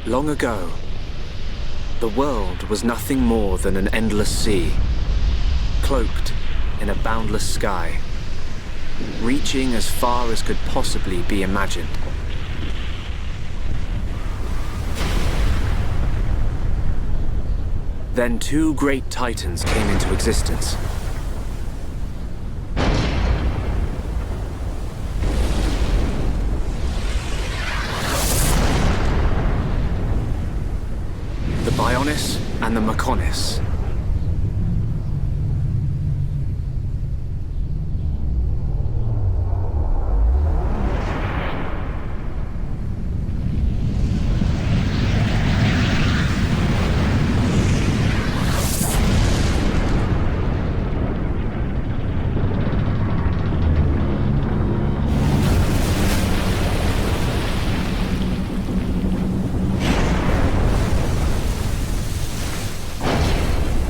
Long ago, the world was nothing more than an endless sea, cloaked in a boundless sky, reaching as far as could possibly be imagined. Then two great titans came into existence. The Bionis and the Mechonis.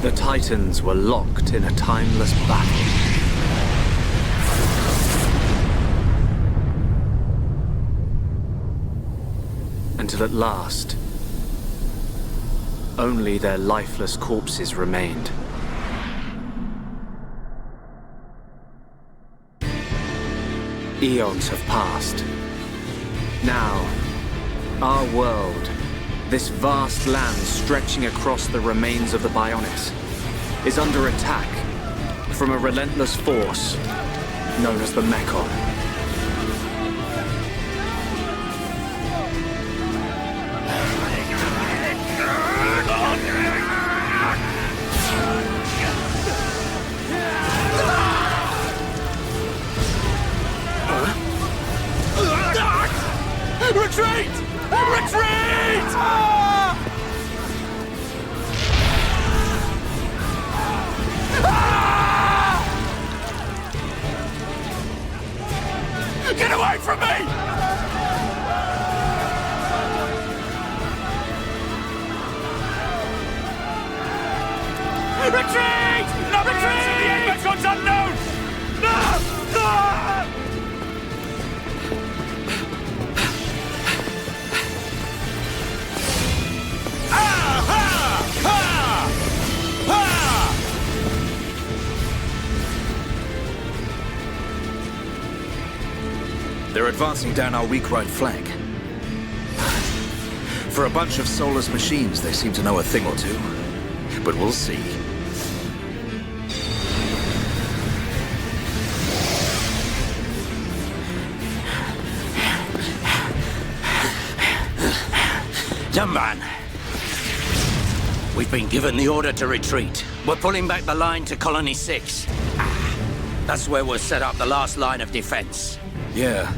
The Titans were locked in a timeless battle. Until at last, only their lifeless corpses remained. Eons have passed. Now, our world, this vast land stretching across the remains of the Bionis, is under attack from a relentless force known as the Mechon. Retreat! Retreat! Get away from me! Retreat! No retreat! The Mecon's unknown! No! No! They're advancing down our weak right flank. For a bunch of soulless machines, they seem to know a thing or two. But we'll see. También. We've been given the order to retreat. We're pulling back the line to Colony 6. That's where we'll set up the last line of defense. Yeah,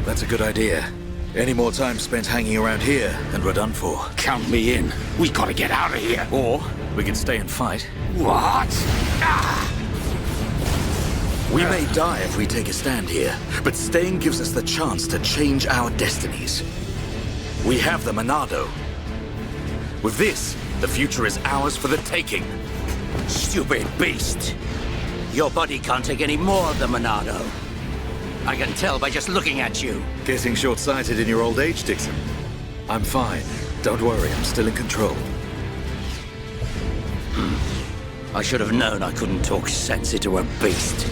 that's a good idea. Any more time spent hanging around here, and we're done for. Count me in. We gotta get out of here. Or we can stay and fight. What? We may die if we take a stand here, but staying gives us the chance to change our destinies. We have the Monado. With this, the future is ours for the taking. Stupid beast. Your body can't take any more of the Monado. I can tell by just looking at you. Getting short-sighted in your old age, Dixon. I'm fine. Don't worry, I'm still in control. I should have known I couldn't talk sense into a beast.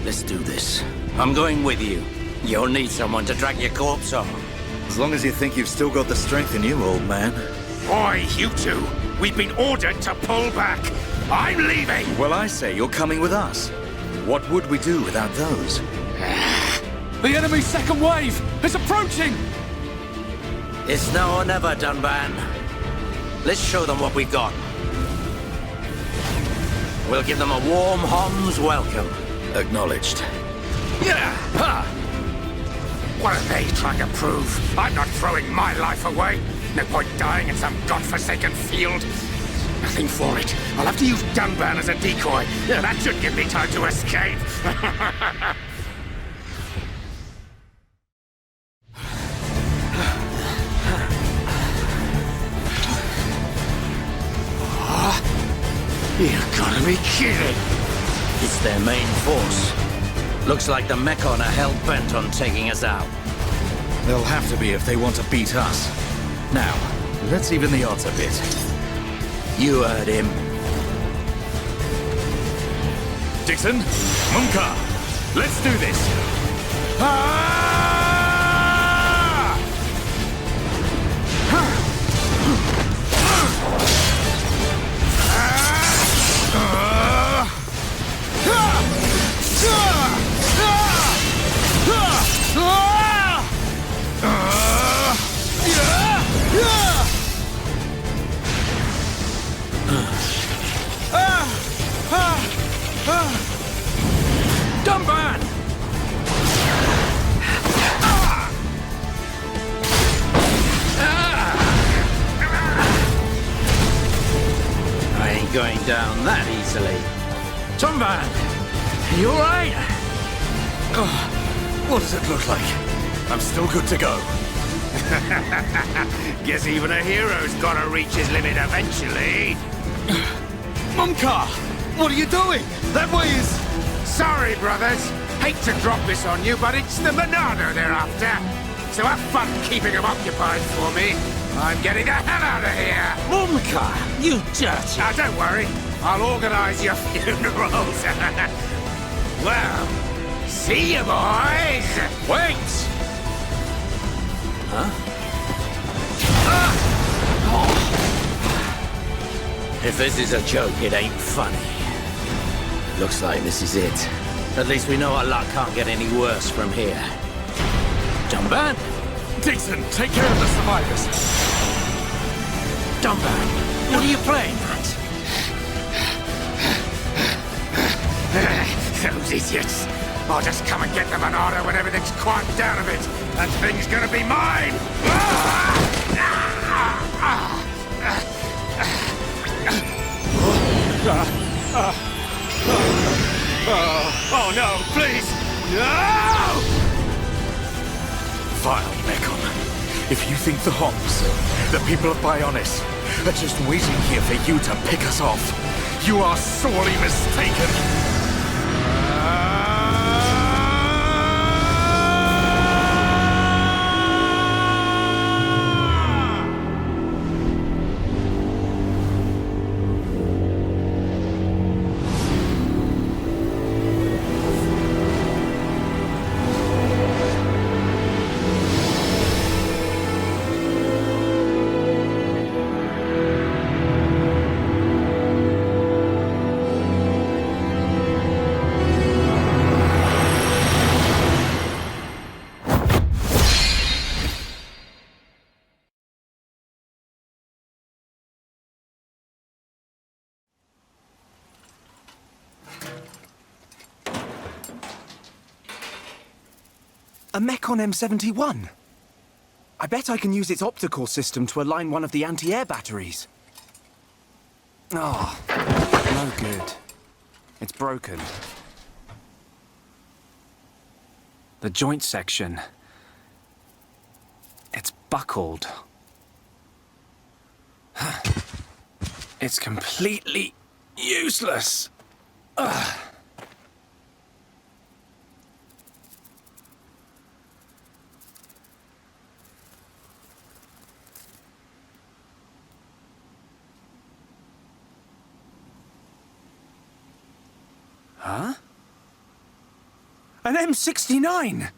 Let's do this. I'm going with you. You'll need someone to drag your corpse on. As long as you think you've still got the strength in you, old man. Oi, you two. We've been ordered to pull back. I'm leaving. Well, I say you're coming with us. What would we do without those? The enemy's second wave is approaching! It's now or never, También. Let's show them what we've got. We'll give them a warm Hom's welcome. Acknowledged. Yeah! Ha! What are they trying to prove? I'm not throwing my life away. No point dying in some godforsaken field. Nothing for it. I'll have to use También as a decoy. Yeah, that should give me time to escape. You've gotta be kidding! It's their main force. Looks like the Mechon are hell-bent on taking us out. They'll have to be if they want to beat us. Now, Let's even the odds a bit. You heard him. Dixon, Munka, let's do this. También! I ain't going down that easily. También! You alright? What does it look like? I'm still good to go. Guess even a hero's gotta reach his limit eventually. Munka! What are you doing? That way is... Sorry, brothers. Hate to drop this on you, but it's the Monado they're after. So have fun keeping them occupied for me. I'm getting the hell out of here. Munka, you dirty... Now, don't worry. I'll organize your funerals. Well, see you, boys. Wait! If this is a joke, it ain't funny. Looks like this is it. At least we know our luck can't get any worse from here. También? Dixon, take care of the survivors. También, what are you playing at? Those idiots. I'll just come and get the Monado when everything's quieted down a bit. That thing's gonna be mine! Oh no, please! No! Vile Mekon. If you think the Homs, the people of Bionis, are just waiting here for you to pick us off, you are sorely mistaken. A Mekon M71? I bet I can use its optical system to align one of the anti-air batteries. Oh, no good. It's broken. The joint section. It's buckled. It's completely useless. Ugh. Huh? An M69!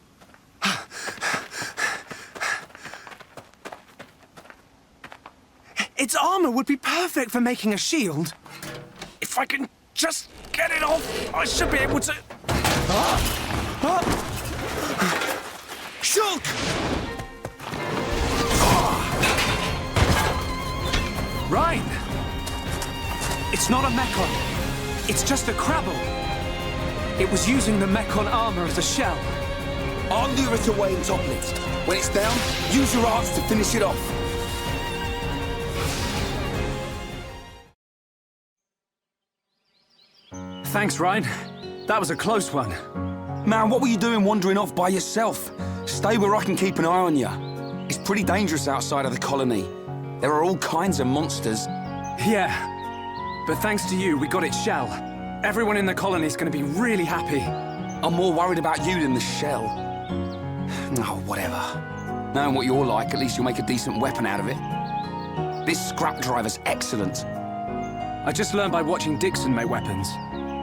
Its armor would be perfect for making a shield. If I can just get it off, I should be able to... Shulk! Ryan! It's not a Mekon. It's just a Crabble. It was using the Mekon armor as a shell. I'll lure it away and topple it. When it's down, use your arts to finish it off. Thanks, Ryan. That was a close one. Man, what were you doing wandering off by yourself? Stay where I can keep an eye on you. It's pretty dangerous outside of the colony. There are all kinds of monsters. Yeah, but thanks to you, we got its shell. Everyone in the colony is going to be really happy. I'm more worried about you than the shell. Oh, whatever. Knowing what you're like, at least you'll make a decent weapon out of it. This scrap driver's excellent. I just learned by watching Dixon make weapons.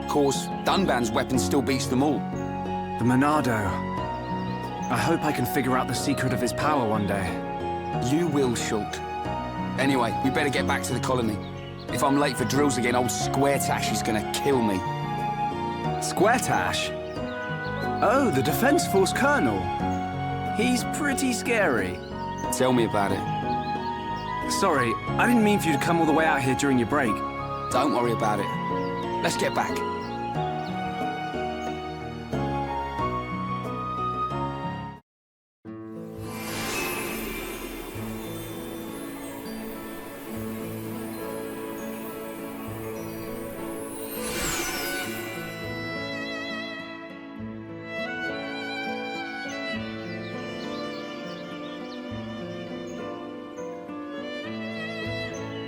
Of course, Dunban's weapon still beats them all. The Monado. I hope I can figure out the secret of his power one day. You will, Shult. Anyway, we better get back to the colony. If I'm late for drills again, old Square Tash is gonna kill me. Square Tash? Oh, the Defense Force Colonel. He's pretty scary. Tell me about it. Sorry, I didn't mean for you to come all the way out here during your break. Don't worry about it. Let's get back.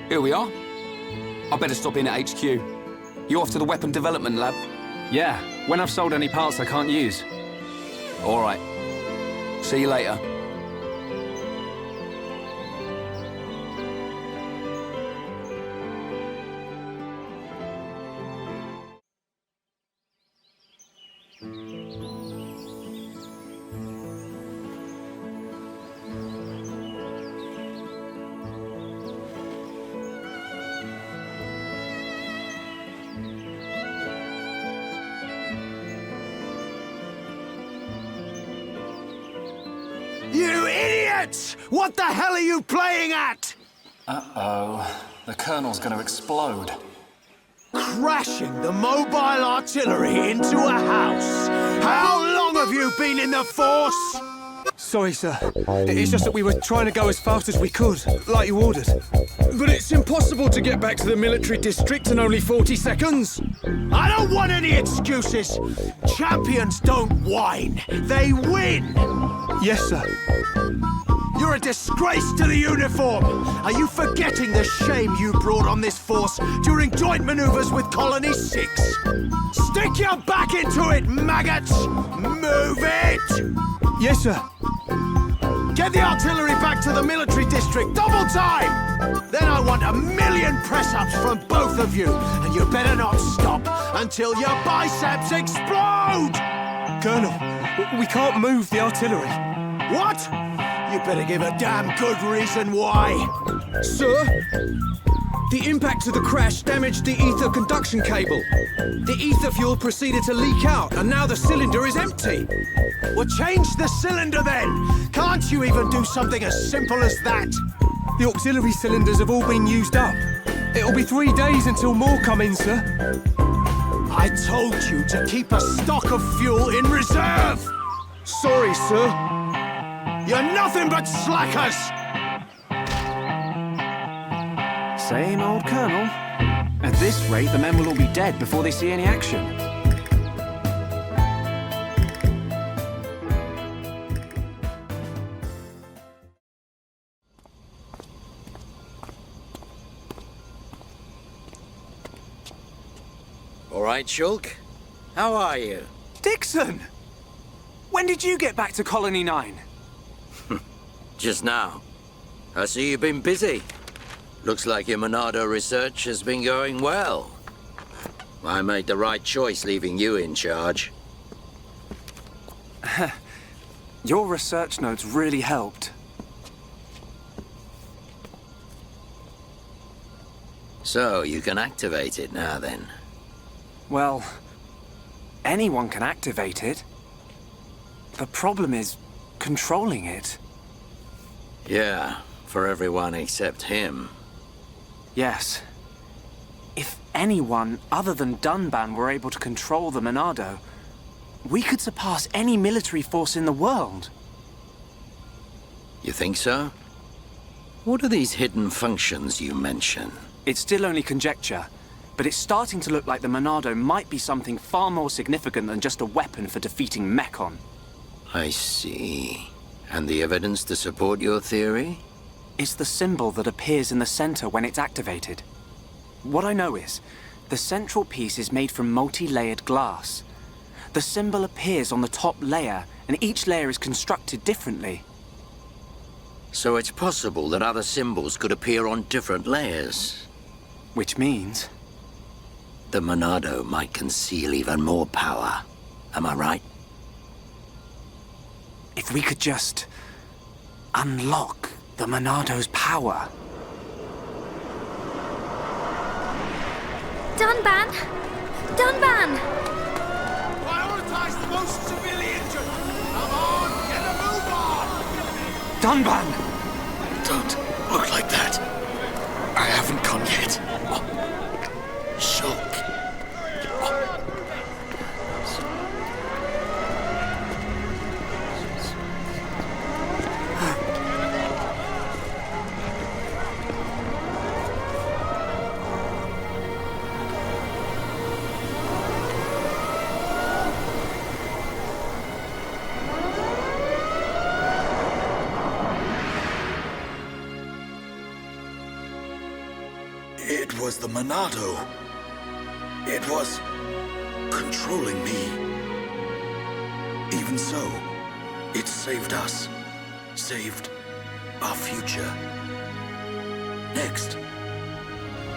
Here we are. I better stop in at HQ. You off to the weapon development lab? Yeah, when I've sold any parts I can't use. All right. See you later. You idiots! What the hell are you playing at? Uh-oh. The Colonel's gonna explode. Crashing the mobile artillery into a house. How long have you been in the Force? Sorry, sir. It's just that we were trying to go as fast as we could, like you ordered. But it's impossible to get back to the military district in only 40 seconds. I don't want any excuses. Champions don't whine. They win. Yes, sir. You're a disgrace to the uniform. Are you forgetting the shame you brought on this force during joint maneuvers with Colony 6? Stick your back into it, maggots! Move it! Yes, sir. Get the artillery back to the military district, double time! Then I want 1,000,000 press-ups from both of you, and you better not stop until your biceps explode! Colonel, we can't move the artillery. What? You better give a damn good reason why. Sir, the impact of the crash damaged the ether conduction cable. The ether fuel proceeded to leak out, and now the cylinder is empty. Well, change the cylinder then. Can't you even do something as simple as that? The auxiliary cylinders have all been used up. It'll be 3 days until more come in, sir. I told you to keep a stock of fuel in reserve. Sorry, sir. You're nothing but slackers! Same old Colonel. At this rate, the men will all be dead before they see any action. All right, Shulk. How are you? Dixon! When did you get back to Colony 9? Just now. I see you've been busy. Looks like your Monado research has been going well. I made the right choice leaving you in charge. Your research notes really helped. So, you can activate it now then. Well, anyone can activate it. The problem is controlling it. Yeah, for everyone except him. Yes. If anyone other than Dunban were able to control the Monado, we could surpass any military force in the world. You think so? What are these hidden functions you mention? It's still only conjecture, but it's starting to look like the Monado might be something far more significant than just a weapon for defeating Mechon. I see. And the evidence to support your theory? It's the symbol that appears in the center when it's activated. What I know is, the central piece is made from multi-layered glass. The symbol appears on the top layer, and each layer is constructed differently. So it's possible that other symbols could appear on different layers. Which means... The Monado might conceal even more power. Am I right? If we could just... unlock the Monado's power. Dunban! Dunban! Prioritize the most severely injured! Come on, get a move on! Dunban! Don't look like that. I haven't gone yet. Shulk. It was the Monado. It was controlling me. Even so, it saved us. Saved our future. Next,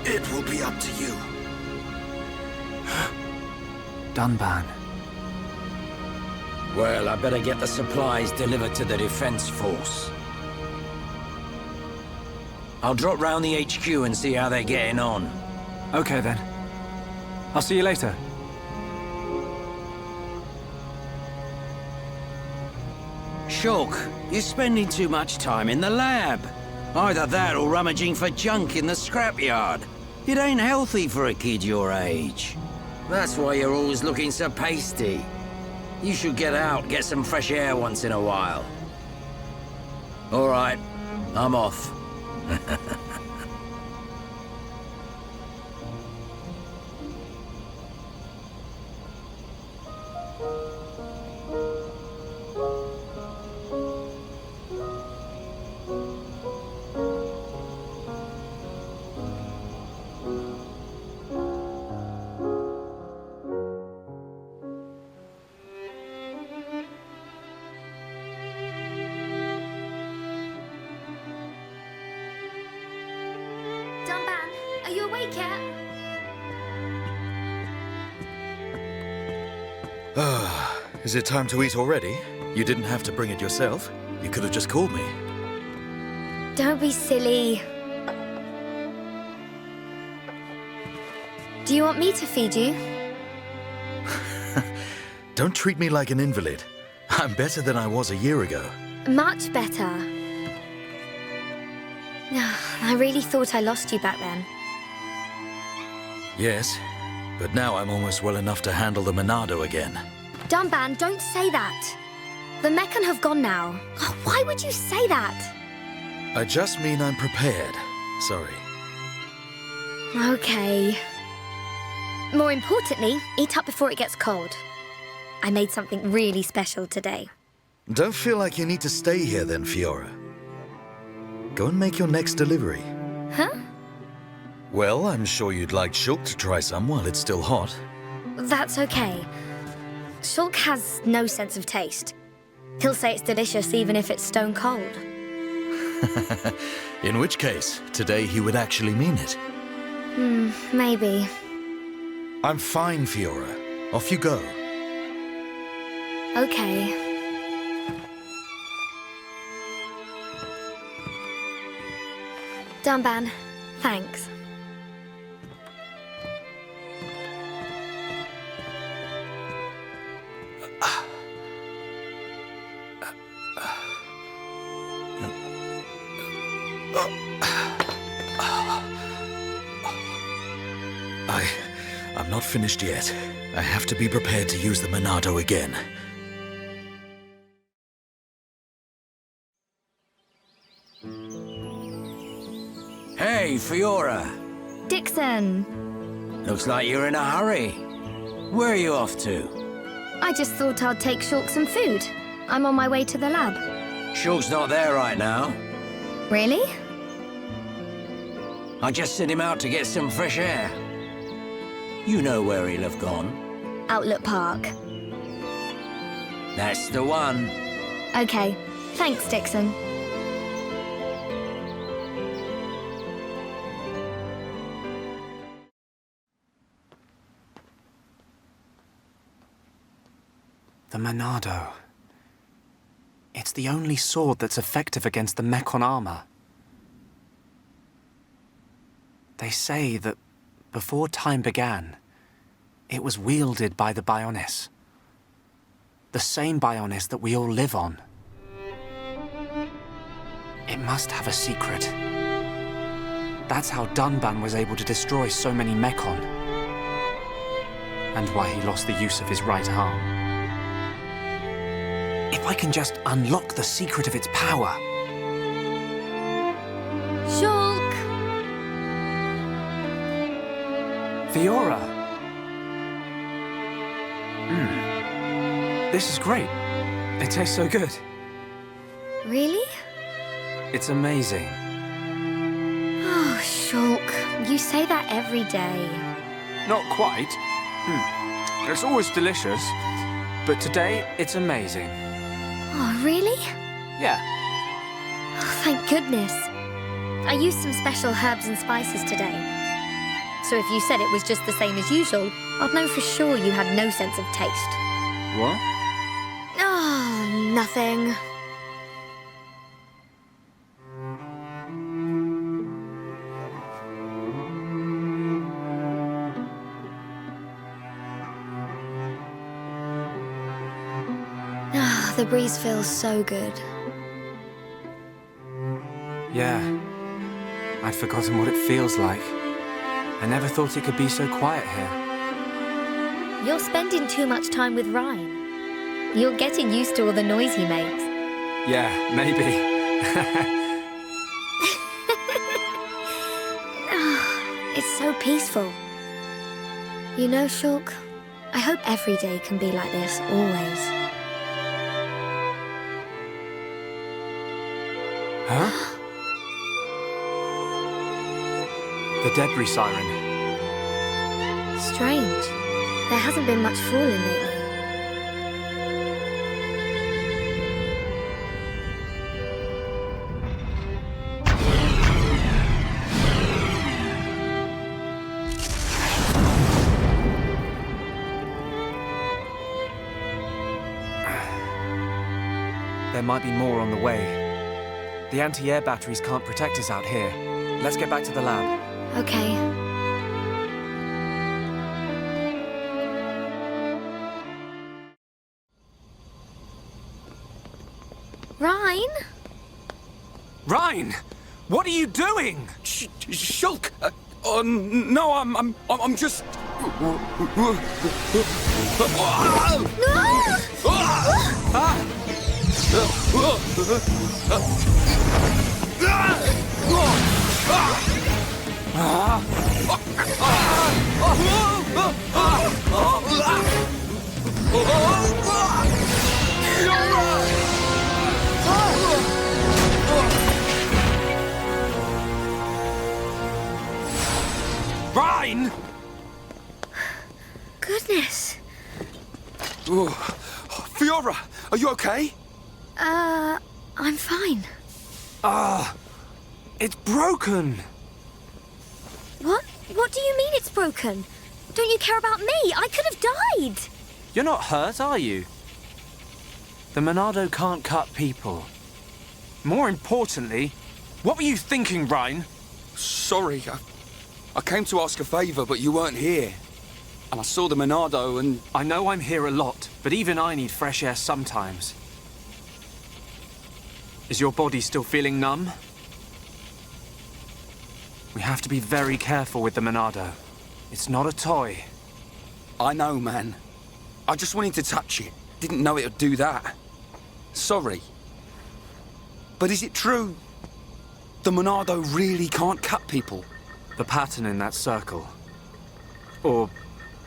it will be up to you. Dunban. Well, I better get the supplies delivered to the Defense Force. I'll drop round the HQ and see how they're getting on. Okay then. I'll see you later. Shulk, you're spending too much time in the lab. Either that or rummaging for junk in the scrapyard. It ain't healthy for a kid your age. That's why you're always looking so pasty. You should get out, get some fresh air once in a while. All right, I'm off. Dunban, are you awake yet? Is it time to eat already? You didn't have to bring it yourself. You could have just called me. Don't be silly. Do you want me to feed you? Don't treat me like an invalid. I'm better than I was a year ago. Much better. I really thought I lost you back then. Yes, but now I'm almost well enough to handle the Monado again. Dunban, don't say that. The Meccan have gone now. Oh, why would you say that? I just mean I'm prepared. Sorry. Okay. More importantly, eat up before it gets cold. I made something really special today. Don't feel like you need to stay here then, Fiora. Go and make your next delivery. Huh? Well, I'm sure you'd like Shulk to try some while it's still hot. That's okay. Shulk has no sense of taste. He'll say it's delicious even if it's stone cold. In which case, today he would actually mean it. Maybe. I'm fine, Fiora. Off you go. Okay. Dunban, thanks. I'm not finished yet. I have to be prepared to use the Monado again. Hey, Fiora. Dixon, Looks like you're in a hurry. Where are you off to? I just thought I'd take Shulk some food. I'm on my way to the lab. Shulk's not there right now. Really? I just sent him out to get some fresh air. You know where he'll have gone. Outlet Park. That's the one. Okay. Thanks, Dixon. The Monado. It's the only sword that's effective against the Mechon armor. They say that before time began, it was wielded by the Bionis. The same Bionis that we all live on. It must have a secret. That's how Dunban was able to destroy so many Mechon. And why he lost the use of his right arm. If I can just unlock the secret of its power... Shulk! Fiora! This is great. It tastes so good. Really? It's amazing. Oh, Shulk, you say that every day. Not quite. It's always delicious. But today, it's amazing. Oh, really? Yeah. Oh, thank goodness. I used some special herbs and spices today. So if you said it was just the same as usual, I'd know for sure you had no sense of taste. What? Oh, nothing. Ah, the breeze feels so good. Yeah. I'd forgotten what it feels like. I never thought it could be so quiet here. You're spending too much time with Ryan. You're getting used to all the noise he makes. Yeah, maybe. It's so peaceful. You know, Shulk, I hope every day can be like this, always. Huh? The debris siren. Strange. There hasn't been much falling lately. There might be more on the way. The anti-air batteries can't protect us out here. Let's get back to the lab. Okay. Ryan? Ryan! What are you doing? Shulk! No, I'm just... Ryan! Goodness. Fiora, are you okay? I'm fine. It's broken! What? What do you mean it's broken? Don't you care about me? I could have died! You're not hurt, are you? The Monado can't cut people. More importantly, what were you thinking, Ryan? Sorry, I came to ask a favour, but you weren't here. And I saw the Monado and... I know I'm here a lot, but even I need fresh air sometimes. Is your body still feeling numb? We have to be very careful with the Monado. It's not a toy. I know, man. I just wanted to touch it. Didn't know it would do that. Sorry. But is it true? The Monado really can't cut people? The pattern in that circle. Or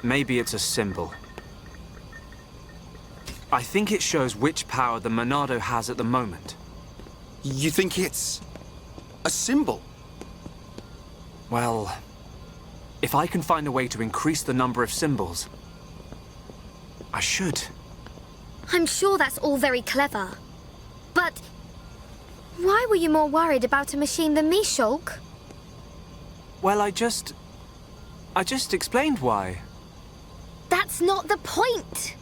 maybe it's a symbol. I think it shows which power the Monado has at the moment. You think it's... a symbol? Well, if I can find a way to increase the number of symbols, I should. I'm sure that's all very clever. But why were you more worried about a machine than me, Shulk? Well, I just explained why. That's not the point.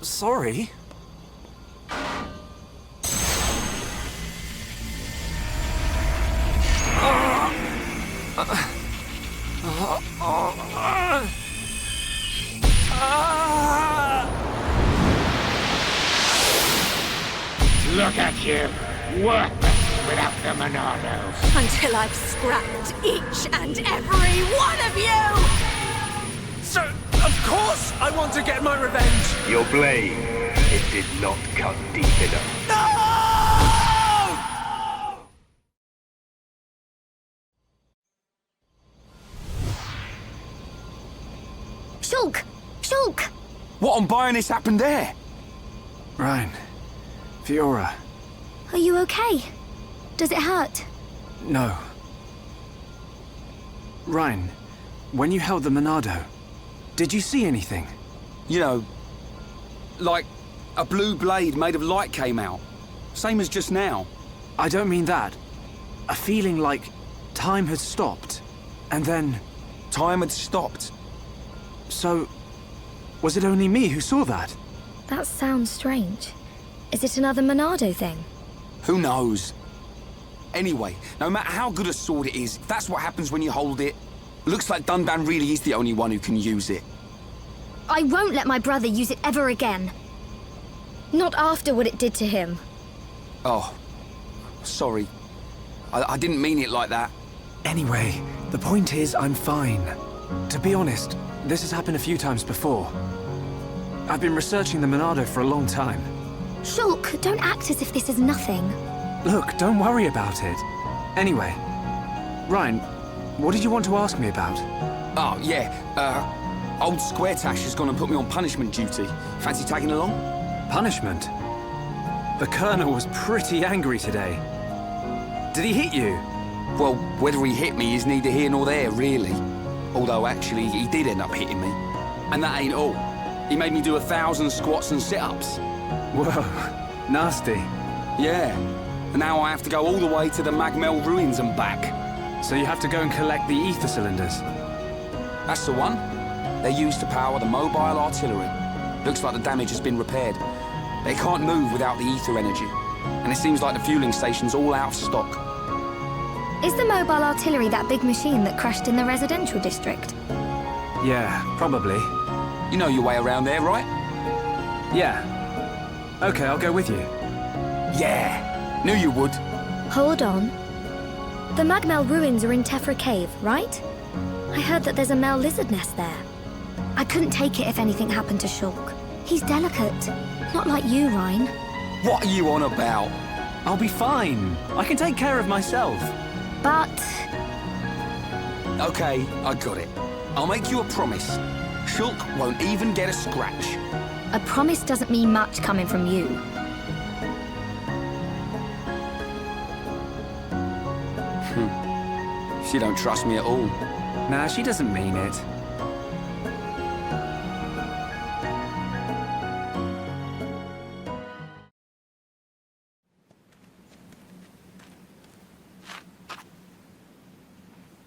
Sorry. Look at you, worthless without the Monado. Until I've scrapped each and every one of you! So, of course I want to get my revenge! Your blade, it did not cut deep enough. No! Shulk! Shulk! What on Bionis happened there? Ryan. Fiora. Are you okay? Does it hurt? No. Ryan, when you held the Monado, did you see anything? You know, like a blue blade made of light came out. Same as just now. I don't mean that. A feeling like time had stopped, and then... Time had stopped. So, was it only me who saw that? That sounds strange. Is it another Monado thing? Who knows? Anyway, no matter how good a sword it is, if that's what happens when you hold it, looks like Dunban really is the only one who can use it. I won't let my brother use it ever again. Not after what it did to him. Oh, sorry. I didn't mean it like that. Anyway, the point is I'm fine. To be honest, this has happened a few times before. I've been researching the Monado for a long time. Shulk, don't act as if this is nothing. Look, don't worry about it. Anyway, Ryan, what did you want to ask me about? Oh, yeah, old Squaretash has gone and put me on punishment duty. Fancy tagging along? Punishment? The Colonel was pretty angry today. Did he hit you? Well, whether he hit me is neither here nor there, really. Although, actually, he did end up hitting me. And that ain't all. He made me do 1,000 squats and sit-ups. Whoa, nasty. Yeah. And now I have to go all the way to the Magmel ruins and back. So you have to go and collect the ether cylinders? That's the one. They're used to power the mobile artillery. Looks like the damage has been repaired. They can't move without the ether energy. And it seems like the fueling station's all out of stock. Is the mobile artillery that big machine that crashed in the residential district? Yeah, probably. You know your way around there, right? Yeah. Okay, I'll go with you. Yeah, knew you would. Hold on. The Magmel ruins are in Tephra Cave, right? I heard that there's a Mel lizard nest there. I couldn't take it if anything happened to Shulk. He's delicate. Not like you, Ryan. What are you on about? I'll be fine. I can take care of myself. But... Okay, I got it. I'll make you a promise. Shulk won't even get a scratch. a promise doesn't mean much coming from you. She don't trust me at all. Nah, she doesn't mean it.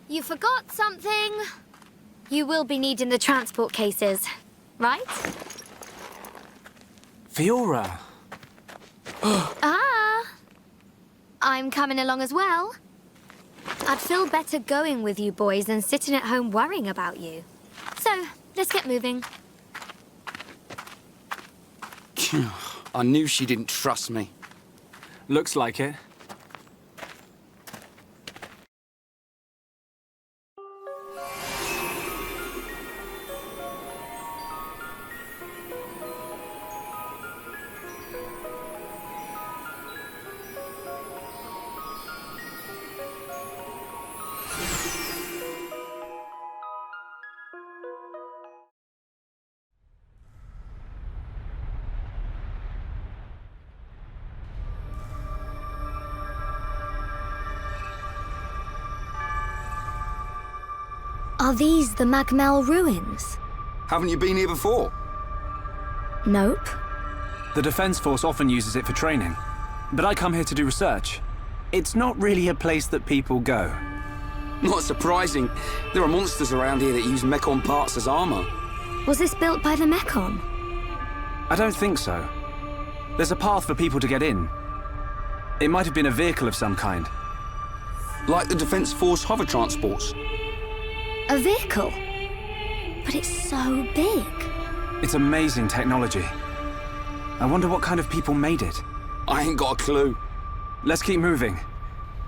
You forgot something. You will be needing the transport cases, right? Fiora. Ah! I'm coming along as well. I'd feel better going with you boys than sitting at home worrying about you. So, let's get moving. I knew she didn't trust me. Looks like it. Are these the Magmel ruins? Haven't you been here before? Nope. The Defense Force often uses it for training, but I come here to do research. It's not really a place that people go. Not surprising. There are monsters around here that use Mechon parts as armor. Was this built by the Mechon? I don't think so. There's a path for people to get in. It might have been a vehicle of some kind. Like the Defence Force hover transports. A vehicle? But it's so big. It's amazing technology. I wonder what kind of people made it. I ain't got a clue. Let's keep moving.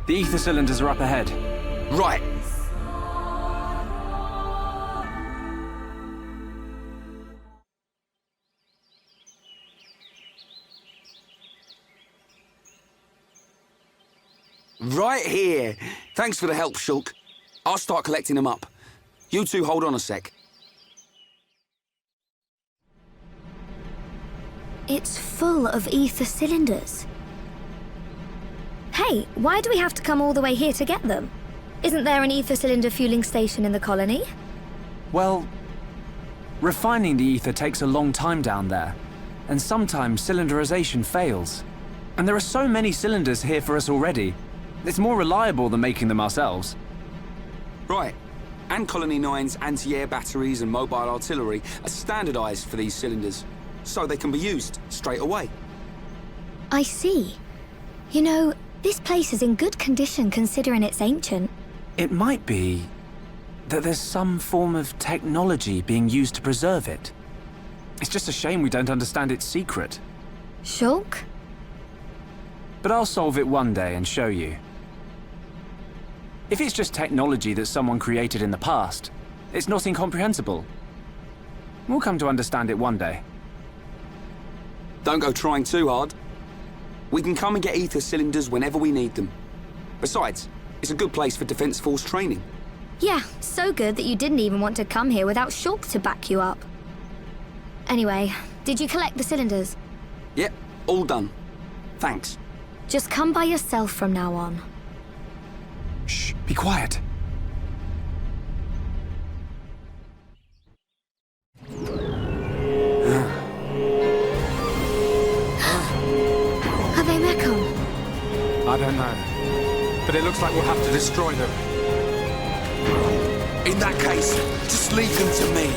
The ether cylinders are up ahead. Right. Right here. Thanks for the help, Shulk. I'll start collecting them up. You two hold on a sec. It's full of ether cylinders. Hey, why do we have to come all the way here to get them? Isn't there an ether cylinder fueling station in the colony? Well, refining the ether takes a long time down there, and sometimes cylinderization fails. And there are so many cylinders here for us already. It's more reliable than making them ourselves. Right. And Colony 9's anti-air batteries and mobile artillery are standardized for these cylinders, so they can be used straight away. I see. You know, this place is in good condition considering it's ancient. It might be that there's some form of technology being used to preserve it. It's just a shame we don't understand its secret. Shulk? But I'll solve it one day and show you. If it's just technology that someone created in the past, it's not incomprehensible. We'll come to understand it one day. Don't go trying too hard. We can come and get ether cylinders whenever we need them. Besides, it's a good place for Defence Force training. Yeah, so good that you didn't even want to come here without Shulk to back you up. Anyway, did you collect the cylinders? Yep, all done. Thanks. Just come by yourself from now on. Shh, be quiet. Are they Mekon? I don't know. But it looks like we'll have to destroy them. In that case, just leave them to me.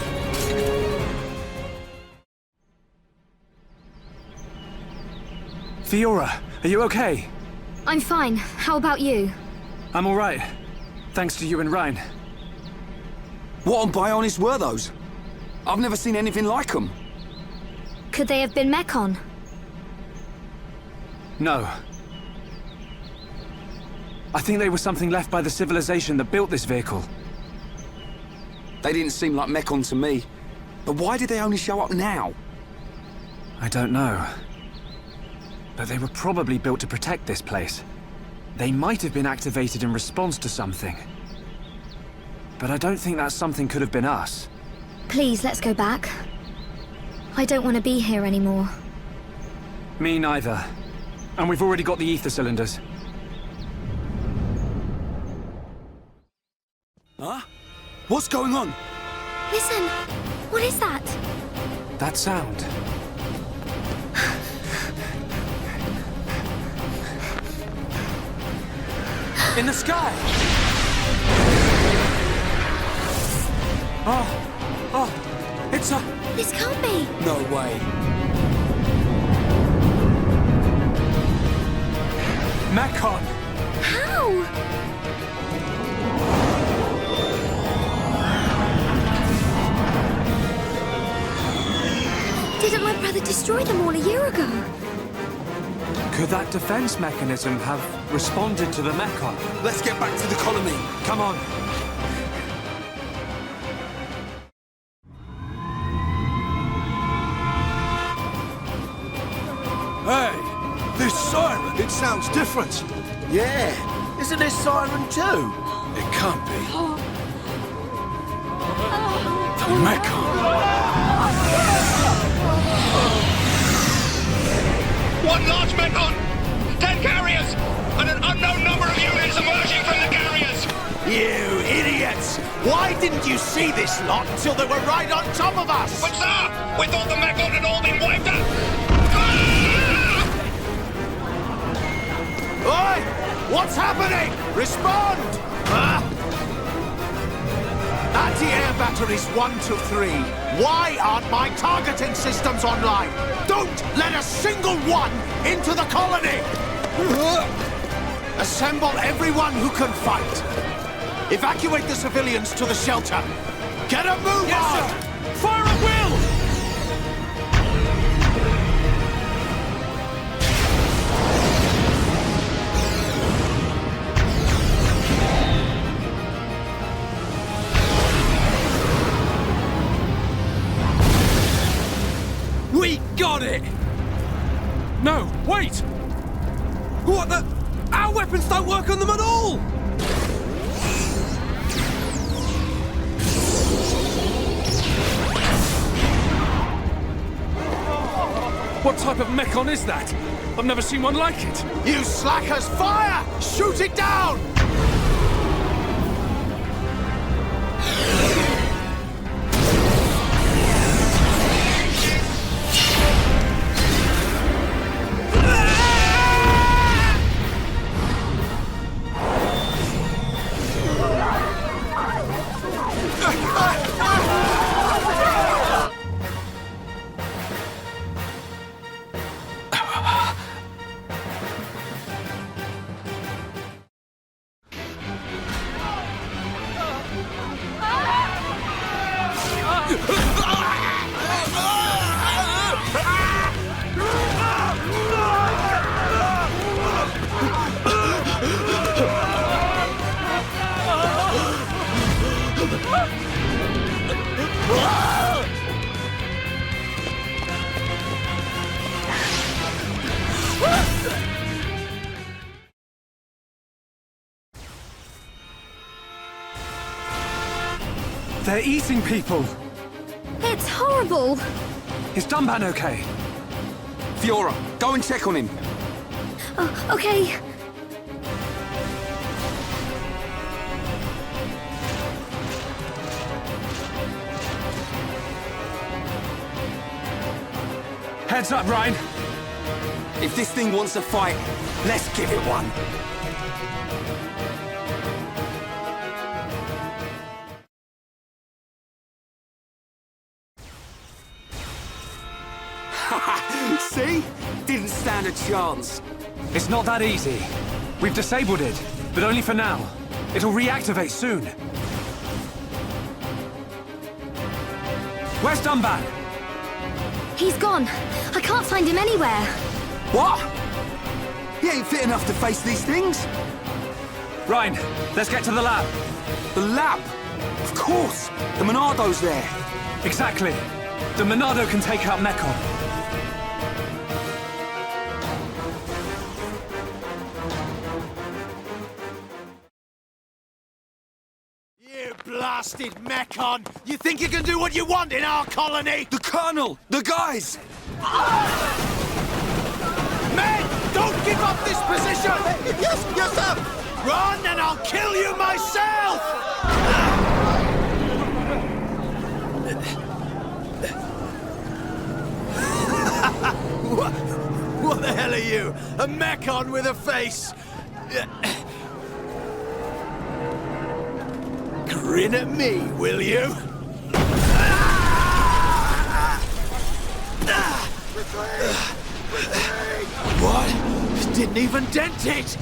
Fiora, are you okay? I'm fine. How about you? I'm all right. Thanks to you and Ryan. What on Bionis were those? I've never seen anything like them. Could they have been Mekon? No. I think they were something left by the civilization that built this vehicle. They didn't seem like Mekon to me. But why did they only show up now? I don't know. But they were probably built to protect this place. They might have been activated in response to something. But I don't think that something could have been us. Please, let's go back. I don't want to be here anymore. Me neither. And we've already got the ether cylinders. Huh? What's going on? Listen! What is that? That sound. In the sky! Oh, it's a... This can't be! No way. Mekon! How? Didn't my brother destroy them all a year ago? Could that defense mechanism have responded to the Mekon? Let's get back to the colony. Come on. Hey, this siren, it sounds different. Yeah, isn't this siren too? It can't be. The Mekon. One large Mekon! 10 carriers! And an unknown number of units emerging from the carriers! You idiots! Why didn't you see this lot until they were right on top of us? But sir, we thought the Mekon had all been wiped out! Oi! What's happening? Respond! Anti-air batteries 1 to 3. Why aren't my targeting systems online? Don't let a single one into the colony! Assemble everyone who can fight. Evacuate the civilians to the shelter. Get a move on! Sir. Fire at will! We got it! No, wait! What the? Our weapons don't work on them at all! What type of mechon is that? I've never seen one like it. You slackers, fire! Shoot it down! They're eating people! It's horrible! Is Dunban okay? Fiora, go and check on him. Oh, okay. Heads up, Ryan! If this thing wants a fight, let's give it one. See? Didn't stand a chance. It's not that easy. We've disabled it, but only for now. It'll reactivate soon. Where's Dunban? He's gone. I can't find him anywhere. What? He ain't fit enough to face these things. Ryan, let's get to the lab. The lab? Of course. The Monado's there. Exactly. The Monado can take out Mechon. You blasted Mechon! You think you can do what you want in our colony? The Colonel! The guys! Men! Don't give up this position! Yes, sir! Run and I'll kill you myself! What the hell are you? A Mechon with a face? Grin at me, will you? What? Didn't even dent it!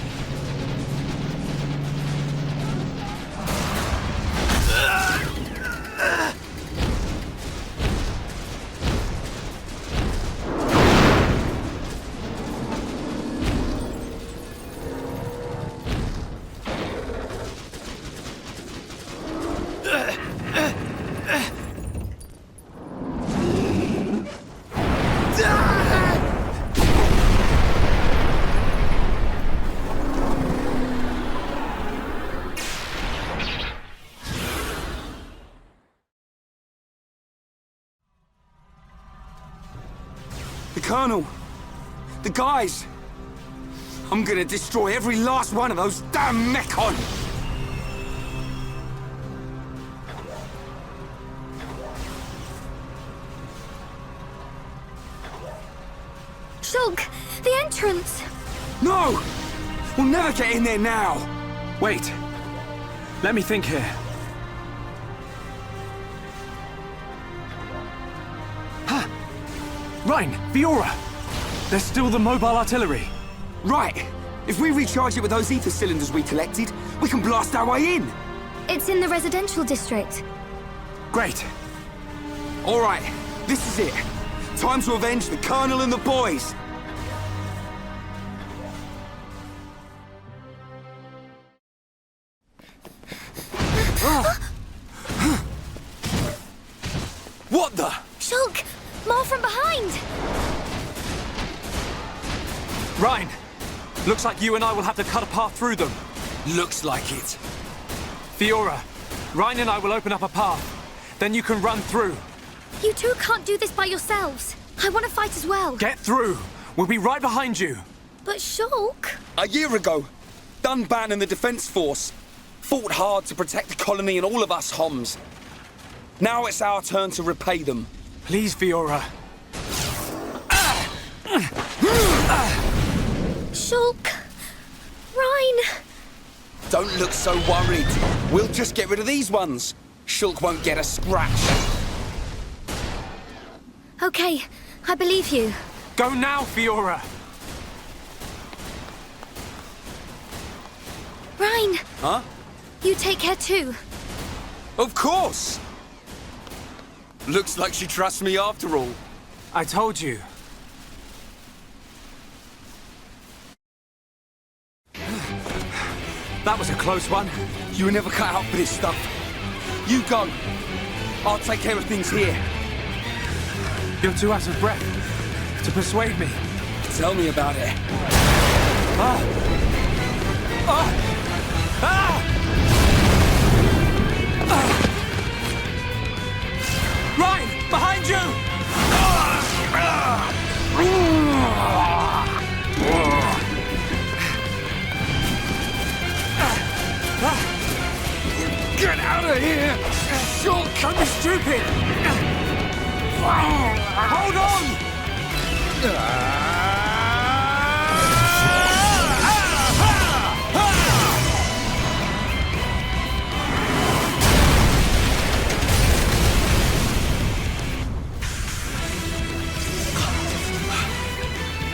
The Colonel! The guys! I'm gonna destroy every last one of those damn Mechon! Shulk! The entrance! No! We'll never get in there now! Wait. Let me think here. Ryan, Fiora! There's still the mobile artillery. Right. If we recharge it with those ether cylinders we collected, we can blast our way in. It's in the residential district. Great. All right, this is it. Time to avenge the Colonel and the boys. What the? Shulk! More from behind! Ryan, looks like you and I will have to cut a path through them. Looks like it. Fiora, Ryan and I will open up a path. Then you can run through. You two can't do this by yourselves. I want to fight as well. Get through. We'll be right behind you. But Shulk... A year ago, Dunban and the Defense Force fought hard to protect the colony and all of us Homs. Now it's our turn to repay them. Please, Fiora. Shulk... Ryan... Don't look so worried. We'll just get rid of these ones. Shulk won't get a scratch. Okay, I believe you. Go now, Fiora. Ryan! Huh? You take care too. Of course! Looks like she trusts me after all. I told you. That was a close one. You were never cut out for this stuff. You go. I'll take care of things here. You're too out of breath to persuade me. Tell me about it. Ryan, behind you! Get out of here! Shulk, don't be stupid! Hold on!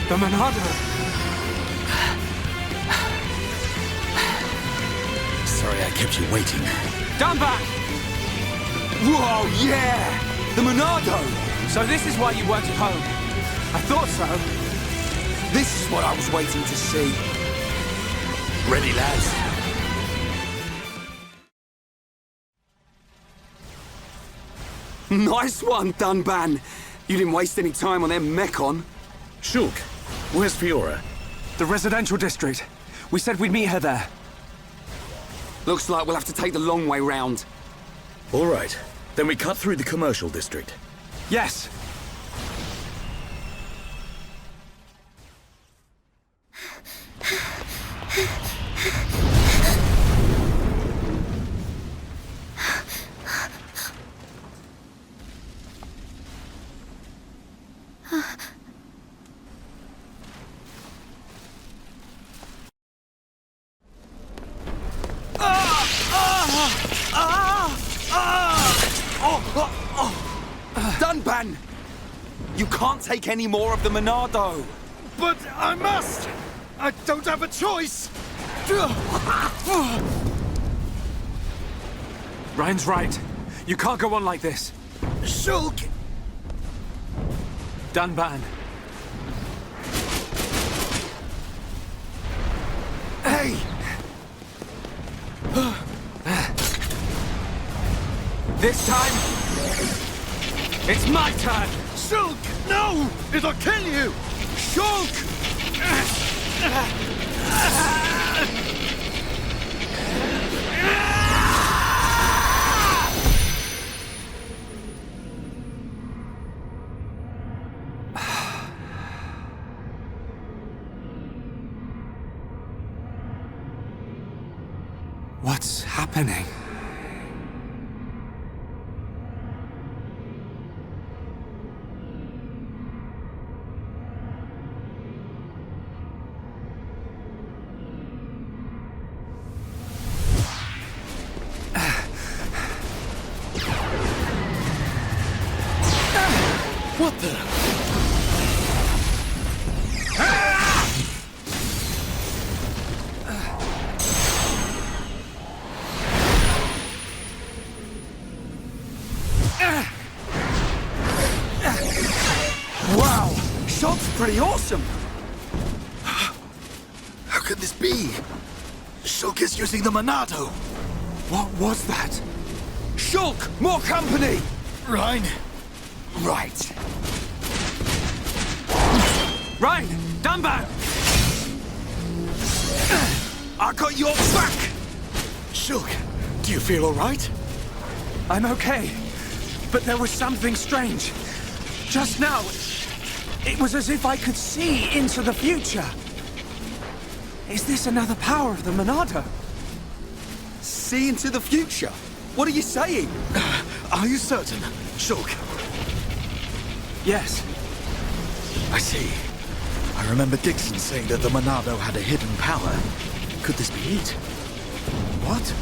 The Monado! Sorry I kept you waiting. Down back! Whoa, yeah! The Monado! So this is why you weren't at home. I thought so. This is what I was waiting to see. Ready, lads? Nice one, Dunban. You didn't waste any time on them Mechon. Shulk, where's Fiora? The residential district. We said we'd meet her there. Looks like we'll have to take the long way round. All right. Then we cut through the commercial district. Yes. Dunban! You can't take any more of the Monado. But I must! I don't have a choice! Ryan's right. You can't go on like this. Shulk! Dunban. Hey! This time, it's my turn! Shulk! No! It'll kill you! Shulk! What's happening? What the? pretty awesome. How could this be? Shulk is using the Monado. What was that? Shulk, more company! Rhine. Right. Rhine, Dumbo! I got your back! Shulk, do you feel all right? I'm okay, but there was something strange. Just now, it was as if I could see into the future. Is this another power of the Monado? See into the future? What are you saying? Are you certain, Shulk? Yes. I see. I remember Dixon saying that the Monado had a hidden power. Could this be it? What?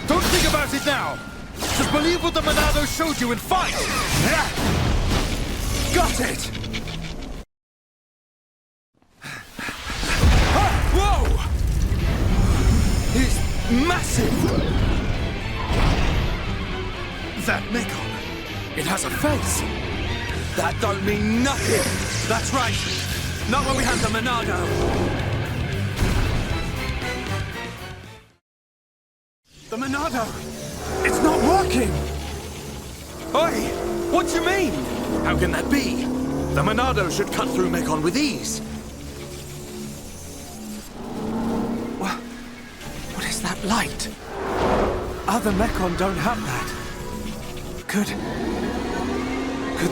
Don't think about it now! Just believe what the Monado showed you and fight! Got it! Whoa! He's massive! That Mekon, it has a face! That don't mean nothing! That's right! Not when we have the Monado! The Monado! It's not working! Oi! What do you mean? How can that be? The Monado should cut through Mekon with ease. What is that light? Other Mekon don't have that. Could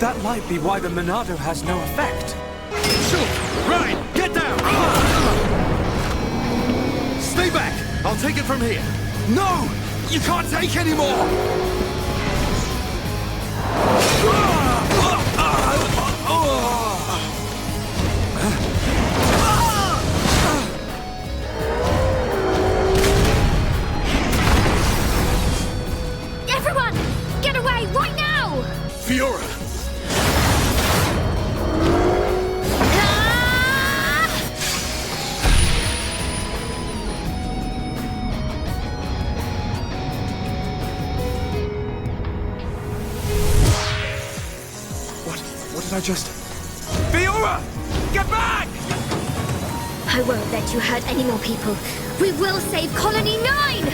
that light be why the Monado has no effect? Shulk! Rhine! Get down! Stay back! I'll take it from here. No! You can't take anymore! Everyone! Get away right now! Fiora! What did I just... Fiora! Get back! I won't let you hurt any more people. We will save Colony 9!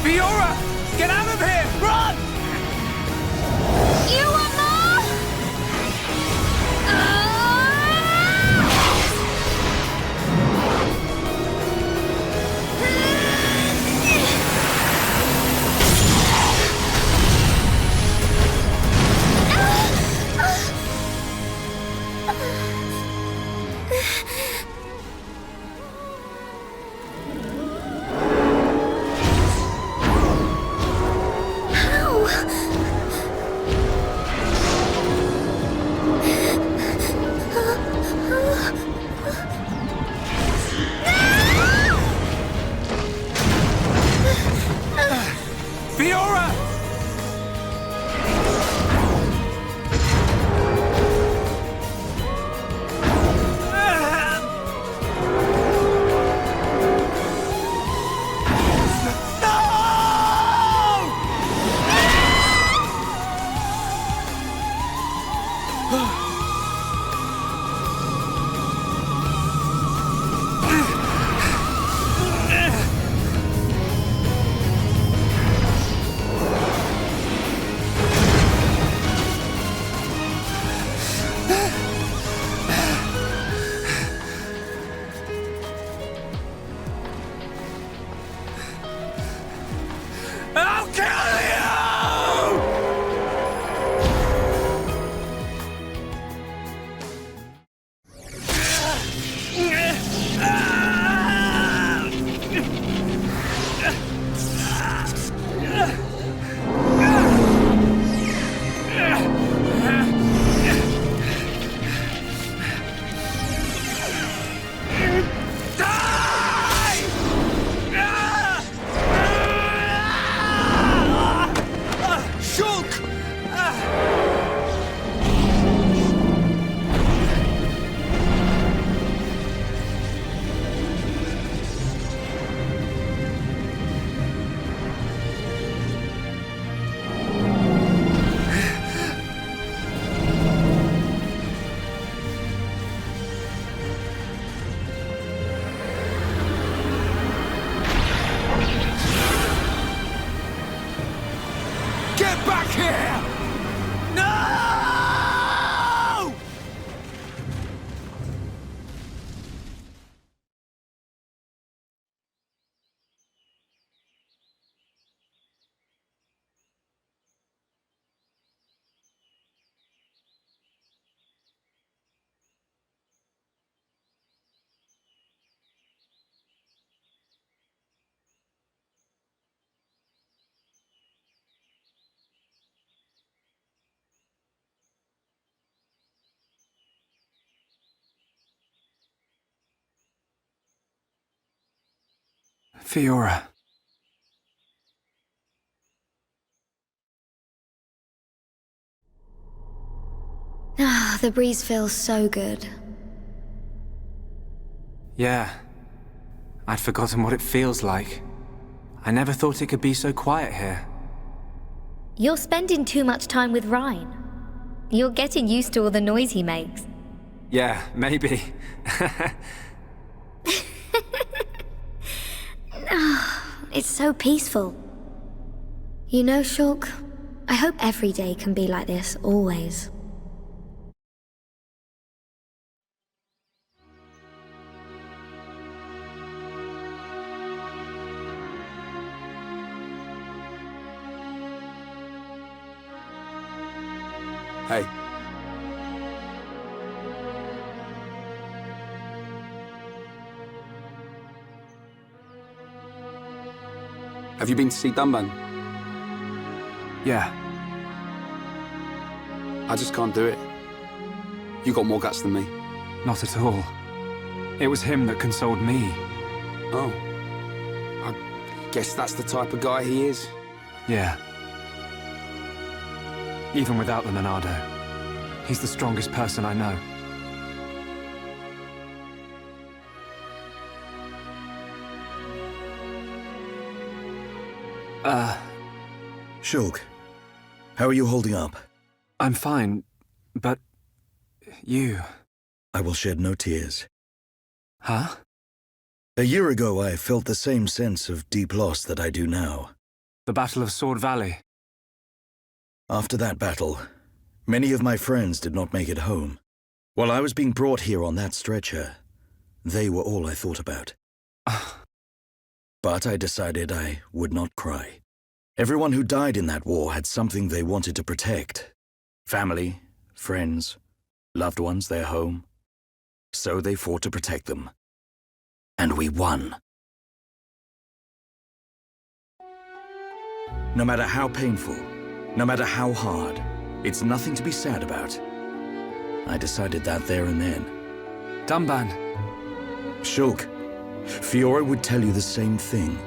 Fiora! Get out of here! Run! You want more? Fiora! I'll kill you! Fiora. Ah, the breeze feels so good. Yeah. I'd forgotten what it feels like. I never thought it could be so quiet here. You're spending too much time with Ryan. You're getting used to all the noise he makes. Yeah, maybe. It's so peaceful. You know, Shulk, I hope every day can be like this, always. Hey. Have you been to see Dunban? Yeah. I just can't do it. You got more guts than me. Not at all. It was him that consoled me. Oh. I guess that's the type of guy he is. Yeah. Even without the Monado, he's the strongest person I know. Shulk, how are you holding up? I'm fine, but you... I will shed no tears. Huh? A year ago, I felt the same sense of deep loss that I do now. The Battle of Sword Valley. After that battle, many of my friends did not make it home. While I was being brought here on that stretcher, they were all I thought about. But I decided I would not cry. Everyone who died in that war had something they wanted to protect. Family, friends, loved ones, their home. So they fought to protect them. And we won. No matter how painful, no matter how hard, it's nothing to be sad about. I decided that there and then. Dunban. Shulk, Fiora would tell you the same thing.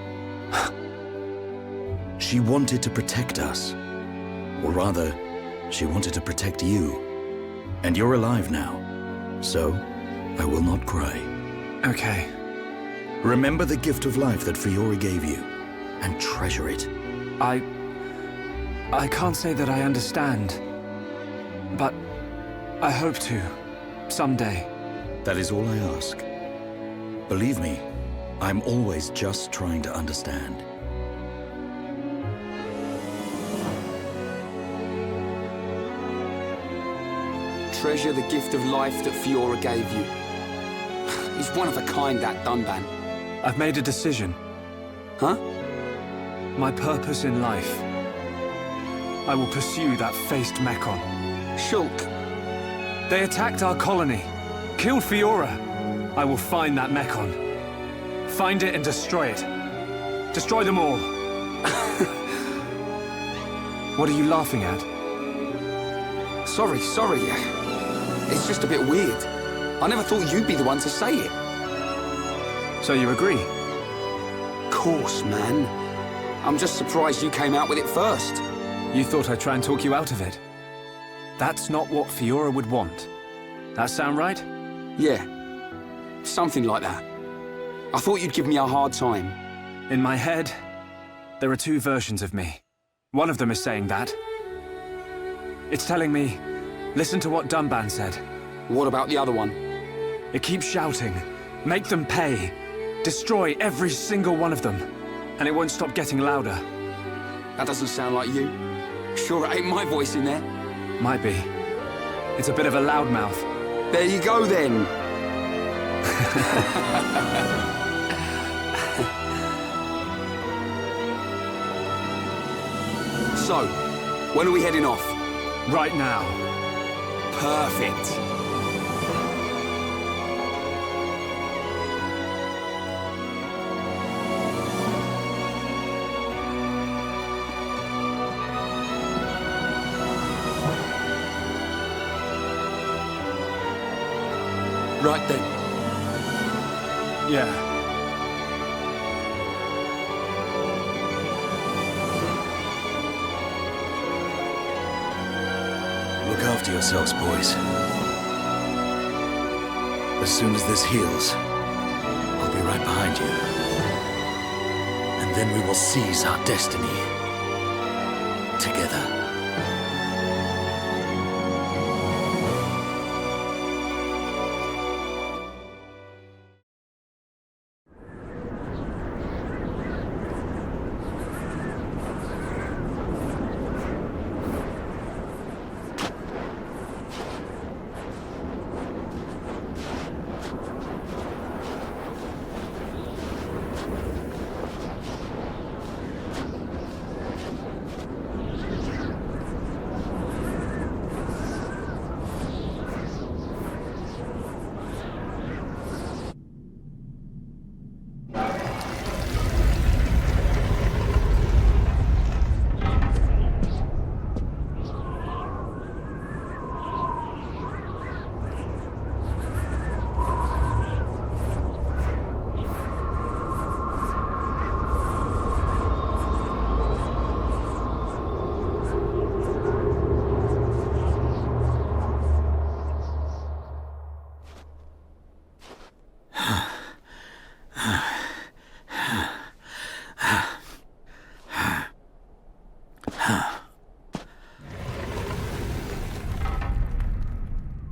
She wanted to protect us. Or rather, she wanted to protect you. And you're alive now. So, I will not cry. Okay. Remember the gift of life that Fiora gave you, and treasure it. I can't say that I understand. But I hope to, someday. That is all I ask. Believe me, I'm always just trying to understand. Treasure the gift of life that Fiora gave you. He's one of a kind, that Dunban. I've made a decision. Huh? My purpose in life. I will pursue that faced Mekon. Shulk. They attacked our colony. Killed Fiora. I will find that Mekon. Find it and destroy it. Destroy them all. What are you laughing at? Sorry. It's just a bit weird. I never thought you'd be the one to say it. So you agree? Course, man. I'm just surprised you came out with it first. You thought I'd try and talk you out of it? That's not what Fiora would want. That sound right? Yeah. Something like that. I thought you'd give me a hard time. In my head, there are two versions of me. One of them is saying that. It's telling me, listen to what Dunban said. What about the other one? It keeps shouting, make them pay. Destroy every single one of them. And it won't stop getting louder. That doesn't sound like you. Sure it ain't my voice in there. Might be. It's a bit of a loudmouth. There you go, then. So, when are we heading off? Right now. Perfect. Right then. Yeah. Look after yourselves, boys. As soon as this heals, I'll be right behind you. And then we will seize our destiny. Together.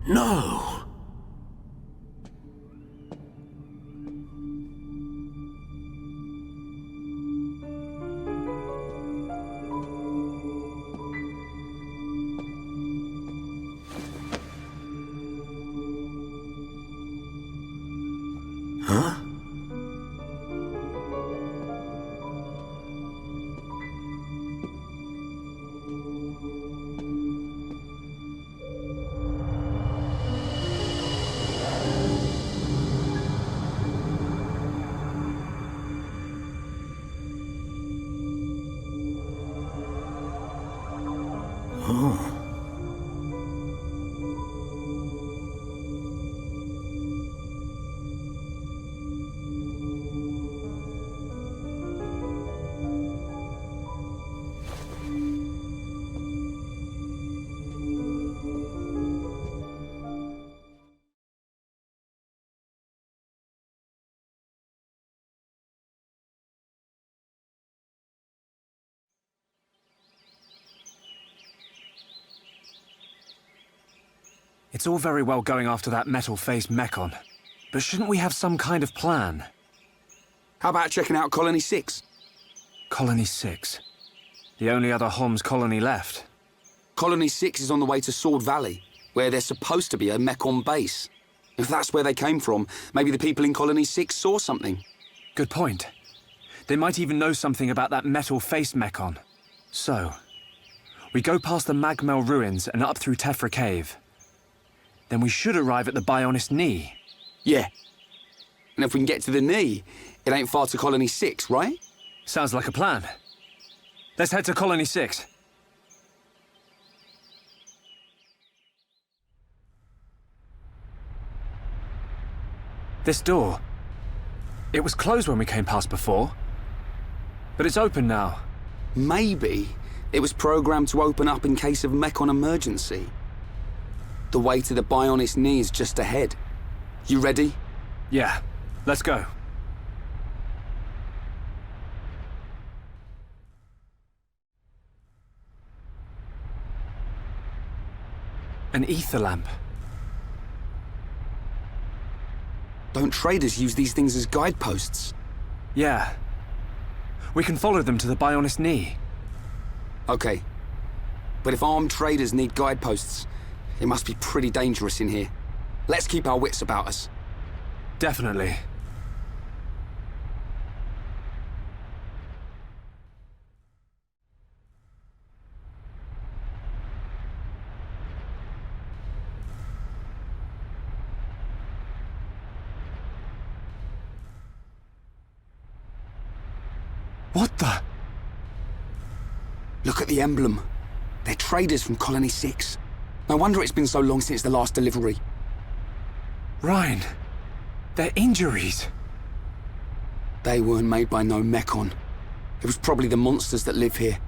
No! Huh? It's all very well going after that metal-faced mechon, but shouldn't we have some kind of plan? How about checking out Colony 6? Colony 6? The only other Homs colony left. Colony 6 is on the way to Sword Valley, where there's supposed to be a mechon base. If that's where they came from, maybe the people in Colony 6 saw something. Good point. They might even know something about that metal-faced mechon. So, we go past the Magmel ruins and up through Tephra Cave. Then we should arrive at the Bionis Knee. Yeah. And if we can get to the knee, it ain't far to Colony 6, right? Sounds like a plan. Let's head to Colony 6. This door. It was closed when we came past before. But it's open now. Maybe it was programmed to open up in case of mechon emergency. The way to the Bionis Knee is just ahead. You ready? Yeah, let's go. An ether lamp. Don't traders use these things as guideposts? Yeah. We can follow them to the Bionis Knee. Okay. But if armed traders need guideposts, it must be pretty dangerous in here. Let's keep our wits about us. Definitely. What the? Look at the emblem. They're traders from Colony 6. No wonder it's been so long since the last delivery. Ryan, their injuries. They weren't made by no mechon. It was probably the monsters that live here.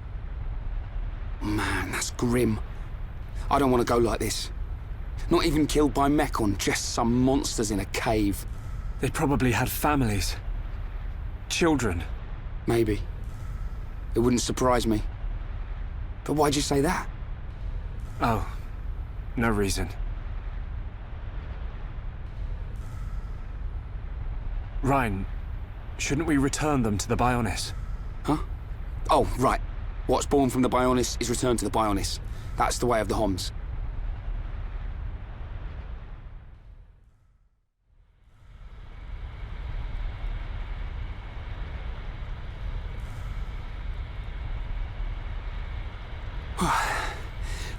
Man, that's grim. I don't want to go like this. Not even killed by Mechon, just some monsters in a cave. They probably had families. Children. Maybe. It wouldn't surprise me. But why'd you say that? Oh, no reason. Ryan, shouldn't we return them to the Bionis? Huh? Oh, right. What's born from the Bionis is returned to the Bionis. That's the way of the Homs.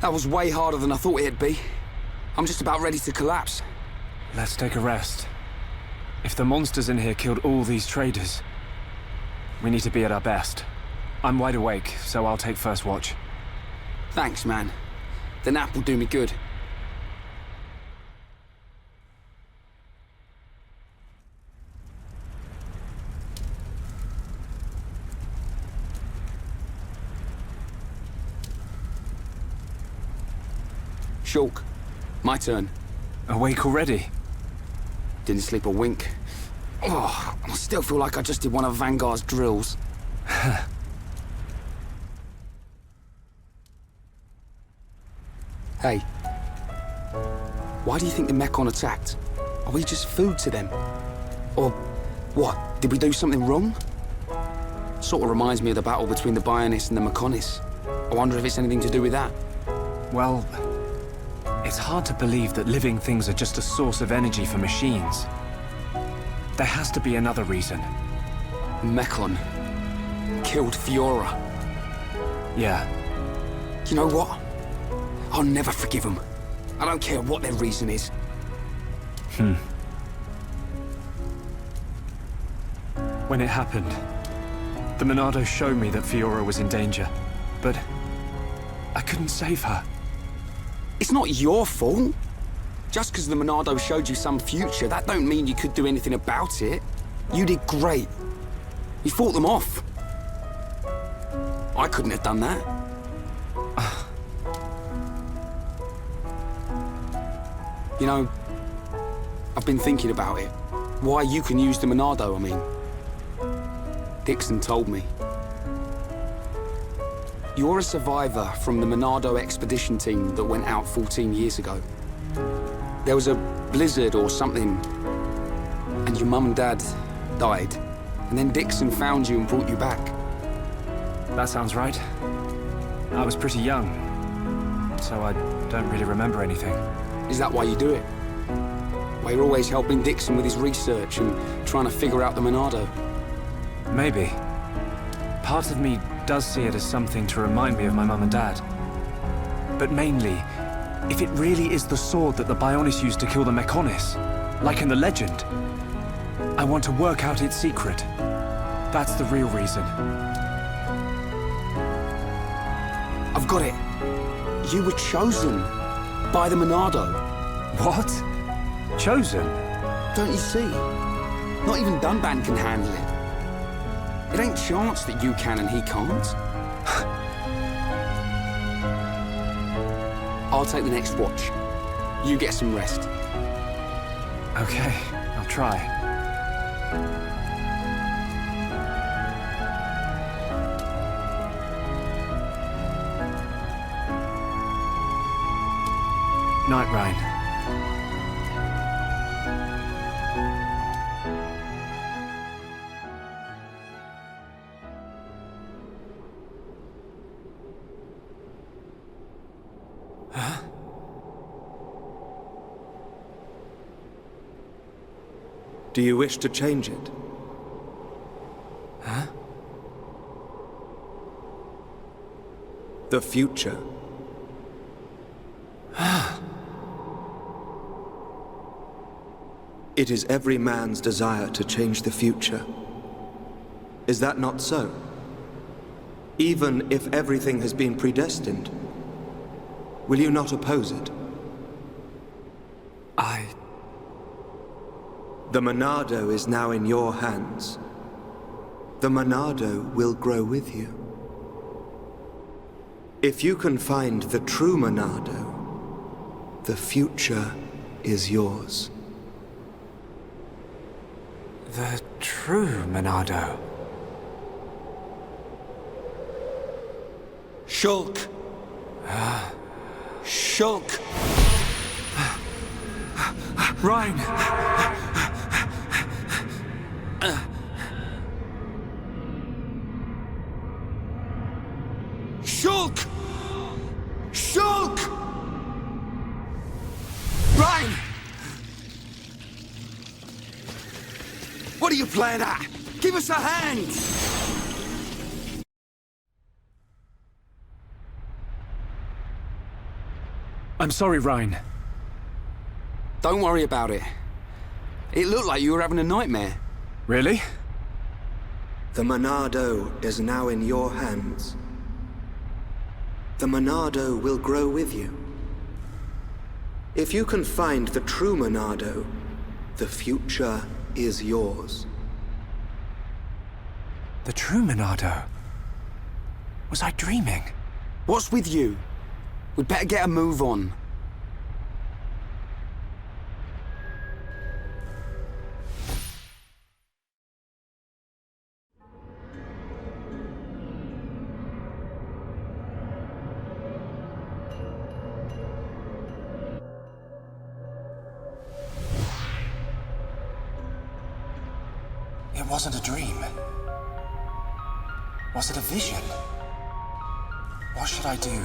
That was way harder than I thought it'd be. I'm just about ready to collapse. Let's take a rest. If the monsters in here killed all these traders, we need to be at our best. I'm wide awake, so I'll take first watch. Thanks, man. The nap will do me good. Shulk, my turn. Awake already? Didn't sleep a wink. Oh, I still feel like I just did one of Vanguard's drills. Hey. Why do you think the Mechon attacked? Are we just food to them? Or what? Did we do something wrong? Sort of reminds me of the battle between the Bionis and the Mechonis. I wonder if it's anything to do with that. Well, it's hard to believe that living things are just a source of energy for machines. There has to be another reason. Mechon killed Fiora. Yeah. You know what? I'll never forgive them. I don't care what their reason is. When it happened, the Monado showed me that Fiora was in danger, but I couldn't save her. It's not your fault. Just because the Monado showed you some future, that don't mean you could do anything about it. You did great. You fought them off. I couldn't have done that. You know, I've been thinking about it. Why you can use the Monado, I mean. Dixon told me. You're a survivor from the Monado expedition team that went out 14 years ago. There was a blizzard or something, and your mum and dad died. And then Dixon found you and brought you back. That sounds right. I was pretty young, so I don't really remember anything. Is that why you do it? Why you're always helping Dixon with his research and trying to figure out the Monado? Maybe. Part of me does see it as something to remind me of my mum and dad. But mainly, if it really is the sword that the Bionis used to kill the Mechonis, like in the legend, I want to work out its secret. That's the real reason. I've got it. You were chosen by the Monado. What? Chosen? Don't you see? Not even Dunban can handle it. It ain't chance that you can and he can't. I'll take the next watch. You get some rest. Okay, I'll try. Night, Ryan. Do you wish to change it? Huh? The future. It is every man's desire to change the future. Is that not so? Even if everything has been predestined, will you not oppose it? The Monado is now in your hands. The Monado will grow with you. If you can find the true Monado, The future is yours. The true Monado. Shulk! Shulk! Ryan! Shulk! Shulk! Ryan! What are you playing at? Give us a hand! I'm sorry, Ryan. Don't worry about it. It looked like you were having a nightmare. Really? The Monado is now in your hands. The Monado will grow with you. If you can find the true Monado, the future is yours. The true Monado? Was I dreaming? What's with you? We'd better get a move on. It wasn't a dream. Was it a vision? What should I do?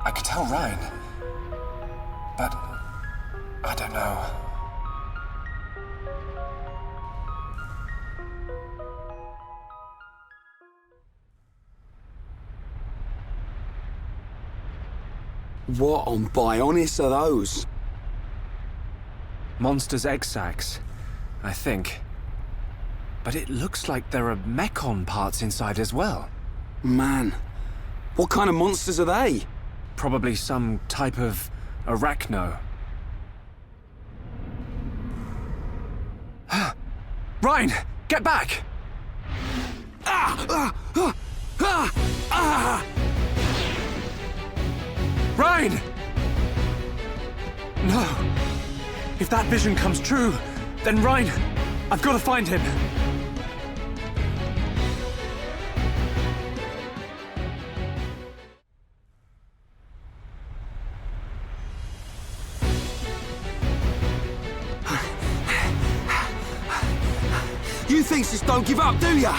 I could tell Ryan, but I don't know. What on Bionis are those? Monsters' egg sacs, I think. But it looks like there are mechon parts inside as well. Man, what kind of monsters are they? Probably some type of arachno. Ryan, get back! Ryan! No. If that vision comes true, then Ryan, I've got to find him. You things just don't give up, do ya?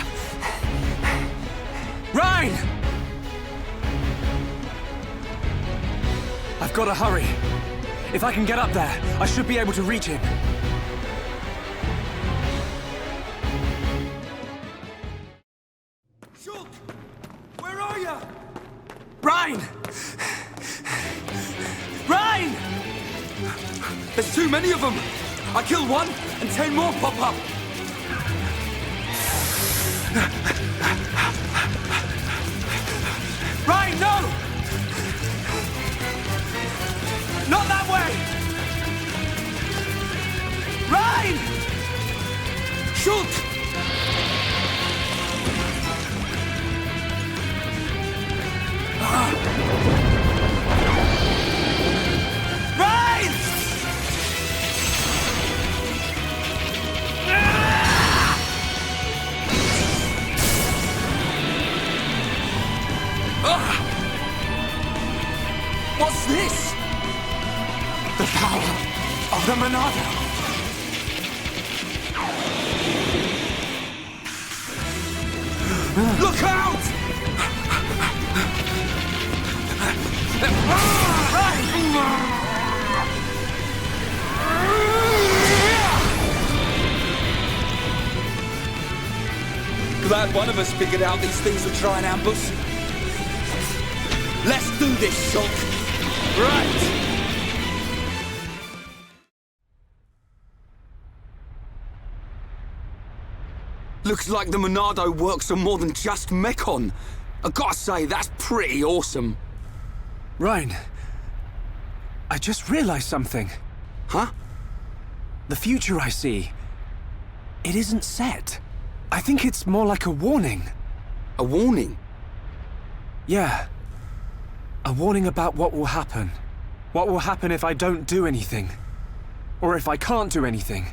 Ryan! I've got to hurry. If I can get up there, I should be able to reach him. Shulk! Where are ya? Ryan! Ryan! There's too many of them! I kill one, and 10 more pop up! Ryan, no! Not that way! Ryan! Shulk! Ryan! What's this? The power of the Monado! Look out! Glad one of us figured out these things would try and ambush. Let's do this, Shulk. Right. Looks like the Monado works on more than just mechon. I gotta say, that's pretty awesome. Ryan, I just realized something. Huh? The future I see, it isn't set. I think it's more like a warning. A warning? Yeah. A warning about what will happen What will happen if I don't do anything? Or if I can't do anything?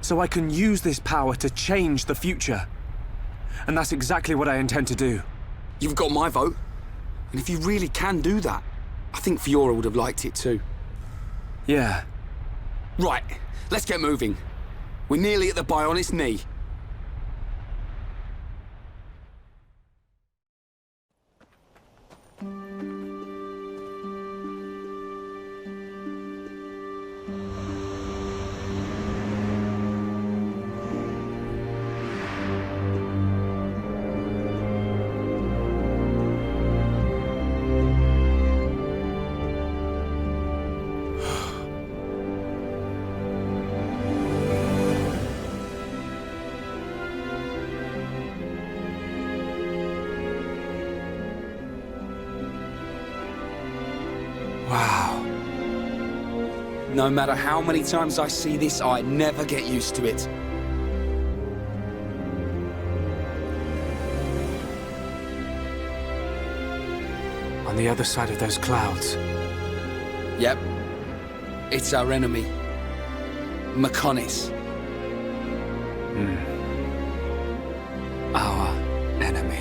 So I can use this power to change the future. And that's exactly what I intend to do. You've got my vote. And if you really can do that, I think Fiora would have liked it too. Yeah. Right, let's get moving. We're nearly at the Bionic's knee. Wow. No matter how many times I see this, I never get used to it. On the other side of those clouds. Yep. It's our enemy. Mechonis. Our enemy.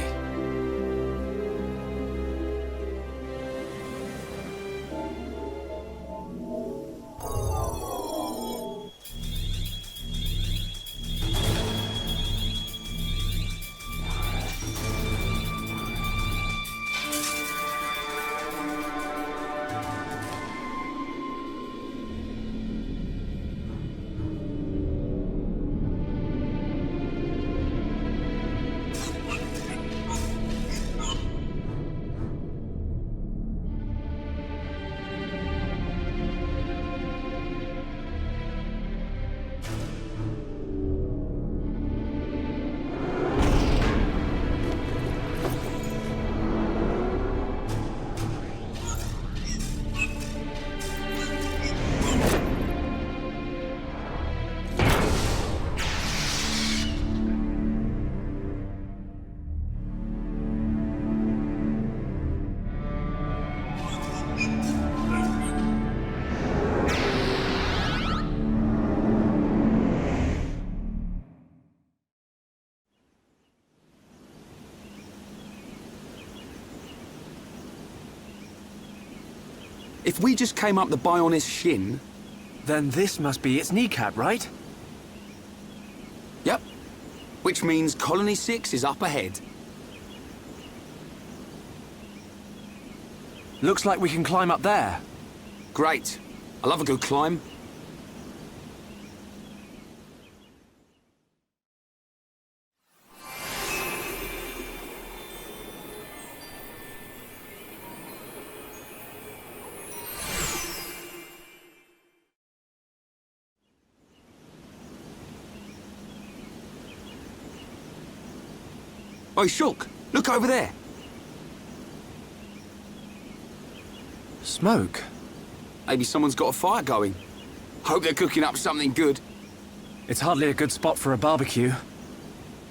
If we just came up the Bionic's shin... Then this must be its kneecap, right? Yep. Which means Colony 6 is up ahead. Looks like we can climb up there. Great. I love a good climb. Oi, Shulk, look over there. Smoke? Maybe someone's got a fire going. Hope they're cooking up something good. It's hardly a good spot for a barbecue.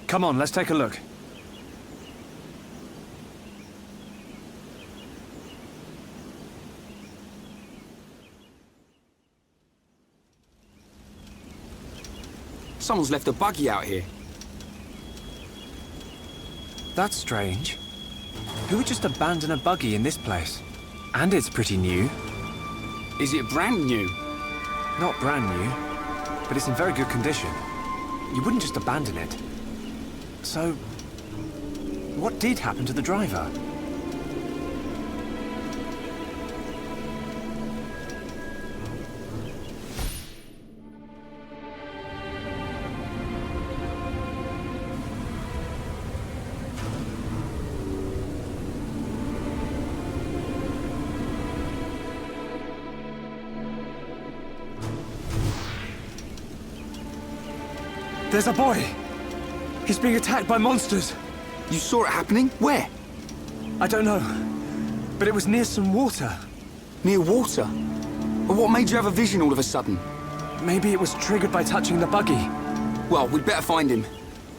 Come on, let's take a look. Someone's left a buggy out here. That's strange. Who would just abandon a buggy in this place? And it's pretty new. Is it brand new? Not brand new, but it's in very good condition. You wouldn't just abandon it. So, what did happen to the driver? There's a boy! He's being attacked by monsters! You saw it happening? Where? I don't know, but it was near some water. Near water? But what made you have a vision all of a sudden? Maybe it was triggered by touching the buggy. Well, we'd better find him.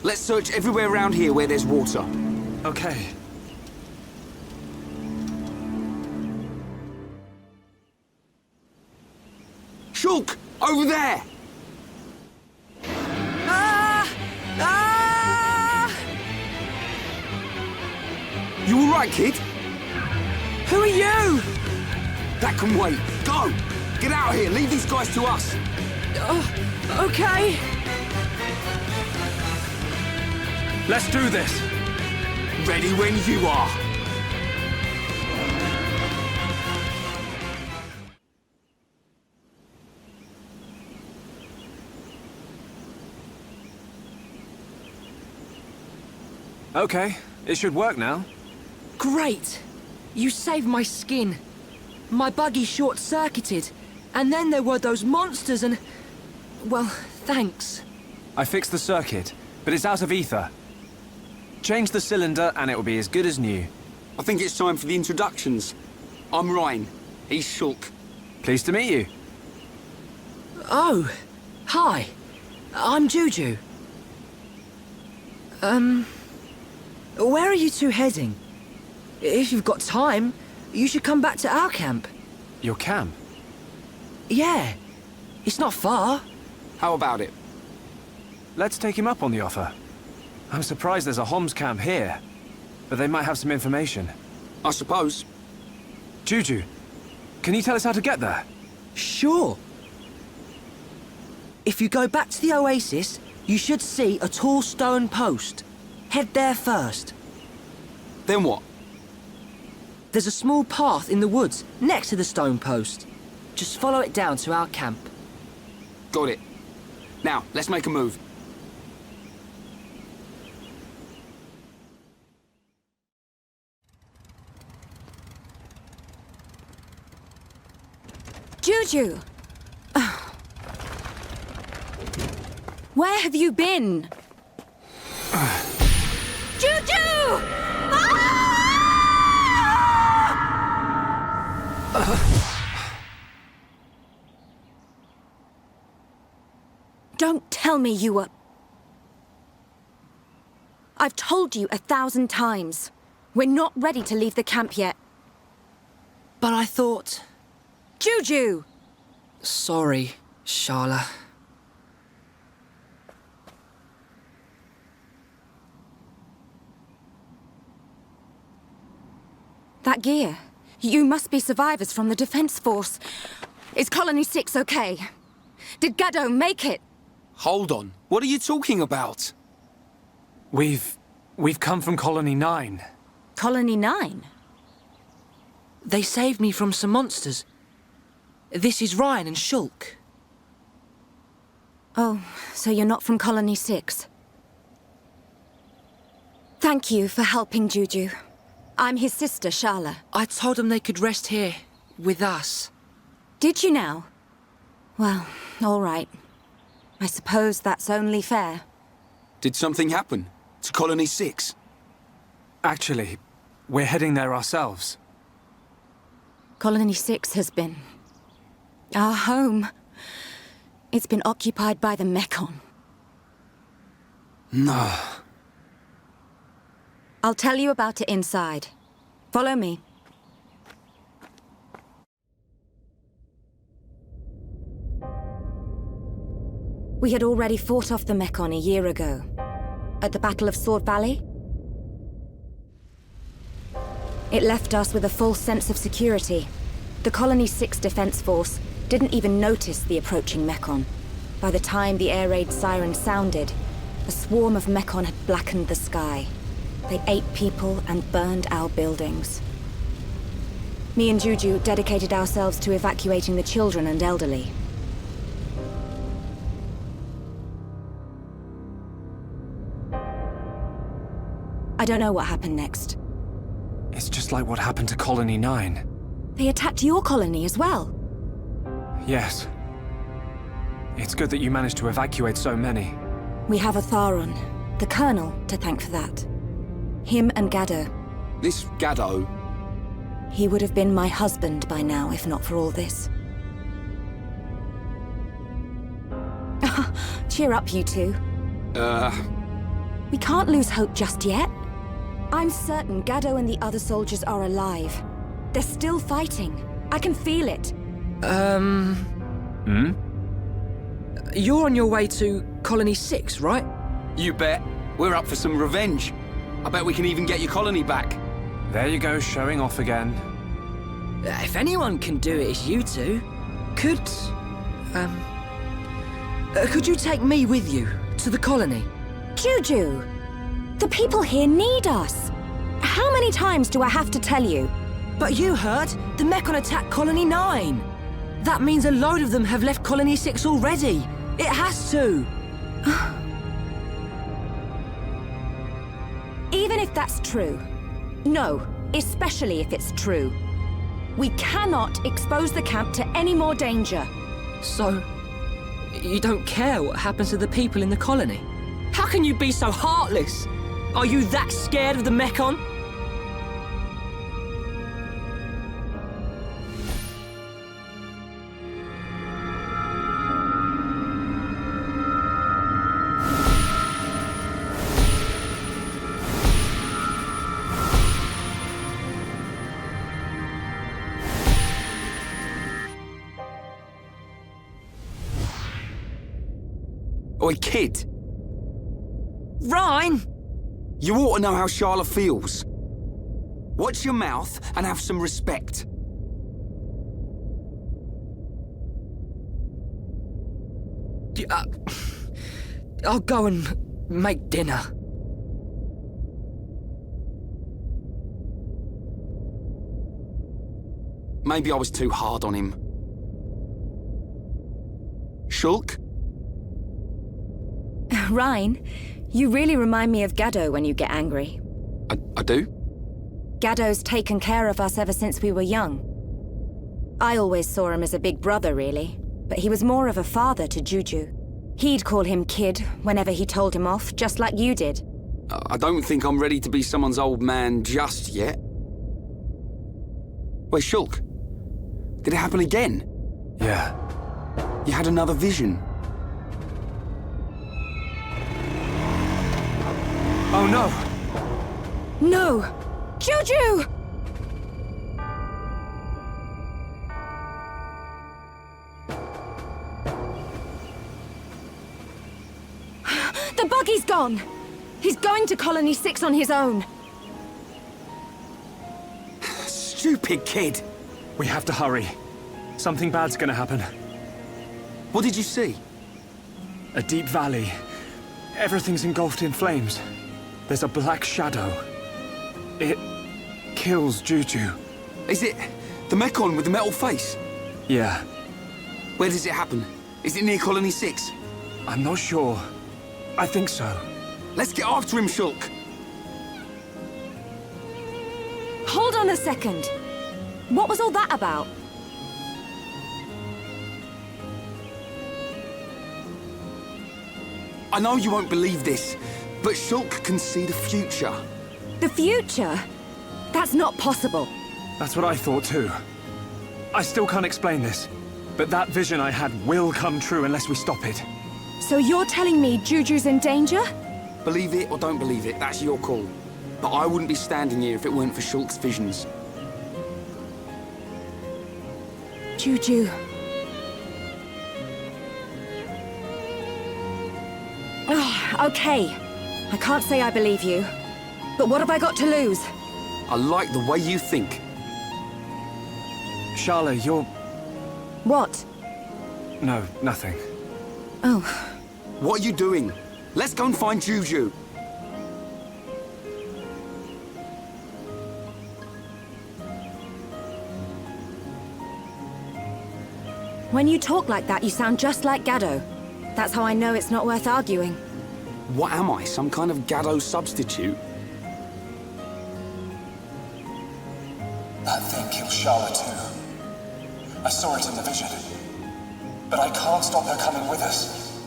Let's search everywhere around here where there's water. Okay. Shulk! Over there! Ah! Ah! You alright, kid? Who are you? That can wait. Go! Get out of here. Leave these guys to us. Okay. Let's do this. Ready when you are. Okay, it should work now. Great. You saved my skin. My buggy short-circuited. And then there were those monsters and... Well, thanks. I fixed the circuit, but it's out of ether. Change the cylinder and it will be as good as new. I think it's time for the introductions. I'm Ryan. He's Shulk. Pleased to meet you. Oh, hi. I'm Juju. Where are you two heading? If you've got time, you should come back to our camp. Your camp? Yeah. It's not far. How about it? Let's take him up on the offer. I'm surprised there's a Homs camp here, but they might have some information. I suppose. Juju, can you tell us how to get there? Sure. If you go back to the oasis, you should see a tall stone post. Head there first. Then what? There's a small path in the woods next to the stone post. Just follow it down to our camp. Got it. Now, let's make a move. Juju! Where have you been? Juju! Don't tell me you were... I've told you 1,000 times. We're not ready to leave the camp yet. But I thought... Juju! Sorry, Sharla. That gear. You must be survivors from the Defense Force. Is Colony 6 okay? Did Gaddo make it? Hold on. What are you talking about? We've come from Colony 9. Colony 9? They saved me from some monsters. This is Ryan and Shulk. Oh, so you're not from Colony 6. Thank you for helping Juju. I'm his sister, Sharla. I told them they could rest here, with us. Did you now? Well, all right. I suppose that's only fair. Did something happen to Colony 6? Actually, we're heading there ourselves. Colony 6 has been... our home. It's been occupied by the Mekon. No. I'll tell you about it inside. Follow me. We had already fought off the Mekon a year ago. At the Battle of Sword Valley. It left us with a false sense of security. The Colony 6 Defense Force didn't even notice the approaching Mekon. By the time the air raid siren sounded, a swarm of Mekon had blackened the sky. They ate people and burned our buildings. Me and Juju dedicated ourselves to evacuating the children and elderly. I don't know what happened next. It's just like what happened to Colony 9. They attacked your colony as well. Yes. It's good that you managed to evacuate so many. We have a Tharon, the Colonel, to thank for that. Him and Gaddo. This Gaddo? He would have been my husband by now, if not for all this. Cheer up, you two. We can't lose hope just yet. I'm certain Gaddo and the other soldiers are alive. They're still fighting. I can feel it. Hmm? You're on your way to Colony 6, right? You bet. We're up for some revenge. I bet we can even get your colony back. There you go, showing off again. If anyone can do it, it's you two. Could you take me with you to the colony? Juju! The people here need us. How many times do I have to tell you? But you heard! The Mechon attacked Colony 9! That means a load of them have left Colony 6 already! It has to! Even if that's true. No, especially if it's true. We cannot expose the camp to any more danger. So, you don't care what happens to the people in the colony? How can you be so heartless? Are you that scared of the Mechon? Oi, kid. Ryan! You ought to know how Charlotte feels. Watch your mouth and have some respect. I'll go and make dinner. Maybe I was too hard on him. Shulk? Ryan, you really remind me of Gaddo when you get angry. I do? Gaddo's taken care of us ever since we were young. I always saw him as a big brother, really, but he was more of a father to Juju. He'd call him kid whenever he told him off, just like you did. I don't think I'm ready to be someone's old man just yet. Wait, Shulk, did it happen again? Yeah. You had another vision. Oh no! No! Juju! The buggy's gone! He's going to Colony 6 on his own. Stupid kid! We have to hurry. Something bad's gonna happen. What did you see? A deep valley. Everything's engulfed in flames. There's a black shadow. It kills Juju. Is it the Mechon with the metal face? Yeah. Where does it happen? Is it near Colony 6? I'm not sure. I think so. Let's get after him, Shulk. Hold on a second. What was all that about? I know you won't believe this, but Shulk can see the future. The future? That's not possible. That's what I thought too. I still can't explain this, but that vision I had will come true unless we stop it. So you're telling me Juju's in danger? Believe it or don't believe it, that's your call. But I wouldn't be standing here if it weren't for Shulk's visions. Juju. Oh, okay. I can't say I believe you. But what have I got to lose? I like the way you think. Charlotte, you're... What? No, nothing. Oh. What are you doing? Let's go and find Juju. When you talk like that, you sound just like Gaddo. That's how I know it's not worth arguing. What am I, some kind of Gaddo substitute? That thing killed Charlotte too. I saw it in the vision. But I can't stop her coming with us.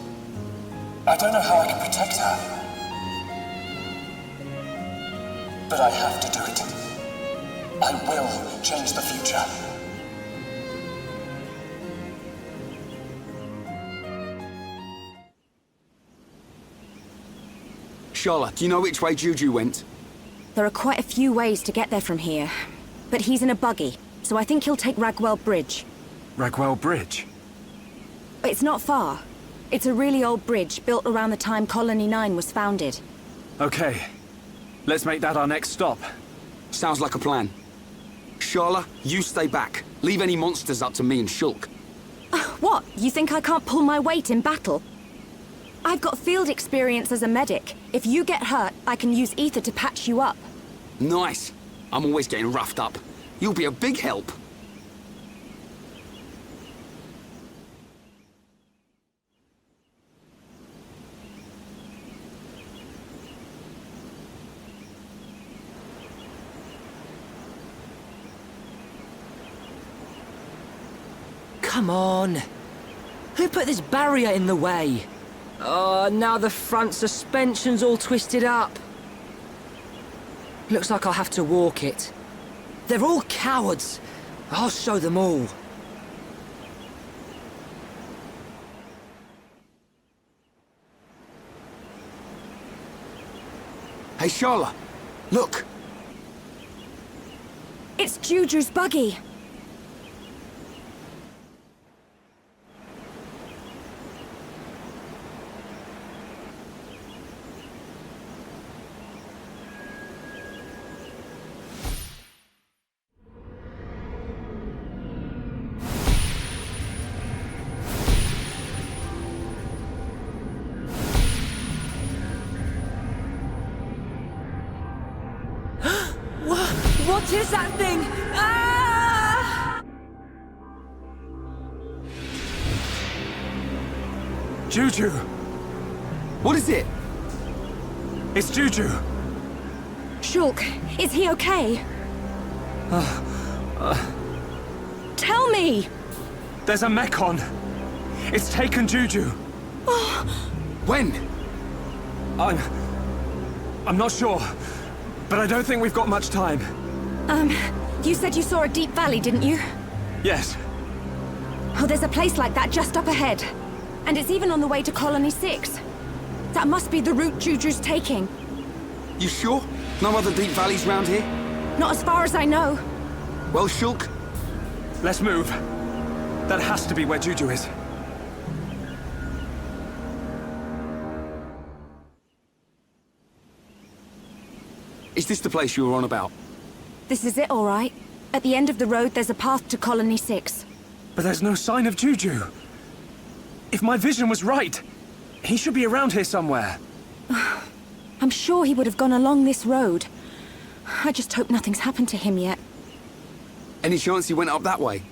I don't know how I can protect her. But I have to do it. I will change the future. Charlotte, do you know which way Juju went? There are quite a few ways to get there from here. But he's in a buggy, so I think he'll take Ragwell Bridge. Ragwell Bridge? It's not far. It's a really old bridge built around the time Colony 9 was founded. Okay. Let's make that our next stop. Sounds like a plan. Sharla, you stay back. Leave any monsters up to me and Shulk. What? You think I can't pull my weight in battle? I've got field experience as a medic. If you get hurt, I can use ether to patch you up. Nice. I'm always getting roughed up. You'll be a big help. Come on. Who put this barrier in the way? Oh, now the front suspension's all twisted up. Looks like I'll have to walk it. They're all cowards. I'll show them all. Hey, Sharla, look. It's Juju's buggy. What is that thing? Ah! Juju! What is it? It's Juju! Shulk, is he okay? Tell me! There's a mech-on. It's taken Juju. When? I'm not sure, but I don't think we've got much time. You said you saw a deep valley, didn't you? Yes. Oh, there's a place like that just up ahead. And it's even on the way to Colony 6. That must be the route Juju's taking. You sure? No other deep valleys round here? Not as far as I know. Well, Shulk? Let's move. That has to be where Juju is. Is this the place you were on about? This is it, all right. At the end of the road, there's a path to Colony 6. But there's no sign of Juju. If my vision was right, he should be around here somewhere. I'm sure he would have gone along this road. I just hope nothing's happened to him yet. Any chance he went up that way?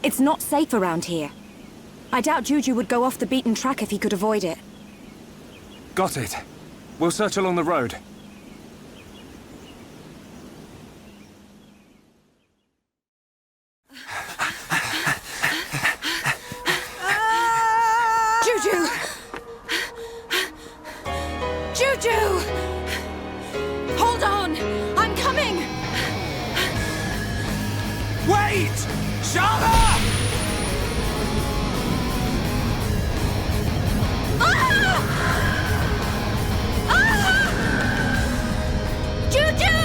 It's not safe around here. I doubt Juju would go off the beaten track if he could avoid it. Got it. We'll search along the road. Juju! Juju! Hold on! I'm coming! Wait! Sharla! Juju!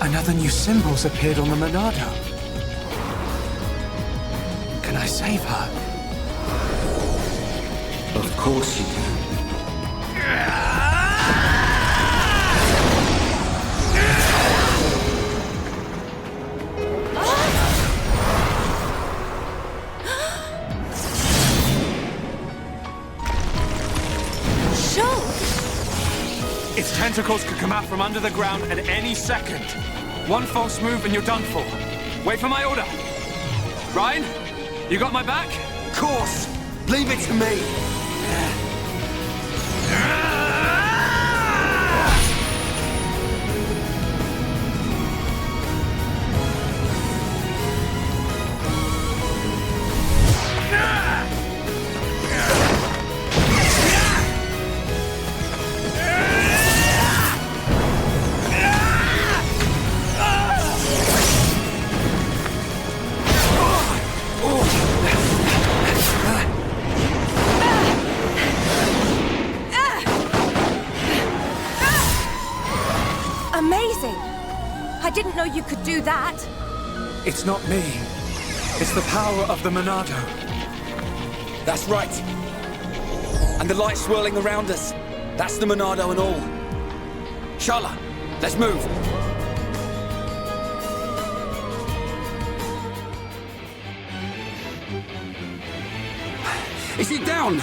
Another new symbol's appeared on the Monado. Can I save her? Of course you can. Its tentacles could come out from under the ground at any second. One false move and you're done for. Wait for my order. Ryan, you got my back? Course. Leave it to me. I didn't know you could do that. It's not me. It's the power of the Monado. That's right. And the light swirling around us. That's the Monado and all. Shala, let's move. Is it down?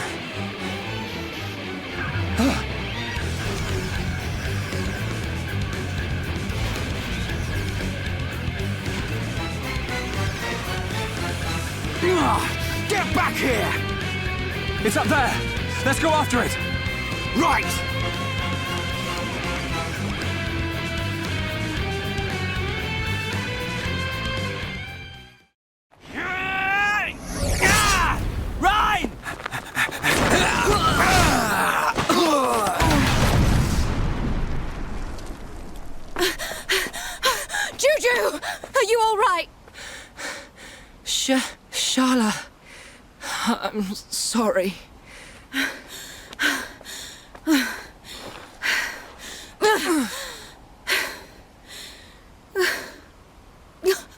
Get back here! It's up there! Let's go after it! Right! Ryan! Juju! Are you all right? Shala. I'm sorry.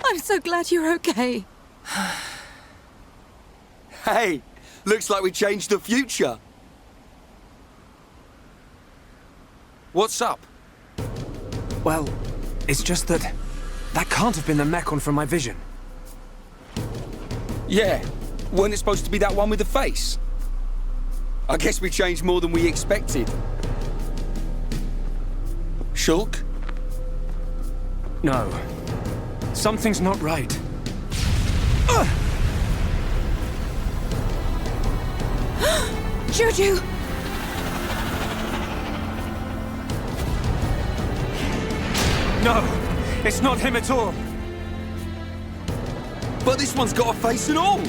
I'm so glad you're okay. Hey, looks like we changed the future. What's up? Well, it's just that can't have been the Mechon from my vision. Yeah, weren't it supposed to be that one with the face? I guess we changed more than we expected. Shulk? No. Something's not right. Juju! No, it's not him at all. But this one's got a face and all.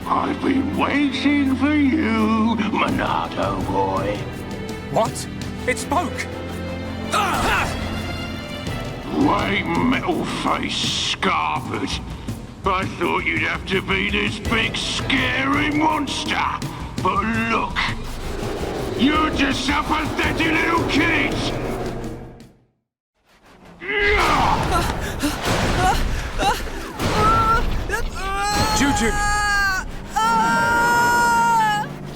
I've been waiting for you, Monado boy. What? It spoke! White metal face scarpered. I thought you'd have to be this big scary monster. But look, you're just a pathetic little kid. Juju!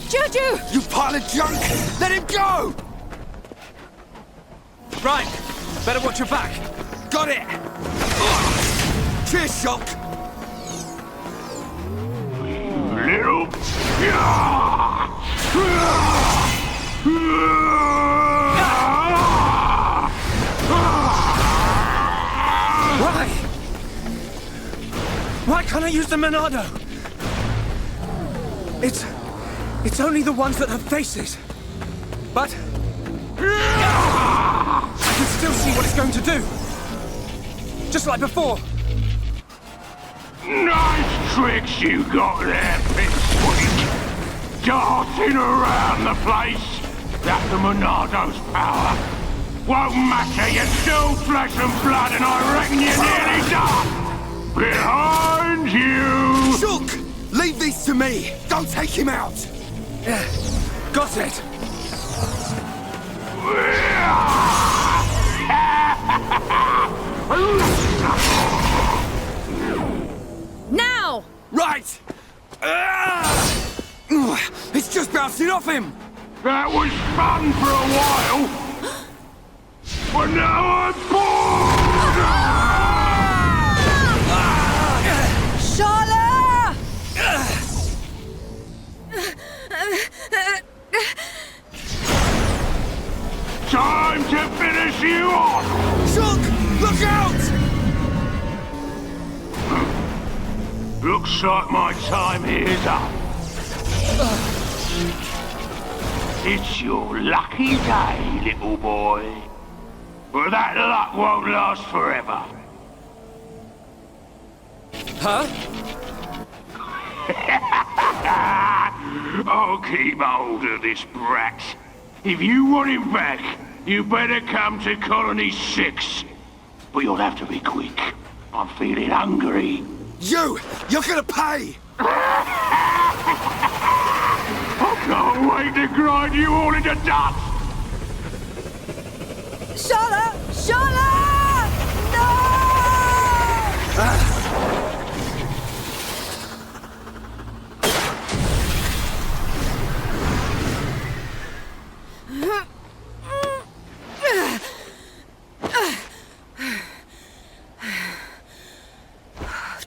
Juju! You pile of junk! Let him go! Right, better watch your back. Got it! Cheers, Shulk! Little... Why can't I use the Monado? It's only the ones that have faces. But... I can still see what it's going to do. Just like before. Nice tricks you got there, Pipsqueak. Darting around the place. That's the Monado's power. Won't matter, you're still flesh and blood, and I reckon you're nearly done. Behind you! Shulk! Leave these to me! Don't take him out! Got it! Now! Right! It's just bouncing off him! That was fun for a while! But now I'm bored! Shala! Time to finish you off! Shulk! Look out! Looks like my time here's up. It's your lucky day, little boy. But that luck won't last forever. Huh? I'll keep hold of this brat. If you want him back, you better come to Colony 6. But you'll have to be quick. I'm feeling hungry. You're gonna pay! I can't wait to grind you all into dust! Shala! Shala! No!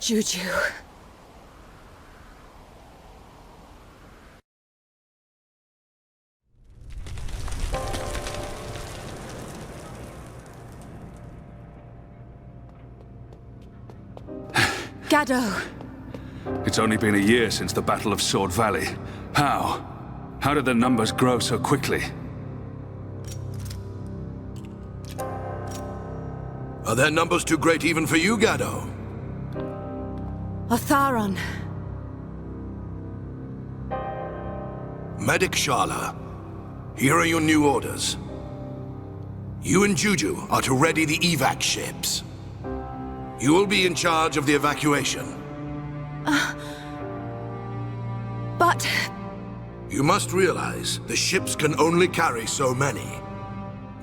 Juju. Gaddo. It's only been a year since the Battle of Sword Valley. How? How did the numbers grow so quickly? Are their numbers too great even for you, Gaddo? Otharon. Medic Shala, here are your new orders. You and Juju are to ready the evac ships. You will be in charge of the evacuation. But... You must realize the ships can only carry so many.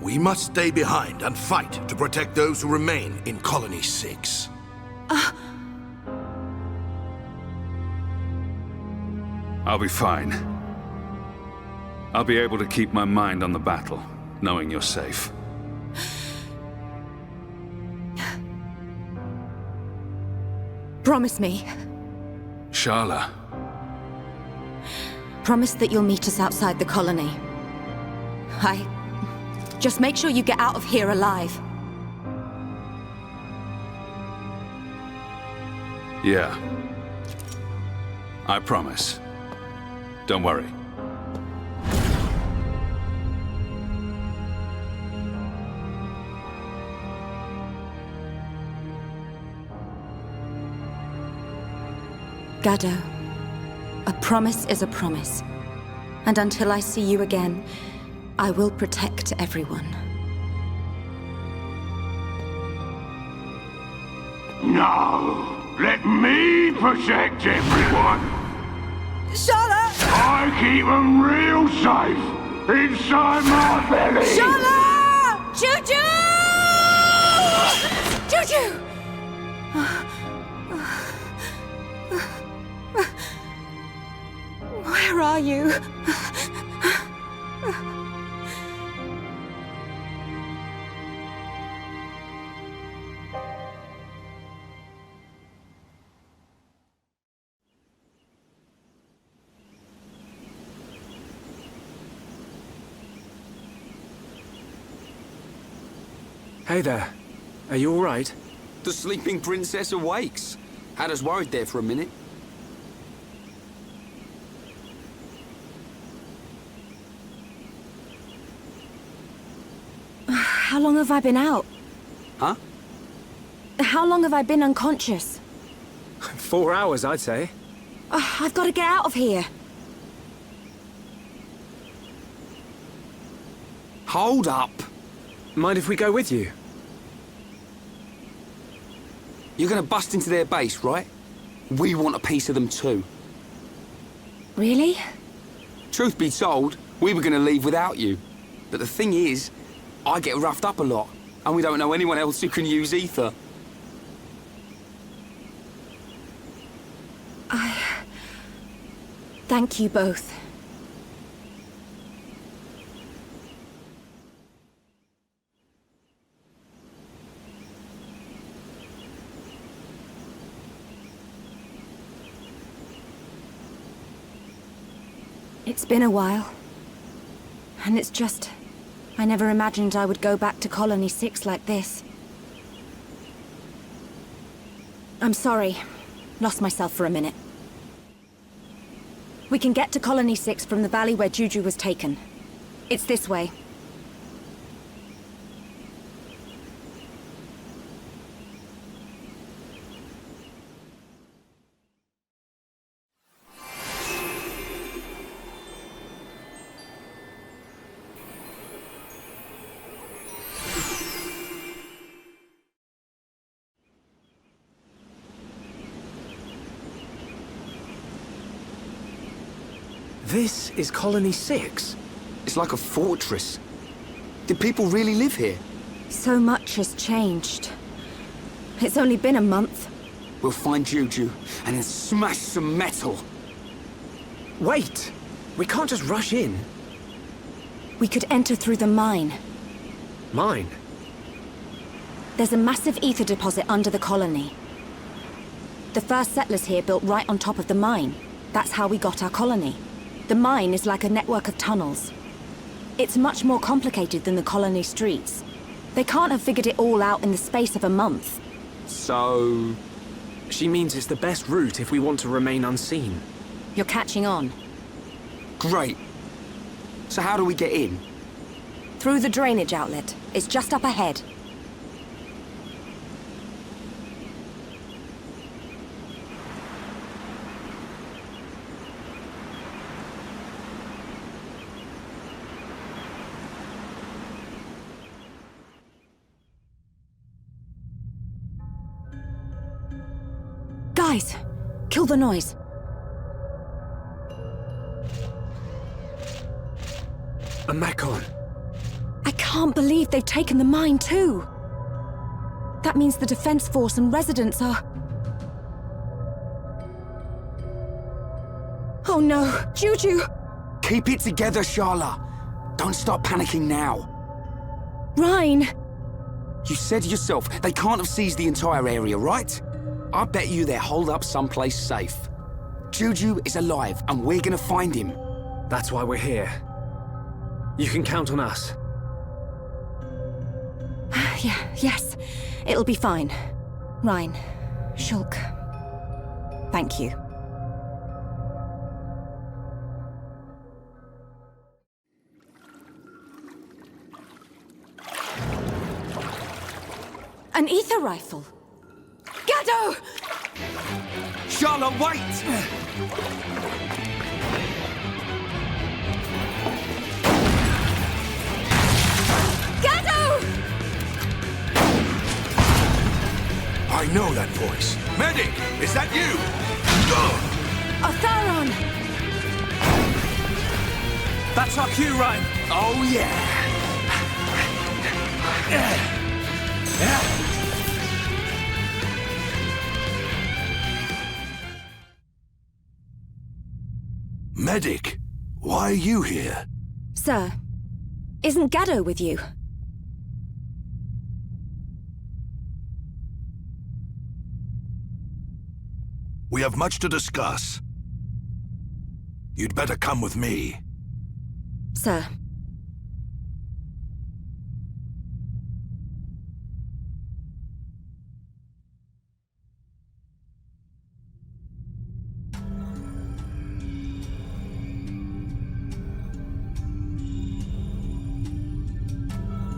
We must stay behind and fight to protect those who remain in Colony 6. I'll be fine. I'll be able to keep my mind on the battle, knowing you're safe. Promise me. Shala. Promise that you'll meet us outside the colony. Just make sure you get out of here alive. Yeah. I promise. Don't worry. Gaddo, a promise is a promise. And until I see you again, I will protect everyone. No, let me protect everyone. Shala! I keep them real safe inside my belly. Shala! Juju! Juju! Where are you? Hey there. Are you all right? The sleeping princess awakes. Had us worried there for a minute. How long have I been out? Huh? How long have I been unconscious? 4 hours, I'd say. I've got to get out of here. Hold up. Mind if we go with you? You're gonna bust into their base, right? We want a piece of them too. Really? Truth be told, we were gonna leave without you. But the thing is, I get roughed up a lot, and we don't know anyone else who can use ether. Thank you both. It's been a while. And it's just... I never imagined I would go back to Colony 6 like this. I'm sorry. Lost myself for a minute. We can get to Colony 6 from the valley where Juju was taken. It's this way. This is Colony 6? It's like a fortress. Did people really live here? So much has changed. It's only been a month. We'll find Juju and then smash some metal. Wait! We can't just rush in. We could enter through the mine. Mine? There's a massive ether deposit under the colony. The first settlers here built right on top of the mine. That's how we got our colony. The mine is like a network of tunnels. It's much more complicated than the colony streets. They can't have figured it all out in the space of a month. So... she means it's the best route if we want to remain unseen. You're catching on. Great. So how do we get in? Through the drainage outlet. It's just up ahead. Guys, kill the noise. A Mechon. I can't believe they've taken the mine too. That means the defense force and residents are... Oh no, Juju! Keep it together, Sharla. Don't start panicking now. Ryan! You said yourself, they can't have seized the entire area, right? I bet you they're holed up someplace safe. Juju is alive, and we're gonna find him. That's why we're here. You can count on us. Yes. It'll be fine. Ryan, Shulk. Thank you. An ether rifle. Gaddo! Sharla, wait! Gaddo! I know that voice. Medic, is that you? Otharon! That's our cue, Ryan. Oh, yeah. Medic, why are you here? Sir, isn't Gaddo with you? We have much to discuss. You'd better come with me. Sir.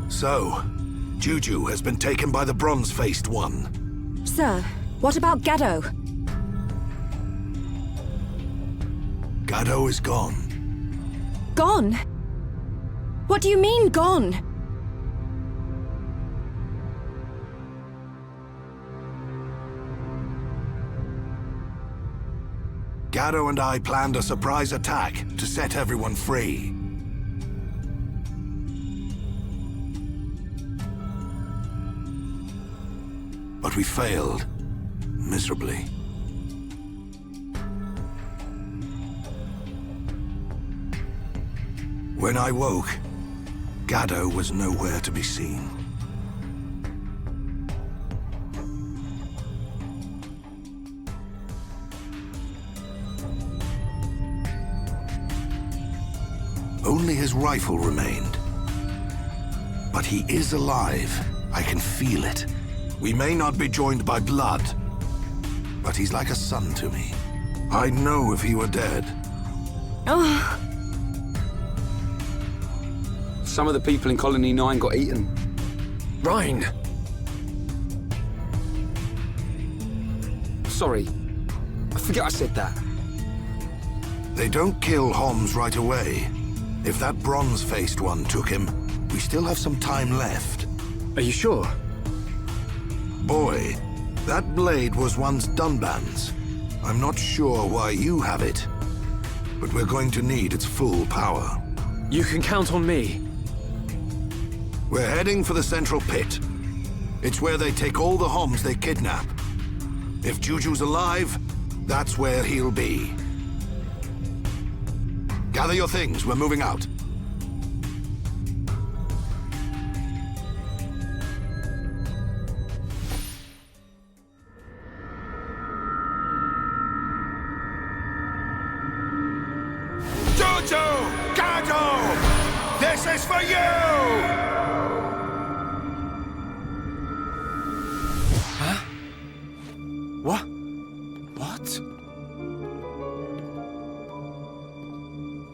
So, Juju has been taken by the bronze-faced one. Sir, what about Gaddo? Gaddo is gone. Gone? What do you mean, gone? Gaddo and I planned a surprise attack to set everyone free. But we failed, miserably. When I woke, Gaddo was nowhere to be seen. Only his rifle remained. But he is alive. I can feel it. We may not be joined by blood, but he's like a son to me. I'd know if he were dead. Oh. Some of the people in Colony 9 got eaten. Ryan! Sorry. I forget I said that. They don't kill Homs right away. If that bronze-faced one took him, we still have some time left. Are you sure? Boy, that blade was once Dunban's. I'm not sure why you have it, but we're going to need its full power. You can count on me. We're heading for the central pit. It's where they take all the Homs they kidnap. If Juju's alive, that's where he'll be. Gather your things, we're moving out. Jojo! Gato! This is for you! Huh? What? What?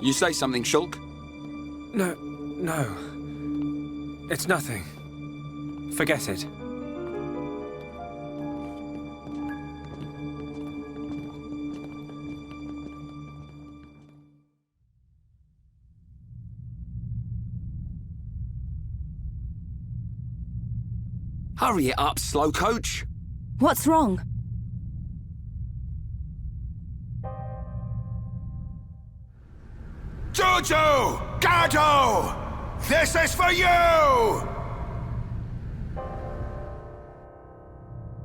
You say something, Shulk? No. It's nothing. Forget it. Hurry it up, slow coach. What's wrong? Jojo! Gato! This is for you!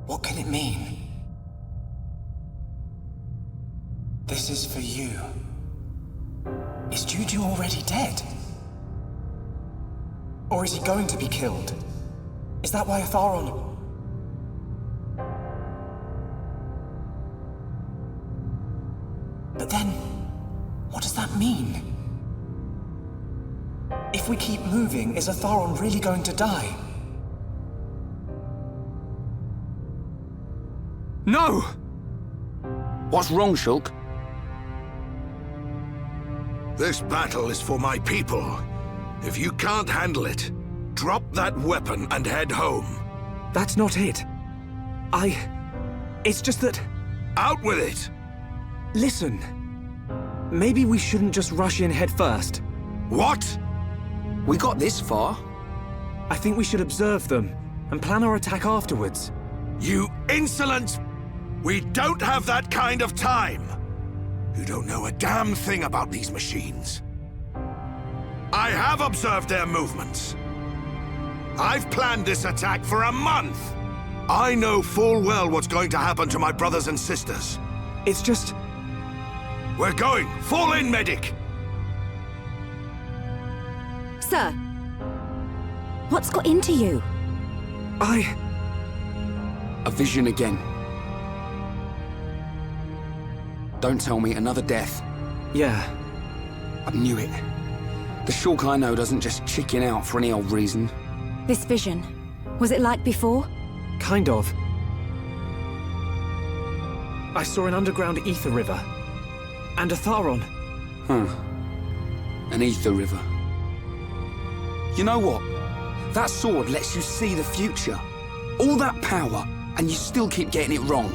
What can it mean? This is for you. Is Juju already dead? Or is he going to be killed? Is that why Atharon... But then, what does that mean? If we keep moving, is Atharon really going to die? No! What's wrong, Shulk? This battle is for my people. If you can't handle it, drop that weapon and head home. That's not it. It's just that... Out with it! Listen. Maybe we shouldn't just rush in head first. What? We got this far. I think we should observe them and plan our attack afterwards. You insolent... We don't have that kind of time! You don't know a damn thing about these machines. I have observed their movements. I've planned this attack for a month! I know full well what's going to happen to my brothers and sisters. It's just... We're going! Fall in, medic! Sir, what's got into you? A vision again. Don't tell me another death. Yeah. I knew it. The Shulk I know doesn't just chicken out for any old reason. This vision, was it like before? Kind of. I saw an underground ether river. And Atharon. Huh. An ether river. You know what? That sword lets you see the future. All that power, and you still keep getting it wrong.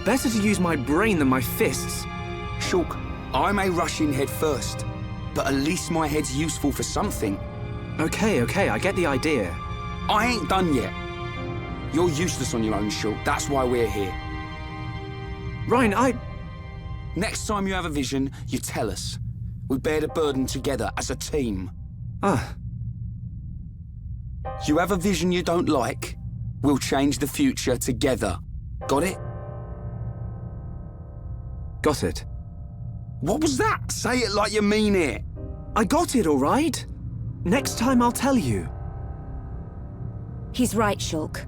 Better to use my brain than my fists. Shulk, I may rush in head first, but at least my head's useful for something. Okay, I get the idea. I ain't done yet. You're useless on your own, Shulk. That's why we're here. Ryan, Next time you have a vision, you tell us. We bear the burden together as a team. You have a vision you don't like, we'll change the future together. Got it? Got it. What was that? Say it like you mean it. I got it, all right. Next time I'll tell you. He's right, Shulk.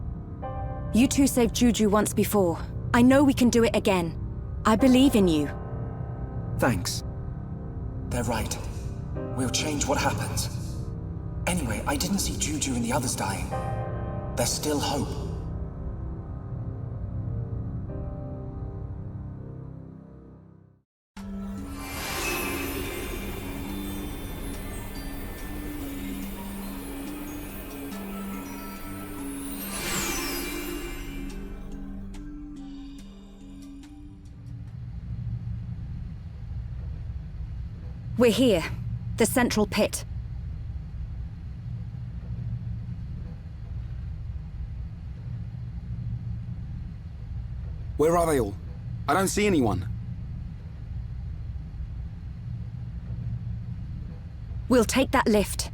You two saved Juju once before. I know we can do it again. I believe in you. Thanks. They're right. We'll change what happens. Anyway, I didn't see Juju and the others dying. There's still hope. We're here. The central pit. Where are they all? I don't see anyone. We'll take that lift.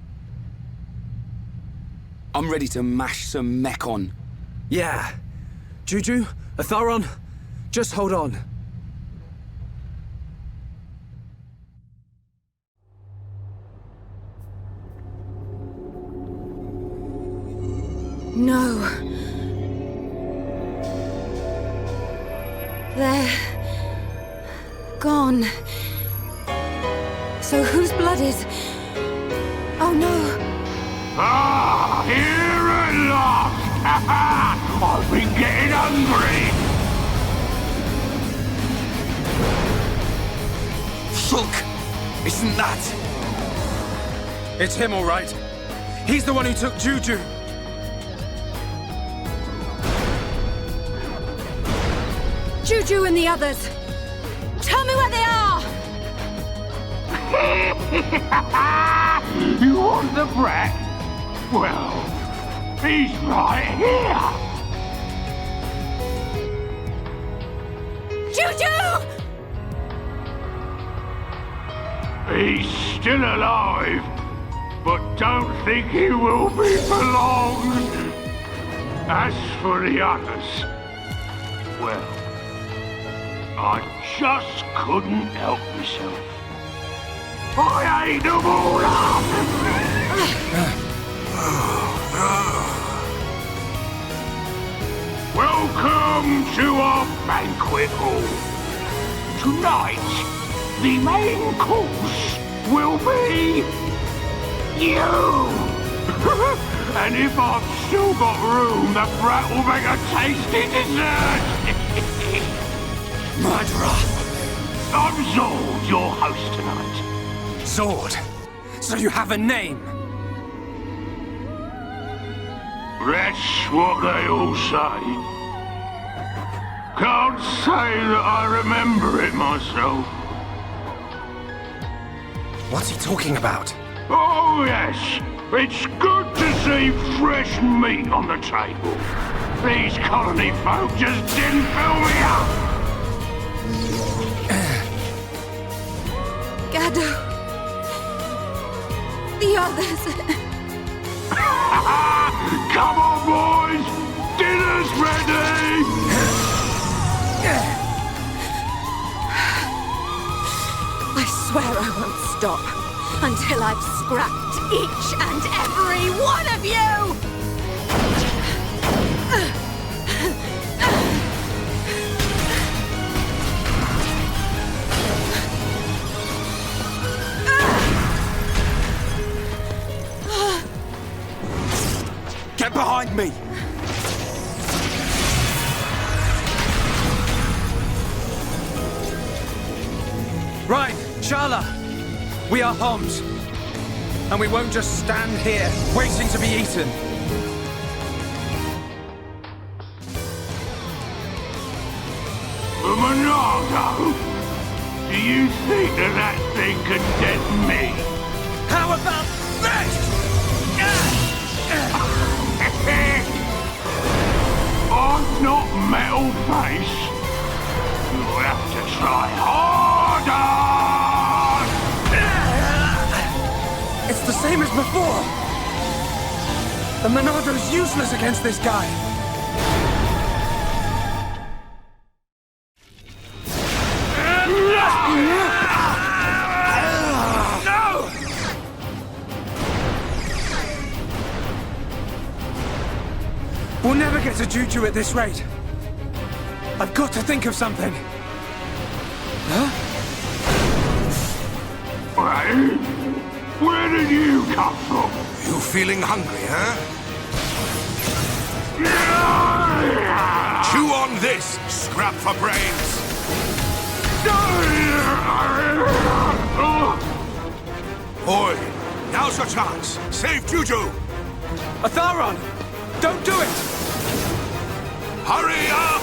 I'm ready to mash some mech on. Yeah. Juju, Atharon, just hold on. No. They're... gone. So whose blood is... Oh no. Ah, here at last! I've been getting hungry! Shulk! Isn't that? It's him, all right. He's the one who took Juju. Juju and the others. Tell me where they are! You want the brat? Well, he's right here! Juju! He's still alive, but don't think he will be for long. As for the others, well, I just couldn't help myself. I ate them all up! Welcome to our banquet hall. Tonight, the main course will be you! And if I've still got room, the brat will make a tasty dessert! Murderer! I'm Zord, your host tonight. Zord? So you have a name? That's what they all say. Can't say that I remember it myself. What's he talking about? Oh, yes. It's good to see fresh meat on the table. These colony folk just didn't fill me up. Gado. The others. Come on, boys! Dinner's ready! I swear I won't stop until I've scrapped each and every one of you! Get behind me! Right, Shala. We are Homs. And we won't just stand here, waiting to be eaten. Monardo, do you think that thing can deaden me? How about this? I'm not metal face. You'll have to try harder! It's the same as before. The Monardo's useless against this guy. No! We'll never get to Juju at this rate. I've got to think of something. Huh? Well, where did you come from? You feeling hungry, huh? Chew on this, scrap for brains. Boy, now's your chance. Save Juju. Atharon, don't do it! Hurry up!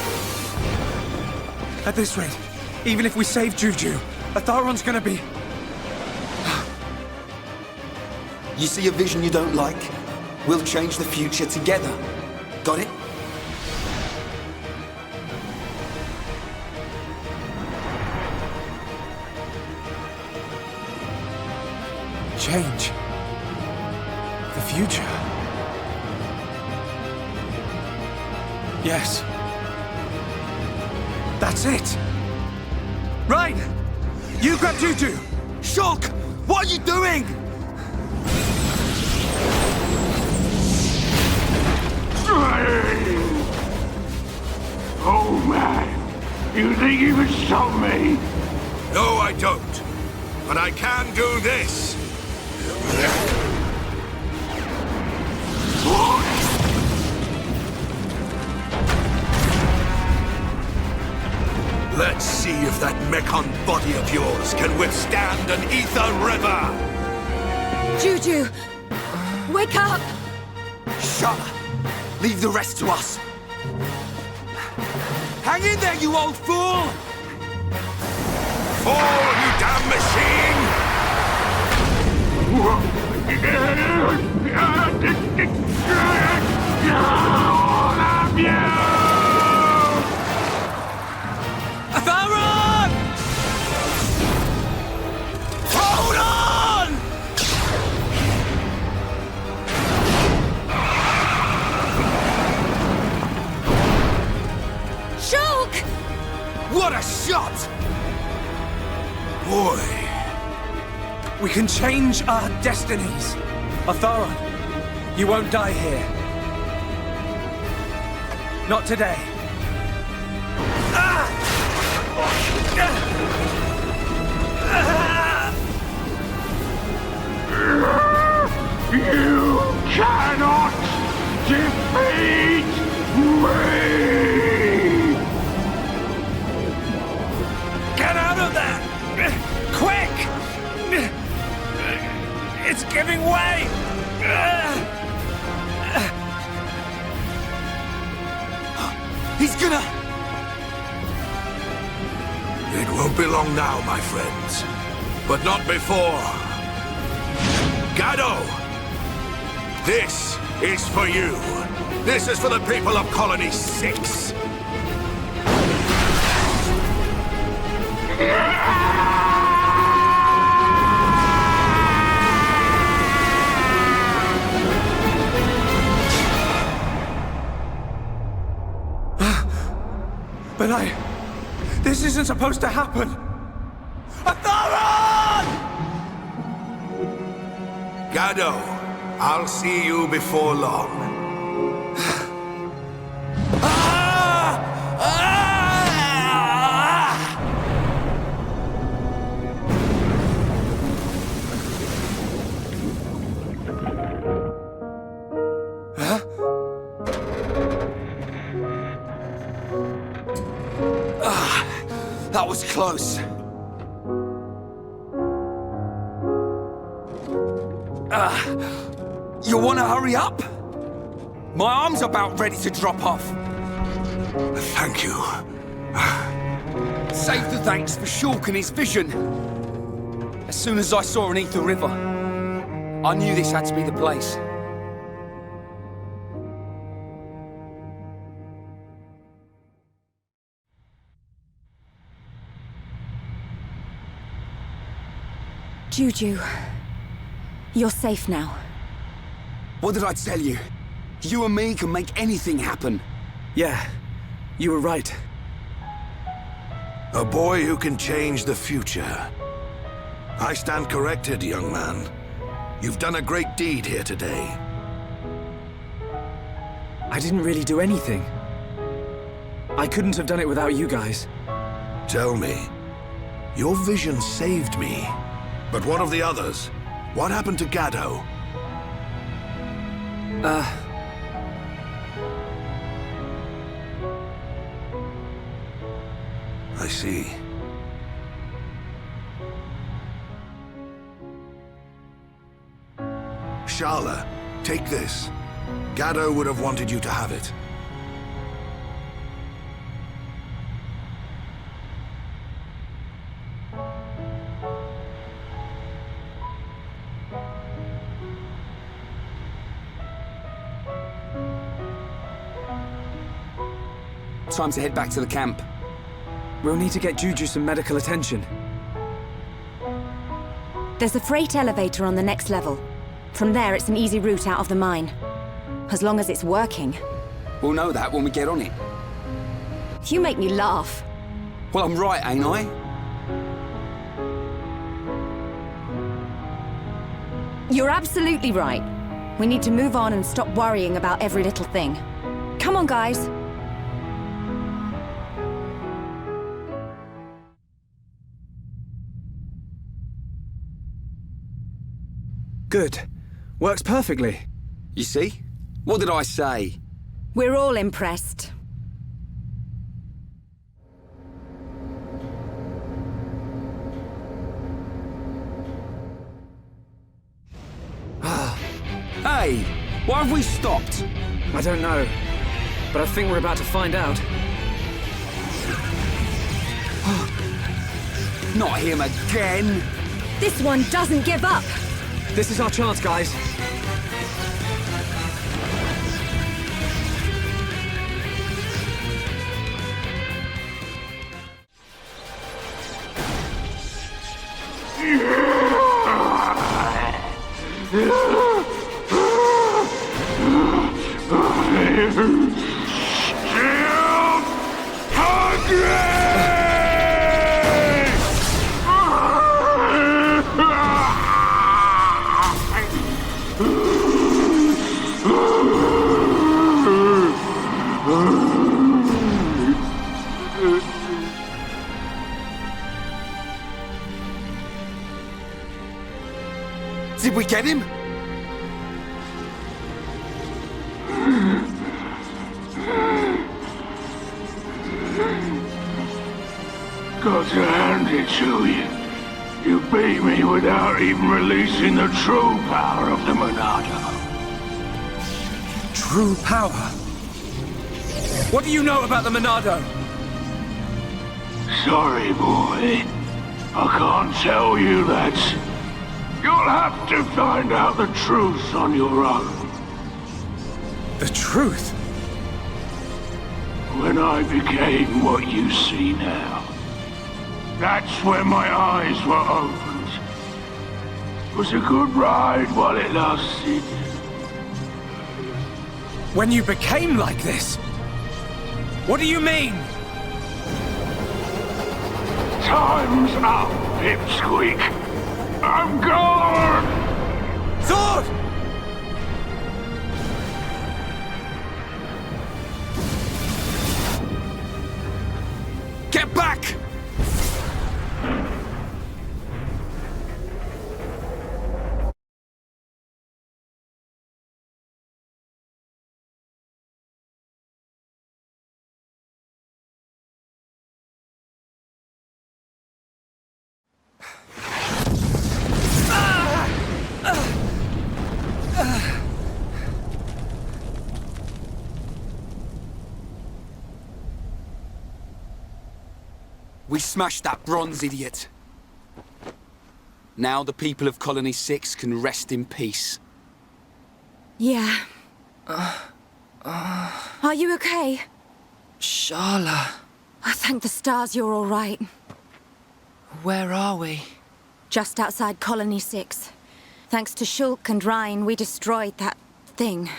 At this rate, even if we save Juju, Atharon's gonna be... You see a vision you don't like? We'll change the future together. Got it? Change. The future. Yes. That's it. Right! You grab Juju! Shulk! What are you doing? Oh, man. You think you can stop me? No, I don't. but I can do this. Let's see if that mechon body of yours can withstand an ether river! Juju! Wake up! Shut up! Leave the rest to us! Hang in there, you old fool! Fall, you damn machine! All of you! Atharon! Hold on! Shulk! What a shot! Boy. We can change our destinies. Atharon, you won't die here. Not today. You cannot defeat me! Get out of there! Quick! It's giving way! He's gonna... It won't be long now, my friends. But not before. Gado! This is for you. This is for the people of Colony 6. But this isn't supposed to happen! Atharon! Gado, I'll see you before long. That was close. You want to hurry up? My arm's about ready to drop off. Thank you. Save the thanks for Shulk and his vision. As soon as I saw an ether river, I knew this had to be the place. Juju, you're safe now. What did I tell you? You and me can make anything happen. Yeah, you were right. A boy who can change the future. I stand corrected, young man. You've done a great deed here today. I didn't really do anything. I couldn't have done it without you guys. Tell me, your vision saved me. But what of the others? What happened to Gado? I see. Shala, take this. Gado would have wanted you to have it. Time to head back to the camp. We'll need to get Juju some medical attention. There's a freight elevator on the next level. From there, it's an easy route out of the mine. As long as it's working. We'll know that when we get on it. You make me laugh. Well, I'm right, ain't I? You're absolutely right. We need to move on and stop worrying about every little thing. Come on, guys. Good. Works perfectly. You see? What did I say? We're all impressed. Hey! Why have we stopped? I don't know, but I think we're about to find out. Not him again! This one doesn't give up! This is our chance, guys. Did we get him? Got to hand it to you. You beat me without even releasing the true power of the Monado. True power? What do you know about the Monado? Sorry, boy. I can't tell you that. You'll have to find out the truth on your own. The truth? When I became what you see now, that's when my eyes were opened. It was a good ride while it lasted. When you became like this? What do you mean? Time's up, Pipsqueak. I'm gone! Sword! Get back! We smashed that bronze idiot. Now the people of Colony 6 can rest in peace. Yeah. Are you okay? Shala. I thank the stars you're all right. Where are we? Just outside Colony 6. Thanks to Shulk and Ryan, we destroyed that thing.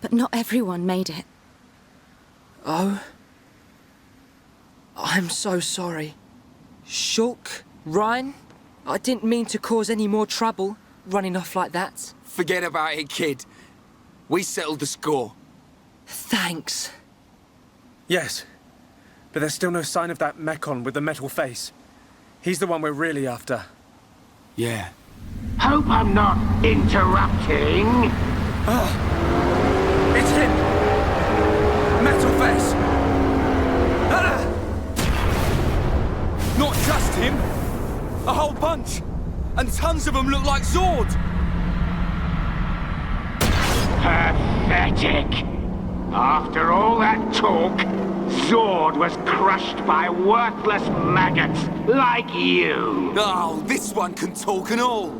But not everyone made it. Oh? I'm so sorry. Shulk? Ryan? I didn't mean to cause any more trouble, running off like that. Forget about it, kid. We settled the score. Thanks. Yes, but there's still no sign of that Mekon with the metal face. He's the one we're really after. Yeah. Hope I'm not interrupting. It's him! Metal face! Not just him! A whole bunch! And tons of them look like Zord! Pathetic! After all that talk, Zord was crushed by worthless maggots like you. Oh, this one can talk and all.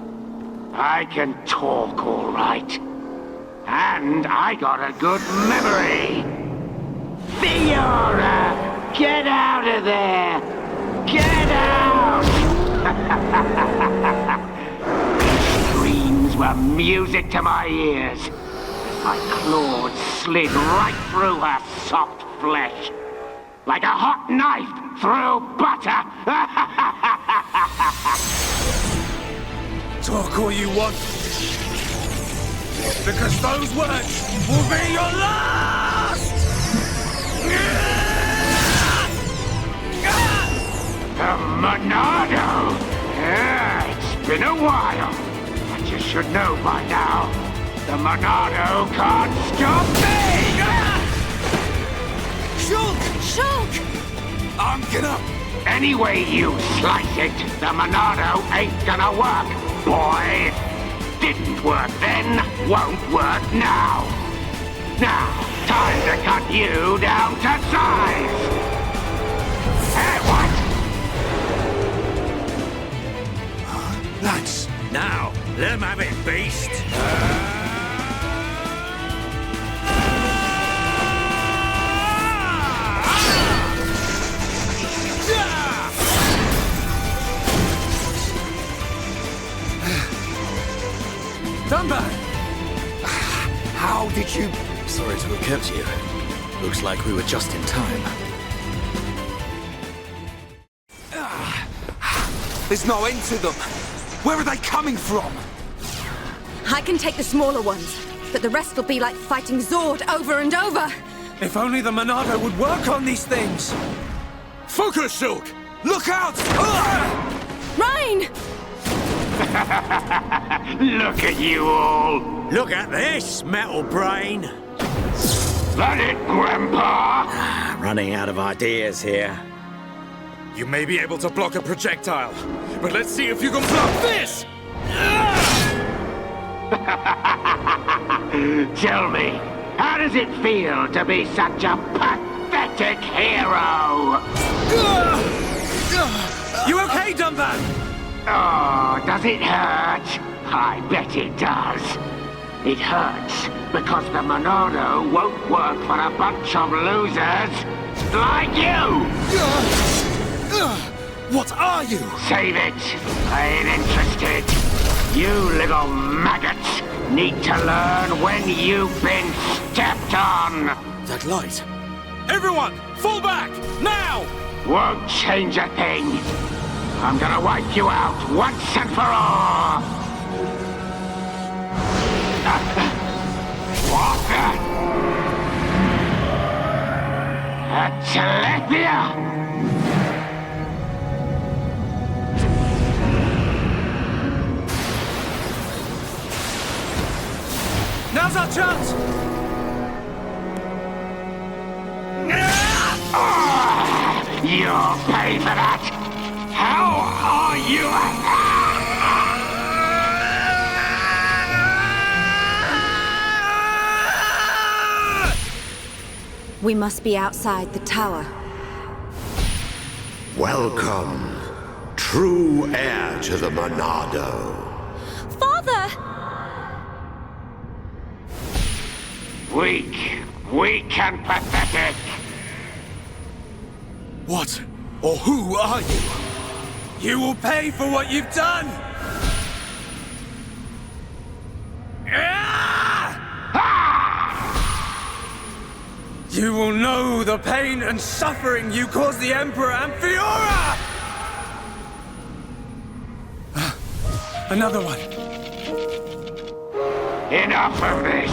I can talk, all right. And I got a good memory. Fiora! Get out of there! Get out! These screams were music to my ears. My claws slid right through her soft flesh. Like a hot knife through butter. Talk all you want. Because those words will be your last! The Monado! Yeah, it's been a while. But you should know by now. The Monado can't stop me! Shulk! Shulk! I'm gonna... Any way you slice it, the Monado ain't gonna work, boy! Didn't work then, won't work now. Now, time to cut you down to size! Hey, what? Lads. Now, let him have it, beast. Dunban! How did you... Sorry to have kept you. Looks like we were just in time. There's no end to them. Where are they coming from? I can take the smaller ones, but the rest will be like fighting Zord over and over. If only the Monado would work on these things! Focus, Shulk! Look out! Rhine! Look at you all! Look at this, metal brain! That it, Grandpa? Running out of ideas here. You may be able to block a projectile, but let's see if you can block this! Tell me, how does it feel to be such a pathetic hero? You okay, Dunban? Oh, does it hurt? I bet it does. It hurts because the Monado won't work for a bunch of losers like you! What are you? Save it. I ain't interested. You little maggots need to learn when you've been stepped on. That light. Everyone, fall back! Now! Won't change a thing. I'm gonna wipe you out once and for all. What the? A telepia? Now's our chance! You'll pay for that! How are you? We must be outside the tower. Welcome, true heir to the Monado. Father! Weak and pathetic. What or who are you? You will pay for what you've done! You will know the pain and suffering you caused the Emperor and Fiora! Another one. Enough of this.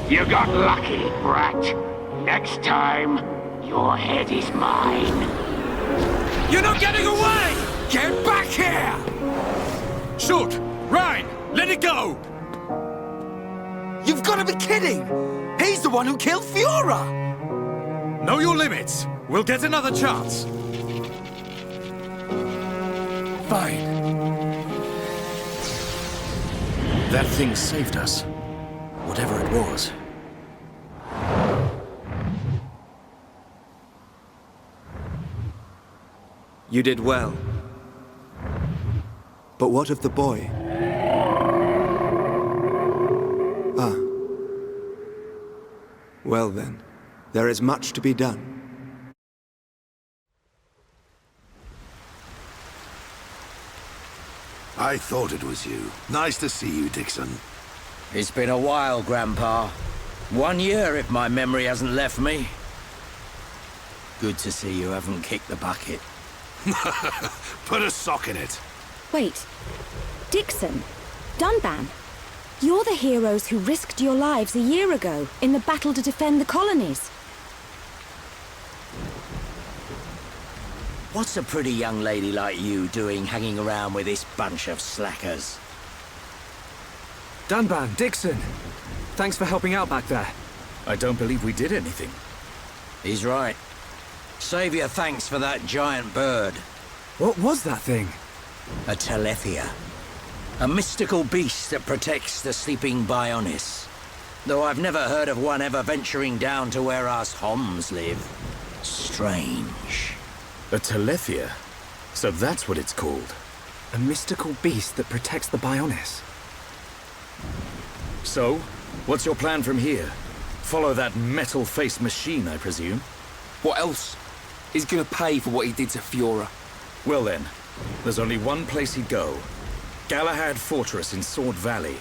You got lucky, brat. Next time, your head is mine. You're not getting away! Get back here! Shoot! Rhine! Let it go! You've got to be kidding! He's the one who killed Fiora! Know your limits. We'll get another chance. Fine. That thing saved us. Whatever it was. You did well. But what of the boy? Ah. Well then, there is much to be done. I thought it was you. Nice to see you, Dixon. It's been a while, Grandpa. 1 year, if my memory hasn't left me. Good to see you haven't kicked the bucket. Put a sock in it. Wait. Dixon? Dunban? You're the heroes who risked your lives a year ago in the battle to defend the colonies. What's a pretty young lady like you doing hanging around with this bunch of slackers? Dunban, Dixon. Thanks for helping out back there. I don't believe we did anything. He's right. Save your thanks for that giant bird. What was that thing? A Telethia. A mystical beast that protects the sleeping Bionis. Though I've never heard of one ever venturing down to where us Homs live. Strange. A Telethia? So that's what it's called. A mystical beast that protects the Bionis. So, what's your plan from here? Follow that metal-faced machine, I presume? What else? He's gonna pay for what he did to Fiora. Well then, there's only one place he'd go. Galahad Fortress in Sword Valley.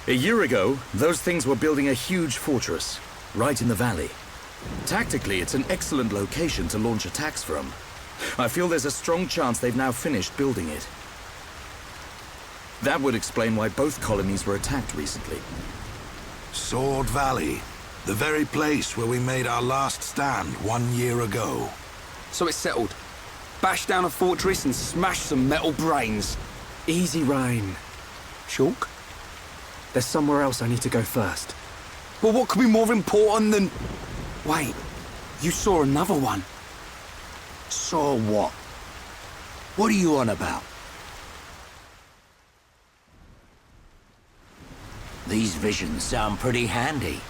A year ago, those things were building a huge fortress, right in the valley. Tactically, it's an excellent location to launch attacks from. I feel there's a strong chance they've now finished building it. That would explain why both colonies were attacked recently. Sword Valley. The very place where we made our last stand 1 year ago. So it's settled. Bash down a fortress and smash some metal brains. Easy, Ryan. Shulk? There's somewhere else I need to go first. Well, what could be more important than... Wait, you saw another one. Saw what? What are you on about? These visions sound pretty handy.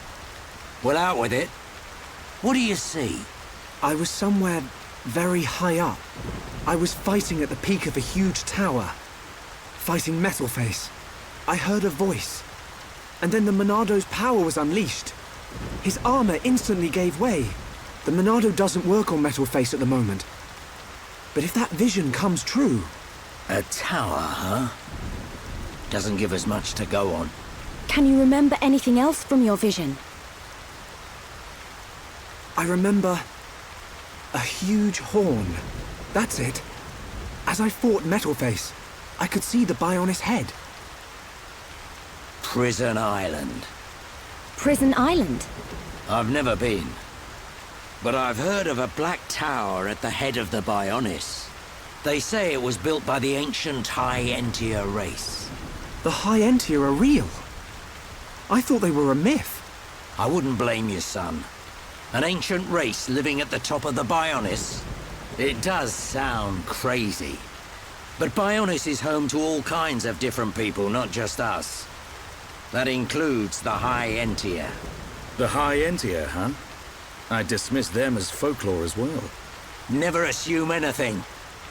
Well, out with it. What do you see? I was somewhere very high up. I was fighting at the peak of a huge tower. Fighting Metalface. I heard a voice. And then the Monado's power was unleashed. His armor instantly gave way. The Monado doesn't work on Metalface at the moment. But if that vision comes true... A tower, huh? Doesn't give us much to go on. Can you remember anything else from your vision? I remember... a huge horn. That's it. As I fought Metalface, I could see the Bionis head. Prison Island. Prison Island? I've never been. But I've heard of a black tower at the head of the Bionis. They say it was built by the ancient High Entia race. The High Entia are real? I thought they were a myth. I wouldn't blame you, son. An ancient race living at the top of the Bionis. It does sound crazy. But Bionis is home to all kinds of different people, not just us. That includes the High Entia. The High Entia, huh? I dismiss them as folklore as well. Never assume anything.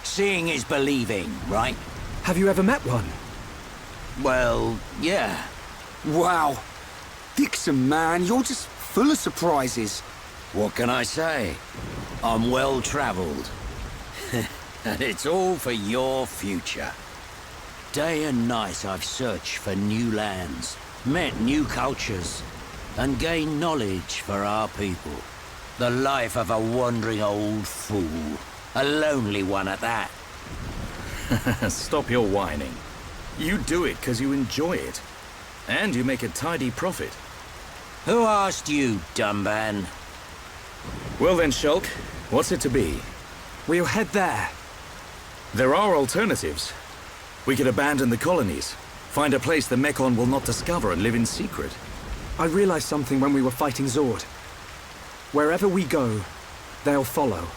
Seeing is believing, right? Have you ever met one? Well, yeah. Wow. Dixon, man, you're just full of surprises. What can I say? I'm well-traveled. And it's all for your future. Day and night I've searched for new lands, met new cultures, and gained knowledge for our people. The life of a wandering old fool. A lonely one at that. Stop your whining. You do it because you enjoy it. And you make a tidy profit. Who asked you, Dunban? Well then, Shulk, what's it to be? We'll head there. There are alternatives. We could abandon the colonies, find a place the Mekon will not discover and live in secret. I realized something when we were fighting Zord. Wherever we go, they'll follow.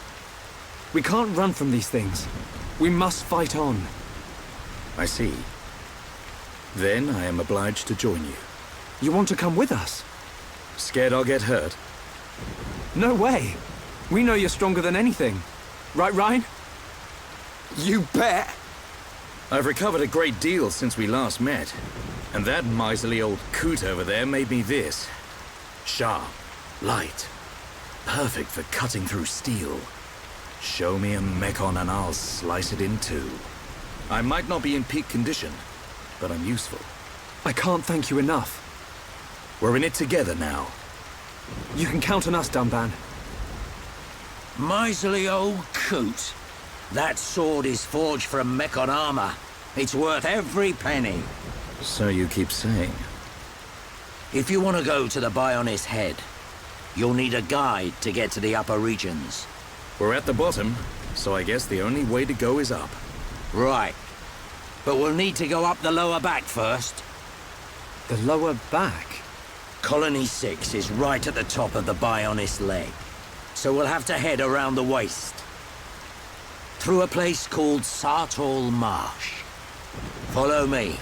We can't run from these things. We must fight on. I see. Then I am obliged to join you. You want to come with us? Scared I'll get hurt? No way. We know you're stronger than anything. Right, Ryan? You bet. I've recovered a great deal since we last met. And that miserly old coot over there made me this. Sharp, light, perfect for cutting through steel. Show me a Mekon and I'll slice it in two. I might not be in peak condition, but I'm useful. I can't thank you enough. We're in it together now. You can count on us, Dunban. Miserly old coot. That sword is forged from Mekon armor. It's worth every penny. So you keep saying. If you want to go to the Bionis head, you'll need a guide to get to the upper regions. We're at the bottom, so I guess the only way to go is up. Right. But we'll need to go up the lower back first. The lower back? Colony 6 is right at the top of the Bionis leg, so we'll have to head around the waist. Through a place called Sartall Marsh. Follow me.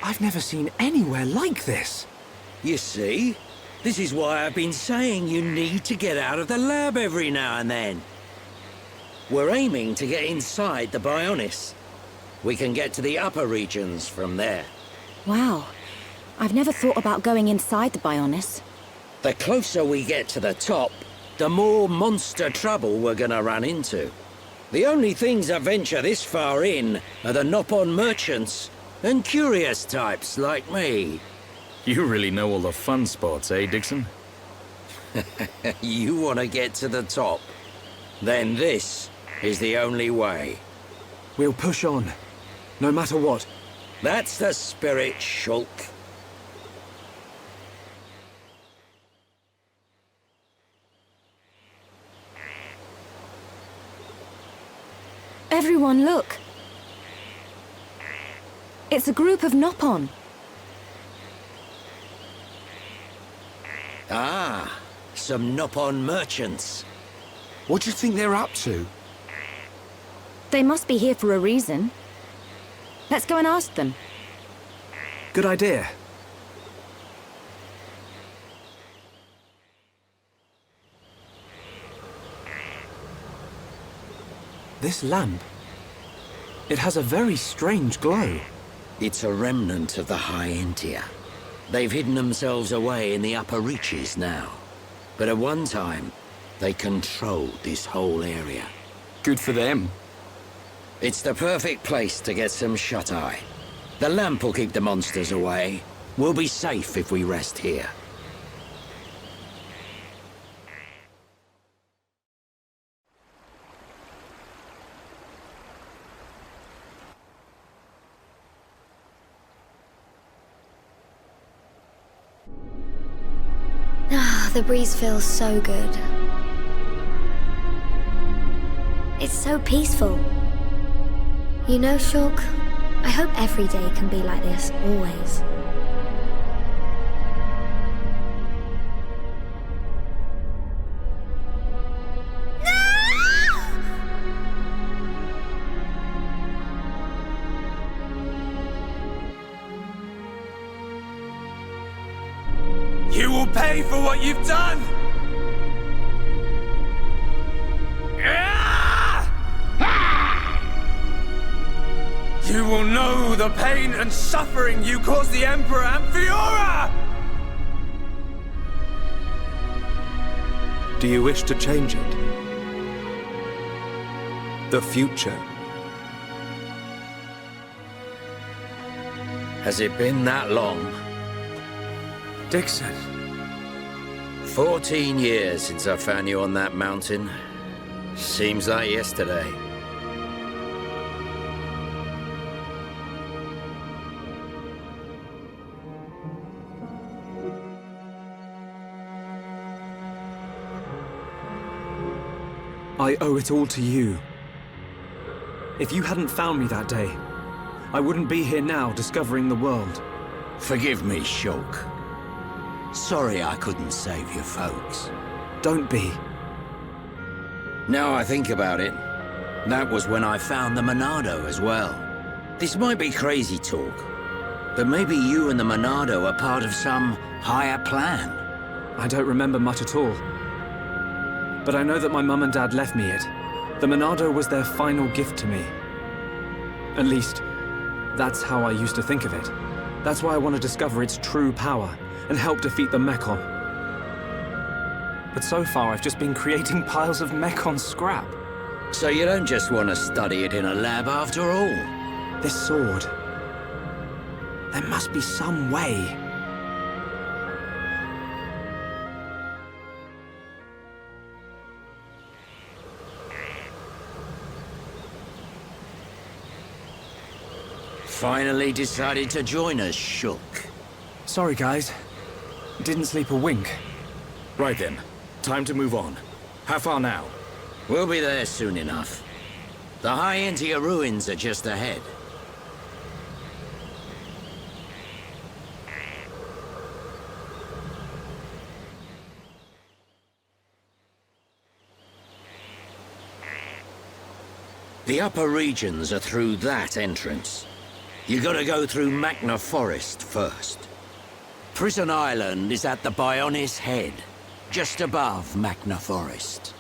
I've never seen anywhere like this. You see? This is why I've been saying you need to get out of the lab every now and then. We're aiming to get inside the Bionis. We can get to the upper regions from there. Wow. I've never thought about going inside the Bionis. The closer we get to the top, the more monster trouble we're gonna run into. The only things that venture this far in are the Nopon merchants and curious types like me. You really know all the fun spots, eh, Dixon? You want to get to the top? Then this is the only way. We'll push on, no matter what. That's the spirit, Shulk. Everyone, look. It's a group of Nopon. Ah, some Nopon merchants. What do you think they're up to? They must be here for a reason. Let's go and ask them. Good idea. This lamp, it has a very strange glow. It's a remnant of the High Entia. They've hidden themselves away in the upper reaches now. But at one time, they controlled this whole area. Good for them. It's the perfect place to get some shut-eye. The lamp will keep the monsters away. We'll be safe if we rest here. The breeze feels so good. It's so peaceful. You know, Shulk, I hope every day can be like this, always. You will pay for what you've done! You will know the pain and suffering you caused the Emperor and Fiora! Do you wish to change it? The future? Has it been that long? Dixon. 14 years since I found you on that mountain. Seems like yesterday. I owe it all to you. If you hadn't found me that day, I wouldn't be here now discovering the world. Forgive me, Shulk. Sorry I couldn't save your folks. Don't be. Now I think about it, that was when I found the Monado as well. This might be crazy talk, but maybe you and the Monado are part of some higher plan. I don't remember much at all. But I know that my mum and dad left me it. The Monado was their final gift to me. At least, that's how I used to think of it. That's why I want to discover its true power and help defeat the Mechon. But so far, I've just been creating piles of Mechon scrap. So you don't just want to study it in a lab after all? This sword. There must be some way. Finally decided to join us, Shook. Sorry, guys. Didn't sleep a wink. Right then. Time to move on. How far now? We'll be there soon enough. The High Intia ruins are just ahead. The upper regions are through that entrance. You gotta go through Magna Forest first. Prison Island is at the Bionis head, just above Magna Forest.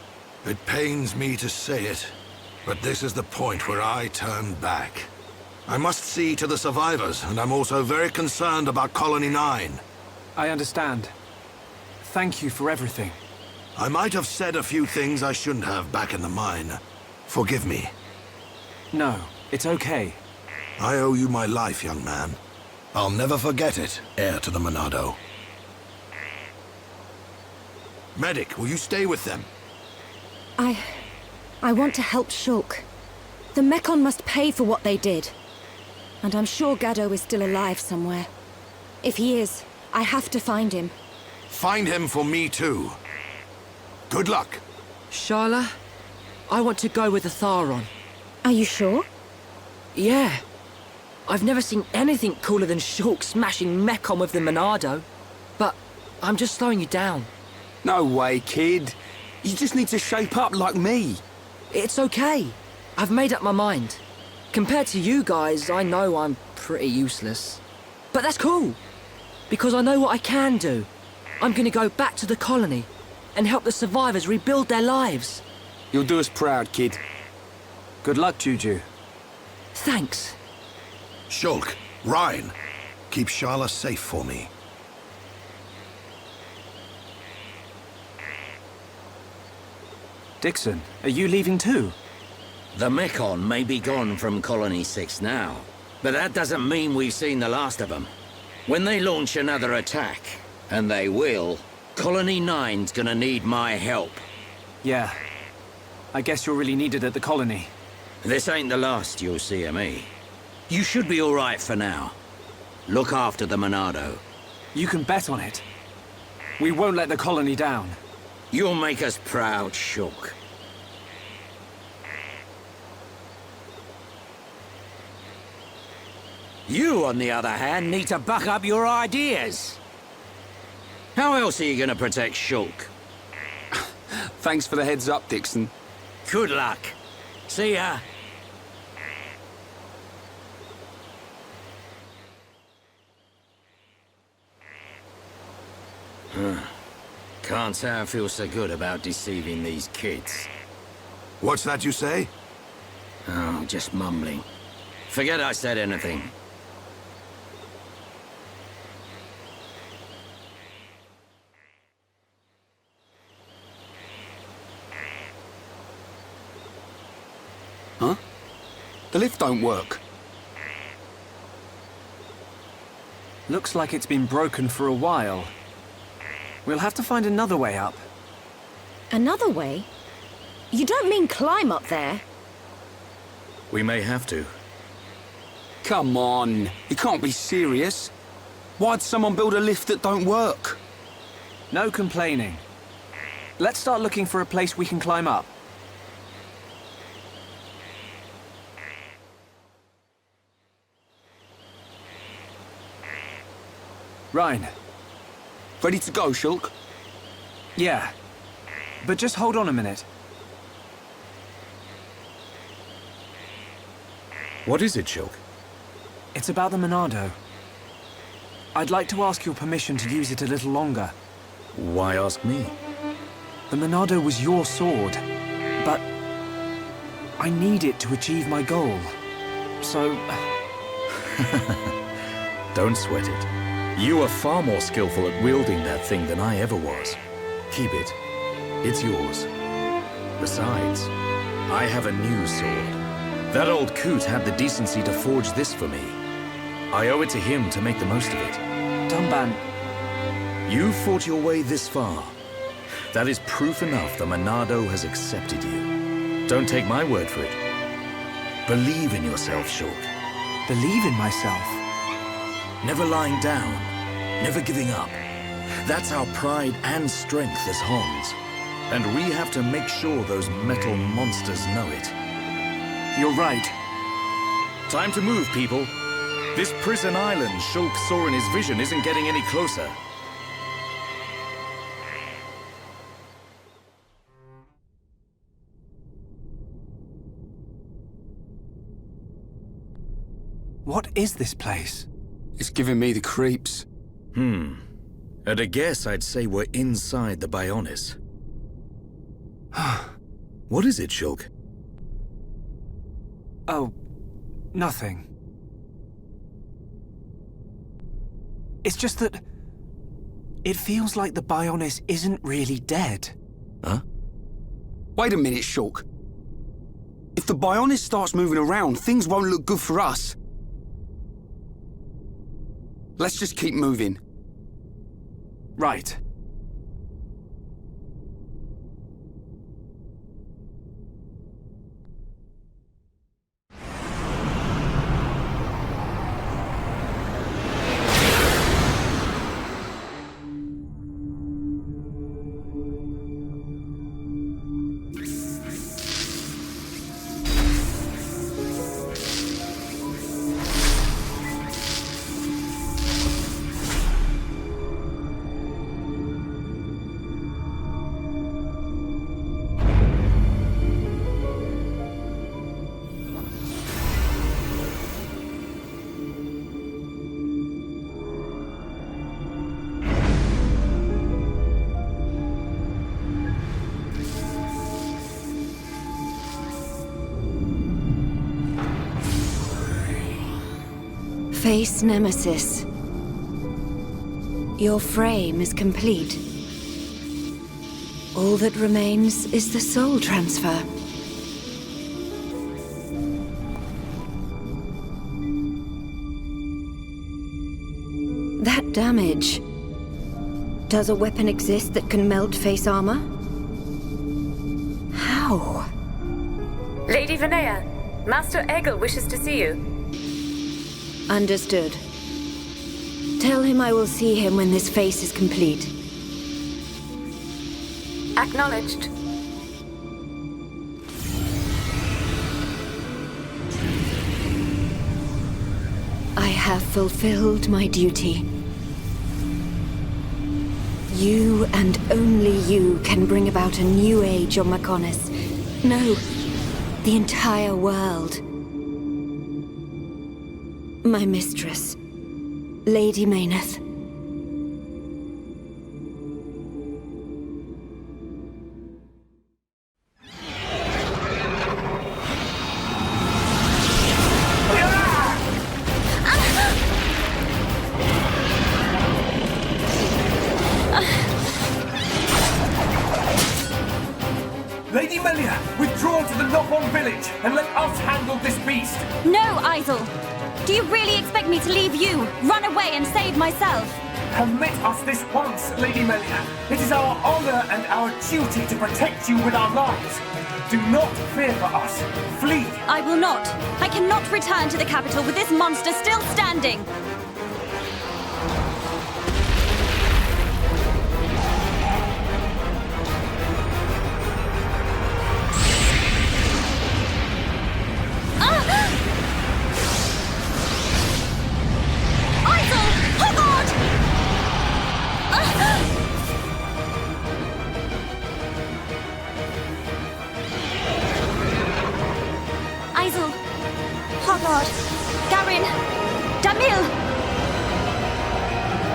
It pains me to say it, but this is the point where I turn back. I must see to the survivors, and I'm also very concerned about Colony 9. I understand. Thank you for everything. I might have said a few things I shouldn't have back in the mine. Forgive me. No, it's okay. I owe you my life, young man. I'll never forget it, heir to the Monado. Medic, will you stay with them? I want to help Shulk. The Mekon must pay for what they did. And I'm sure Gaddo is still alive somewhere. If he is, I have to find him. Find him for me too. Good luck. Sharla, I want to go with the Tharon. Are you sure? Yeah. I've never seen anything cooler than Shulk smashing Mekon with the Monado. But I'm just slowing you down. No way, kid. You just need to shape up like me. It's okay. I've made up my mind. Compared to you guys, I know I'm pretty useless. But that's cool. Because I know what I can do. I'm gonna go back to the colony and help the survivors rebuild their lives. You'll do us proud, kid. Good luck, Juju. Thanks. Shulk, Ryan, keep Sharla safe for me. Dixon, are you leaving too? The Mekon may be gone from Colony 6 now, but that doesn't mean we've seen the last of them. When they launch another attack, and they will, Colony 9's gonna need my help. Yeah. I guess you're really needed at the colony. This ain't the last you'll see of me. You should be all right for now. Look after the Monado. You can bet on it. We won't let the colony down. You'll make us proud, Shook. You, on the other hand, need to buck up your ideas. How else are you gonna protect Shulk? Thanks for the heads up, Dixon. Good luck. See ya. Can't say I feel so good about deceiving these kids. What's that you say? Oh, just mumbling. Forget I said anything. Huh? The lift don't work. Looks like it's been broken for a while. We'll have to find another way up. Another way? You don't mean climb up there? We may have to. Come on, you can't be serious. Why'd someone build a lift that don't work? No complaining. Let's start looking for a place we can climb up. Ryan. Ready to go, Shulk? Yeah. But just hold on a minute. What is it, Shulk? It's about the Monado. I'd like to ask your permission to use it a little longer. Why ask me? The Monado was your sword, but I need it to achieve my goal. So... Don't sweat it. You are far more skillful at wielding that thing than I ever was. Keep it. It's yours. Besides, I have a new sword. That old coot had the decency to forge this for me. I owe it to him to make the most of it. También. You fought your way this far. That is proof enough the Monado has accepted you. Don't take my word for it. Believe in yourself, Shulk. Believe in myself? Never lying down, never giving up. That's our pride and strength as Hons. And we have to make sure those metal monsters know it. You're right. Time to move, people. This prison island Shulk saw in his vision isn't getting any closer. What is this place? It's giving me the creeps. At a guess, I'd say we're inside the Bionis. What is it, Shulk? Oh, nothing. It's just that it feels like the Bionis isn't really dead. Huh? Wait a minute, Shulk. If the Bionis starts moving around, things won't look good for us. Let's just keep moving. Right. Face Nemesis. Your frame is complete. All that remains is the soul transfer. That damage. Does a weapon exist that can melt face armor? How? Lady Vinaya, Master Egil wishes to see you. Understood. Tell him I will see him when this face is complete. Acknowledged. I have fulfilled my duty. You and only you can bring about a new age on Mechonis. No, the entire world. My mistress, Lady Mayneth. Lady Melia, withdraw to the Knock-On village and let us handle this beast. No, Isel. Do you really expect me to leave you, run away and save myself? Permit us this once, Lady Melia. It is our honor and our duty to protect you with our lives. Do not fear for us. Flee. I will not. I cannot return to the capital with this monster still standing.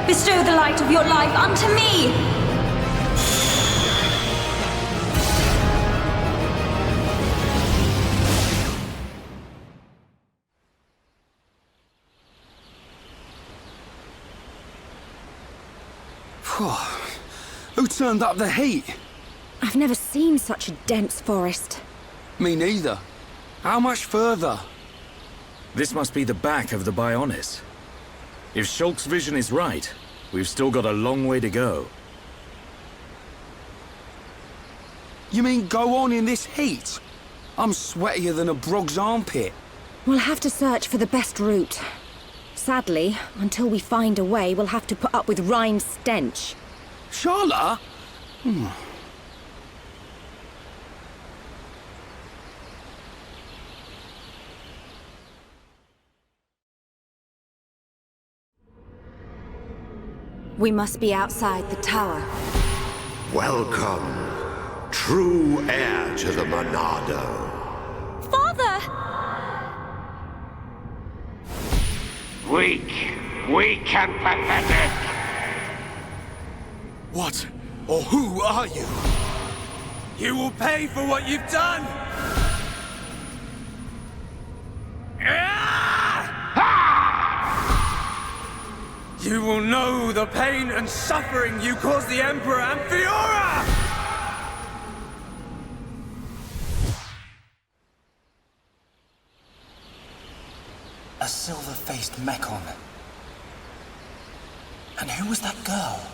Bestow the light of your life unto me! Who turned up the heat? I've never seen such a dense forest. Me neither. How much further? This must be the back of the Bionis. If Shulk's vision is right, we've still got a long way to go. You mean go on in this heat? I'm sweatier than a brog's armpit. We'll have to search for the best route. Sadly, until we find a way, we'll have to put up with Rhine's stench. Charlotte? We must be outside the tower. Welcome, true heir to the Monado. Father! Weak and pathetic. What or who are you? You will pay for what you've done! You will know the pain and suffering you caused the Emperor and Fiora! A silver-faced Mekon. And who was that girl?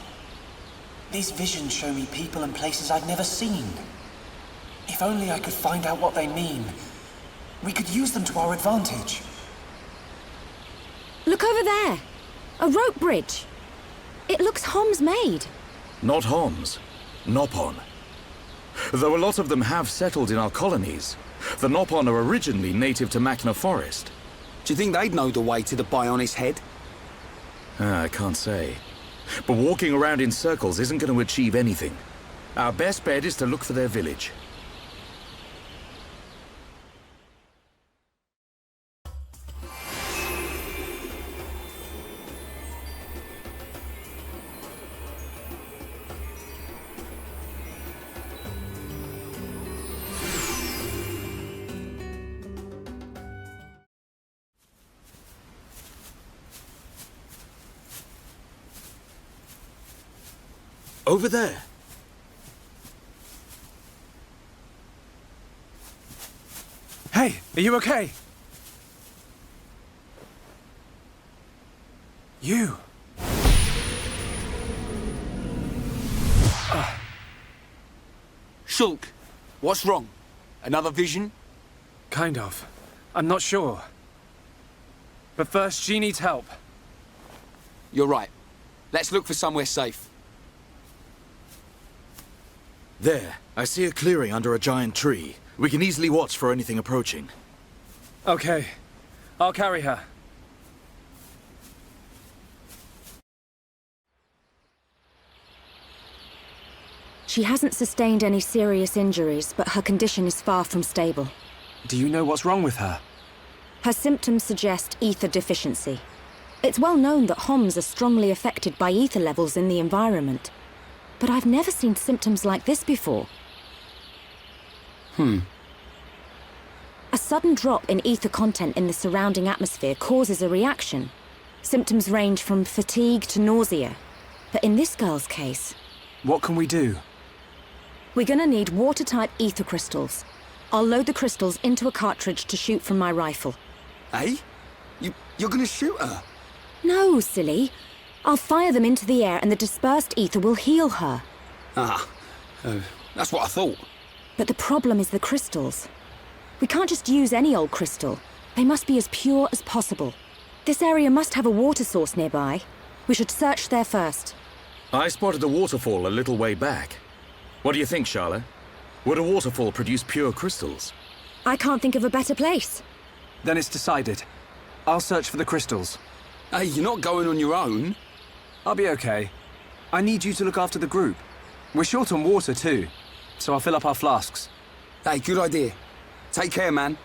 These visions show me people and places I've never seen. If only I could find out what they mean. We could use them to our advantage. Look over there! A rope bridge. It looks Hom's made. Not Homs. Nopon. Though a lot of them have settled in our colonies, the Nopon are originally native to Machna Forest. Do you think they'd know the way to the Bionis head? I can't say. But walking around in circles isn't going to achieve anything. Our best bet is to look for their village. Over there. Hey, are you okay? You. Shulk, what's wrong? Another vision? Kind of. I'm not sure. But first, she needs help. You're right. Let's look for somewhere safe. There, I see a clearing under a giant tree. We can easily watch for anything approaching. Okay. I'll carry her. She hasn't sustained any serious injuries, but her condition is far from stable. Do you know what's wrong with her? Her symptoms suggest ether deficiency. It's well known that Homs are strongly affected by ether levels in the environment. But I've never seen symptoms like this before. A sudden drop in ether content in the surrounding atmosphere causes a reaction. Symptoms range from fatigue to nausea. But in this girl's case... What can we do? We're gonna need water-type ether crystals. I'll load the crystals into a cartridge to shoot from my rifle. Eh? You're gonna shoot her? No, silly. I'll fire them into the air and the dispersed ether will heal her. That's what I thought. But the problem is the crystals. We can't just use any old crystal. They must be as pure as possible. This area must have a water source nearby. We should search there first. I spotted a waterfall a little way back. What do you think, Charlotte? Would a waterfall produce pure crystals? I can't think of a better place. Then it's decided. I'll search for the crystals. Hey, you're not going on your own. I'll be okay. I need you to look after the group. We're short on water too, so I'll fill up our flasks. Hey, good idea. Take care, man.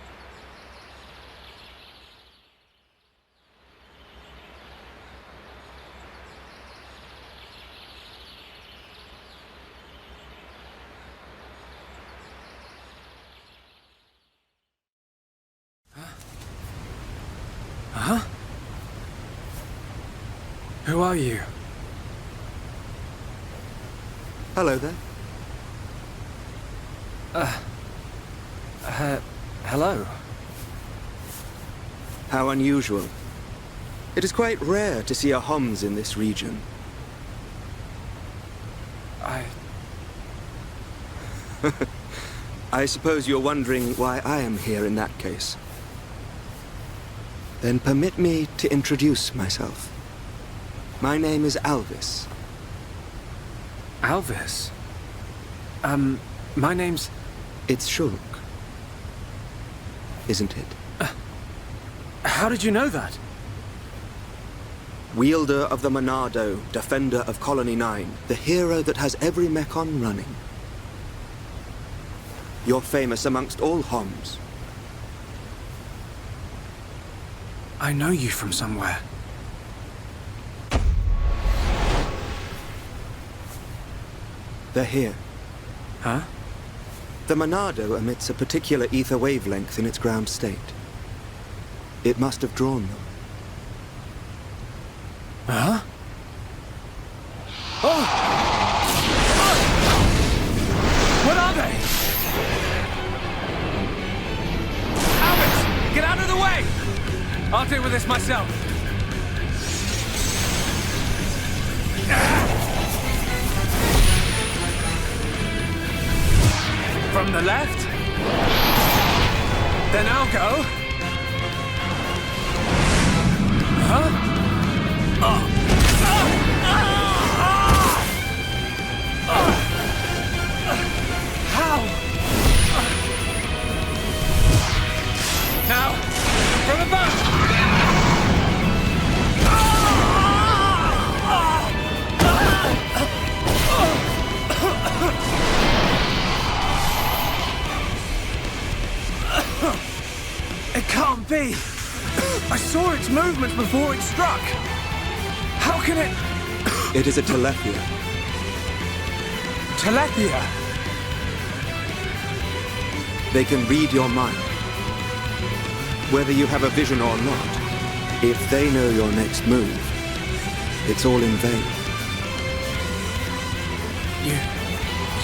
Huh? Who are you? Hello there. Hello. How unusual. It is quite rare to see a Homs in this region. I suppose you're wondering why I am here in that case. Then permit me to introduce myself. My name is Alvis. Alvis? My name's... It's Shulk. Isn't it? How did you know that? Wielder of the Monado, defender of Colony 9, the hero that has every mechon running. You're famous amongst all Homs. I know you from somewhere. They're here. Huh? The Monado emits a particular ether wavelength in its ground state. It must have drawn them. Huh? Oh! What are they? Albert! Get out of the way! I'll deal with this myself. From the left? Then I'll go. Huh? How? Now, from above! It can't be! I saw its movements before it struck! How can it... It is a Telethia. Telethia? They can read your mind. Whether you have a vision or not, if they know your next move, it's all in vain.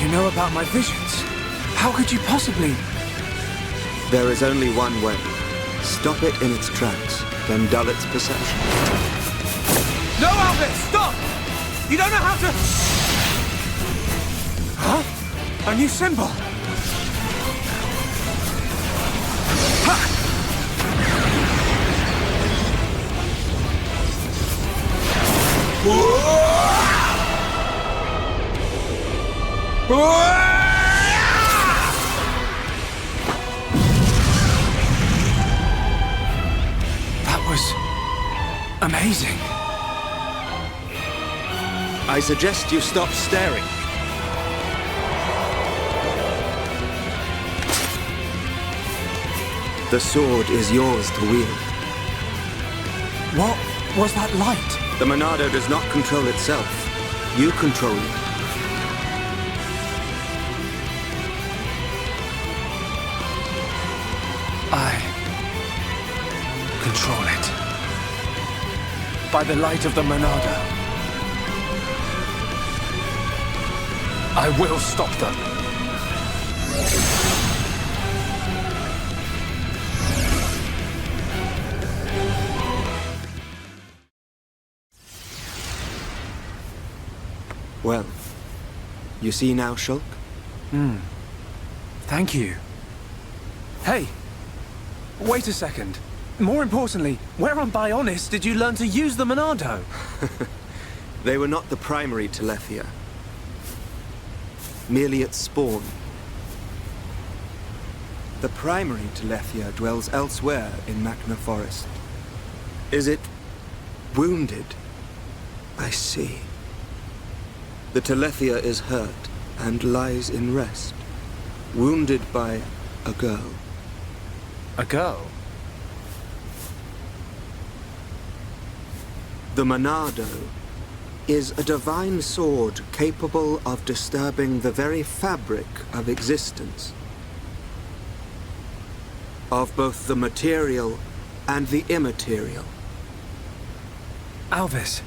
You know about my visions? How could you possibly... There is only one way. Stop it in its tracks, then dull its perception. No, Albert! Stop! You don't know how to... Huh? A new symbol! Ha! That was... amazing. I suggest you stop staring. The sword is yours to wield. What was that light? The Monado does not control itself. You control it. I control it. By the light of the Monado. I will stop them. Well, you see now, Shulk? Thank you. Hey, wait a second. More importantly, where on Bionis did you learn to use the Monado? They were not the primary Telethia. Merely its spawn. The primary Telethia dwells elsewhere in Machna Forest. Is it wounded? I see. The Telethia is hurt and lies in rest, wounded by a girl. A girl? The Monado is a divine sword capable of disturbing the very fabric of existence. Of both the material and the immaterial. Alvis,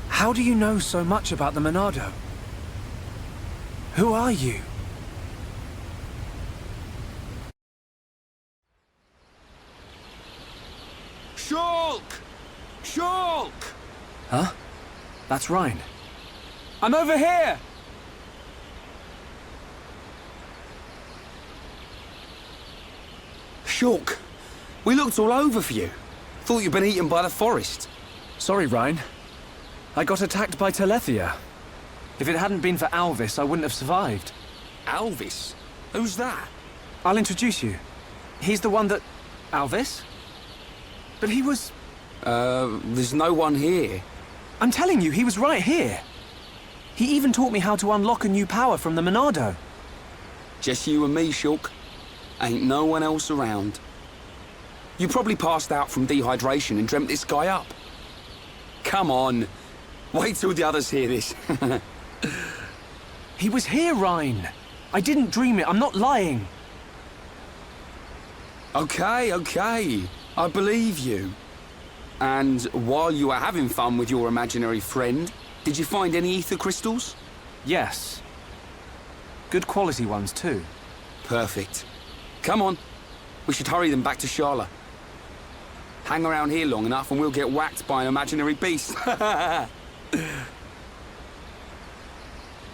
how do you know so much about the Monado? Who are you? Shulk! Shulk! Huh? That's Ryan. I'm over here! Shulk, we looked all over for you. Thought you'd been eaten by the forest. Sorry, Ryan. I got attacked by Telethia. If it hadn't been for Alvis, I wouldn't have survived. Alvis? Who's that? I'll introduce you. He's the one that... Alvis? But he was... There's no one here. I'm telling you, he was right here. He even taught me how to unlock a new power from the Monado. Just you and me, Shulk. Ain't no one else around. You probably passed out from dehydration and dreamt this guy up. Come on. Wait till the others hear this. He was here, Ryan. I didn't dream it. I'm not lying. Okay. I believe you. And while you were having fun with your imaginary friend, did you find any ether crystals? Yes. Good quality ones, too. Perfect. Come on. We should hurry them back to Sharla. Hang around here long enough and we'll get whacked by an imaginary beast.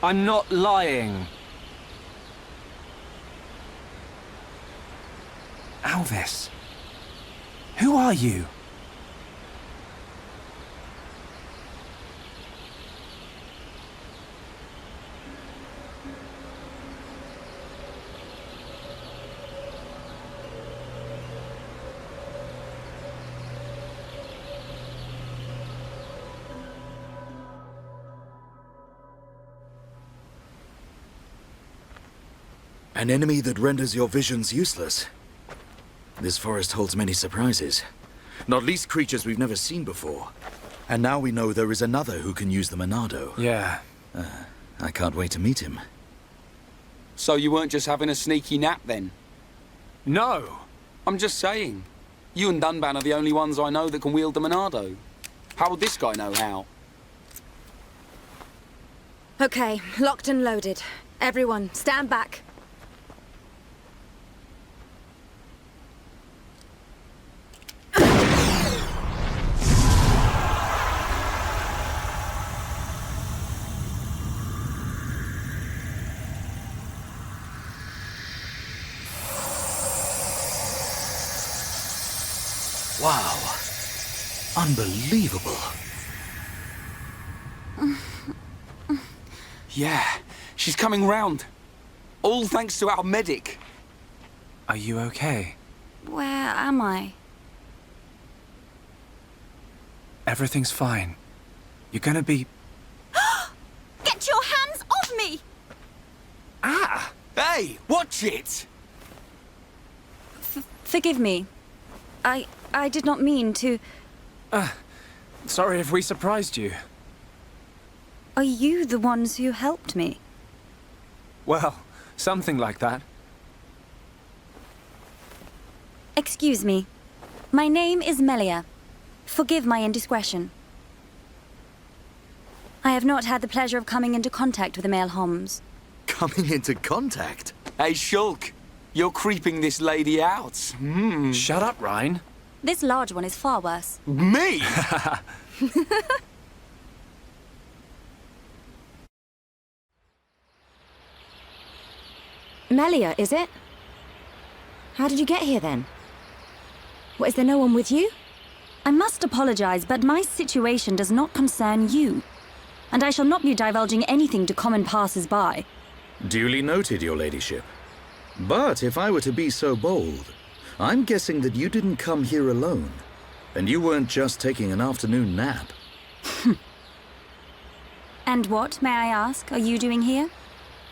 I'm not lying. Alvis. Who are you? An enemy that renders your visions useless. This forest holds many surprises. Not least creatures we've never seen before. And now we know there is another who can use the Monado. Yeah. I can't wait to meet him. So you weren't just having a sneaky nap then? No. I'm just saying. You and Dunban are the only ones I know that can wield the Monado. How would this guy know how? Okay, locked and loaded. Everyone, stand back. Wow. Unbelievable. Yeah, she's coming round. All thanks to our medic. Are you okay? Where am I? Everything's fine. You're gonna be... Get your hands off me! Ah! Hey, watch it! Forgive me. I did not mean to... Sorry if we surprised you. Are you the ones who helped me? Well, something like that. Excuse me. My name is Melia. Forgive my indiscretion. I have not had the pleasure of coming into contact with the male Homs. Coming into contact? Hey, Shulk, you're creeping this lady out. Shut up, Ryan. This large one is far worse. Me? Melia, is it? How did you get here then? What, is there no one with you? I must apologize, but my situation does not concern you. And I shall not be divulging anything to common passers-by. Duly noted, your ladyship. But if I were to be so bold, I'm guessing that you didn't come here alone. And you weren't just taking an afternoon nap. And what, may I ask, are you doing here?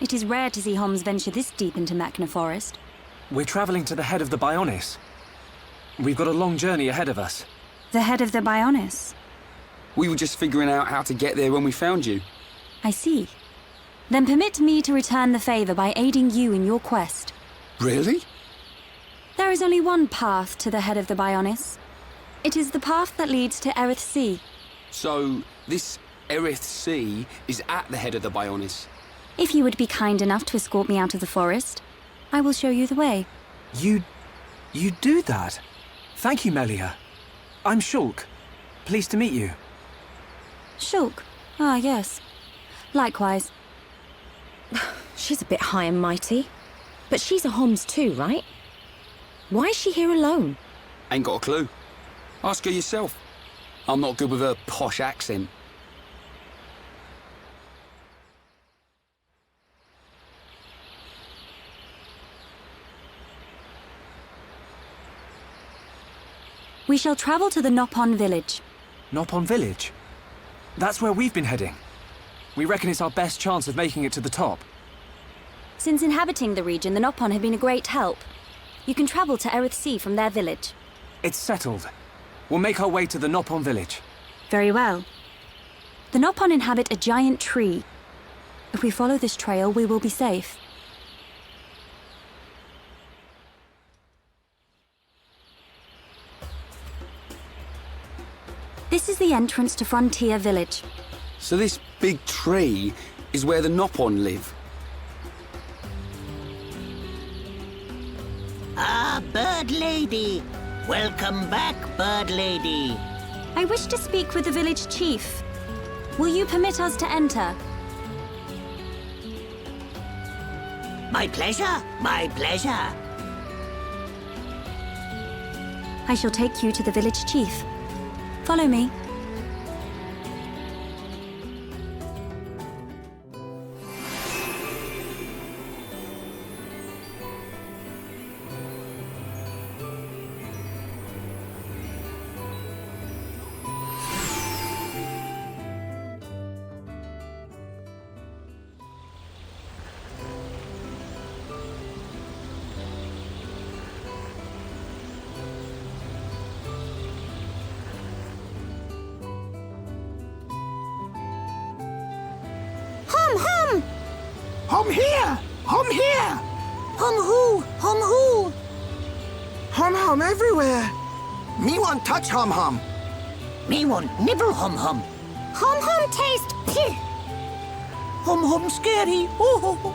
It is rare to see Homs venture this deep into Machna Forest. We're traveling to the head of the Bionis. We've got a long journey ahead of us. The head of the Bionis? We were just figuring out how to get there when we found you. I see. Then permit me to return the favor by aiding you in your quest. Really? There is only one path to the head of the Bionis. It is the path that leads to Erith Sea. So, this Erith Sea is at the head of the Bionis? If you would be kind enough to escort me out of the forest, I will show you the way. You do that? Thank you, Melia. I'm Shulk. Pleased to meet you. Shulk. Ah, yes. Likewise. She's a bit high and mighty. But she's a Homs too, right? Why is she here alone? Ain't got a clue. Ask her yourself. I'm not good with her posh accent. We shall travel to the Nopon village. Nopon village? That's where we've been heading. We reckon it's our best chance of making it to the top. Since inhabiting the region, the Nopon have been a great help. You can travel to Erith Sea from their village. It's settled. We'll make our way to the Nopon village. Very well. The Nopon inhabit a giant tree. If we follow this trail, we will be safe. This is the entrance to Frontier Village. So this big tree is where the Nopon live? Ah, Bird Lady! Welcome back, Bird Lady. I wish to speak with the village chief. Will you permit us to enter? My pleasure, my pleasure. I shall take you to the village chief. Follow me. Hum here! Hum here! Hum who? Hum who? Hum hum everywhere. Me want touch hum hum. Me want nibble hum hum. Hum hum taste pih. Hum hum scary. Oh.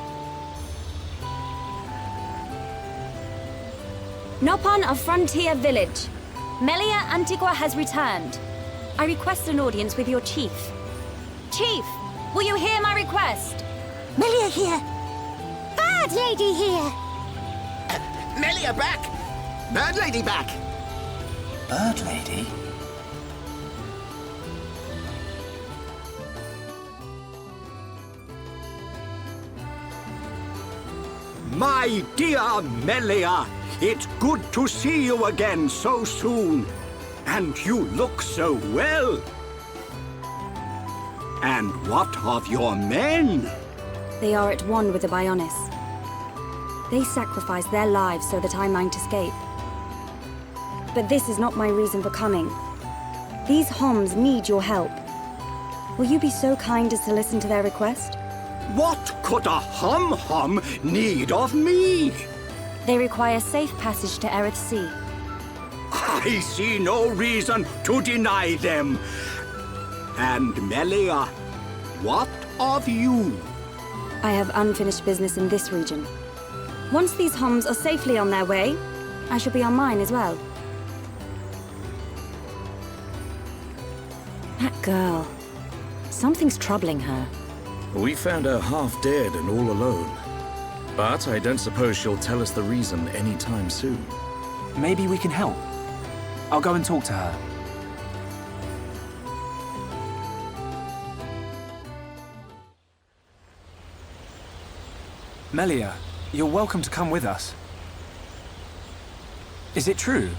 Nopon of Frontier Village. Melia Antigua has returned. I request an audience with your chief. Chief, will you hear my request? Melia here. Bird Lady here. Melia back. Bird Lady back. Bird Lady? My dear Melia, it's good to see you again so soon. And you look so well. And what of your men? They are at one with the Bionis. They sacrificed their lives so that I might escape. But this is not my reason for coming. These Homs need your help. Will you be so kind as to listen to their request? What could a hum-hum need of me? They require safe passage to Erith Sea. I see no reason to deny them. And Melia, what of you? I have unfinished business in this region. Once these Homs are safely on their way, I shall be on mine as well. That girl. Something's troubling her. We found her half dead and all alone. But I don't suppose she'll tell us the reason anytime soon. Maybe we can help. I'll go and talk to her. Melia, you're welcome to come with us. Is it true?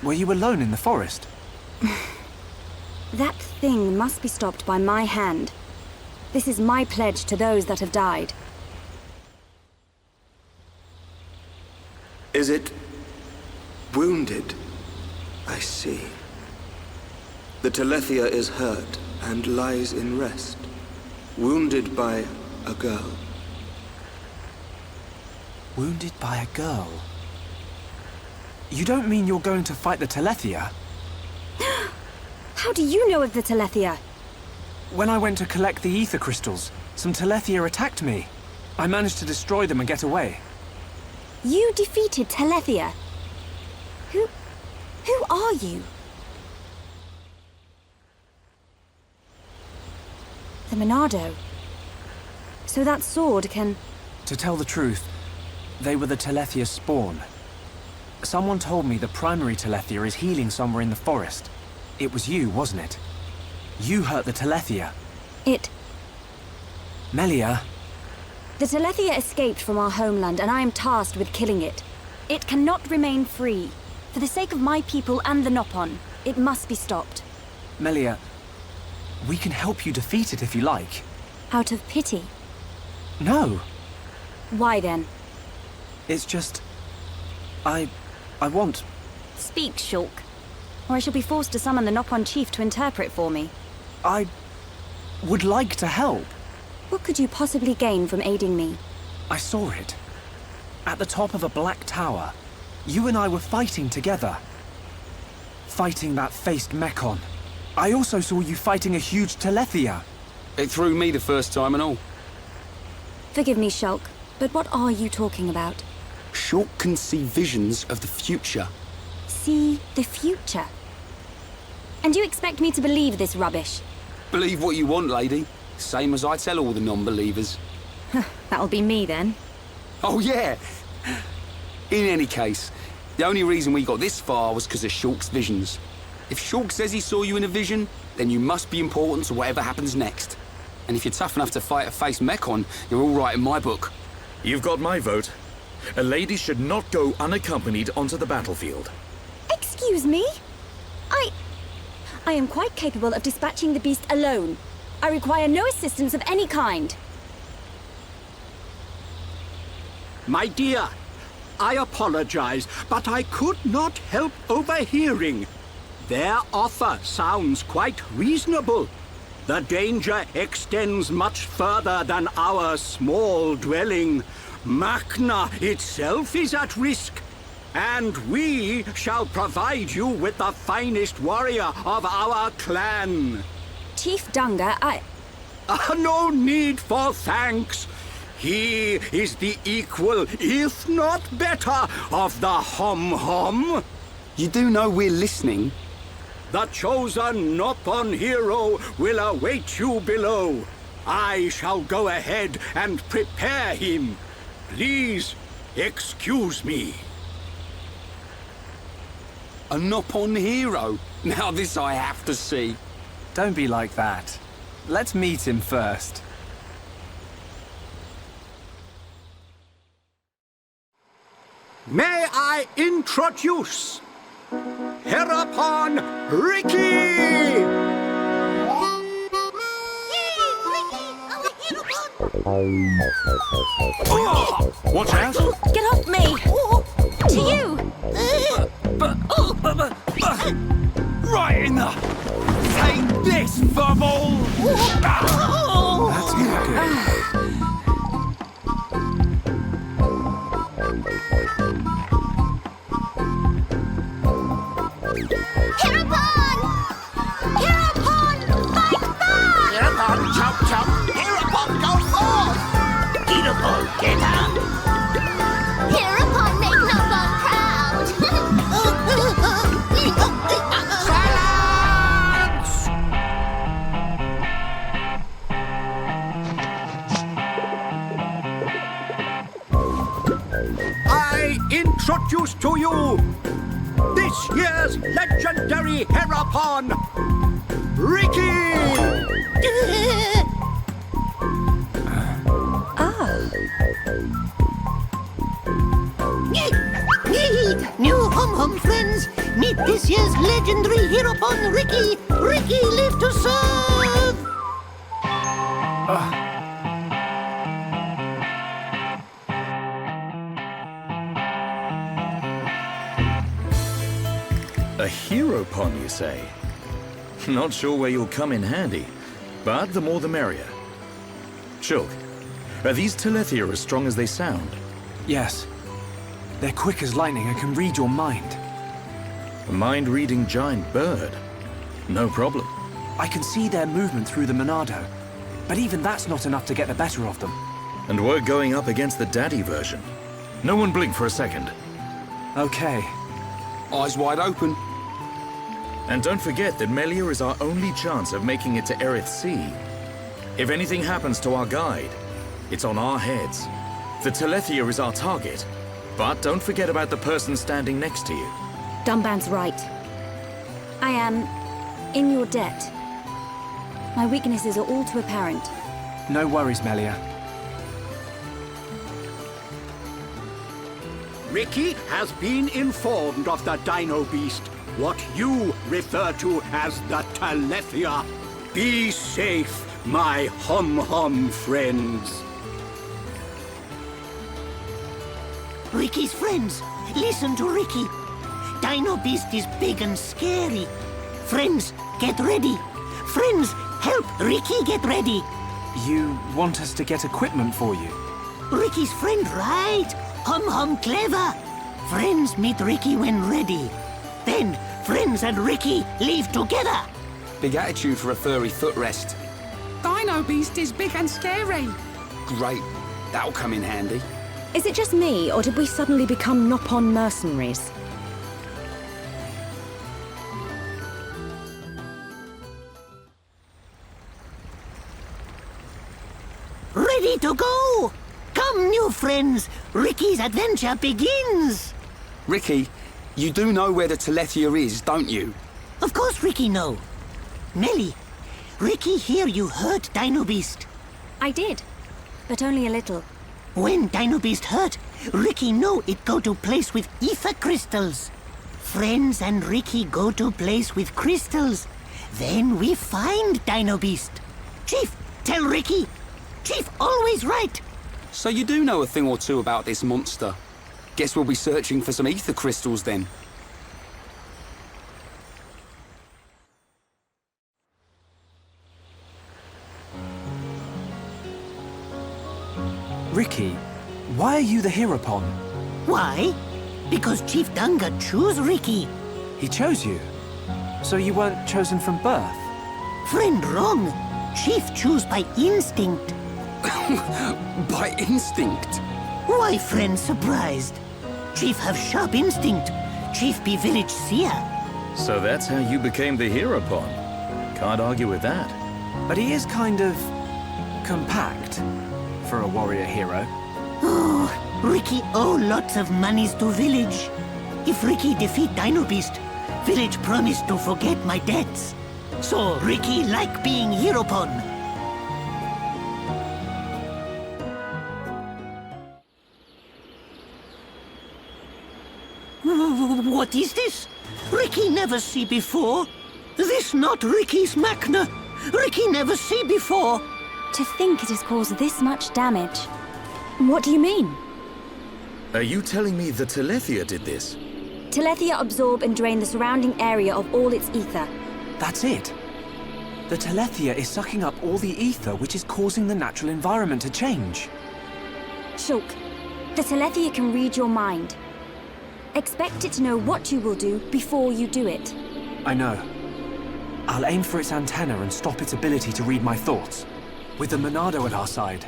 Were you alone in the forest? That thing must be stopped by my hand. This is my pledge to those that have died. Is it wounded? I see. The Telethia is hurt and lies in rest, wounded by a girl. Wounded by a girl? You don't mean you're going to fight the Telethia? How do you know of the Telethia? When I went to collect the ether crystals, some Telethia attacked me. I managed to destroy them and get away. You defeated Telethia? Who are you? The Monado. So that sword can... To tell the truth, they were the Telethia spawn. Someone told me the primary Telethia is healing somewhere in the forest. It was you, wasn't it? You hurt the Telethia. It... Melia. The Telethia escaped from our homeland, and I am tasked with killing it. It cannot remain free. For the sake of my people and the Nopon, it must be stopped. Melia, we can help you defeat it if you like. Out of pity? No. Why then? It's just... I want... Speak, Shulk. Or I shall be forced to summon the Nopon chief to interpret for me. I would like to help. What could you possibly gain from aiding me? I saw it. At the top of a black tower. You and I were fighting together. Fighting that faced Mekon. I also saw you fighting a huge Telethia. It threw me the first time and all. Forgive me, Shulk, but what are you talking about? Shulk can see visions of the future. See the future? And you expect me to believe this rubbish? Believe what you want, lady. Same as I tell all the non-believers. That'll be me, then. Oh, yeah. In any case, the only reason we got this far was because of Shulk's visions. If Shulk says he saw you in a vision, then you must be important to whatever happens next. And if you're tough enough to fight a face Mekon, you're all right in my book. You've got my vote. A lady should not go unaccompanied onto the battlefield. Excuse me? I am quite capable of dispatching the beast alone. I require no assistance of any kind. My dear, I apologize, but I could not help overhearing. Their offer sounds quite reasonable. The danger extends much further than our small dwelling. Makna itself is at risk. And we shall provide you with the finest warrior of our clan. Chief Dunga, no need for thanks. He is the equal, if not better, of the Hom-Hom. You do know we're listening? The chosen Nopon hero will await you below. I shall go ahead and prepare him. Please, excuse me. A Nopon hero? Now this I have to see. Don't be like that. Let's meet him first. May I introduce Herapon Ricky! Watch out! Get off me! To you! Right in the... Take this, bubble! That's not good. Herapon! Herapon, fight back! Hereupon, chop, chop! Hereupon, go forth! Hereupon, get up! Herapon, make Nopon proud! Silence! I introduce to you this year's legendary Herapon, Ricky! New Hom-Hom friends, meet this year's legendary Herapon, Ricky! Ricky live to serve! A hero pon, you say? Not sure where you'll come in handy, but the more the merrier. Shulk, are these Telethia as strong as they sound? Yes. They're quick as lightning and can read your mind. A mind-reading giant bird? No problem. I can see their movement through the Monado, but even that's not enough to get the better of them. And we're going up against the daddy version. No one blink for a second. Okay. Eyes wide open. And don't forget that Melia is our only chance of making it to Erith Sea. If anything happens to our guide, it's on our heads. The Telethia is our target, but don't forget about the person standing next to you. Dunban's right. I am in your debt. My weaknesses are all too apparent. No worries, Melia. Ricky has been informed of the Dino Beast, what you refer to as the Telethia. Be safe, my hum-hum friends. Ricky's friends, listen to Ricky. Dino Beast is big and scary. Friends, get ready. Friends, help Ricky get ready. You want us to get equipment for you? Ricky's friend, right? Hum clever. Friends meet Ricky when ready. Then, friends and Ricky leave together. Big attitude for a furry footrest. Dino Beast is big and scary. Great. That'll come in handy. Is it just me, or did we suddenly become Nopon mercenaries? Ready to go! Come, new friends. Ricky's adventure begins. Ricky, you do know where the Telethia is, don't you? Of course Ricky know. Melly, Ricky hear you hurt Dino Beast. I did, but only a little. When Dino Beast hurt, Ricky know it go to place with ether crystals. Friends and Ricky go to place with crystals. Then we find Dino Beast. Chief, tell Ricky. Chief always right. So you do know a thing or two about this monster. Guess we'll be searching for some ether crystals then. Ricky, why are you the Heropon? Why? Because Chief Dunga chose Ricky. He chose you? So you weren't chosen from birth? Friend, wrong. Chief choose by instinct. By instinct? Why, friend, surprised? Chief have sharp instinct. Chief be village seer. So that's how you became the Heropon. Can't argue with that. But he is kind of compact for a warrior hero. Oh, Ricky owe lots of monies to village. If Ricky defeat Dino Beast, village promised to forget my debts. So Ricky like being Heropon. What is this? Ricky never see before. This not Ricky's Machna. Ricky never see before. To think it has caused this much damage. What do you mean? Are you telling me the Telethia did this? Telethia absorb and drain the surrounding area of all its ether. That's it. The Telethia is sucking up all the ether, which is causing the natural environment to change. Shulk, the Telethia can read your mind. Expect it to know what you will do before you do it. I know. I'll aim for its antenna and stop its ability to read my thoughts. With the Monado at our side,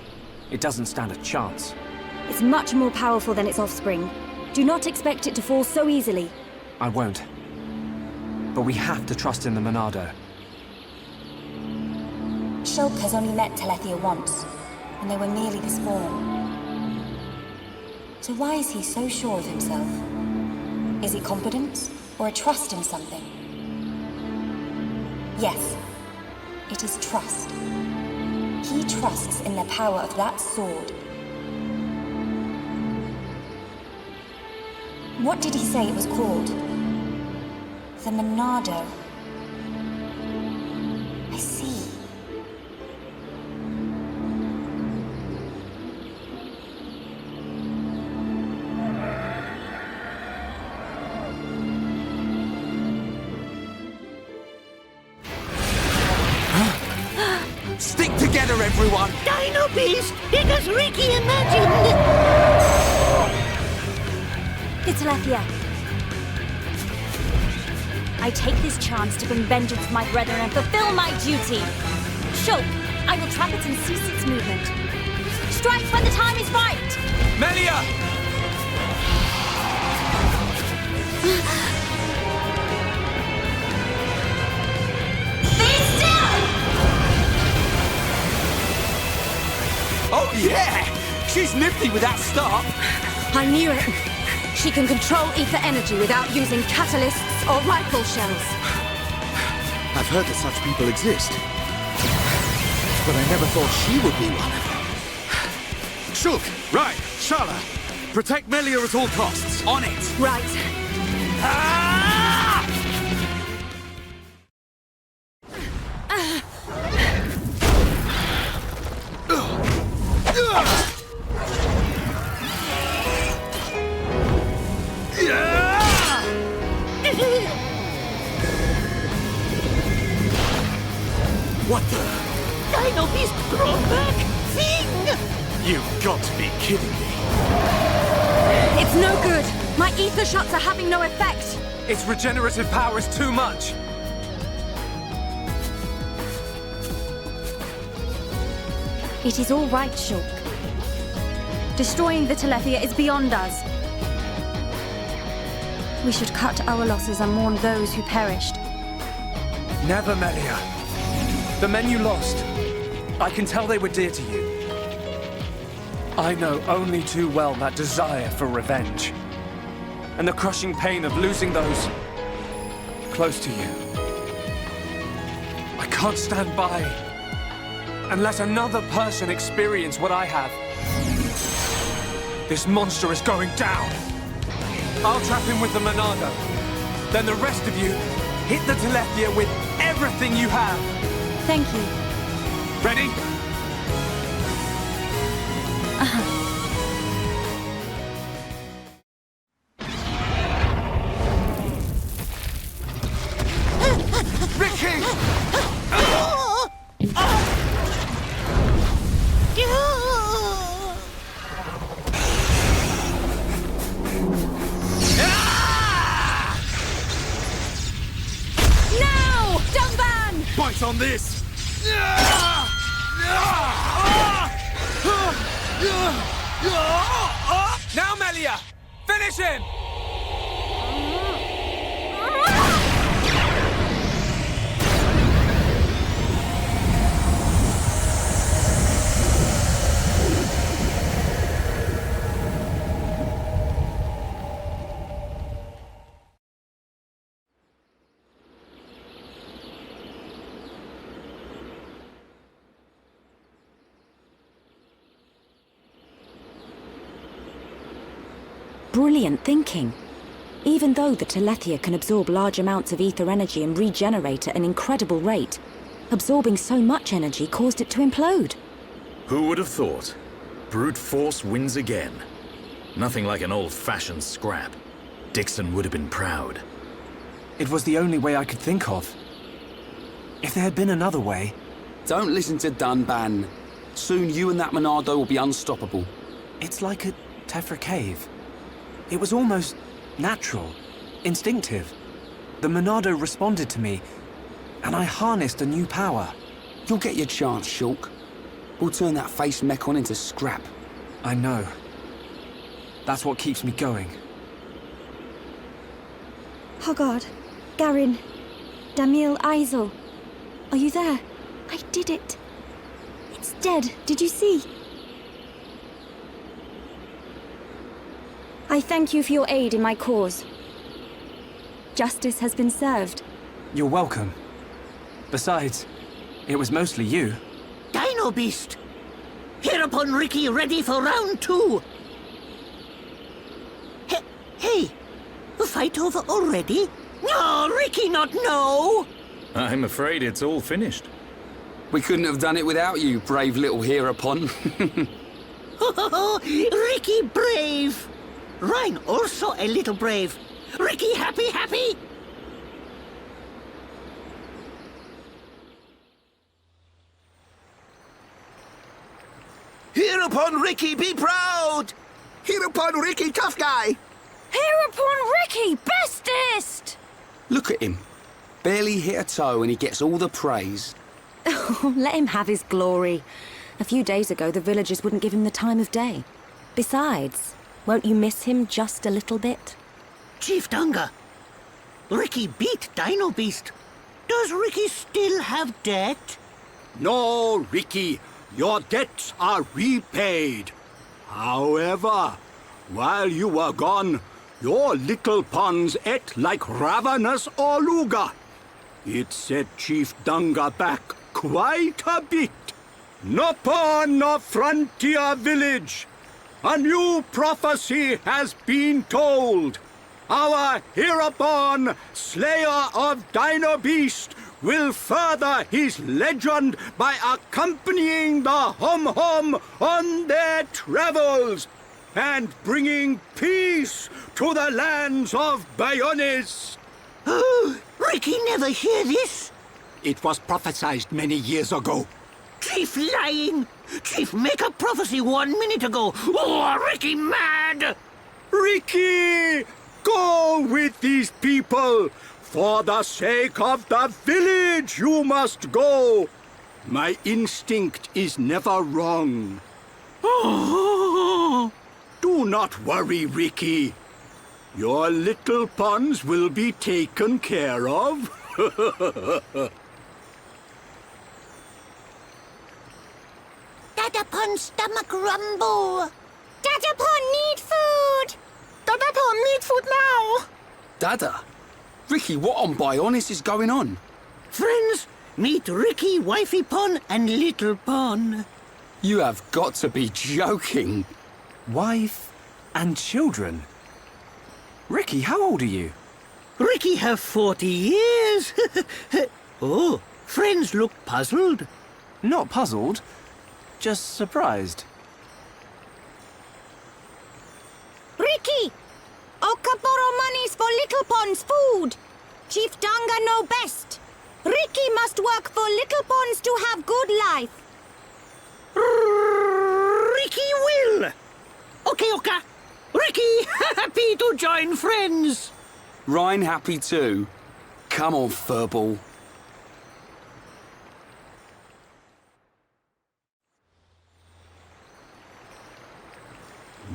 it doesn't stand a chance. It's much more powerful than its offspring. Do not expect it to fall so easily. I won't. But we have to trust in the Monado. Shulk has only met Telethia once, and they were merely the spawn. So why is he so sure of himself? Is it confidence or a trust in something? Yes, it is trust. He trusts in the power of that sword. What did he say it was called? The Monado. I see. Stick together, everyone! Dino Beast, big as Ricky imagined! The Telethia. I take this chance to bring vengeance to my brethren and fulfill my duty. Shulk, I will trap it and cease its movement. Strike when the time is right! Melia! Be still! nifty with that start. I knew it. She can control ether energy without using catalysts or rifle shells. I've heard that such people exist. But I never thought she would be one. Shulk, right, Shala. Protect Melia at all costs. On it. Right. What the? Dino Beast grown back thing! You've got to be kidding me. It's no good. My ether shots are having no effect. Its regenerative power is too much. It is all right, Shulk. Destroying the Telethia is beyond us. We should cut our losses and mourn those who perished. Never, Melia. The men you lost, I can tell they were dear to you. I know only too well that desire for revenge. And the crushing pain of losing those close to you. I can't stand by and let another person experience what I have. This monster is going down. I'll trap him with the Monado. Then the rest of you hit the Telethia with everything you have. Thank you. Ready? Ricky! Now! Dumban! Bite on this! Now, Melia! Finish him! Brilliant thinking. Even though the Telethia can absorb large amounts of ether energy and regenerate at an incredible rate, absorbing so much energy caused it to implode. Who would have thought? Brute force wins again. Nothing like an old-fashioned scrap. Dixon would have been proud. It was the only way I could think of. If there had been another way... Don't listen to Dunban. Soon you and that Monado will be unstoppable. It's like a Tephra cave. It was almost natural, instinctive. The Monado responded to me, and I harnessed a new power. You'll get your chance, Shulk. We'll turn that face mechon into scrap. I know. That's what keeps me going. Hogard, Garin, Damil Aizel. Are you there? I did it. It's dead. Did you see? I thank you for your aid in my cause. Justice has been served. You're welcome. Besides, it was mostly you. Dino Beast! Hereupon Ricky ready for round 2. Hey, the fight over already? No, Ricky not no! I'm afraid it's all finished. We couldn't have done it without you, brave little hereupon. Ricky brave! Rhine also a little brave. Ricky happy? Hereupon Ricky be proud! Hereupon Ricky tough guy! Hereupon Ricky bestest! Look at him. Barely hit a toe and he gets all the praise. Let him have his glory. A few days ago, the villagers wouldn't give him the time of day. Besides, won't you miss him just a little bit? Chief Dunga, Ricky beat Dino Beast. Does Ricky still have debt? No, Ricky. Your debts are repaid. However, while you were gone, your little pawns ate like ravenous Oluga. It set Chief Dunga back quite a bit. Upon a frontier village, a new prophecy has been told. Our hereupon slayer of Dino Beast will further his legend by accompanying the Hom-Hom on their travels and bringing peace to the lands of Bayones. Oh, Ricky never hear this. It was prophesied many years ago. Chief lying. Chief make a prophecy 1 minute ago. Oh, Ricky mad. Ricky, go with these people. For the sake of the village, you must go. My instinct is never wrong. Oh. Do not worry, Ricky. Your little pawns will be taken care of. Dadapon stomach rumble. Dadapon need food! Dadapon need food now! Dada? Ricky, what on Bayones is going on? Friends, meet Ricky, Wifey Pon, and Little Pon. You have got to be joking. Wife and children? Ricky, how old are you? Ricky have 40 years. Oh, friends look puzzled. Not puzzled, just surprised. Ricky! Oka borrow monies for Little Pon's food. Chief Danga know best. Ricky must work for Little Pons to have good life. Ricky will. Okay, Oka. Ricky, happy to join friends. Ryan happy too. Come on, furball.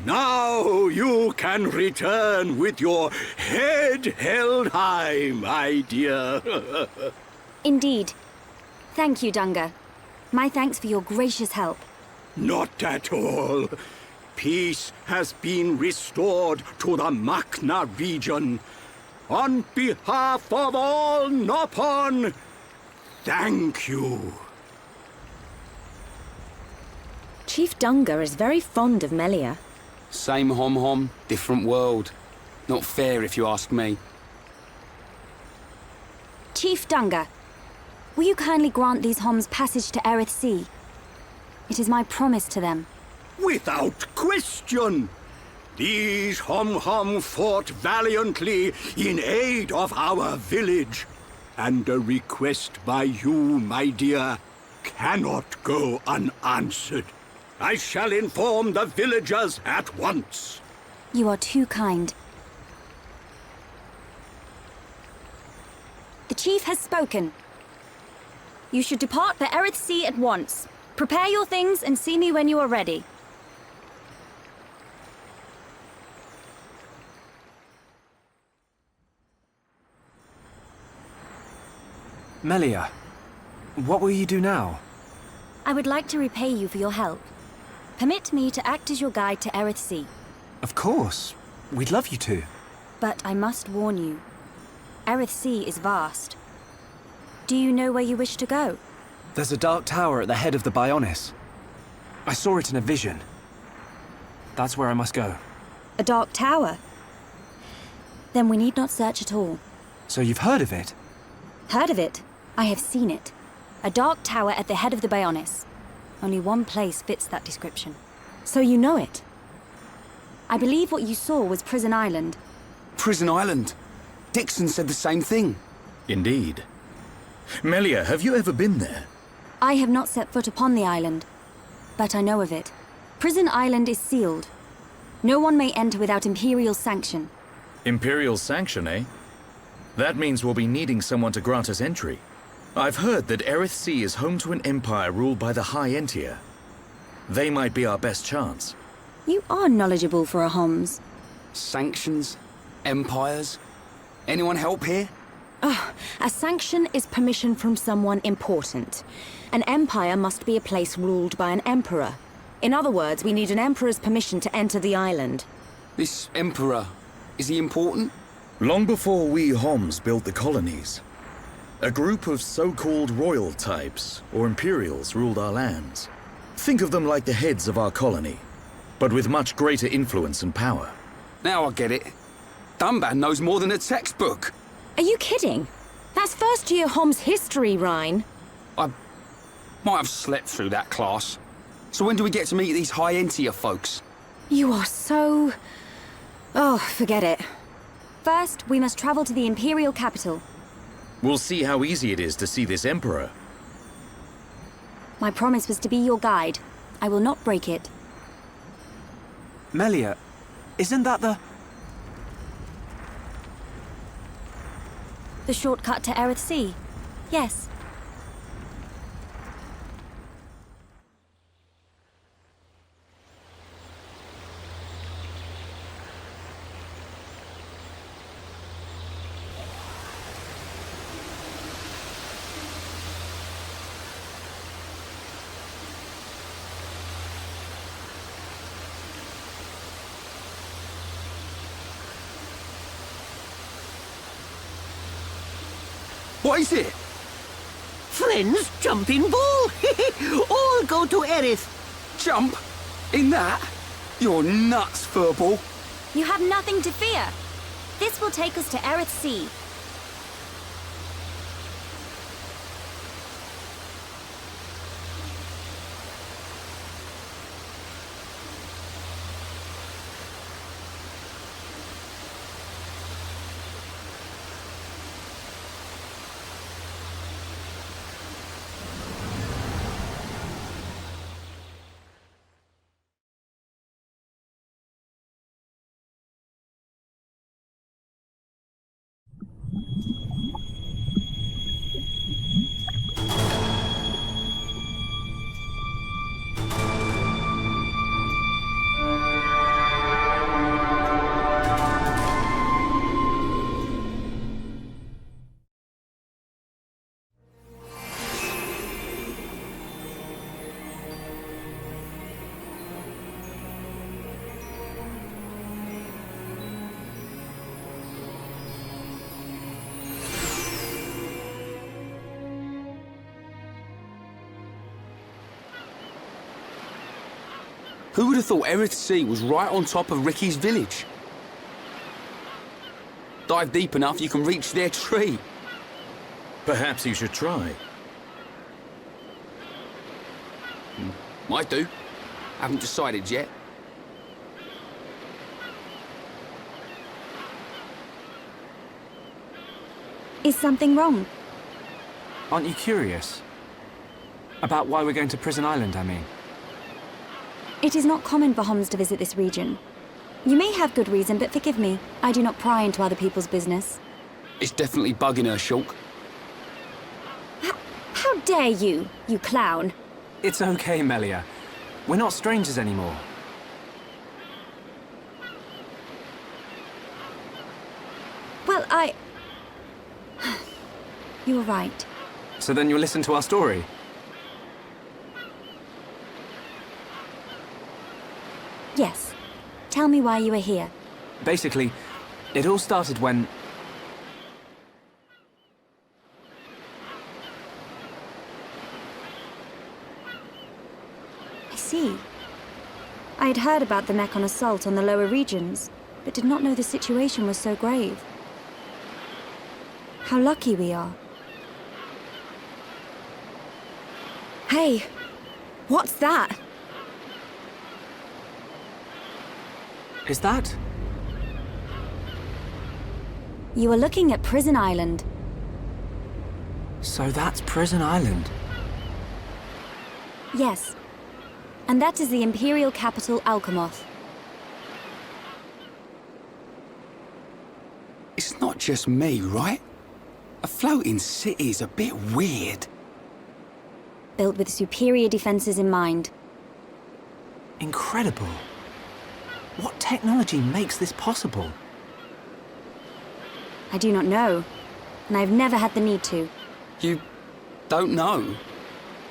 Now you can return with your head held high, my dear. Indeed. Thank you, Dunga. My thanks for your gracious help. Not at all. Peace has been restored to the Makna region. On behalf of all Nopon, thank you. Chief Dunga is very fond of Melia. Same Hom-Hom, different world. Not fair if you ask me. Chief Dunga, will you kindly grant these Homs passage to Erith Sea? It is my promise to them. Without question. These Hom-Hom fought valiantly in aid of our village. And a request by you, my dear, cannot go unanswered. I shall inform the villagers at once. You are too kind. The chief has spoken. You should depart for Erith Sea at once. Prepare your things and see me when you are ready. Melia, what will you do now? I would like to repay you for your help. Permit me to act as your guide to Erith Sea. Of course. We'd love you to. But I must warn you. Erith Sea is vast. Do you know where you wish to go? There's a dark tower at the head of the Bayones. I saw it in a vision. That's where I must go. A dark tower? Then we need not search at all. So you've heard of it? Heard of it? I have seen it. A dark tower at the head of the Bayones. Only one place fits that description. So you know it. I believe what you saw was Prison Island. Prison Island? Dixon said the same thing. Indeed. Melia, have you ever been there? I have not set foot upon the island, but I know of it. Prison Island is sealed. No one may enter without Imperial sanction. Imperial sanction, eh? That means we'll be needing someone to grant us entry. I've heard that Erith Sea is home to an empire ruled by the High Entia. They might be our best chance. You are knowledgeable for a Homs. Sanctions? Empires? Anyone help here? A sanction is permission from someone important. An empire must be a place ruled by an emperor. In other words, we need an Emperor's permission to enter the island. This Emperor, is he important? Long before we Homs built the colonies, a group of so-called royal types, or Imperials, ruled our lands. Think of them like the heads of our colony, but with much greater influence and power. Now I get it. Dunban knows more than a textbook. Are you kidding? That's first year Homs history, Rhine. I might have slept through that class. So when do we get to meet these high-entier folks? You are so... Oh, forget it. First, we must travel to the Imperial capital. We'll see how easy it is to see this Emperor. My promise was to be your guide. I will not break it. Melia, isn't that the... The shortcut to Erith Sea? Yes. What is it? Friends, jump in ball. All go to Erith. Jump? In that? You're nuts, Furball. You have nothing to fear. This will take us to Erith Sea. Who would have thought Erith Sea was right on top of Ricky's village? Dive deep enough, you can reach their tree. Perhaps you should try. Might do. Haven't decided yet. Is something wrong? Aren't you curious? About why we're going to Prison Island, I mean. It is not common for Homs to visit this region. You may have good reason, but forgive me. I do not pry into other people's business. It's definitely bugging her, Shulk. How dare you, you clown? It's okay, Melia. We're not strangers anymore. Well, You were right. So then you'll listen to our story? Yes. Tell me why you are here. Basically, it all started when... I see. I had heard about the Mekon assault on the lower regions, but did not know the situation was so grave. How lucky we are. Hey, what's that? Is that? You are looking at Prison Island. So that's Prison Island? Yes. And that is the Imperial capital, Alcamoth. It's not just me, right? A floating city's a bit weird. Built with superior defenses in mind. Incredible. What technology makes this possible? I do not know, and I've never had the need to. You don't know?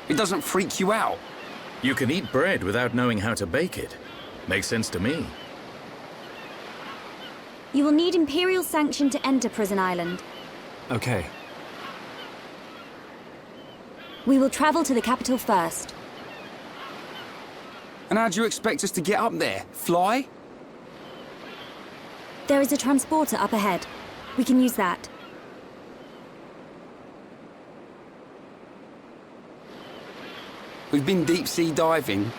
It doesn't freak you out? You can eat bread without knowing how to bake it. Makes sense to me. You will need Imperial sanction to enter Prison Island. Okay. We will travel to the capital first. And how do you expect us to get up there? Fly? There is a transporter up ahead. We can use that. We've been deep-sea diving.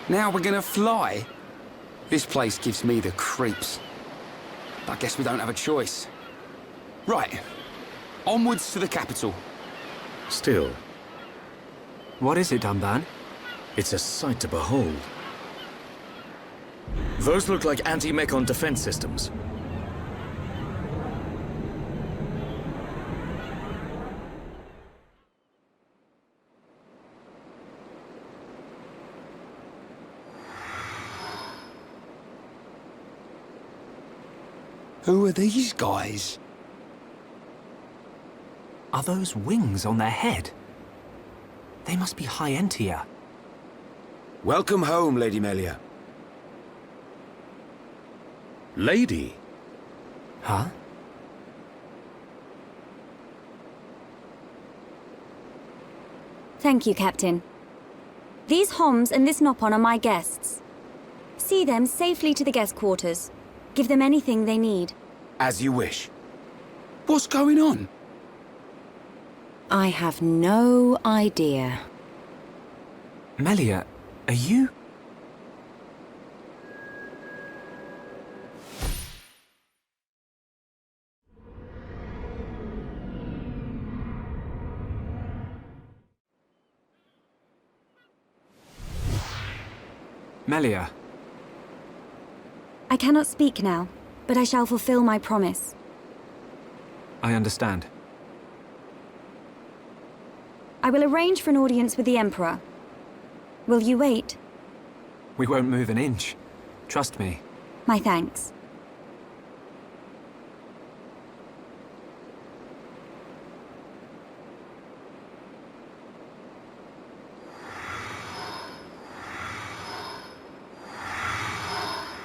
Now we're gonna fly? This place gives me the creeps. I guess we don't have a choice. Right. Onwards to the capital. Still. What is it, Dunban? It's a sight to behold. Those look like anti-mechon defense systems. Who are these guys? Are those wings on their head? They must be high Entia. Welcome home, Lady Melia. Lady? Huh? Thank you, Captain. These Homs and this Nopon are my guests. See them safely to the guest quarters. Give them anything they need. As you wish. What's going on? I have no idea. Melia, are you... Melia. I cannot speak now, but I shall fulfill my promise. I understand. I will arrange for an audience with the Emperor. Will you wait? We won't move an inch. Trust me. My thanks.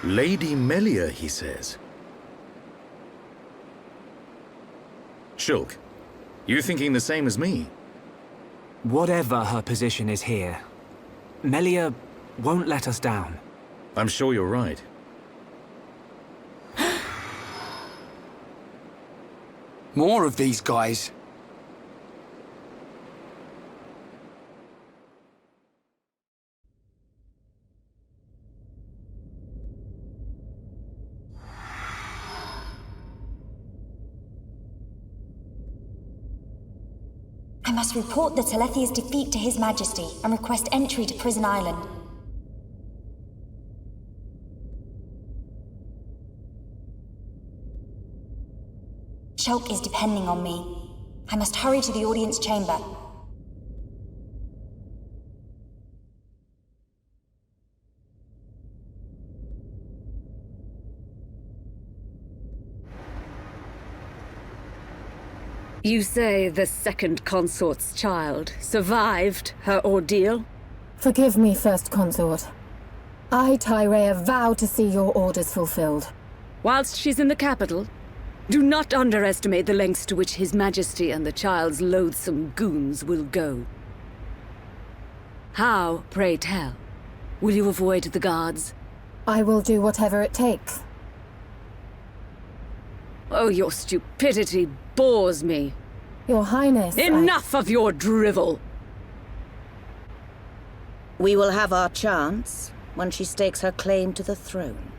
Lady Melia, he says. Shulk, you thinking the same as me? Whatever her position is here, Melia won't let us down. I'm sure you're right. More of these guys. I must report the Telethia's defeat to His Majesty and request entry to Prison Island. Shulk is depending on me. I must hurry to the audience chamber. You say the second consort's child survived her ordeal? Forgive me, First Consort. I, Tyrea, vow to see your orders fulfilled. Whilst she's in the capital, do not underestimate the lengths to which His Majesty and the child's loathsome goons will go. How, pray tell, will you avoid the guards? I will do whatever it takes. Oh, your stupidity bores me. Your Highness, Enough of your drivel! We will have our chance when she stakes her claim to the throne.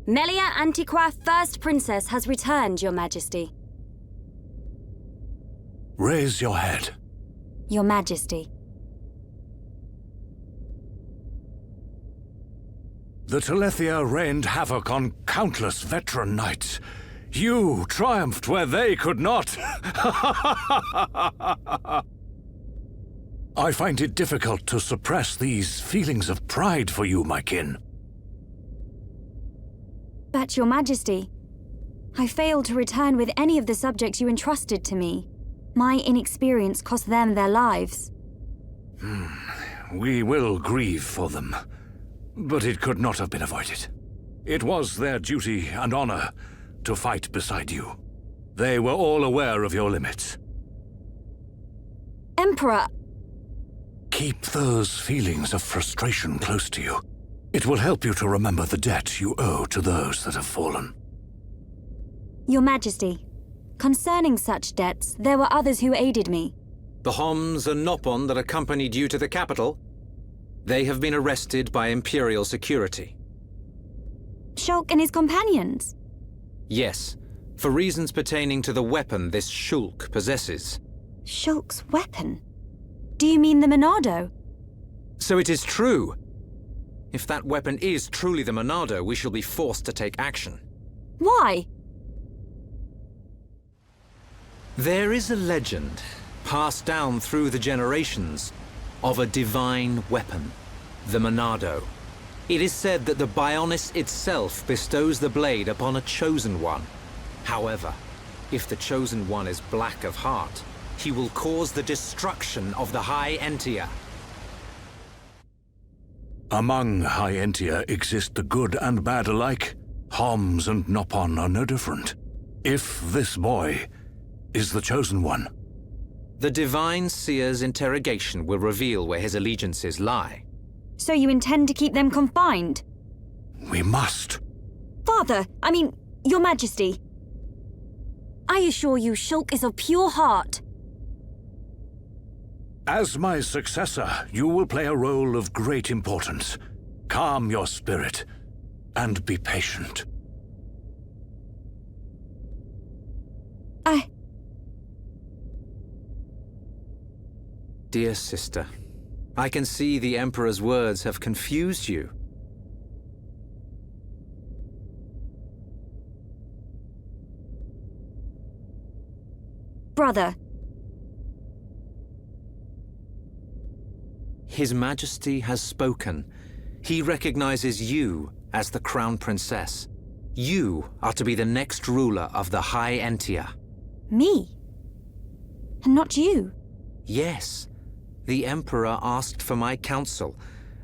Melia Antiqua, First Princess, has returned, Your Majesty. Raise your head. Your Majesty. The Telethia rained havoc on countless veteran knights. You triumphed where they could not. I find it difficult to suppress these feelings of pride for you, my kin. But, Your Majesty, I failed to return with any of the subjects you entrusted to me. My inexperience cost them their lives. We will grieve for them, but it could not have been avoided. It was their duty and honor to fight beside you. They were all aware of your limits. Emperor! Keep those feelings of frustration close to you. It will help you to remember the debt you owe to those that have fallen. Your Majesty, concerning such debts, there were others who aided me. The Homs and Nopon that accompanied you to the capital? They have been arrested by Imperial security. Shulk and his companions? Yes, for reasons pertaining to the weapon this Shulk possesses. Shulk's weapon? Do you mean the Monado? So it is true. If that weapon is truly the Monado, we shall be forced to take action. Why? There is a legend, passed down through the generations, of a divine weapon, the Monado. It is said that the Bionis itself bestows the blade upon a chosen one. However, if the chosen one is black of heart, he will cause the destruction of the High Entia. Among High Entia exist the good and bad alike. Homs and Nopon are no different. If this boy is the chosen one, the Divine Seer's interrogation will reveal where his allegiances lie. So you intend to keep them confined? We must. Father, Your Majesty. I assure you, Shulk is of pure heart. As my successor, you will play a role of great importance. Calm your spirit and be patient. Dear sister, I can see the Emperor's words have confused you. Brother. His Majesty has spoken. He recognizes you as the Crown Princess. You are to be the next ruler of the High Entia. Me? And not you? Yes. The Emperor asked for my counsel,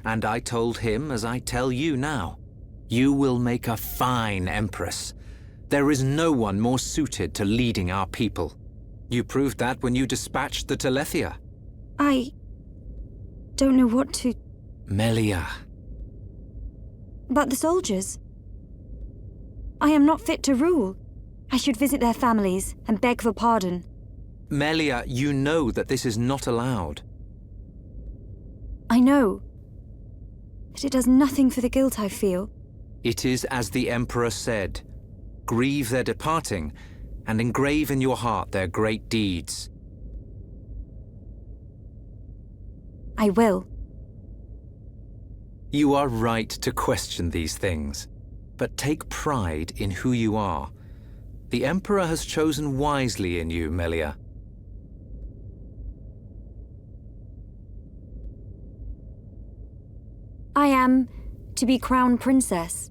and I told him as I tell you now. You will make a fine Empress. There is no one more suited to leading our people. You proved that when you dispatched the Telethia. I don't know what to... Melia. But the soldiers? I am not fit to rule. I should visit their families and beg for pardon. Melia, you know that this is not allowed. I know. But it does nothing for the guilt I feel. It is as the Emperor said. Grieve their departing, and engrave in your heart their great deeds. I will. You are right to question these things, but take pride in who you are. The Emperor has chosen wisely in you, Melia. I am to be Crown Princess.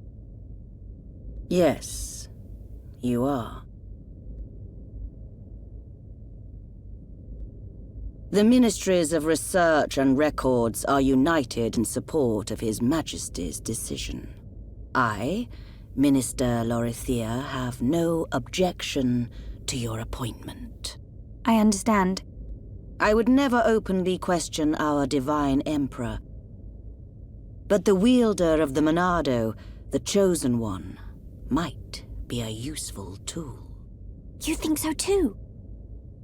Yes, you are. The Ministries of Research and Records are united in support of His Majesty's decision. I, Minister Lorithia, have no objection to your appointment. I understand. I would never openly question our Divine Emperor. But the wielder of the Monado, the Chosen One, might be a useful tool. You think so too?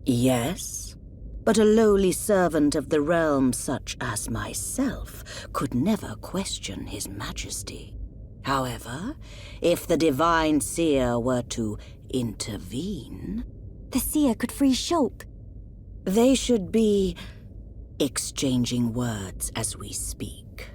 Yes, but a lowly servant of the realm such as myself could never question His Majesty. However, if the Divine Seer were to intervene... The Seer could free Shulk. They should be exchanging words as we speak.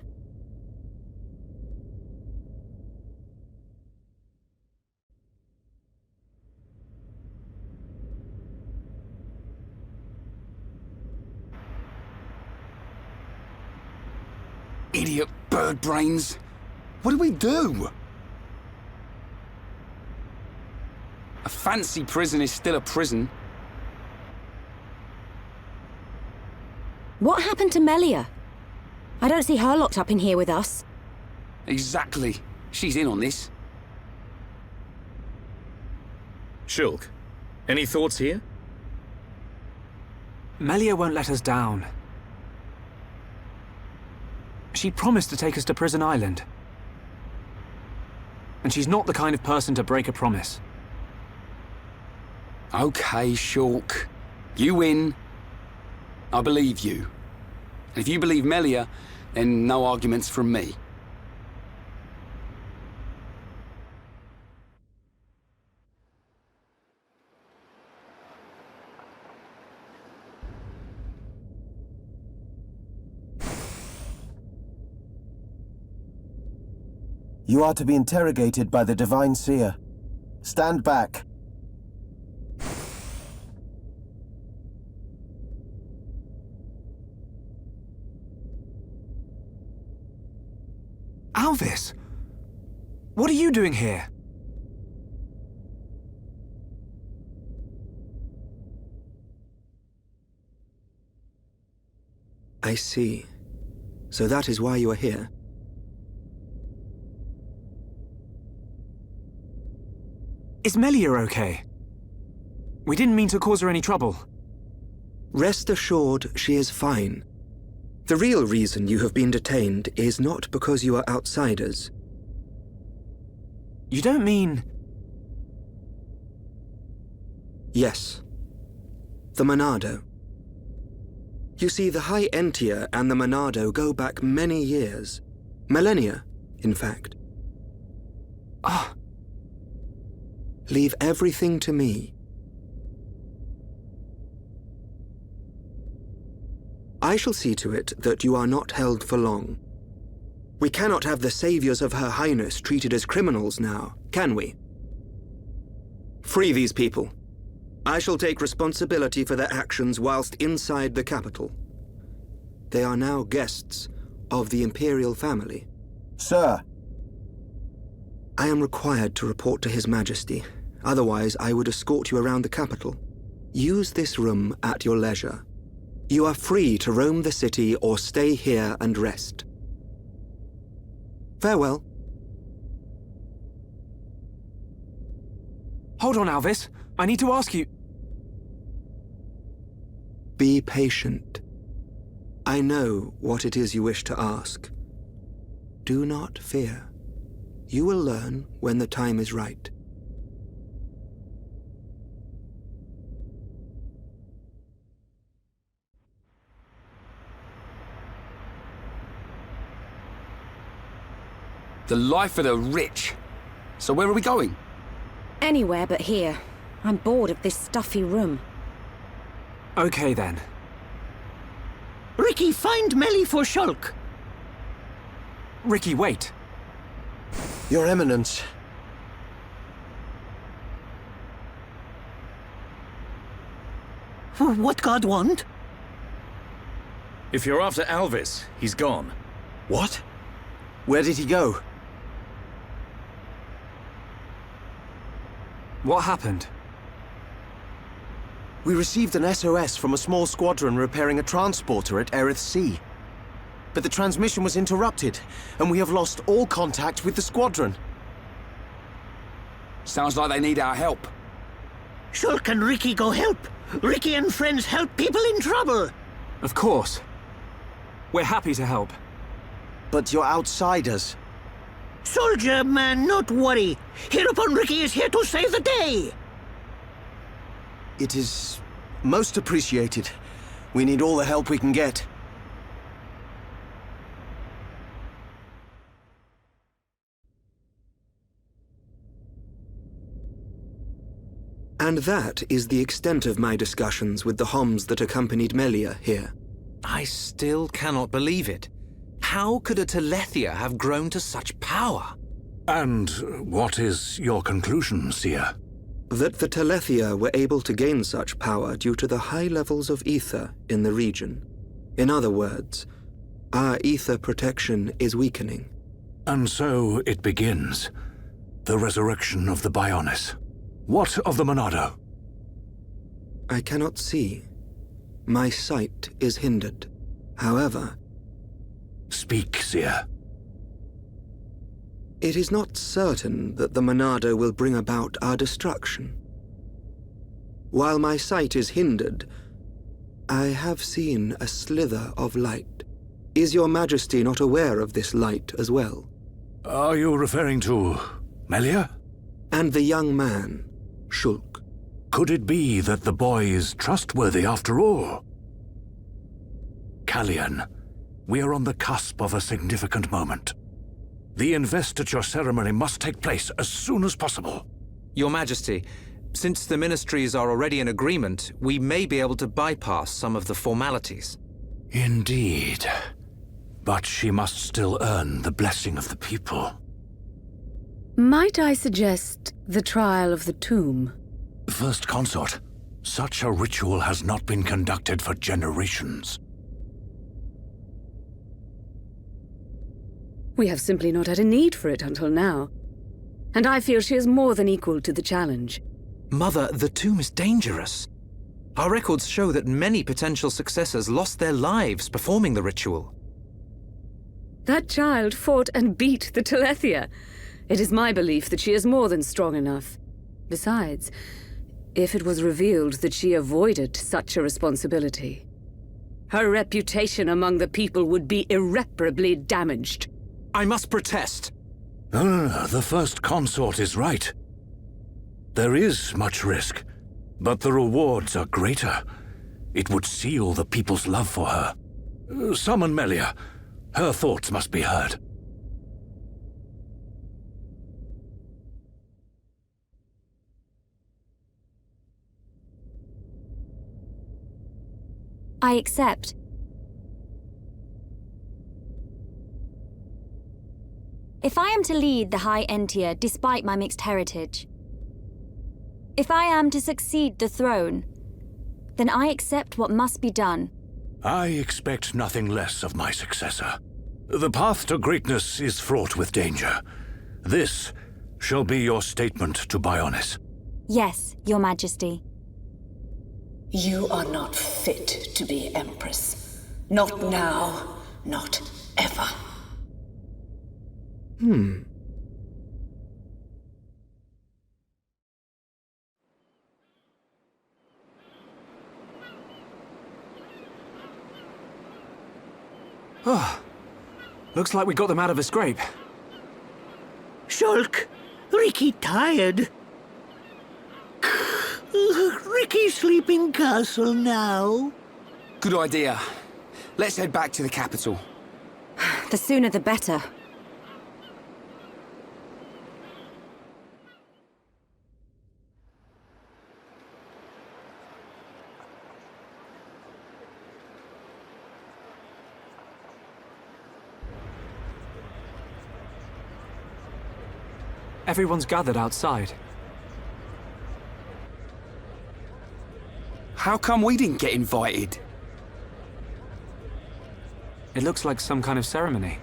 Idiot bird brains. What do we do? A fancy prison is still a prison. What happened to Melia? I don't see her locked up in here with us. Exactly. She's in on this. Shulk, any thoughts here? Melia won't let us down. She promised to take us to Prison Island. And she's not the kind of person to break a promise. Okay, Shulk. You win. I believe you. If you believe Melia, then no arguments from me. You are to be interrogated by the Divine Seer. Stand back. Alvis! What are you doing here? I see. So that is why you are here. Is Melia okay? We didn't mean to cause her any trouble. Rest assured, she is fine. The real reason you have been detained is not because you are outsiders. You don't mean... Yes. The Monado. You see, the High Entia and the Monado go back many years. Millennia, in fact. Ah. Leave everything to me. I shall see to it that you are not held for long. We cannot have the saviors of Her Highness treated as criminals now, can we? Free these people. I shall take responsibility for their actions whilst inside the capital. They are now guests of the Imperial family. Sir! I am required to report to His Majesty. Otherwise, I would escort you around the capital. Use this room at your leisure. You are free to roam the city or stay here and rest. Farewell. Hold on, Alvis. I need to ask you... Be patient. I know what it is you wish to ask. Do not fear. You will learn when the time is right. The life of the rich. So where are we going? Anywhere but here. I'm bored of this stuffy room. Okay, then. Ricky, find Melly for Shulk. Ricky, wait. Your Eminence. What God want? If you're after Alvis, he's gone. What? Where did he go? What happened? We received an SOS from a small squadron repairing a transporter at Erith Sea. But the transmission was interrupted, and we have lost all contact with the squadron. Sounds like they need our help. Shulk and Ricky go help. Ricky and friends help people in trouble. Of course. We're happy to help. But you're outsiders. Soldier man, not worry. Hereupon Ricky is here to save the day. It is most appreciated. We need all the help we can get. And that is the extent of my discussions with the Homs that accompanied Melia here. I still cannot believe it. How could a Telethia have grown to such power? And what is your conclusion, Seer? That the Telethia were able to gain such power due to the high levels of ether in the region. In other words, our ether protection is weakening. And so it begins. The resurrection of the Bionis. What of the Monado? I cannot see. My sight is hindered. However... Speak, Seer. It is not certain that the Monado will bring about our destruction. While my sight is hindered, I have seen a slither of light. Is your Majesty not aware of this light as well? Are you referring to Melia? And the young man, Shulk. Could it be that the boy is trustworthy after all? Kallian, we are on the cusp of a significant moment. The investiture ceremony must take place as soon as possible. Your Majesty, since the ministries are already in agreement, we may be able to bypass some of the formalities. Indeed. But she must still earn the blessing of the people. Might I suggest the trial of the tomb? First Consort, such a ritual has not been conducted for generations. We have simply not had a need for it until now. And I feel she is more than equal to the challenge. Mother, the tomb is dangerous. Our records show that many potential successors lost their lives performing the ritual. That child fought and beat the Telethia. It is my belief that she is more than strong enough. Besides, if it was revealed that she avoided such a responsibility, her reputation among the people would be irreparably damaged. I must protest. The First Consort is right. There is much risk, but the rewards are greater. It would seal the people's love for her. Summon Melia. Her thoughts must be heard. I accept. If I am to lead the High Entia despite my mixed heritage, if I am to succeed the throne, then I accept what must be done. I expect nothing less of my successor. The path to greatness is fraught with danger. This shall be your statement to Bionis. Yes, Your Majesty. You are not fit to be Empress. Not now, not ever. Oh, looks like we got them out of a scrape. Shulk, Ricky tired. Ricky sleeping castle now. Good idea. Let's head back to the capital. The sooner the better. Everyone's gathered outside. How come we didn't get invited? It looks like some kind of ceremony.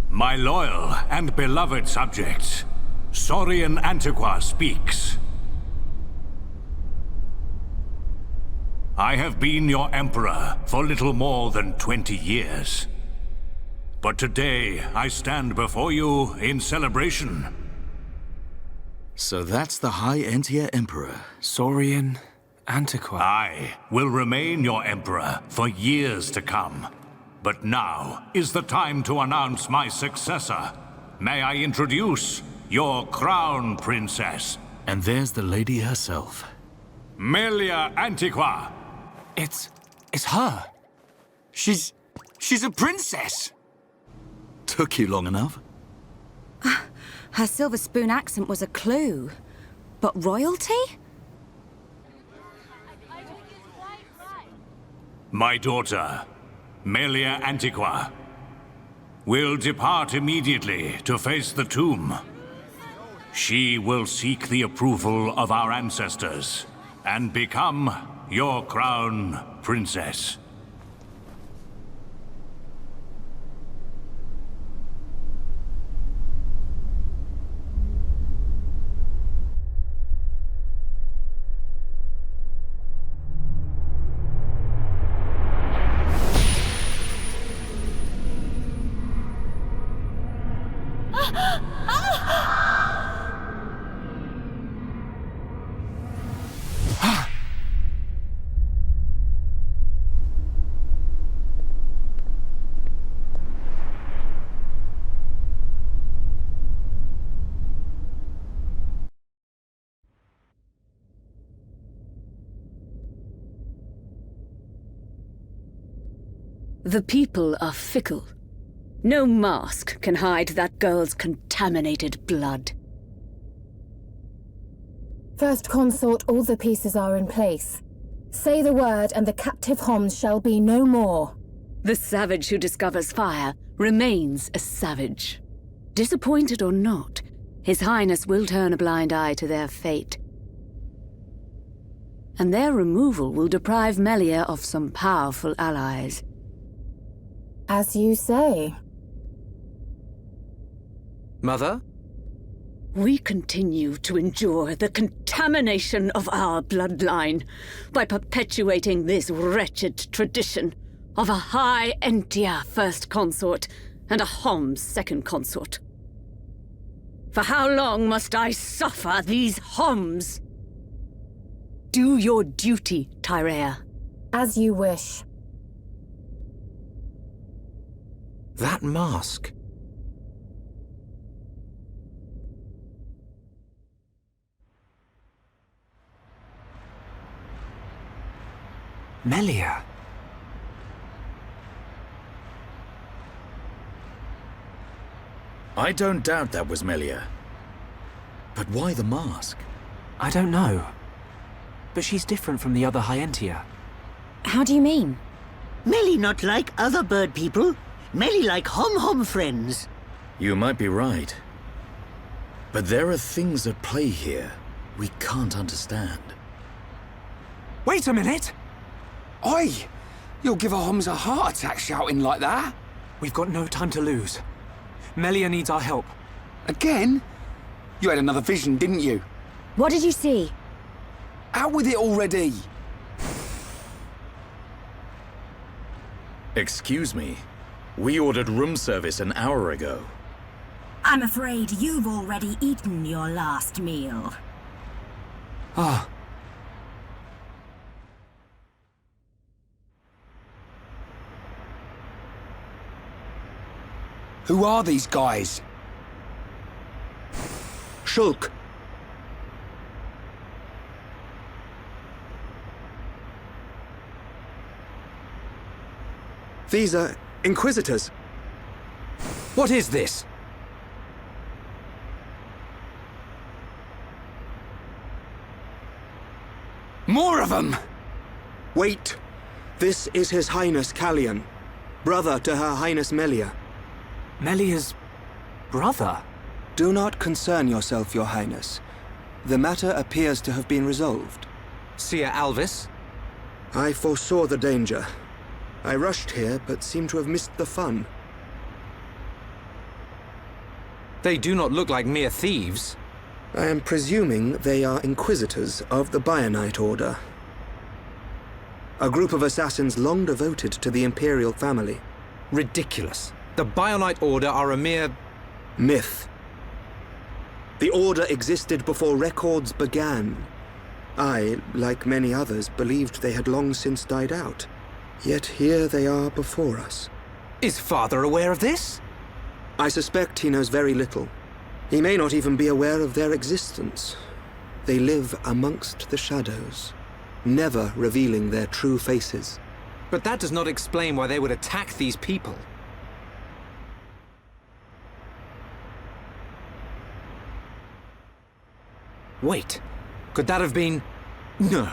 My loyal and beloved subjects, Saurian Antiqua speaks. I have been your emperor for little more than 20 years. But today I stand before you in celebration. So that's the High Entia Emperor. Saurian Antiqua. I will remain your emperor for years to come. But now is the time to announce my successor. May I introduce your crown princess, And there's the lady herself. Melia Antiqua. It's her. She's a princess. Took you long enough? Her silver spoon accent was a clue. But royalty? My daughter, Melia Antiqua, will depart immediately to face the tomb. She will seek the approval of our ancestors and become your crown princess. The people are fickle. No mask can hide that girl's contaminated blood. First Consort, all the pieces are in place. Say the word and the captive Homs shall be no more. The savage who discovers fire remains a savage. Disappointed or not, His Highness will turn a blind eye to their fate. And their removal will deprive Melia of some powerful allies. As you say. Mother? We continue to endure the contamination of our bloodline by perpetuating this wretched tradition of a High Entia First Consort and a Homs Second Consort. For how long must I suffer these Homs? Do your duty, Tyrea. As you wish. That mask. Melia. I don't doubt that was Melia. But why the mask? I don't know. But she's different from the other Hyentia. How do you mean? Melly not like other bird people. Melly like hom-hom friends. You might be right. But there are things at play here we can't understand. Wait a minute! Oi! You'll give a Homs a heart attack shouting like that. We've got no time to lose. Melia needs our help. Again? You had another vision, didn't you? What did you see? Out with it already! Excuse me. We ordered room service an hour ago. I'm afraid you've already eaten your last meal. Ah. Who are these guys? Shulk. These are Inquisitors. What is this? More of them! Wait. This is His Highness Callian, brother to Her Highness Melia. Melia's brother? Do not concern yourself, Your Highness. The matter appears to have been resolved. Seer Alvis? I foresaw the danger. I rushed here, but seem to have missed the fun. They do not look like mere thieves. I am presuming they are Inquisitors of the Bionite Order. A group of assassins long devoted to the Imperial family. Ridiculous. The Bionite Order are a mere... myth. The Order existed before records began. I, like many others, believed they had long since died out. Yet here they are before us. Is Father aware of this? I suspect he knows very little. He may not even be aware of their existence. They live amongst the shadows, never revealing their true faces. But that does not explain why they would attack these people. Wait, could that have been... No.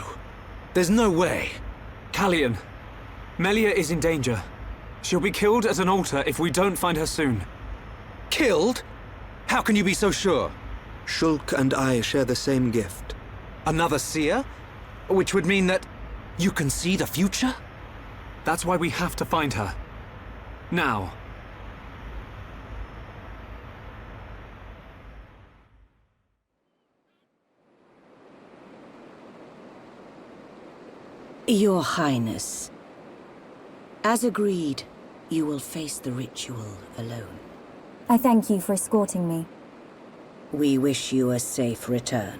There's no way. Callian, Melia is in danger. She'll be killed at an altar if we don't find her soon. Killed? How can you be so sure? Shulk and I share the same gift. Another seer? Which would mean that you can see the future? That's why we have to find her. Now. Your Highness, as agreed, you will face the ritual alone. I thank you for escorting me. We wish you a safe return.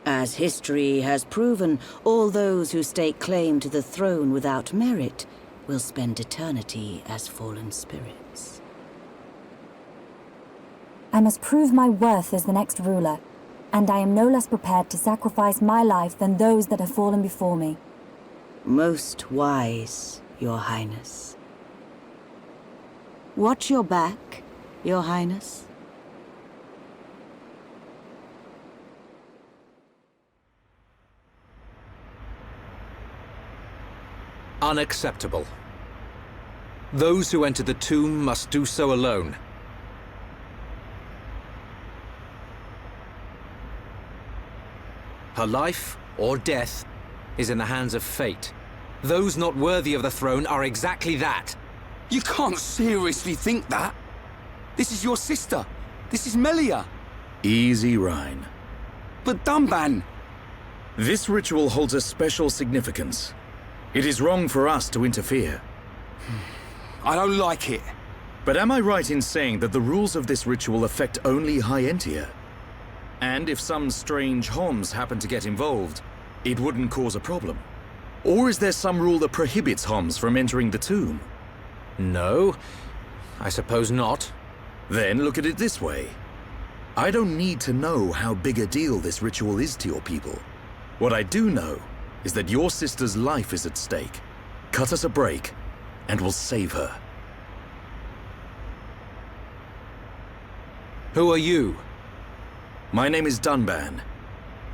As history has proven, all those who stake claim to the throne without merit will spend eternity as fallen spirits. I must prove my worth as the next ruler, and I am no less prepared to sacrifice my life than those that have fallen before me. Most wise, Your Highness. Watch your back, Your Highness. Unacceptable. Those who enter the tomb must do so alone. Her life, or death, is in the hands of fate. Those not worthy of the throne are exactly that. You can't seriously think that. This is your sister. This is Melia. Easy, Rhine. But Dunban... This ritual holds a special significance. It is wrong for us to interfere. I don't like it. But am I right in saying that the rules of this ritual affect only High Entia? And if some strange Homs happen to get involved, it wouldn't cause a problem? Or is there some rule that prohibits Homs from entering the tomb? No, I suppose not. Then look at it this way. I don't need to know how big a deal this ritual is to your people. What I do know is that your sister's life is at stake. Cut us a break, and we'll save her. Who are you? My name is Dunban.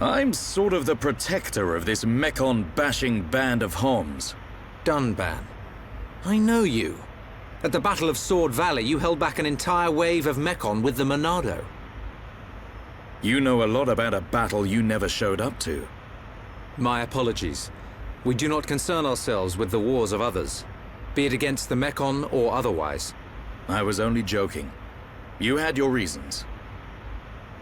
I'm sort of the protector of this Mekon-bashing band of Homs. Dunban. I know you. At the Battle of Sword Valley, you held back an entire wave of Mekon with the Monado. You know a lot about a battle you never showed up to. My apologies. We do not concern ourselves with the wars of others, be it against the Mekon or otherwise. I was only joking. You had your reasons.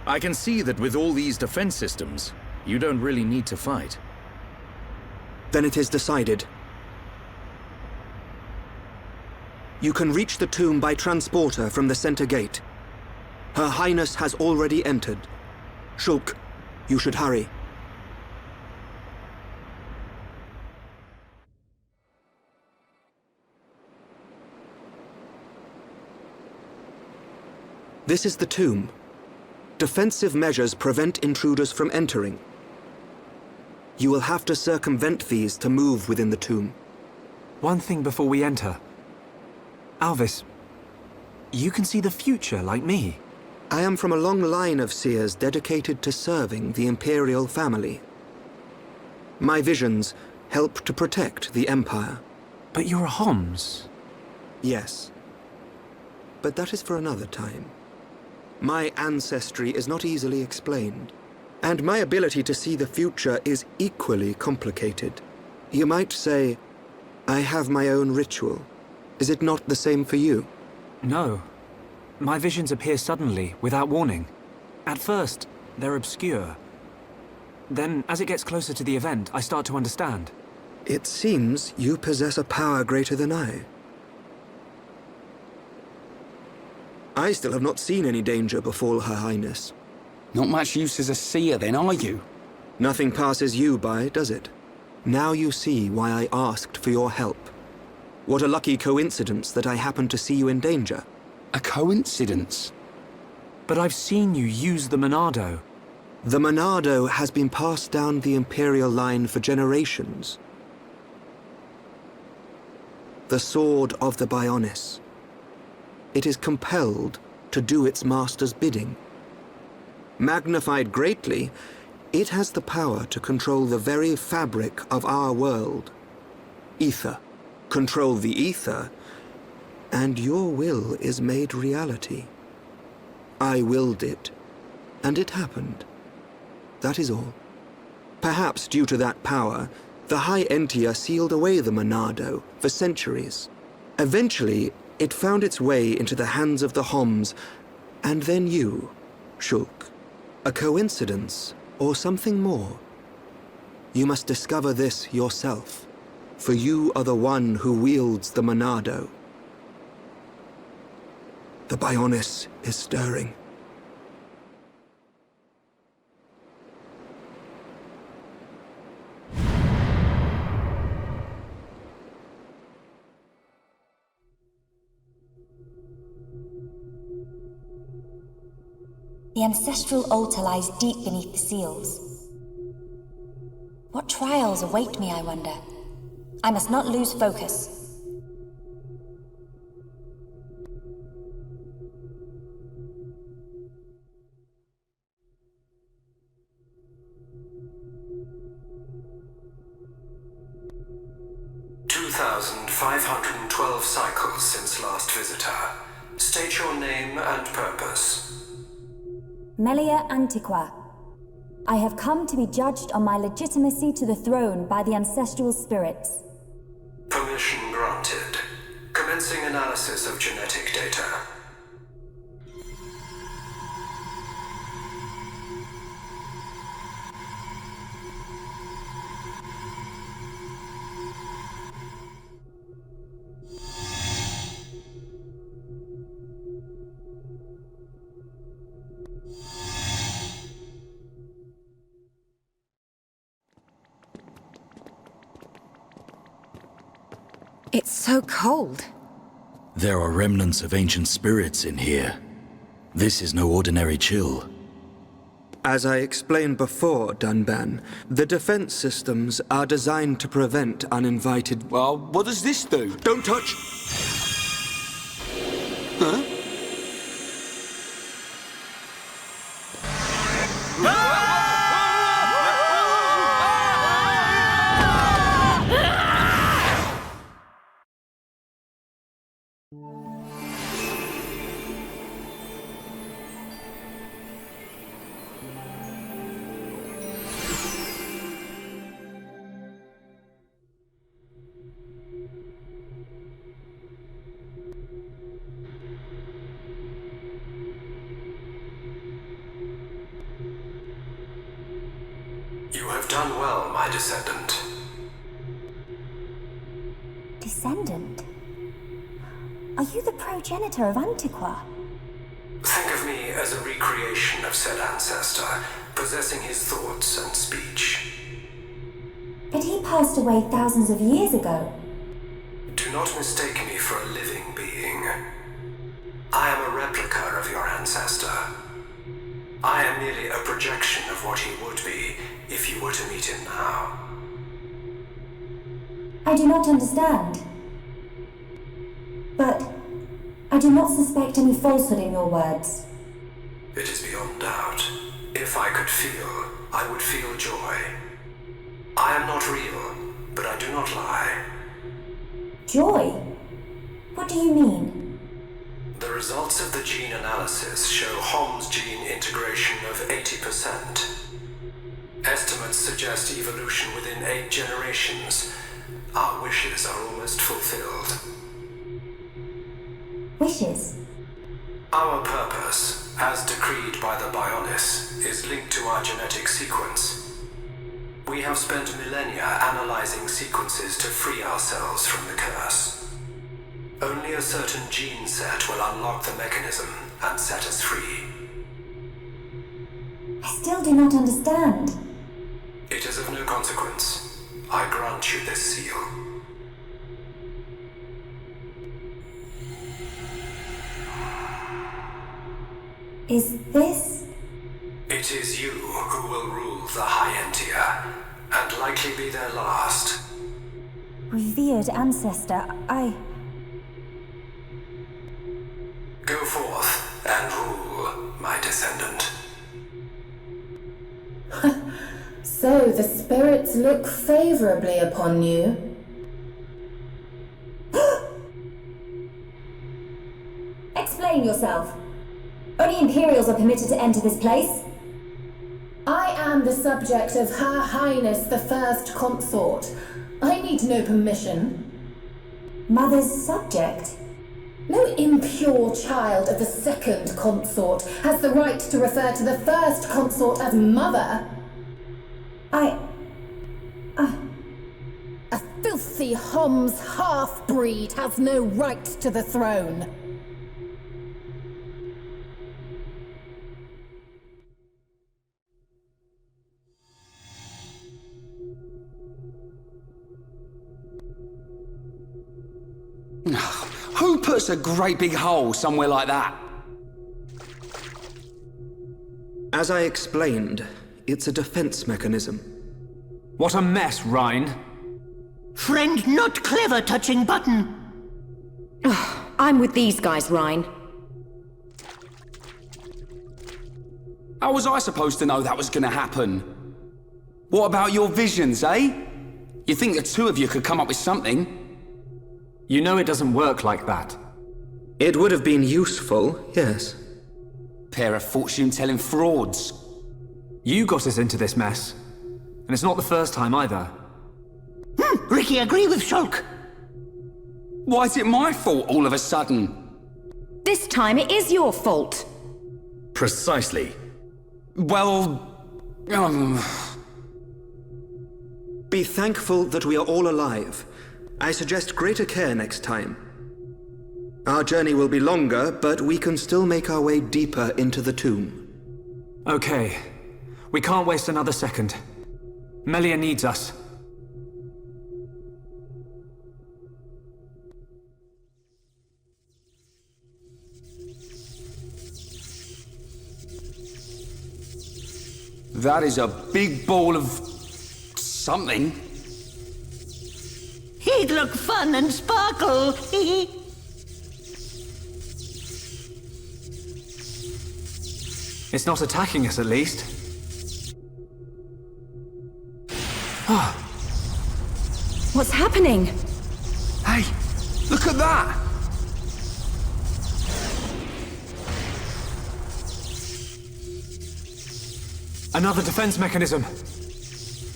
I can see that with all these defense systems, you don't really need to fight. Then it is decided. You can reach the tomb by transporter from the center gate. Her Highness has already entered. Shulk, you should hurry. This is the tomb. Defensive measures prevent intruders from entering. You will have to circumvent these to move within the tomb. One thing before we enter. Alvis, you can see the future like me. I am from a long line of seers dedicated to serving the Imperial family. My visions help to protect the Empire. But you're a Homs. Yes. But that is for another time. My ancestry is not easily explained, and my ability to see the future is equally complicated. You might say, I have my own ritual. Is it not the same for you? No. My visions appear suddenly, without warning. At first, they're obscure. Then, as it gets closer to the event, I start to understand. It seems you possess a power greater than I. I still have not seen any danger befall Her Highness. Not much use as a seer then, are you? Nothing passes you by, does it? Now you see why I asked for your help. What a lucky coincidence that I happened to see you in danger. A coincidence? But I've seen you use the Monado. The Monado has been passed down the Imperial line for generations. The sword of the Bionis. It is compelled to do its master's bidding. Magnified greatly, it has the power to control the very fabric of our world. Ether. Control the ether, and your will is made reality. I willed it, and it happened. That is all. Perhaps due to that power, the High Entia sealed away the Monado for centuries. Eventually, it found its way into the hands of the Homs, and then you, Shulk. A coincidence, or something more? You must discover this yourself, for you are the one who wields the Monado. The Bionis is stirring. The ancestral altar lies deep beneath the seals. What trials await me, I wonder? I must not lose focus. "2,512 cycles since last visitor. State your name and purpose." Melia Antiqua. I have come to be judged on my legitimacy to the throne by the ancestral spirits. Permission granted. Commencing analysis of genetic data. It's so cold. There are remnants of ancient spirits in here. This is no ordinary chill. As I explained before, Dunban, the defense systems are designed to prevent uninvited... Well, what does this do? Don't touch! Huh? You have done well, my descendant. Descendant? Are you the progenitor of Antiqua? Think of me as a recreation of said ancestor, possessing his thoughts and speech. But he passed away thousands of years ago. Do not mistake me for a living being. I am a replica of your ancestor. I am merely a projection of what he would be if you were to meet him now. I do not understand. But I do not suspect any falsehood in your words. It is beyond doubt. If I could feel, I would feel joy. I am not real, but I do not lie. Joy? What do you mean? The results of the gene analysis show Hom's gene integration of 80%. Estimates suggest evolution within 8 generations. Our wishes are almost fulfilled. Wishes? Our purpose, as decreed by the Bionis, is linked to our genetic sequence. We have spent millennia analyzing sequences to free ourselves from the curse. Only a certain gene set will unlock the mechanism and set us free. I still do not understand. It is of no consequence. I grant you this seal. Is this? It It is you who will rule the High Entia, and likely be their last. Revered ancestor, Go forth and rule, my descendant. So the spirits look favorably upon you. Explain yourself. Only Imperials are permitted to enter this place. I am the subject of Her Highness the First Consort. I need no permission. Mother's subject? No impure child of the Second Consort has the right to refer to the First Consort as mother. A filthy Homs half-breed has no right to the throne. Who puts a great big hole somewhere like that? As I explained, it's a defense mechanism. What a mess, Rhine. Friend not clever touching button. I'm with these guys, Rhine. How was I supposed to know that was gonna happen? What about your visions, eh? You think the two of you could come up with something? You know it doesn't work like that. It would have been useful, yes. Pair of fortune-telling frauds. You got us into this mess. And it's not the first time either. Ricky, agree with Shulk. Why is it my fault all of a sudden? This time it is your fault. Precisely. Well... Be thankful that we are all alive. I suggest greater care next time. Our journey will be longer, but we can still make our way deeper into the tomb. Okay. We can't waste another second. Melia needs us. That is a big ball of... something. He'd look fun and sparkle. It's not attacking us, at least. What's happening? Hey, look at that! Another defense mechanism.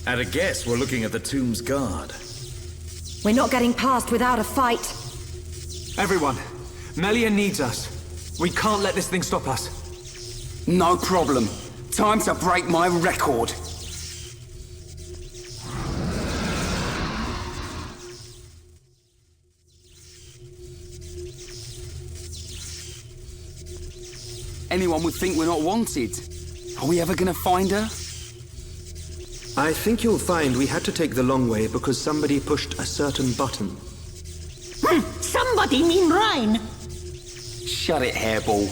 At a guess, we're looking at the tomb's guard. We're not getting past without a fight. Everyone, Melia needs us. We can't let this thing stop us. No problem. Time to break my record. Anyone would think we're not wanted. Are we ever gonna find her? I think you'll find we had to take the long way because somebody pushed a certain button. Somebody mean Rhine. Shut it, hairball.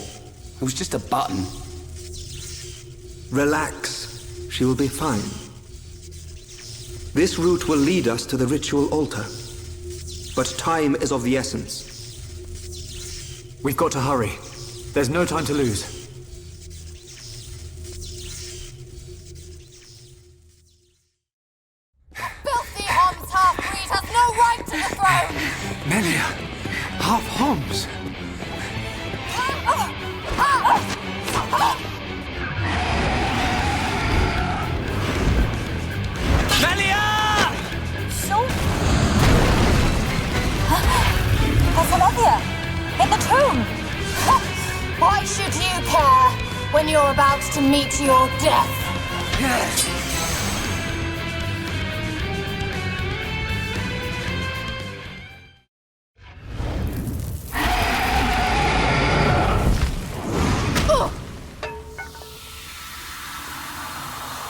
It was just a button. Relax. She will be fine. This route will lead us to the ritual altar. But time is of the essence. We've got to hurry. There's no time to lose. Filthy Homs half-breed has no right to the throne! Melia! Half Homs! Melia! So... Olivia! In the tomb! Why should you care when you're about to meet your death? Yes!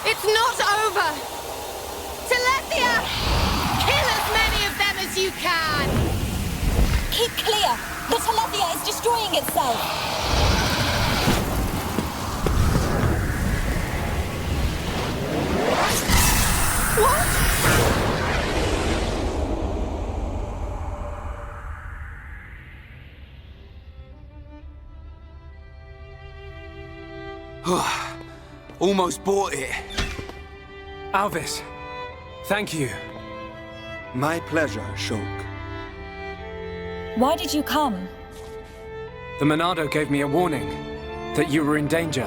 It's not over! Telethia! Kill as many of them as you can! Keep clear! The Telethia is destroying itself! Almost bought it. Alvis, thank you. My pleasure, Shulk. Why did you come? The Monado gave me a warning that you were in danger.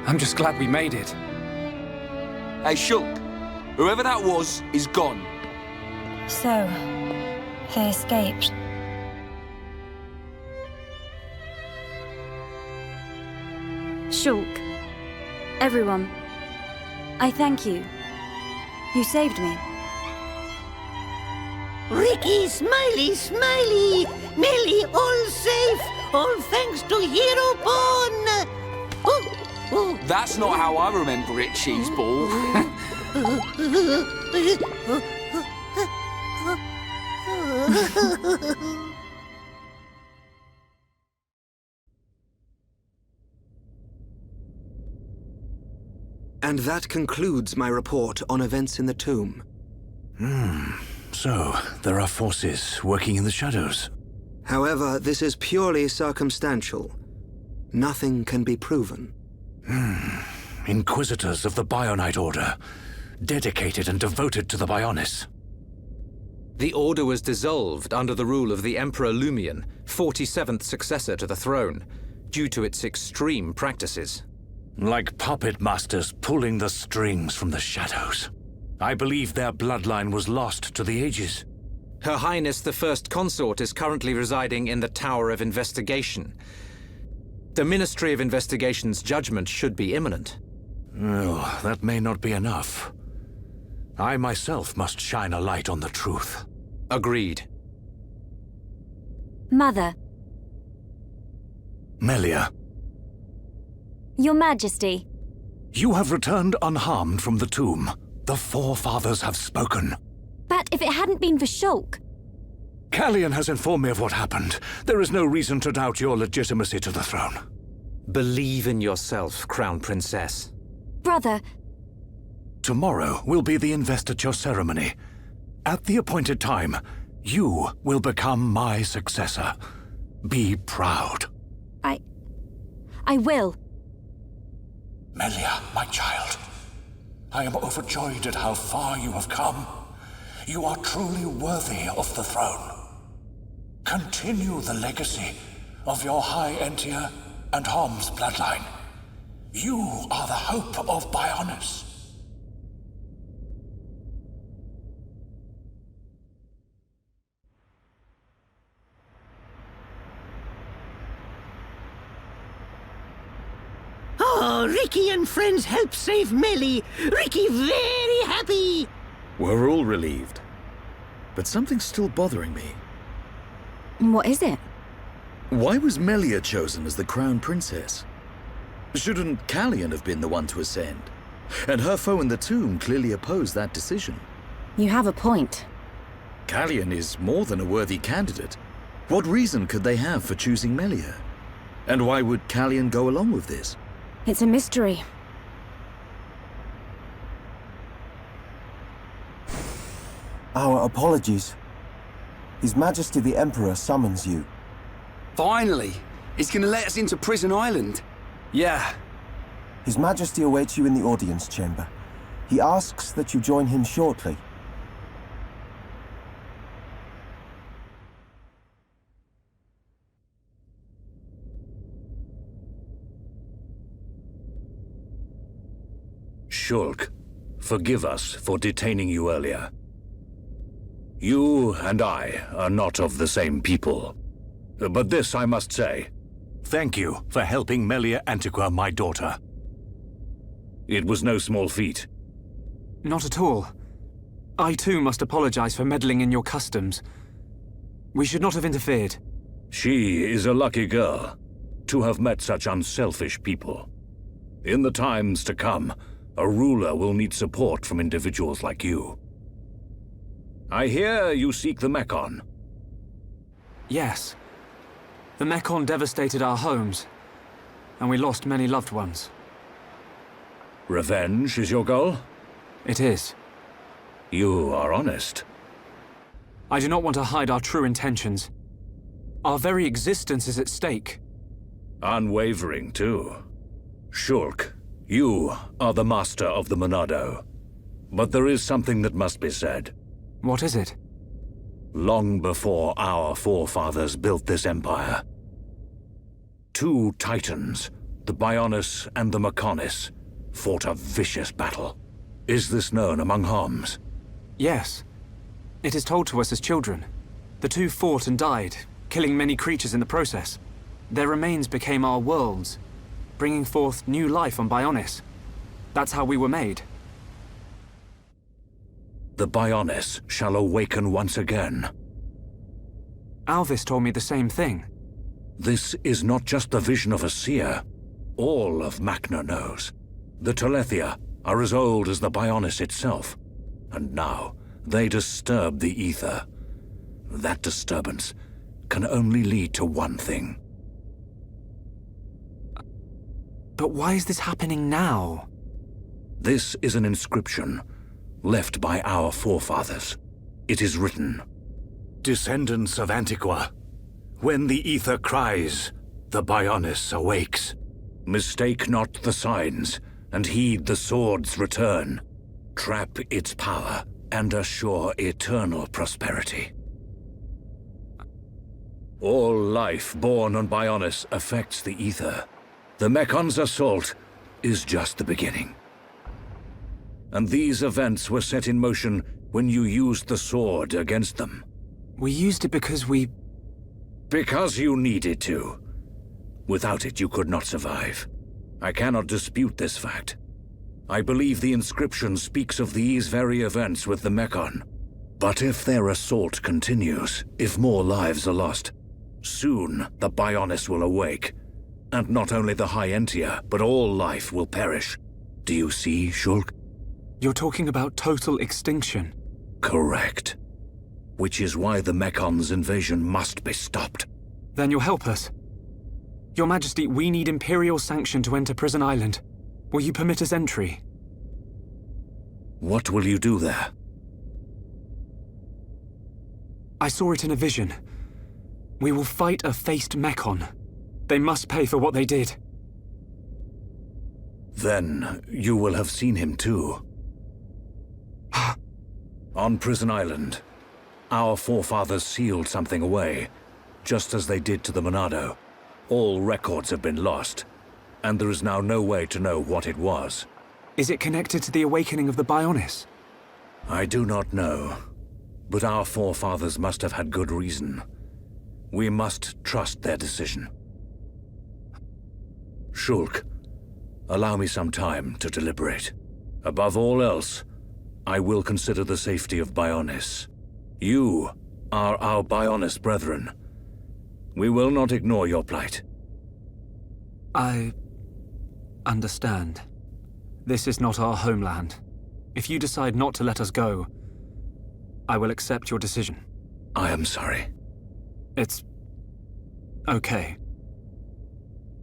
I'm just glad we made it. Hey, Shulk. Whoever that was is gone. So, they escaped. Shulk. Everyone. I thank you. You saved me. Ricky, Smiley, Smiley! Melly, all safe! All thanks to Hero Pawn! Oh. That's not how I remember it, Cheeseball. And that concludes my report on events in the tomb. So, there are forces working in the shadows. However, this is purely circumstantial. Nothing can be proven. Inquisitors of the Bionite Order, dedicated and devoted to the Bionis. The Order was dissolved under the rule of the Emperor Lumion, 47th successor to the throne, due to its extreme practices. Like puppet masters pulling the strings from the shadows. I believe their bloodline was lost to the ages. Her Highness the First Consort is currently residing in the Tower of Investigation. The Ministry of Investigation's judgment should be imminent. Oh, that may not be enough. I myself must shine a light on the truth. Agreed. Mother. Melia. Your Majesty. You have returned unharmed from the tomb. The Forefathers have spoken. But if it hadn't been for Shulk... Callian has informed me of what happened. There is no reason to doubt your legitimacy to the throne. Believe in yourself, Crown Princess. Brother... Tomorrow will be the investiture ceremony. At the appointed time, you will become my successor. Be proud. I will. Melia, my child. I am overjoyed at how far you have come. You are truly worthy of the throne. Continue the legacy of your High Entia and Hom's bloodline. You are the hope of Bionis. Oh, Ricky and friends helped save Melly. Ricky very happy. We're all relieved. But something's still bothering me. What is it? Why was Melia chosen as the Crown Princess? Shouldn't Callian have been the one to ascend? And her foe in the tomb clearly opposed that decision. You have a point. Callian is more than a worthy candidate. What reason could they have for choosing Melia? And why would Callian go along with this? It's a mystery. Our apologies. His Majesty the Emperor summons you. Finally! He's gonna let us into Prison Island. Yeah. His Majesty awaits you in the audience chamber. He asks that you join him shortly. Shulk, forgive us for detaining you earlier. You and I are not of the same people. But this I must say. Thank you for helping Melia Antiqua, my daughter. It was no small feat. Not at all. I too must apologize for meddling in your customs. We should not have interfered. She is a lucky girl to have met such unselfish people. In the times to come, a ruler will need support from individuals like you. I hear you seek the Mekon. Yes. The Mekon devastated our homes, and we lost many loved ones. Revenge is your goal? It is. You are honest. I do not want to hide our true intentions. Our very existence is at stake. Unwavering, too. Shulk, you are the master of the Monado. But there is something that must be said. What is it? Long before our forefathers built this empire, two titans, the Bionis and the Mechonis, fought a vicious battle. Is this known among Homs? Yes. It is told to us as children. The two fought and died, killing many creatures in the process. Their remains became our worlds, bringing forth new life on Bionis. That's how we were made. The Bionis shall awaken once again. Alvis told me the same thing. This is not just the vision of a seer. All of Macna knows. The Telethia are as old as the Bionis itself. And now, they disturb the ether. That disturbance can only lead to one thing. But why is this happening now? This is an inscription left by our forefathers. It is written, "Descendants of Antiqua, when the ether cries, the Bionis awakes. Mistake not the signs, and heed the sword's return. Trap its power, and assure eternal prosperity." All life born on Bionis affects the ether. The Mechon's assault is just the beginning. And these events were set in motion when you used the sword against them. We used it because Because you needed to. Without it, you could not survive. I cannot dispute this fact. I believe the inscription speaks of these very events with the Mechon. But if their assault continues, if more lives are lost, soon the Bionis will awake. And not only the High Entia, but all life will perish. Do you see, Shulk? You're talking about total extinction. Correct. Which is why the Mechon's invasion must be stopped. Then you'll help us. Your Majesty, we need Imperial sanction to enter Prison Island. Will you permit us entry? What will you do there? I saw it in a vision. We will fight a faced Mechon. They must pay for what they did. Then you will have seen him too. On Prison Island, our forefathers sealed something away, just as they did to the Monado. All records have been lost, and there is now no way to know what it was. Is it connected to the awakening of the Bionis? I do not know, but our forefathers must have had good reason. We must trust their decision. Shulk, allow me some time to deliberate. Above all else, I will consider the safety of Bionis. You are our Bionis brethren. We will not ignore your plight. I understand. This is not our homeland. If you decide not to let us go, I will accept your decision. I am sorry. It's okay.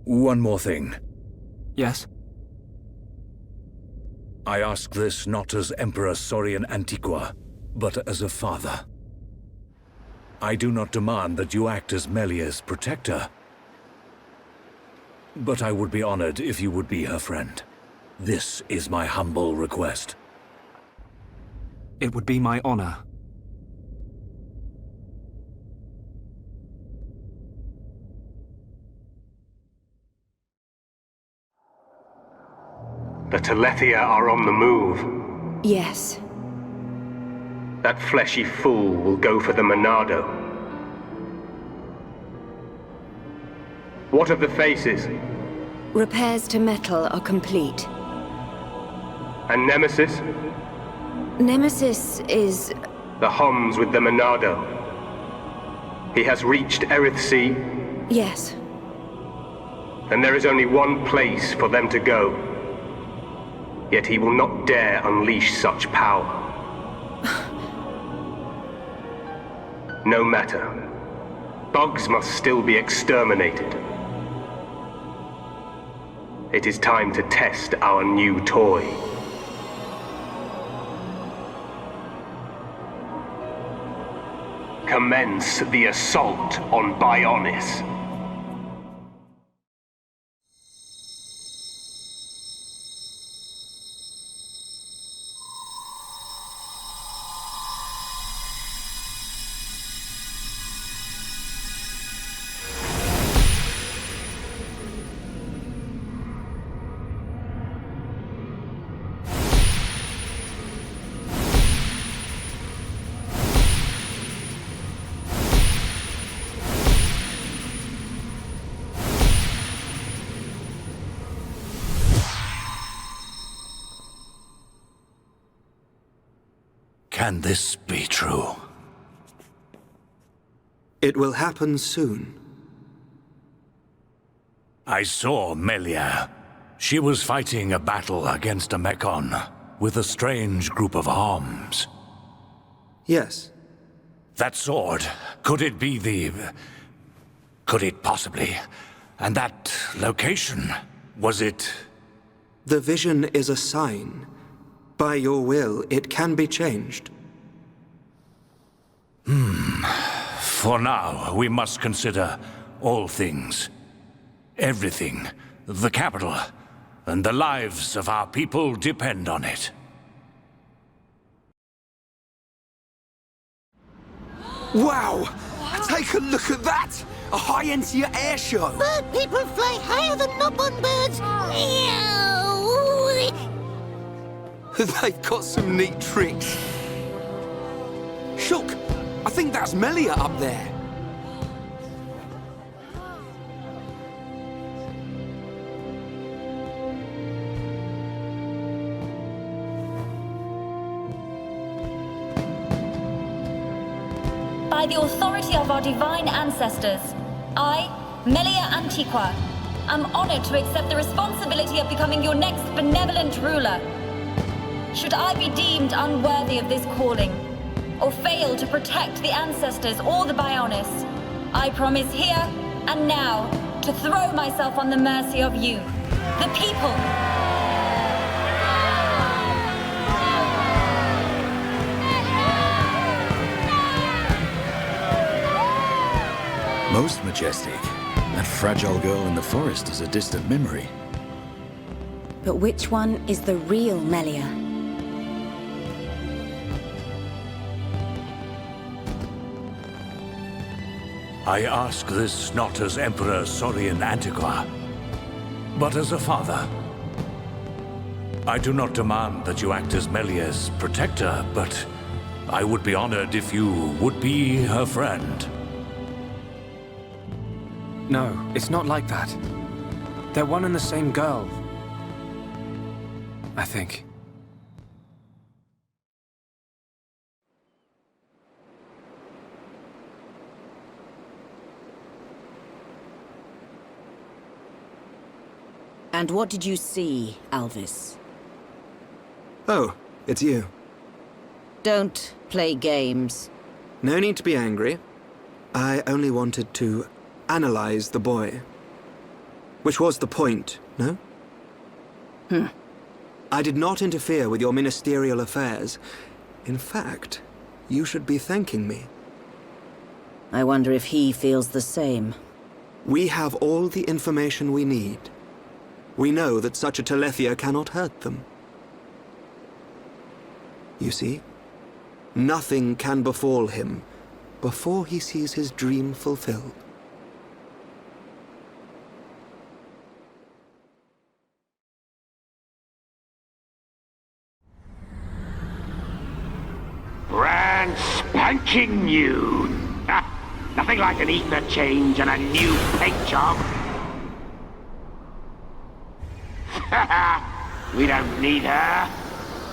One more thing. Yes? I ask this not as Emperor Saurian Antiqua, but as a father. I do not demand that you act as Melia's protector, but I would be honored if you would be her friend. This is my humble request. It would be my honor. The Telethia are on the move. Yes. That fleshy fool will go for the Monado. What of the faces? Repairs to metal are complete. And Nemesis? Nemesis is... The Homs with the Monado. He has reached Erith Sea? Yes. Then there is only one place for them to go. Yet he will not dare unleash such power. No matter. Bugs must still be exterminated. It is time to test our new toy. commence the assault on Bionis. Can this be true? It will happen soon. I saw Melia. She was fighting a battle against a Mechon with a strange group of arms. Yes. That sword, could it be the... Could it possibly... And that location, was it... The vision is a sign. By your will, it can be changed. For now, we must consider all things. Everything. The capital. And the lives of our people depend on it. Wow! Take a look at that! A high-end air show! Bird people fly higher than Nopon birds. They've got some neat tricks. Shook! I think that's Melia up there. By the authority of our divine ancestors, I, Melia Antiqua, am honored to accept the responsibility of becoming your next benevolent ruler. Should I be deemed unworthy of this calling, or fail to protect the ancestors or the Bionis, I promise here and now to throw myself on the mercy of you, the people. Most majestic. That fragile girl in the forest is a distant memory. But which one is the real Melia? I ask this not as Emperor Saurian Antiqua, but as a father. I do not demand that you act as Melia's protector, but I would be honored if you would be her friend. No, it's not like that. They're one and the same girl. I think. And what did you see, Alvis? Oh, it's you. Don't play games. No need to be angry. I only wanted to analyze the boy. Which was the point, no? I did not interfere with your ministerial affairs. In fact, you should be thanking me. I wonder if he feels the same. We have all the information we need. We know that such a Telethia cannot hurt them. You see? Nothing can befall him before he sees his dream fulfilled. Brand spanking new. Nothing like an ether change and a new paint job. We don't need her.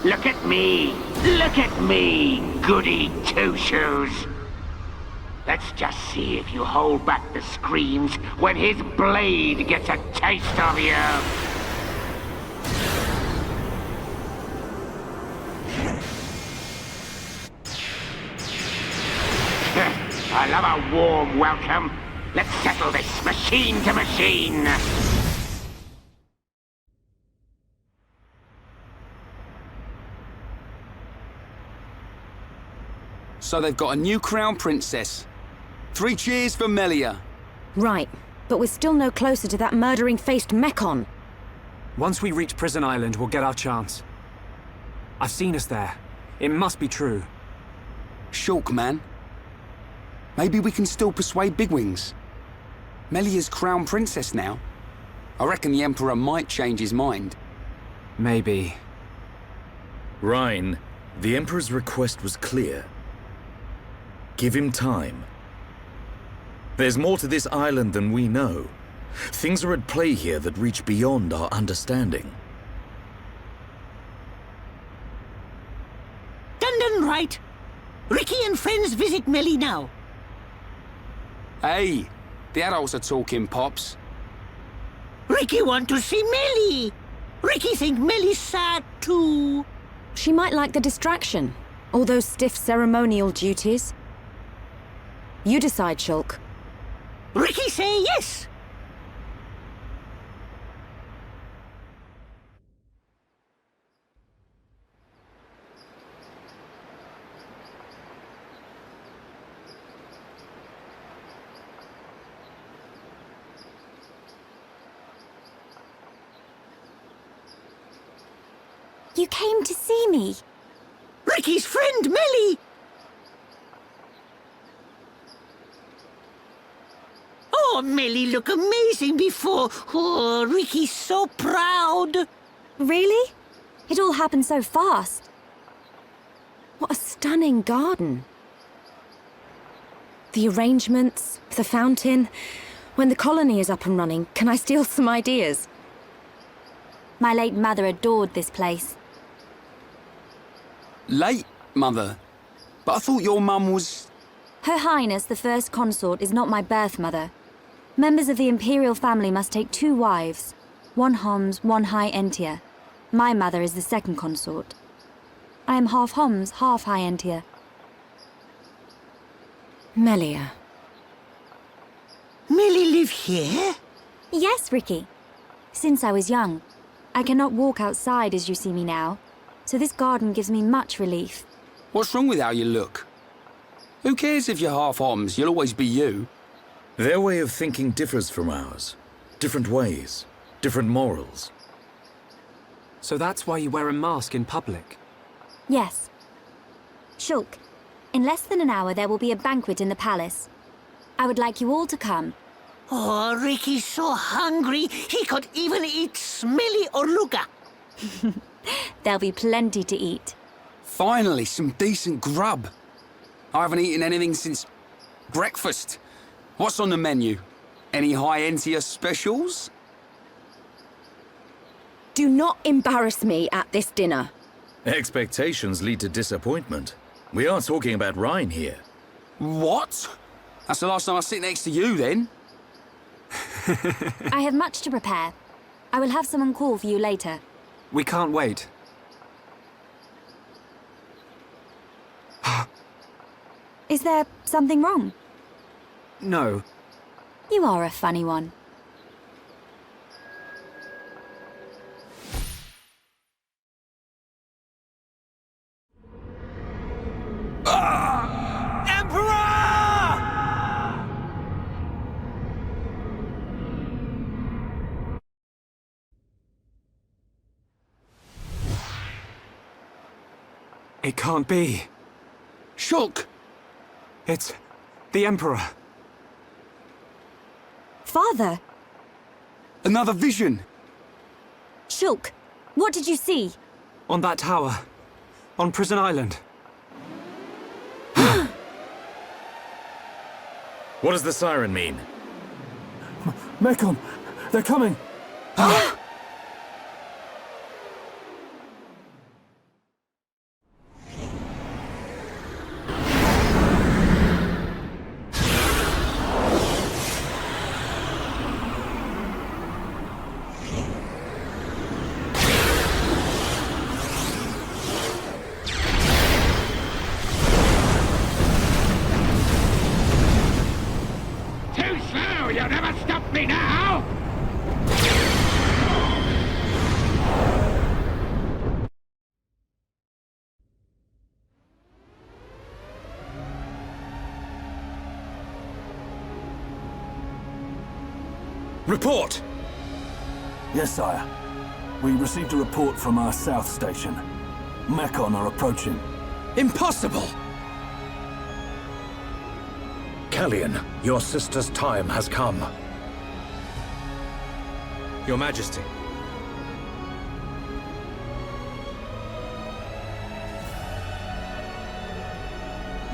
Look at me. Look at me, goody two-shoes. Let's just see if you hold back the screams when his blade gets a taste of you. I love a warm welcome. Let's settle this machine to machine. So they've got a new crown princess. 3 cheers for Melia. Right, but we're still no closer to that murdering-faced Mekon. Once we reach Prison Island, we'll get our chance. I've seen us there. It must be true. Shulk, man. Maybe we can still persuade Bigwings. Melia's crown princess now. I reckon the Emperor might change his mind. Maybe. Rhine, the Emperor's request was clear. Give him time. There's more to this island than we know. Things are at play here that reach beyond our understanding. Dundon right. Ricky and friends visit Melly now. Hey, the adults are talking, Pops. Ricky want to see Melly. Ricky think Melly's sad too. She might like the distraction. All those stiff ceremonial duties. You decide, Shulk. Ricky say yes. You came to see me? Ricky's friend, Melly. Oh, Melly look amazing before. Oh, Ricky's so proud. Really? It all happened so fast. What a stunning garden. The arrangements, the fountain. When the colony is up and running, can I steal some ideas? My late mother adored this place. Late, Mother? But I thought your mum was... Her Highness, the first consort, is not my birth mother. Members of the imperial family must take 2 wives. 1 Homs, 1 High Entia. My mother is the second consort. I am half Homs, half High Entia. Melia. Melly live here? Yes, Ricky. Since I was young. I cannot walk outside as you see me now, so this garden gives me much relief. What's wrong with how you look? Who cares if you're half Homs? You'll always be you. Their way of thinking differs from ours. Different ways, different morals. So that's why you wear a mask in public? Yes. Shulk, in less than an hour there will be a banquet in the palace. I would like you all to come. Oh, Ricky's so hungry, he could even eat smelly oruga. There'll be plenty to eat. Finally, some decent grub. I haven't eaten anything since breakfast. What's on the menu? Any High Entia specials? Do not embarrass me at this dinner. Expectations lead to disappointment. We are talking about Rhine here. What? That's the last time I sit next to you, then. I have much to prepare. I will have someone call for you later. We can't wait. Is there something wrong? No. You are a funny one. It can't be. Shulk! It's the Emperor. Father! Another vision! Shulk, what did you see? On that tower. On Prison Island. What does the siren mean? Mekon! They're coming! You'll never stop me now! Report! Yes, sire. We received a report from our south station. Mekon are approaching. Impossible! Kellion, your sister's time has come. Your Majesty.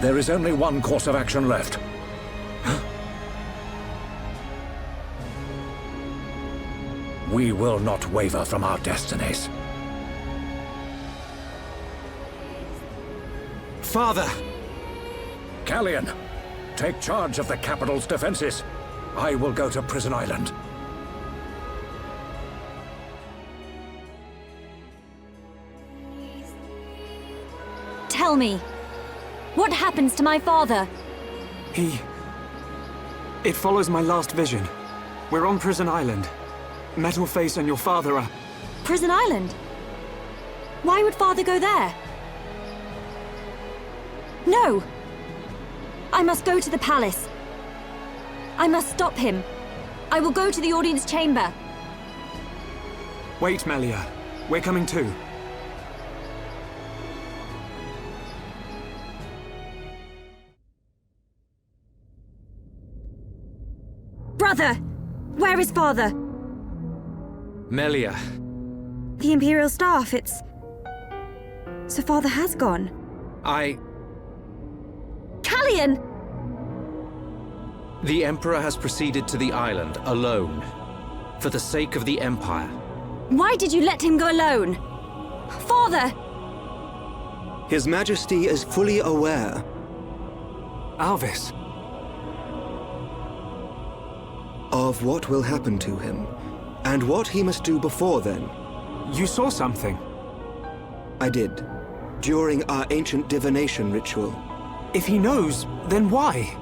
There is only one course of action left. We will not waver from our destinies. Father! Kellion, take charge of the capital's defenses. I will go to Prison Island. Tell me, what happens to my father? It follows my last vision. We're on Prison Island. Metalface and your father are... Prison Island? Why would father go there? No! I must go to the palace. I must stop him. I will go to the audience chamber. Wait, Melia. We're coming too. Brother! Where is father? Melia. The Imperial staff, it's... So father has gone. Kellion! The Emperor has proceeded to the island alone. For the sake of the Empire. Why did you let him go alone? Father! His Majesty is fully aware. Alvis. Of what will happen to him, and what he must do before then. You saw something? I did, during our ancient divination ritual. If he knows, then why?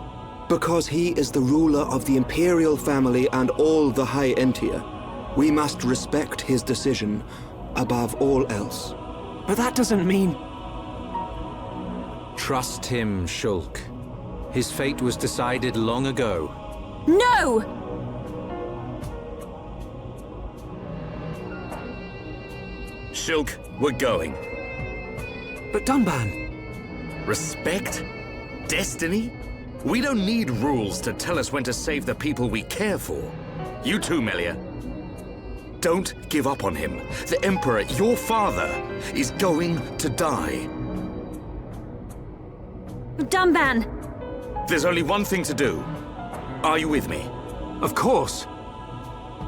Because he is the ruler of the Imperial family and all the High Entia. We must respect his decision above all else. But that doesn't mean... Trust him, Shulk. His fate was decided long ago. No! Shulk, we're going. But Dunban... Respect? Destiny? We don't need rules to tell us when to save the people we care for. You too, Melia. Don't give up on him. The Emperor, your father, is going to die. Dunban! There's only one thing to do. Are you with me? Of course.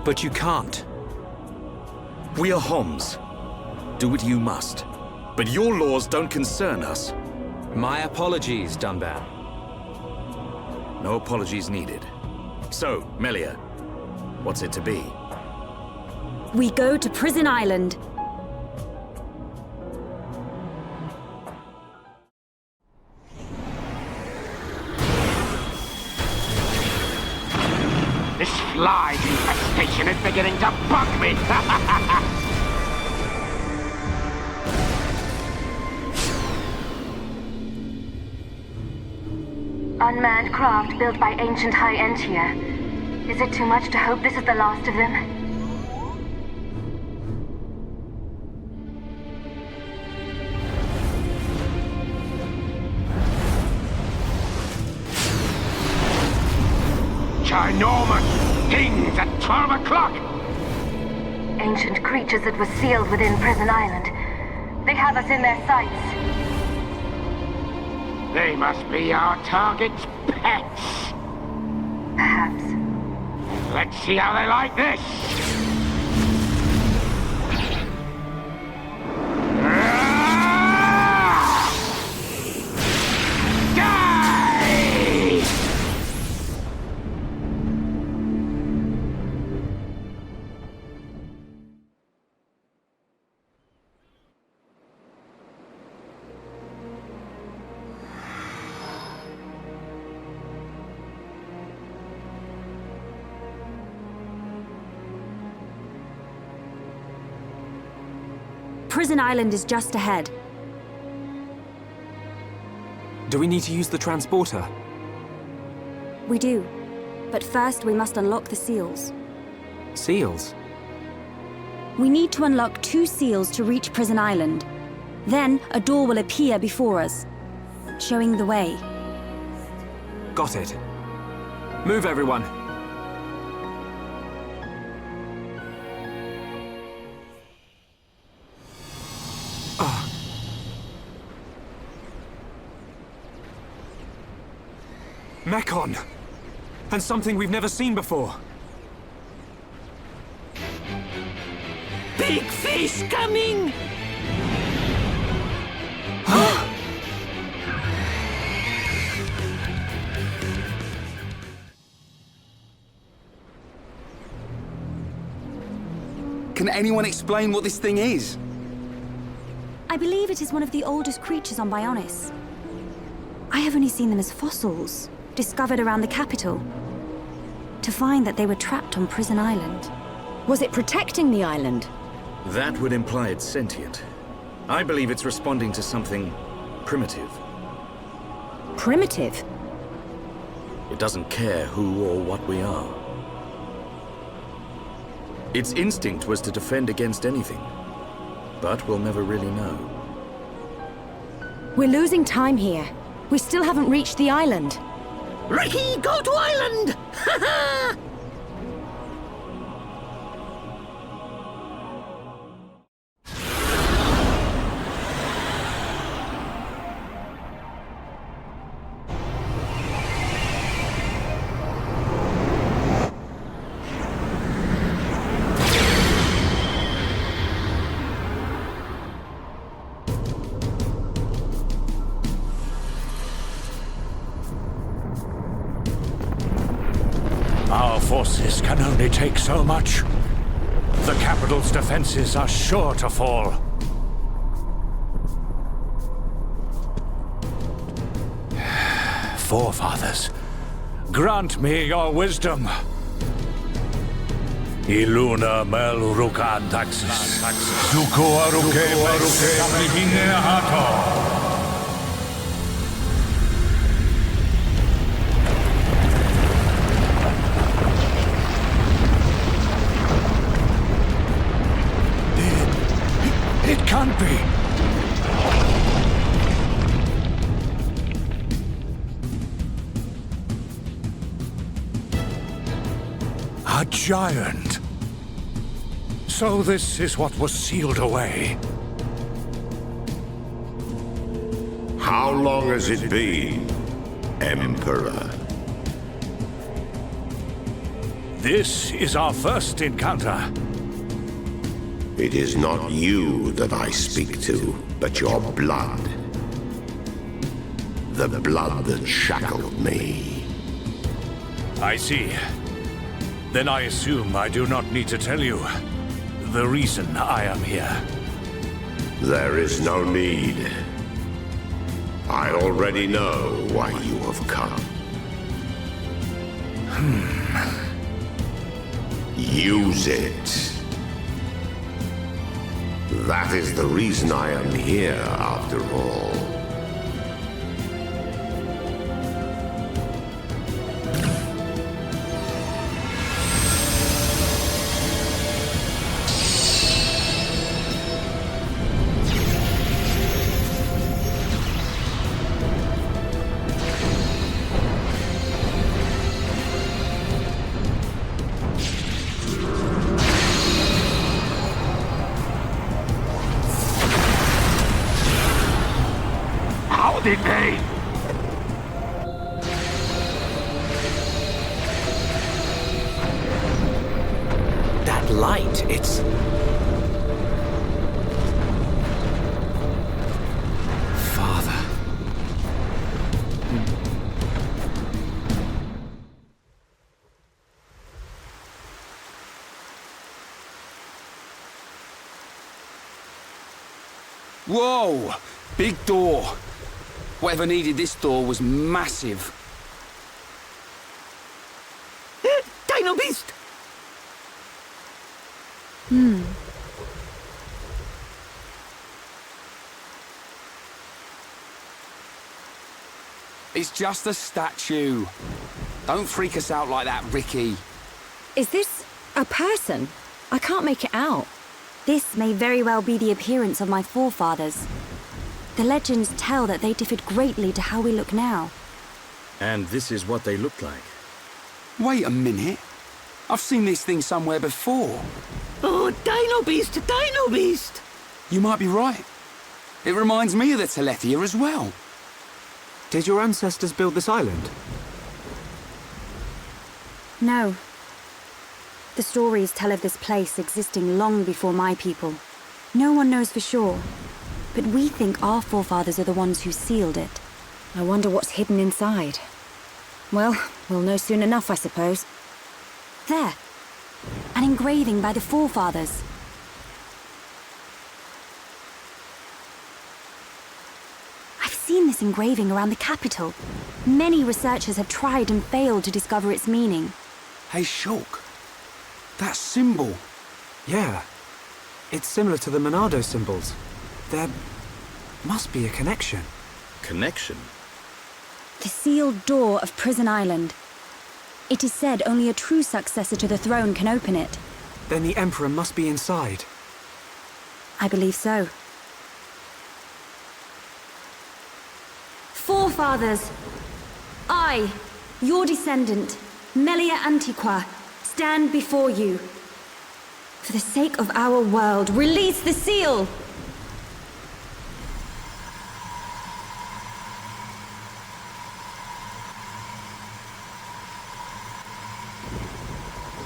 But you can't. We are Homs. Do what you must. But your laws don't concern us. My apologies, Dunban. No apologies needed. So, Melia, what's it to be? We go to Prison Island. This fly infestation is beginning to bug me! Unmanned craft built by ancient High Entia. Is it too much to hope this is the last of them? Ginormous things at 12 o'clock! Ancient creatures that were sealed within Prison Island. They have us in their sights. They must be our target's pets. Perhaps. Let's see how they like this. Die! Prison Island is just ahead. Do we need to use the transporter? We do. But first we must unlock the seals. Seals? We need to unlock 2 seals to reach Prison Island. Then, a door will appear before us, showing the way. Got it. Move, everyone. Mekon! And something we've never seen before. Big fish coming! Can anyone explain what this thing is? I believe it is one of the oldest creatures on Bionis. I have only seen them as fossils, discovered around the capital. To find that they were trapped on Prison Island. Was it protecting the island? That would imply it's sentient. I believe it's responding to something primitive. Primitive? It doesn't care who or what we are. Its instinct was to defend against anything. But we'll never really know. We're losing time here. We still haven't reached the island. Ricky, go to island! Ha ha! Our forces can only take so much. The capital's defenses are sure to fall. Forefathers, grant me your wisdom. Iluna mel rukantaxis. Suko aruke samihine hato. It can't be. A giant. So this is what was sealed away. How long has it been, Emperor? This is our first encounter. It is not you that I speak to, but your blood. The blood that shackled me. I see. Then I assume I do not need to tell you the reason I am here. There is no need. I already know why you have come. Use it. That is the reason I am here, after all. Did they? That light, it's... Father. Whoa! Big door. Whatever needed this door was massive. Dino Beast! It's just a statue. Don't freak us out like that, Ricky. Is this A person? I can't make it out. This may very well be the appearance of my forefathers. The legends tell that they differed greatly to how we look now. And this is what they looked like. Wait a minute. I've seen this thing somewhere before. Oh, Dino Beast, Dino Beast! You might be right. It reminds me of the Telethia as well. Did your ancestors build this island? No. The stories tell of this place existing long before my people. No one knows for sure, but we think our forefathers are the ones who sealed it. I wonder what's hidden inside. Well, we'll know soon enough, I suppose. There. An engraving by the forefathers. I've seen this engraving around the capital. Many researchers have tried and failed to discover its meaning. Hey, Shulk. That symbol. Yeah. It's similar to the Monado symbols. There must be a connection. Connection? The sealed door of Prison Island. It is said only a true successor to the throne can open it. Then the Emperor must be inside. I believe so. Forefathers! I, your descendant, Melia Antiqua, stand before you. For the sake of our world, release the seal!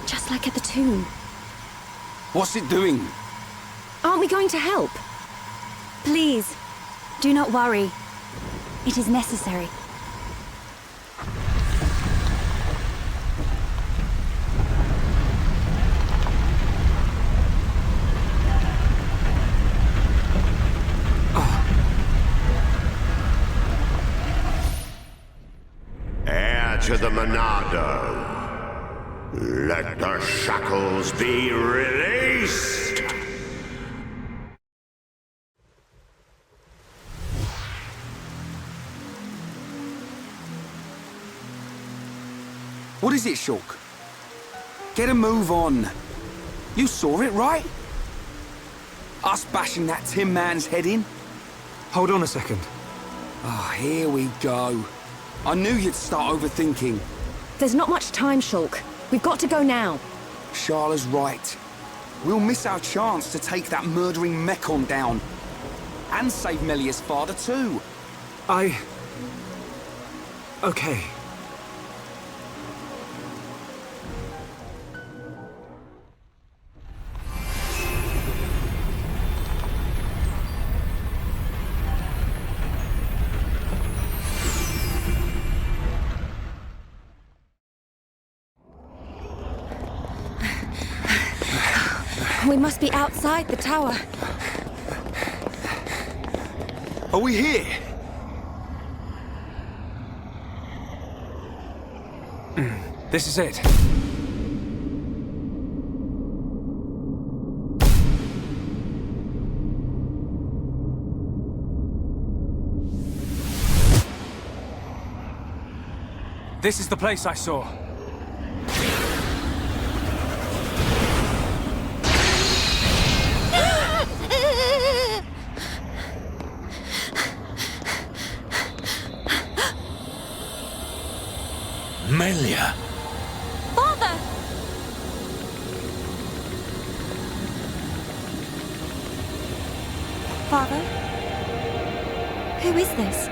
Just like at the tomb. What's it doing? Aren't we going to help? Please, do not worry. It is necessary. Heir to the Monado. Let the shackles be released! What is it, Shulk? Get a move on. You saw it, right? Us bashing that Tin Man's head in? Hold on a second. Ah, here we go. I knew you'd start overthinking. There's not much time, Shulk. We've got to go now. Sharla's right. We'll miss our chance to take that murdering Mekon down. And save Melia's father, too. Okay. We must be outside the tower. Are we here? This is it. This is the place I saw. Melia! Father! Father? Who is this?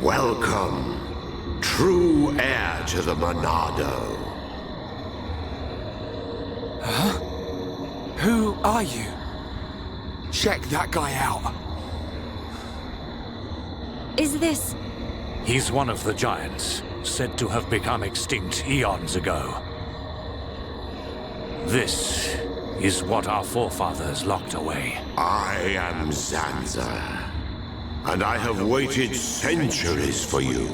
Welcome, true heir to the Monado. Huh? Who are you? Check that guy out. Is this... He's one of the giants, said to have become extinct eons ago. This is what our forefathers locked away. I am Zanza, and I have waited centuries for you.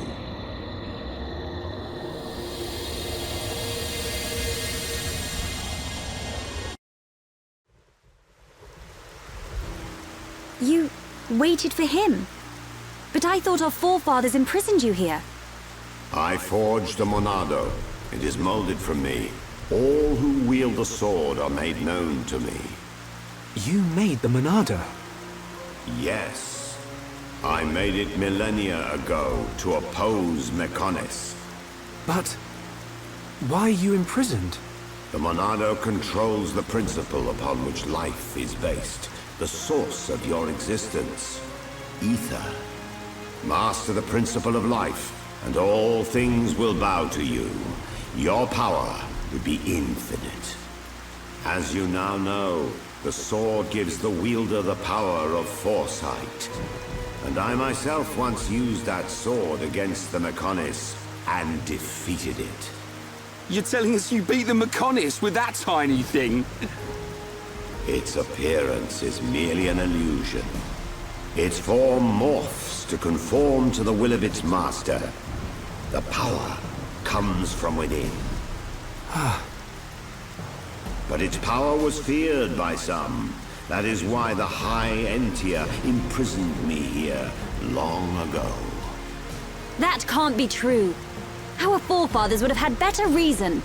You waited for him? But I thought our forefathers imprisoned you here. I forged the Monado. It is molded from me. All who wield the sword are made known to me. You made the Monado? Yes. I made it millennia ago to oppose Mechonis. But why are you imprisoned? The Monado controls the principle upon which life is based, the source of your existence, ether. Master the principle of life, and all things will bow to you. Your power would be infinite. As you now know, the sword gives the wielder the power of foresight. And I myself once used that sword against the Mechonis and defeated it. You're telling us you beat the Mechonis with that tiny thing? Its appearance is merely an illusion. Its form morphs to conform to the will of its master. The power comes from within. But its power was feared by some. That is why the High Entia imprisoned me here long ago. That can't be true. Our forefathers would have had better reason.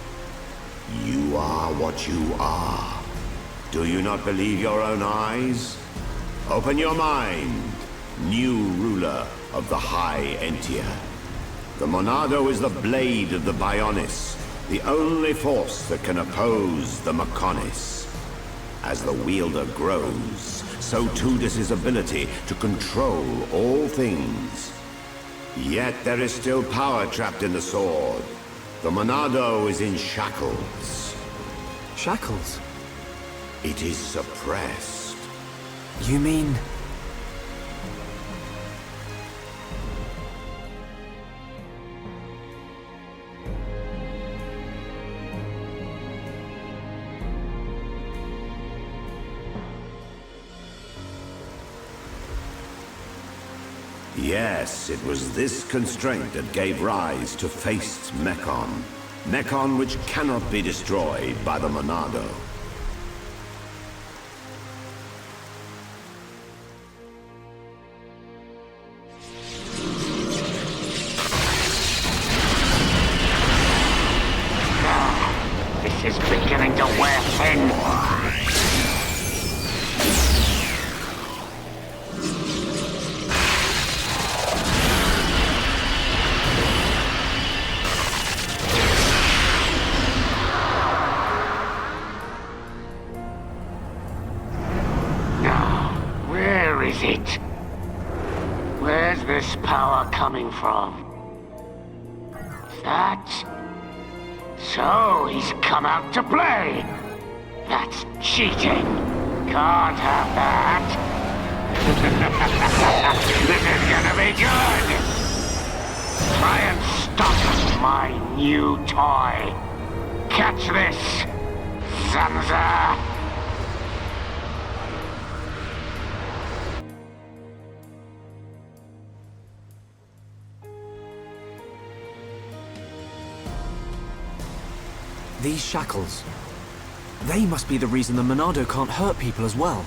You are what you are. Do you not believe your own eyes? Open your mind, new ruler of the High Entia. The Monado is the blade of the Bionis, the only force that can oppose the Mechonis. As the wielder grows, so too does his ability to control all things. Yet there is still power trapped in the sword. The Monado is in shackles. Shackles? It is suppressed. You mean... Yes, it was this constraint that gave rise to faced Mechon. Mechon which cannot be destroyed by the Monado. This is beginning to wear thin. Where's this power coming from? That? So he's come out to play. That's cheating. Can't have that. This is gonna be good. Try and stop my new toy. Catch this, Zanza. These shackles... they must be the reason the Monado can't hurt people as well.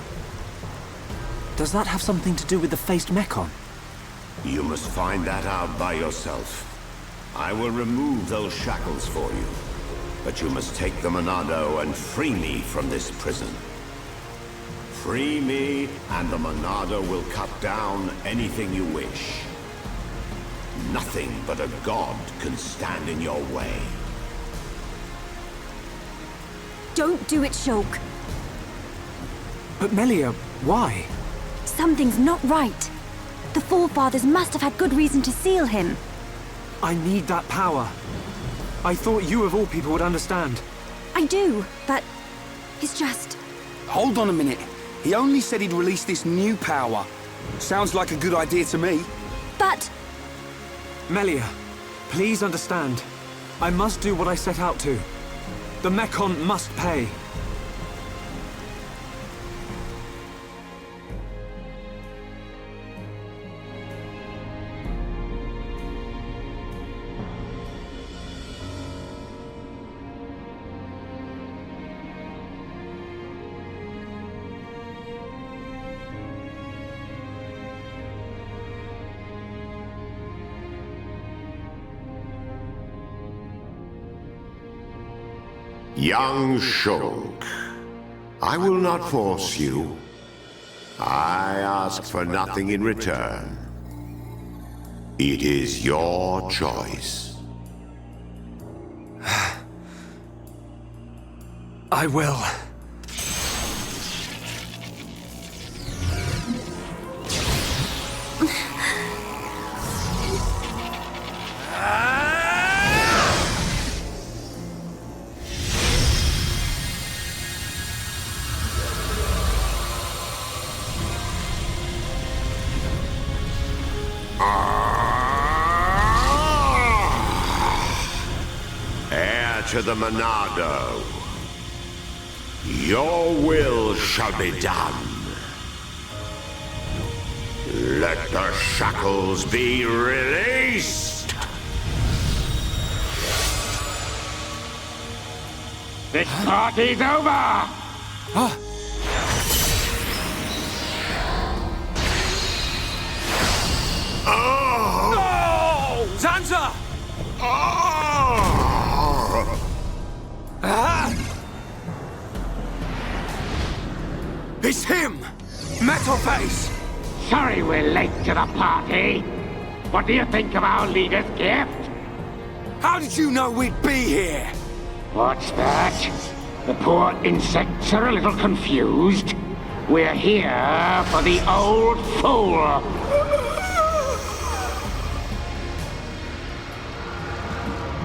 Does that have something to do with the faced Mechon? You must find that out by yourself. I will remove those shackles for you. But you must take the Monado and free me from this prison. Free me, and the Monado will cut down anything you wish. Nothing but a god can stand in your way. Don't do it, Shulk. But Melia, why? Something's not right. The forefathers must have had good reason to seal him. I need that power. I thought you of all people would understand. I do, but it's just... Hold on a minute. He only said he'd release this new power. Sounds like a good idea to me. But... Melia, please understand. I must do what I set out to. The Mechon must pay. Young Shulk, I will not force you. I ask for nothing in return. It is your choice. I will. Heir to the Monado. Your will shall be done. Let the shackles be released. This party's over! No! Zanza! It's him! Metal Face! Sorry we're late to the party. What do you think of our leader's gift? How did you know we'd be here? What's that? The poor insects are a little confused. We're here for the old fool.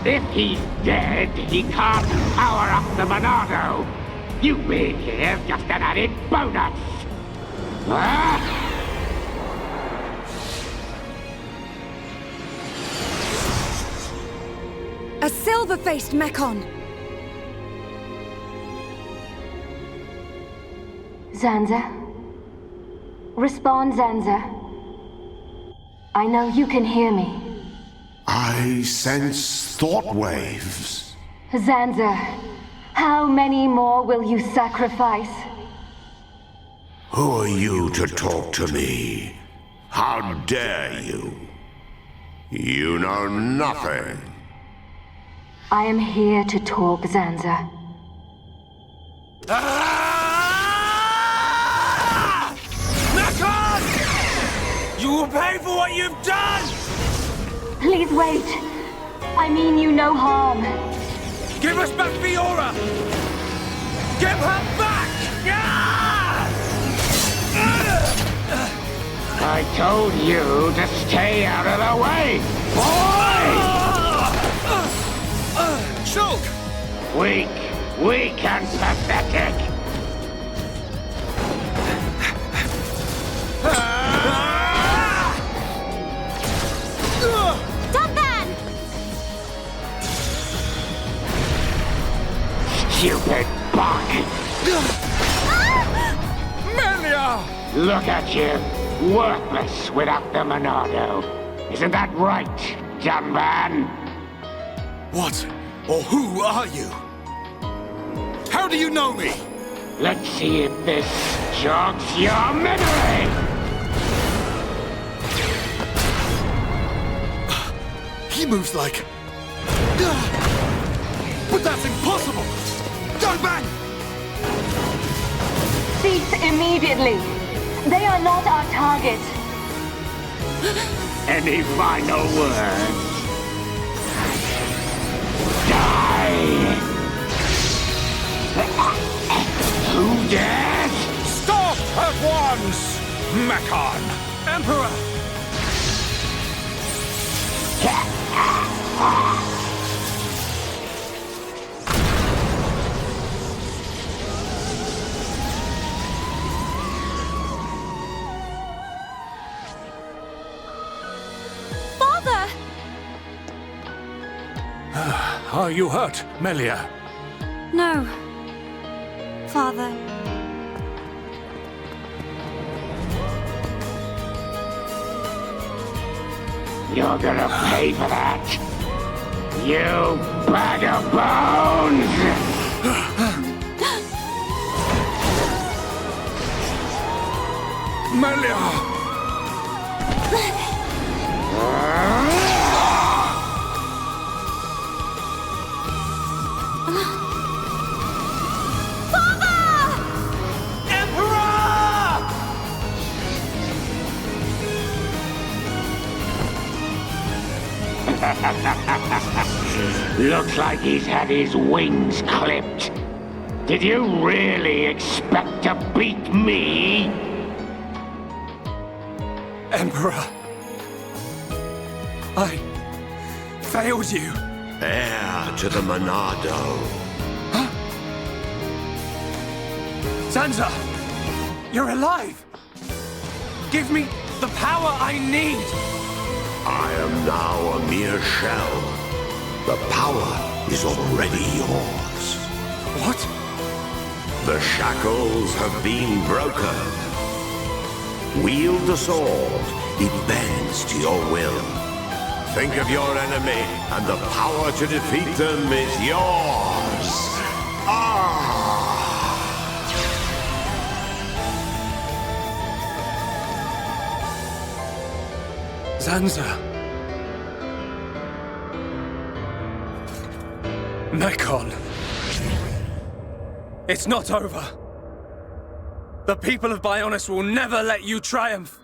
If he's dead, he can't power up the Monado. You being here's just an added bonus. Huh? A silver-faced Mechon! Zanza? Respond, Zanza. I know you can hear me. I sense thought waves. Zanza, how many more will you sacrifice? Who are you to talk to me? How dare you? You know nothing. I am here to talk, Zanza. Mechon! You will pay for what you've done! Please wait. I mean you no harm. Give us back Fiora! Give her back! I told you to stay out of the way, boy! Shulk! Weak and pathetic. También! Stupid bug! Melia! Look at you, worthless without the Monado. Isn't that right, También? What or who are you? How do you know me? Let's see if this jogs your memory! He moves like... But that's impossible! También! Cease immediately. They are not our target. Any final words? Die! Who dares? Stop at once! Mechon! Emperor! Father! Are you hurt, Melia? No. Father. You're gonna pay for that. You bag of bones! Melia! Looks like he's had his wings clipped. Did you really expect to beat me? Emperor. I failed you. Heir to the Monado. Huh? Zanza! You're alive! Give me the power I need! I am now a mere shell. The power is already yours. What? The shackles have been broken. Wield the sword. It bends to your will. Think of your enemy, and the power to defeat them is yours. Zanza. Mekon. It's not over. The people of Bionis will never let you triumph.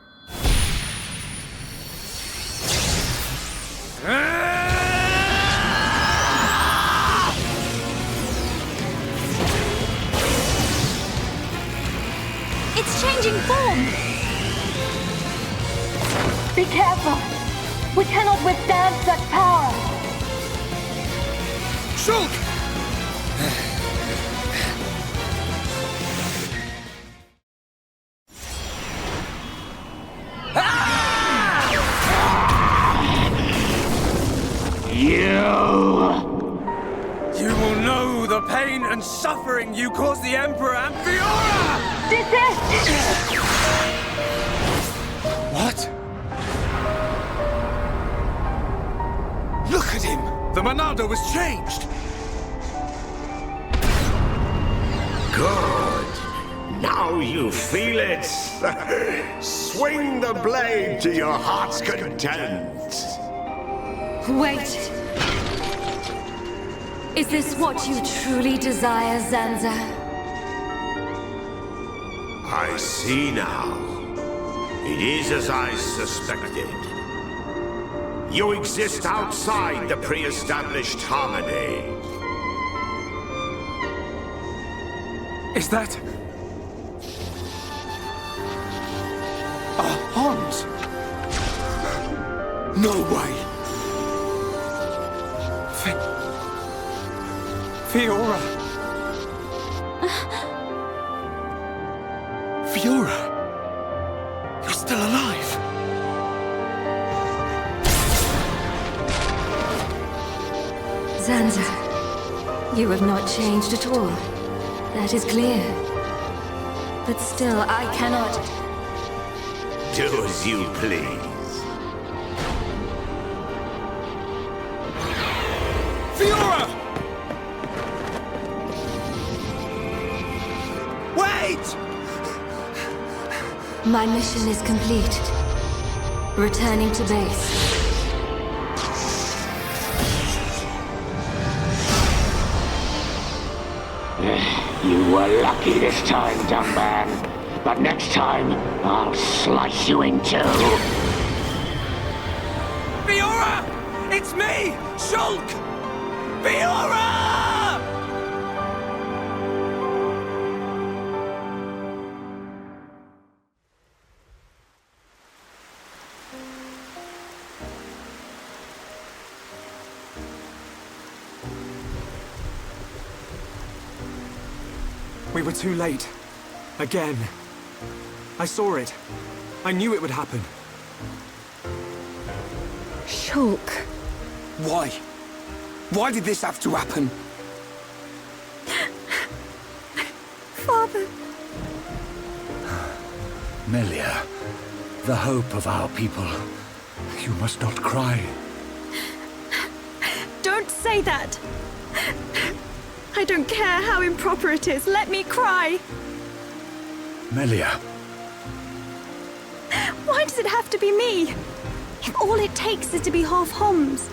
It's changing form! Be careful! We cannot withstand such power! Shulk! You will know the pain and suffering you caused the Emperor and Fiora! Desist! What? Look at him! The Monado was changed! Good. Now you feel it. Swing the blade to your heart's content. Wait. Is this what you truly desire, Zanza? I see now. It is as I suspected. You exist outside the pre-established harmony. Is that... Hans? No way! Fiora! Fiora! You're still alive! Zanza, you have not changed at all. That is clear. But still, I cannot... Do as you please. Fiora! Wait! My mission is complete. Returning to base. You were lucky this time, dumb man. But next time, I'll slice you in two. Fiora! It's me! Shulk! Fiora! We were too late. Again. I saw it. I knew it would happen. Shulk. Why? Why did this have to happen? Father. Melia, the hope of our people. You must not cry. Don't say that! I don't care how improper it is. Let me cry! Melia. Why does it have to be me? If all it takes is to be half Homs.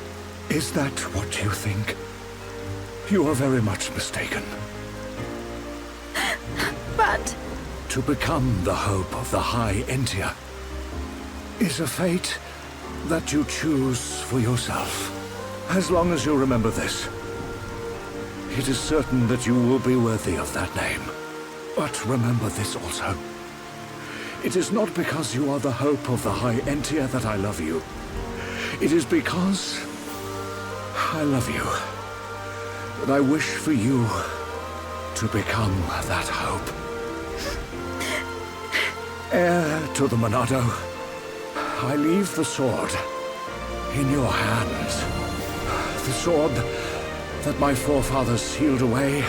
Is that what you think? You are very much mistaken. But... To become the hope of the High Entia is a fate that you choose for yourself. As long as you remember this, it is certain that you will be worthy of that name. But remember this also. It is not because you are the hope of the High Entia that I love you. It is because I love you. That I wish for you to become that hope. Heir to the Monado, I leave the sword in your hands. The sword that my forefathers sealed away.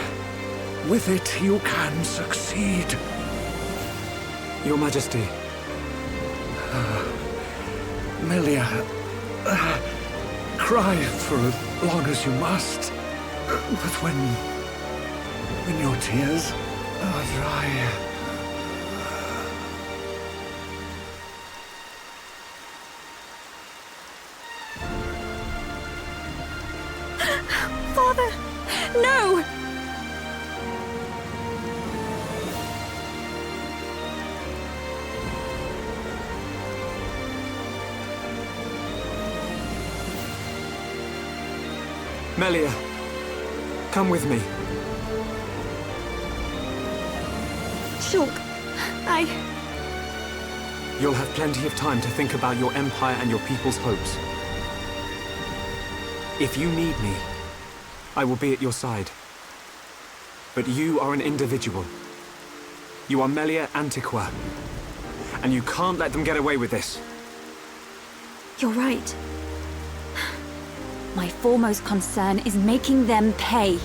With it, you can succeed. Your Majesty. Melia, cry for as long as you must. But when your tears are dry... Father, no! Melia, come with me. Shulk, You'll have plenty of time to think about your empire and your people's hopes. If you need me, I will be at your side. But you are an individual. You are Melia Antiqua. And you can't let them get away with this. You're right. My foremost concern is making them pay.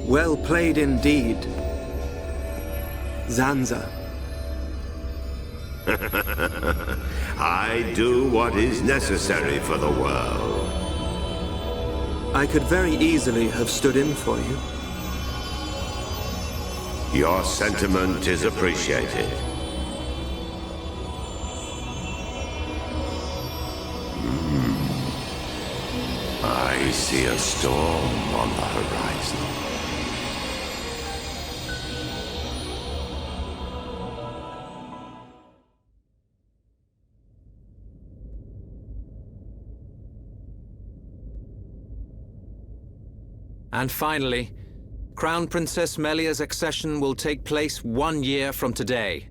Well played indeed, Zanza. I do what is necessary for the world. I could very easily have stood in for you. Your sentiment is appreciated. I see a storm on the horizon. And finally, Crown Princess Melia's accession will take place 1 year from today.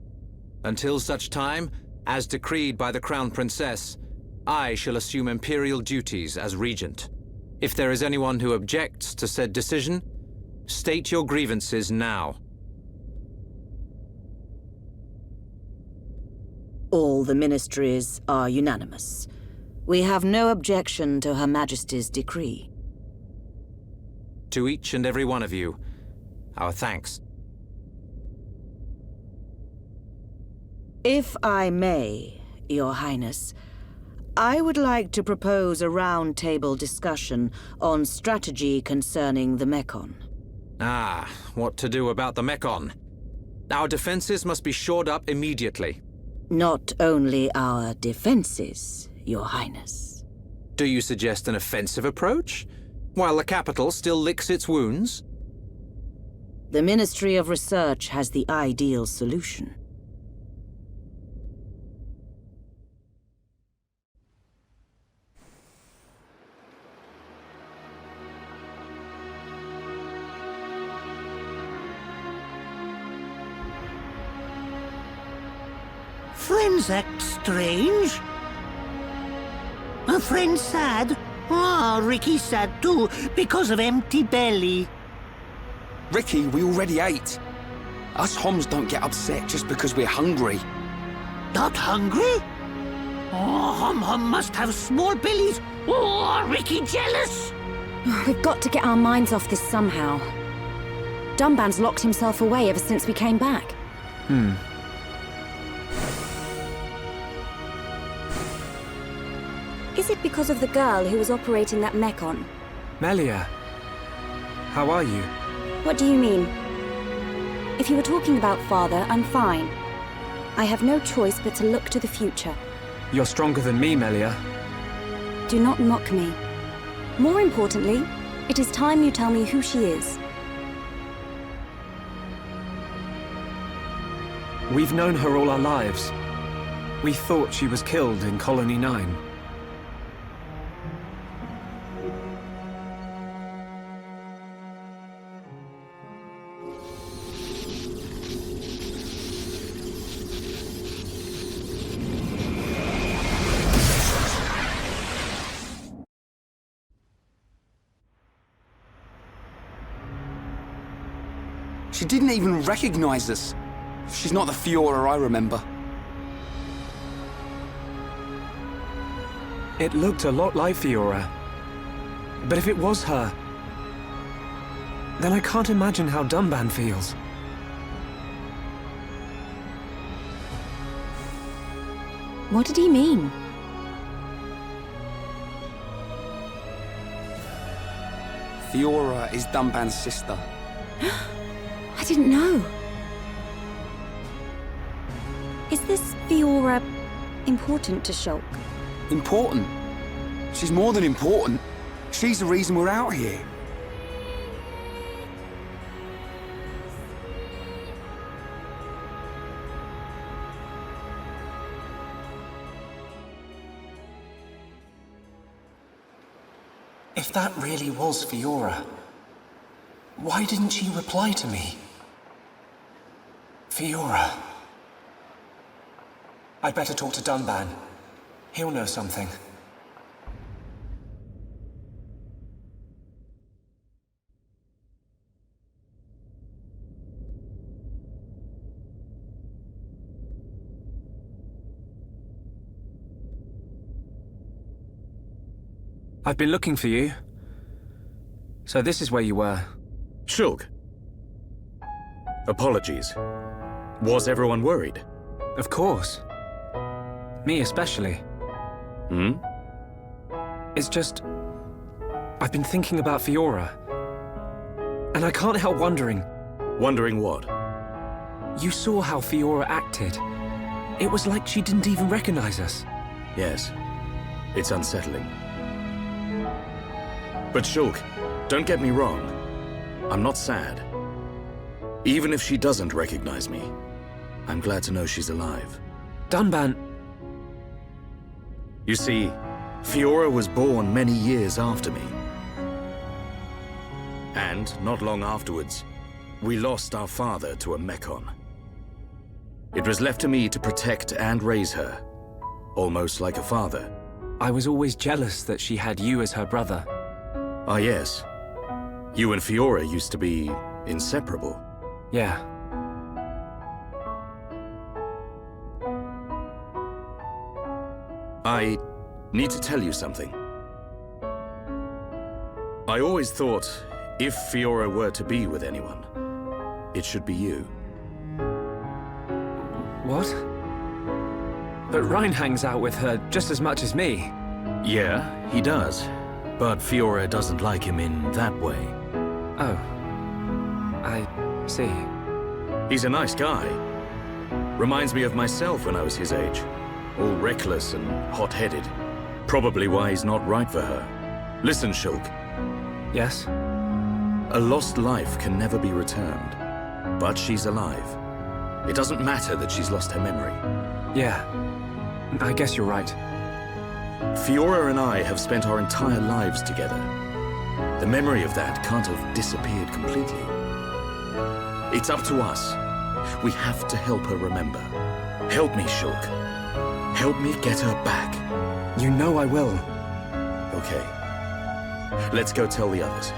Until such time, as decreed by the Crown Princess, I shall assume imperial duties as regent. If there is anyone who objects to said decision, state your grievances now. All the ministries are unanimous. We have no objection to Her Majesty's decree. To each and every one of you, our thanks. If I may, Your Highness, I would like to propose a round-table discussion on strategy concerning the Mekon. Ah, what to do about the Mekon? Our defenses must be shored up immediately. Not only our defenses, Your Highness. Do you suggest an offensive approach? While the capital still licks its wounds? The Ministry of Research has the ideal solution. Friends act strange. A friend sad? Ah, Ricky's sad too, because of empty belly. Ricky, we already ate. Us Homs don't get upset just because we're hungry. Not hungry? Oh, Hom must have small bellies. Oh, Ricky jealous. We've got to get our minds off this somehow. Dunban's locked himself away ever since we came back. Is it because of the girl who was operating that Mekon? Melia, how are you? What do you mean? If you were talking about father, I'm fine. I have no choice but to look to the future. You're stronger than me, Melia. Do not mock me. More importantly, it is time you tell me who she is. We've known her all our lives. We thought she was killed in Colony 9. She didn't even recognize us. She's not the Fiora I remember. It looked a lot like Fiora. But if it was her, then I can't imagine how Dunban feels. What did he mean? Fiora is Dunban's sister. I didn't know. Is this Fiora important to Shulk? Important? She's more than important. She's the reason we're out here. If that really was Fiora, why didn't she reply to me? Fiora. I'd better talk to Dunban. He'll know something. I've been looking for you. So this is where you were. Shulk. Apologies. Was everyone worried? Of course. Me especially. Hmm? It's just... I've been thinking about Fiora. And I can't help wondering... Wondering what? You saw how Fiora acted. It was like she didn't even recognize us. Yes. It's unsettling. But Shulk, don't get me wrong. I'm not sad. Even if she doesn't recognize me, I'm glad to know she's alive. Dunban... You see, Fiora was born many years after me. And, not long afterwards, we lost our father to a Mechon. It was left to me to protect and raise her, almost like a father. I was always jealous that she had you as her brother. Ah, yes. You and Fiora used to be inseparable. Yeah. I need to tell you something. I always thought, if Fiora were to be with anyone, it should be you. What? But Ryan hangs out with her just as much as me. Yeah, he does. But Fiora doesn't like him in that way. Oh. I see. He's a nice guy. Reminds me of myself when I was his age. All reckless and hot-headed. Probably why he's not right for her. Listen, Shulk. Yes? A lost life can never be returned. But she's alive. It doesn't matter that she's lost her memory. Yeah. I guess you're right. Fiora and I have spent our entire lives together. The memory of that can't have disappeared completely. It's up to us. We have to help her remember. Help me, Shulk. Help me get her back. You know I will. Okay. Let's go tell the others.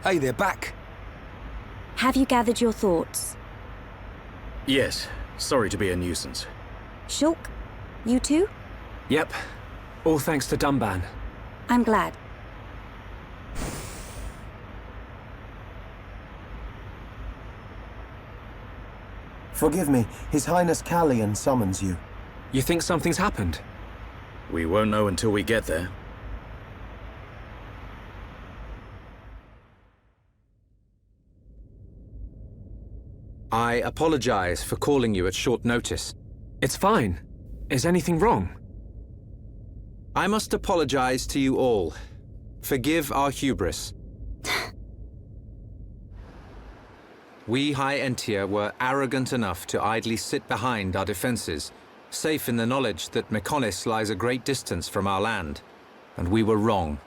Hey, they're back. Have you gathered your thoughts? Yes. Sorry to be a nuisance. Shulk, you too? Yep. All thanks to Dunban. I'm glad. Forgive me, His Highness Callian summons you. You think something's happened? We won't know until we get there. I apologize for calling you at short notice. It's fine. Is anything wrong? I must apologize to you all. Forgive our hubris. We High Entia were arrogant enough to idly sit behind our defenses, safe in the knowledge that Mechonis lies a great distance from our land. And we were wrong.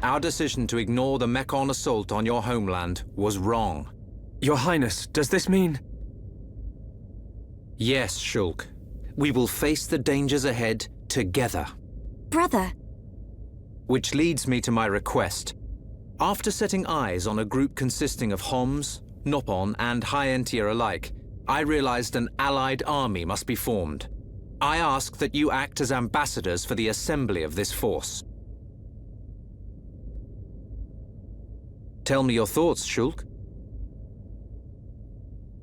Our decision to ignore the Mechon assault on your homeland was wrong. Your Highness, does this mean... Yes, Shulk. We will face the dangers ahead together. Brother. Which leads me to my request. After setting eyes on a group consisting of Homs, Nopon, and High Entia alike, I realized an allied army must be formed. I ask that you act as ambassadors for the assembly of this force. Tell me your thoughts, Shulk.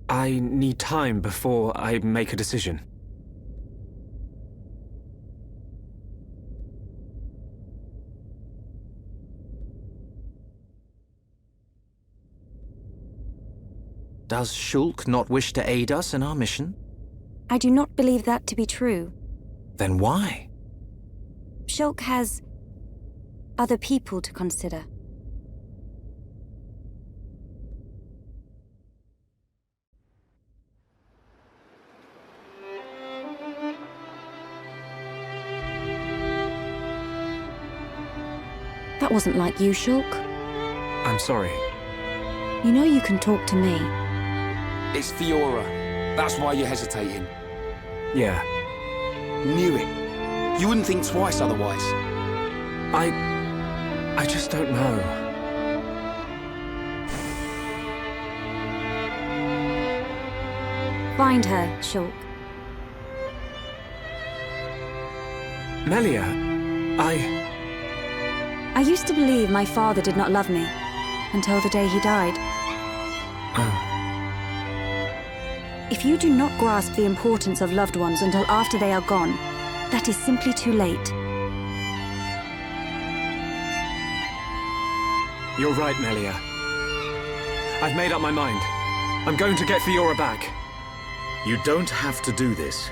I need time before I make a decision. Does Shulk not wish to aid us in our mission? I do not believe that to be true. Then why? Shulk has other people to consider. That wasn't like you, Shulk. I'm sorry. You know you can talk to me. It's Fiora. That's why you're hesitating. Yeah. Knew it. You wouldn't think twice otherwise. I just don't know. Find her, Shulk. Melia, I used to believe my father did not love me, until the day he died. Oh. If you do not grasp the importance of loved ones until after they are gone, that is simply too late. You're right, Melia. I've made up my mind. I'm going to get Fiora back. You don't have to do this.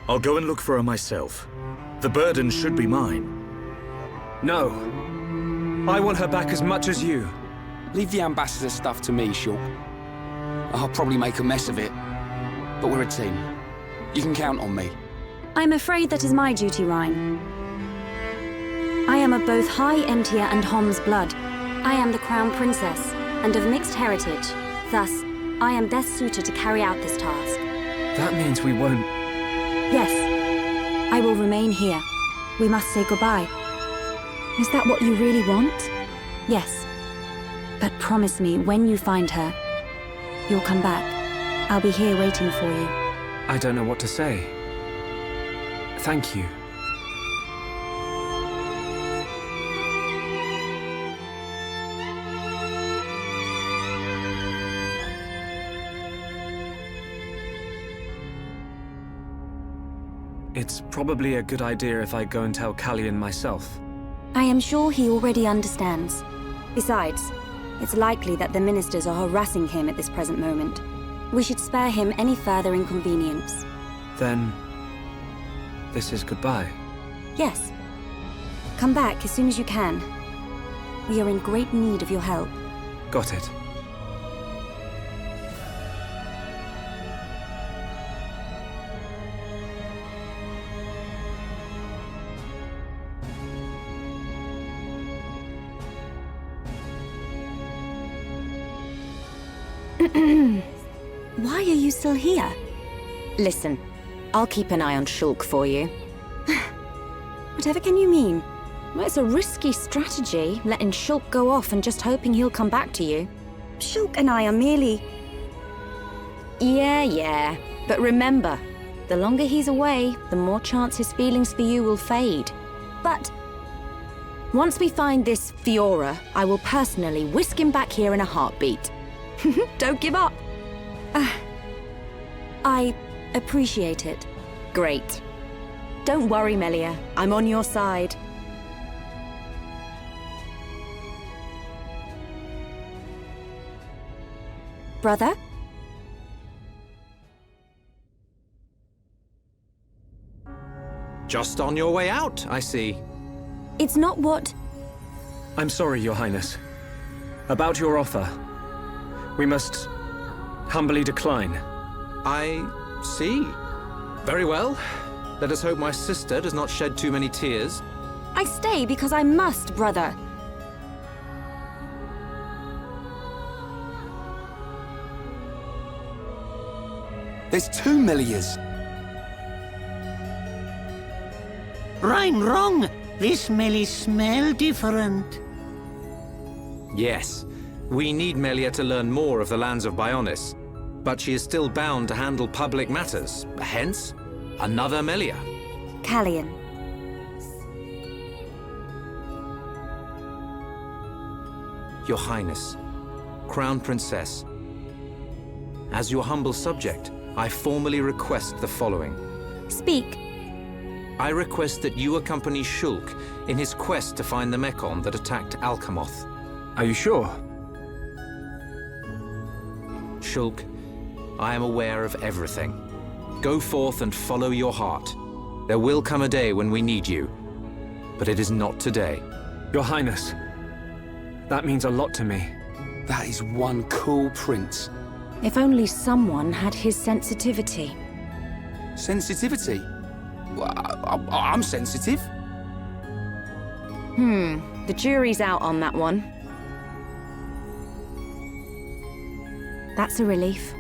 I'll go and look for her myself. The burden should be mine. No. I want her back as much as you. Leave the ambassador stuff to me, Shulk. I'll probably make a mess of it, but we're a team. You can count on me. I'm afraid that is my duty, Rhyne. I am of both High Entia and Hom's blood. I am the Crown Princess, and of mixed heritage. Thus, I am best suited to carry out this task. That means we won't... Yes. I will remain here. We must say goodbye. Is that what you really want? Yes. But promise me, when you find her, you'll come back. I'll be here waiting for you. I don't know what to say. Thank you. It's probably a good idea if I go and tell Callian myself. I am sure he already understands. Besides, it's likely that the ministers are harassing him at this present moment. We should spare him any further inconvenience. Then... this is goodbye. Yes. Come back as soon as you can. We are in great need of your help. Got it. Why are you still here? Listen, I'll keep an eye on Shulk for you. Whatever can you mean? Well, it's a risky strategy, letting Shulk go off and just hoping he'll come back to you. Shulk and I are merely... Yeah. But remember, the longer he's away, the more chance his feelings for you will fade. But... once we find this Fiora, I will personally whisk him back here in a heartbeat. Don't give up. I appreciate it. Great. Don't worry, Melia. I'm on your side. Brother? Just on your way out, I see. It's not what... I'm sorry, Your Highness. About your offer. We must humbly decline. I see. Very well. Let us hope my sister does not shed too many tears. I stay because I must, brother. There's 2 Melias. I'm wrong. This Melie smell different. Yes. We need Melia to learn more of the lands of Bionis. But she is still bound to handle public matters. Hence, another Melia. Callian. Your Highness, Crown Princess, as your humble subject, I formally request the following. Speak. I request that you accompany Shulk in his quest to find the Mekon that attacked Alcamoth. Are you sure? Shulk, I am aware of everything. Go forth and follow your heart. There will come a day when we need you, but it is not today. Your Highness, that means a lot to me. That is one cool prince. If only someone had his sensitivity. Sensitivity? Well, I'm sensitive. The jury's out on that one. That's a relief.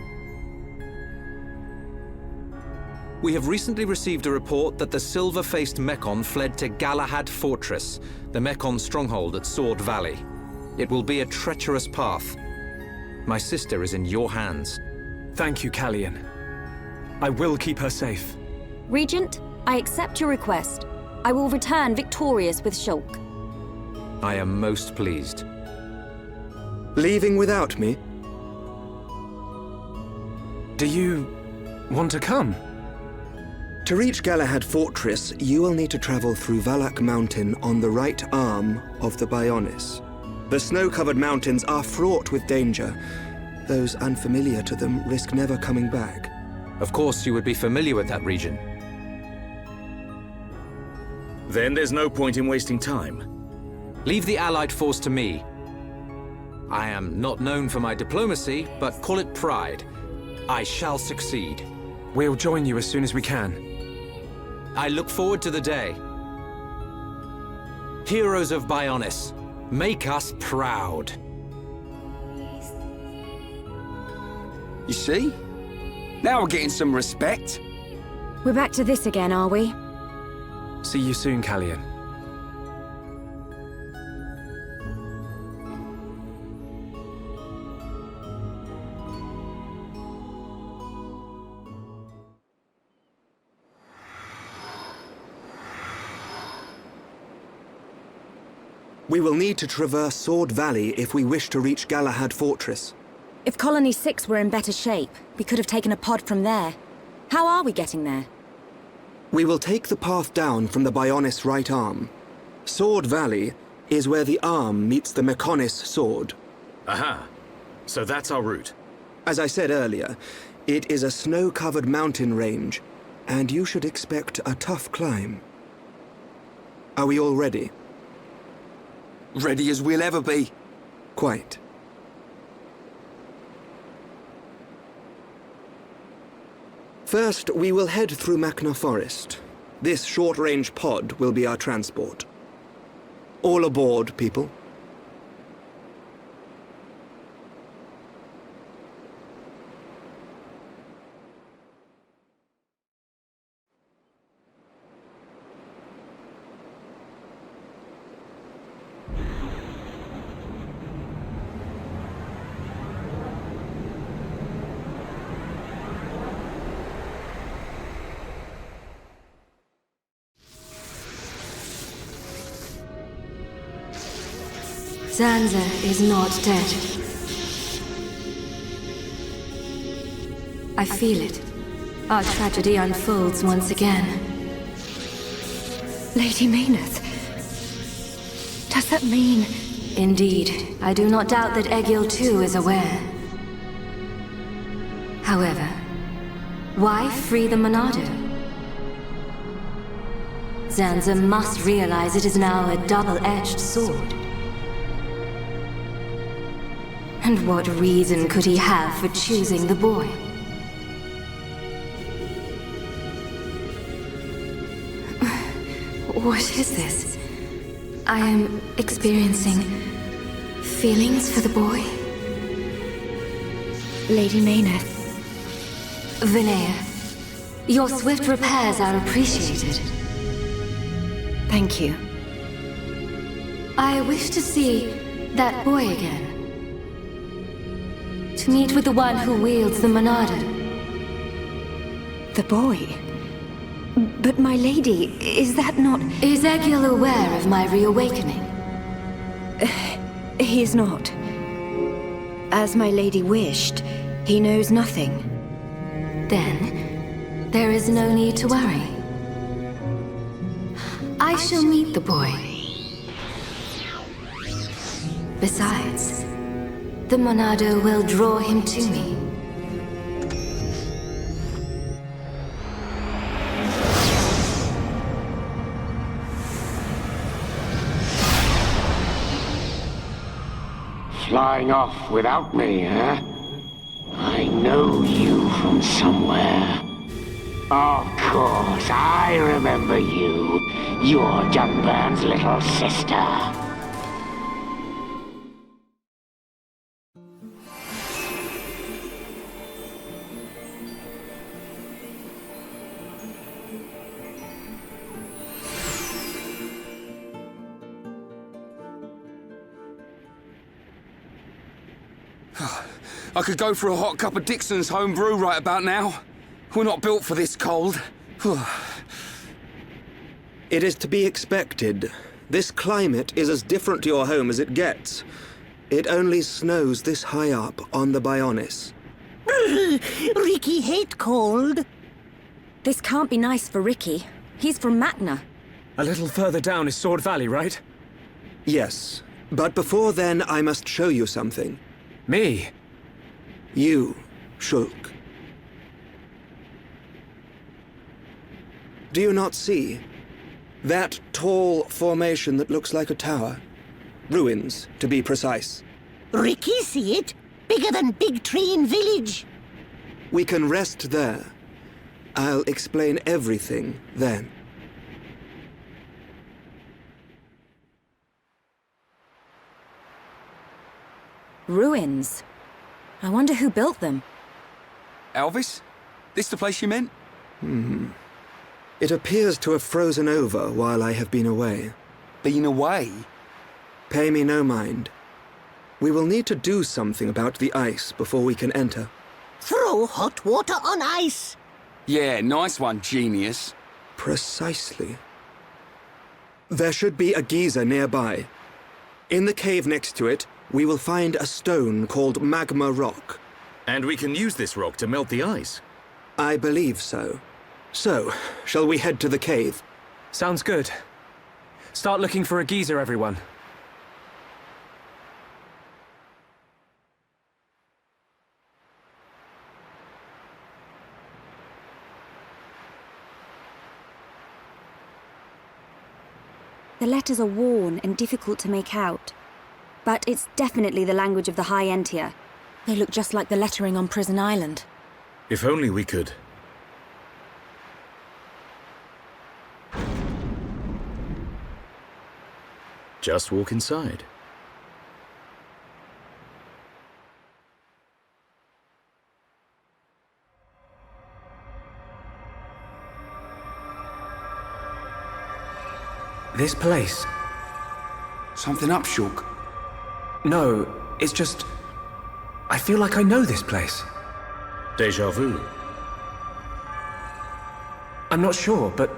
We have recently received a report that the silver-faced Mekon fled to Galahad Fortress, the Mekon stronghold at Sword Valley. It will be a treacherous path. My sister is in your hands. Thank you, Callian. I will keep her safe. Regent, I accept your request. I will return victorious with Shulk. I am most pleased. Leaving without me? Do you want to come? To reach Galahad Fortress, you will need to travel through Valak Mountain on the right arm of the Bionis. The snow-covered mountains are fraught with danger. Those unfamiliar to them risk never coming back. Of course you would be familiar with that region. Then there's no point in wasting time. Leave the Allied force to me. I am not known for my diplomacy, but call it pride. I shall succeed. We'll join you as soon as we can. I look forward to the day. Heroes of Bionis, make us proud. You see? Now we're getting some respect. We're back to this again, are we? See you soon, Callian. We will need to traverse Sword Valley if we wish to reach Galahad Fortress. If Colony 6 were in better shape, we could have taken a pod from there. How are we getting there? We will take the path down from the Bionis right arm. Sword Valley is where the arm meets the Mekonis sword. Aha. So that's our route. As I said earlier, it is a snow-covered mountain range, and you should expect a tough climb. Are we all ready? Ready as we'll ever be. Quite. First, we will head through Machna Forest. This short-range pod will be our transport. All aboard, people. Zanza is not dead. I feel it. Our tragedy unfolds once again. Lady Maynard. Does that mean... Indeed, I do not doubt that Egil too is aware. However, why free the Monado? Zanza must realize it is now a double-edged sword. And what reason could he have for choosing the boy? What is this? I am experiencing feelings for the boy. Lady Maynard. Vinaya, your swift repairs are appreciated. Thank you. I wish to see that boy again. To meet with the one who wields the Monado. The boy? But my lady, is that not... Is Egil aware of my reawakening? He is not. As my lady wished, he knows nothing. Then, there is no need to worry. I shall meet the boy. Besides, the Monado will draw him to me. Flying off without me, huh? I know you from somewhere. Of course, I remember you. You're Dunburn's little sister. I could go for a hot cup of Dixon's home brew right about now. We're not built for this cold. It is to be expected. This climate is as different to your home as it gets. It only snows this high up on the Bionis. Ricky hate cold. This can't be nice for Ricky. He's from Matna. A little further down is Sword Valley, right? Yes, but before then I must show you something. Me? You, Shulk. Do you not see? That tall formation that looks like a tower. Ruins, to be precise. Ricky see it? Bigger than Big Tree in Village. We can rest there. I'll explain everything then. Ruins. I wonder who built them. Elvis? This the place you meant? It appears to have frozen over while I have been away. Been away? Pay me no mind. We will need to do something about the ice before we can enter. Throw hot water on ice. Yeah, nice one, genius. Precisely. There should be a geyser nearby. In the cave next to it, we will find a stone called magma rock. And we can use this rock to melt the ice? I believe so. So, shall we head to the cave? Sounds good. Start looking for a geyser, everyone. The letters are worn and difficult to make out. But it's definitely the language of the High Entia. They look just like the lettering on Prison Island. If only we could. Just walk inside. This place. Something up, Shulk? No, it's just... I feel like I know this place. Déjà vu. I'm not sure, but...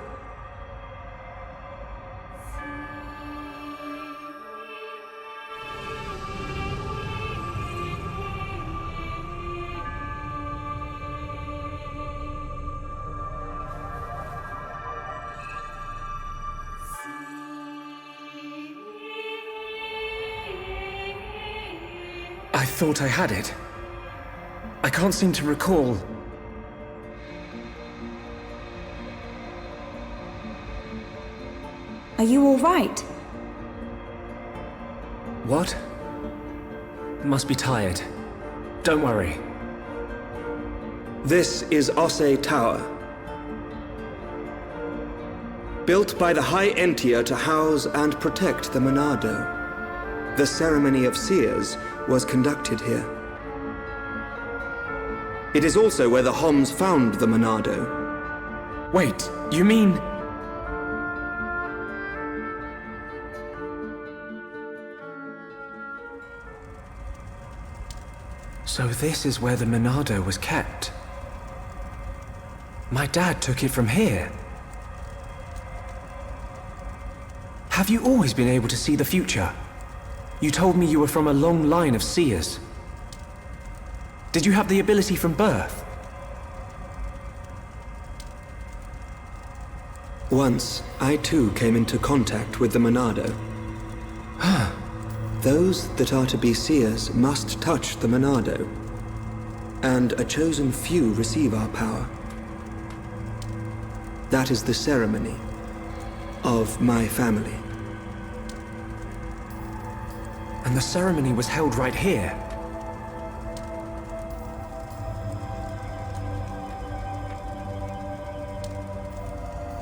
I thought I had it. I can't seem to recall. Are you all right? What? Must be tired. Don't worry. This is Osse Tower. Built by the High Entia to house and protect the Monado. The ceremony of seers was conducted here. It is also where the Homs found the Monado. Wait, you mean... So this is where the Monado was kept. My dad took it from here. Have you always been able to see the future? You told me you were from a long line of seers. Did you have the ability from birth? Once, I too came into contact with the Monado. Those that are to be seers must touch the Monado, and a chosen few receive our power. That is the ceremony of my family. And the ceremony was held right here.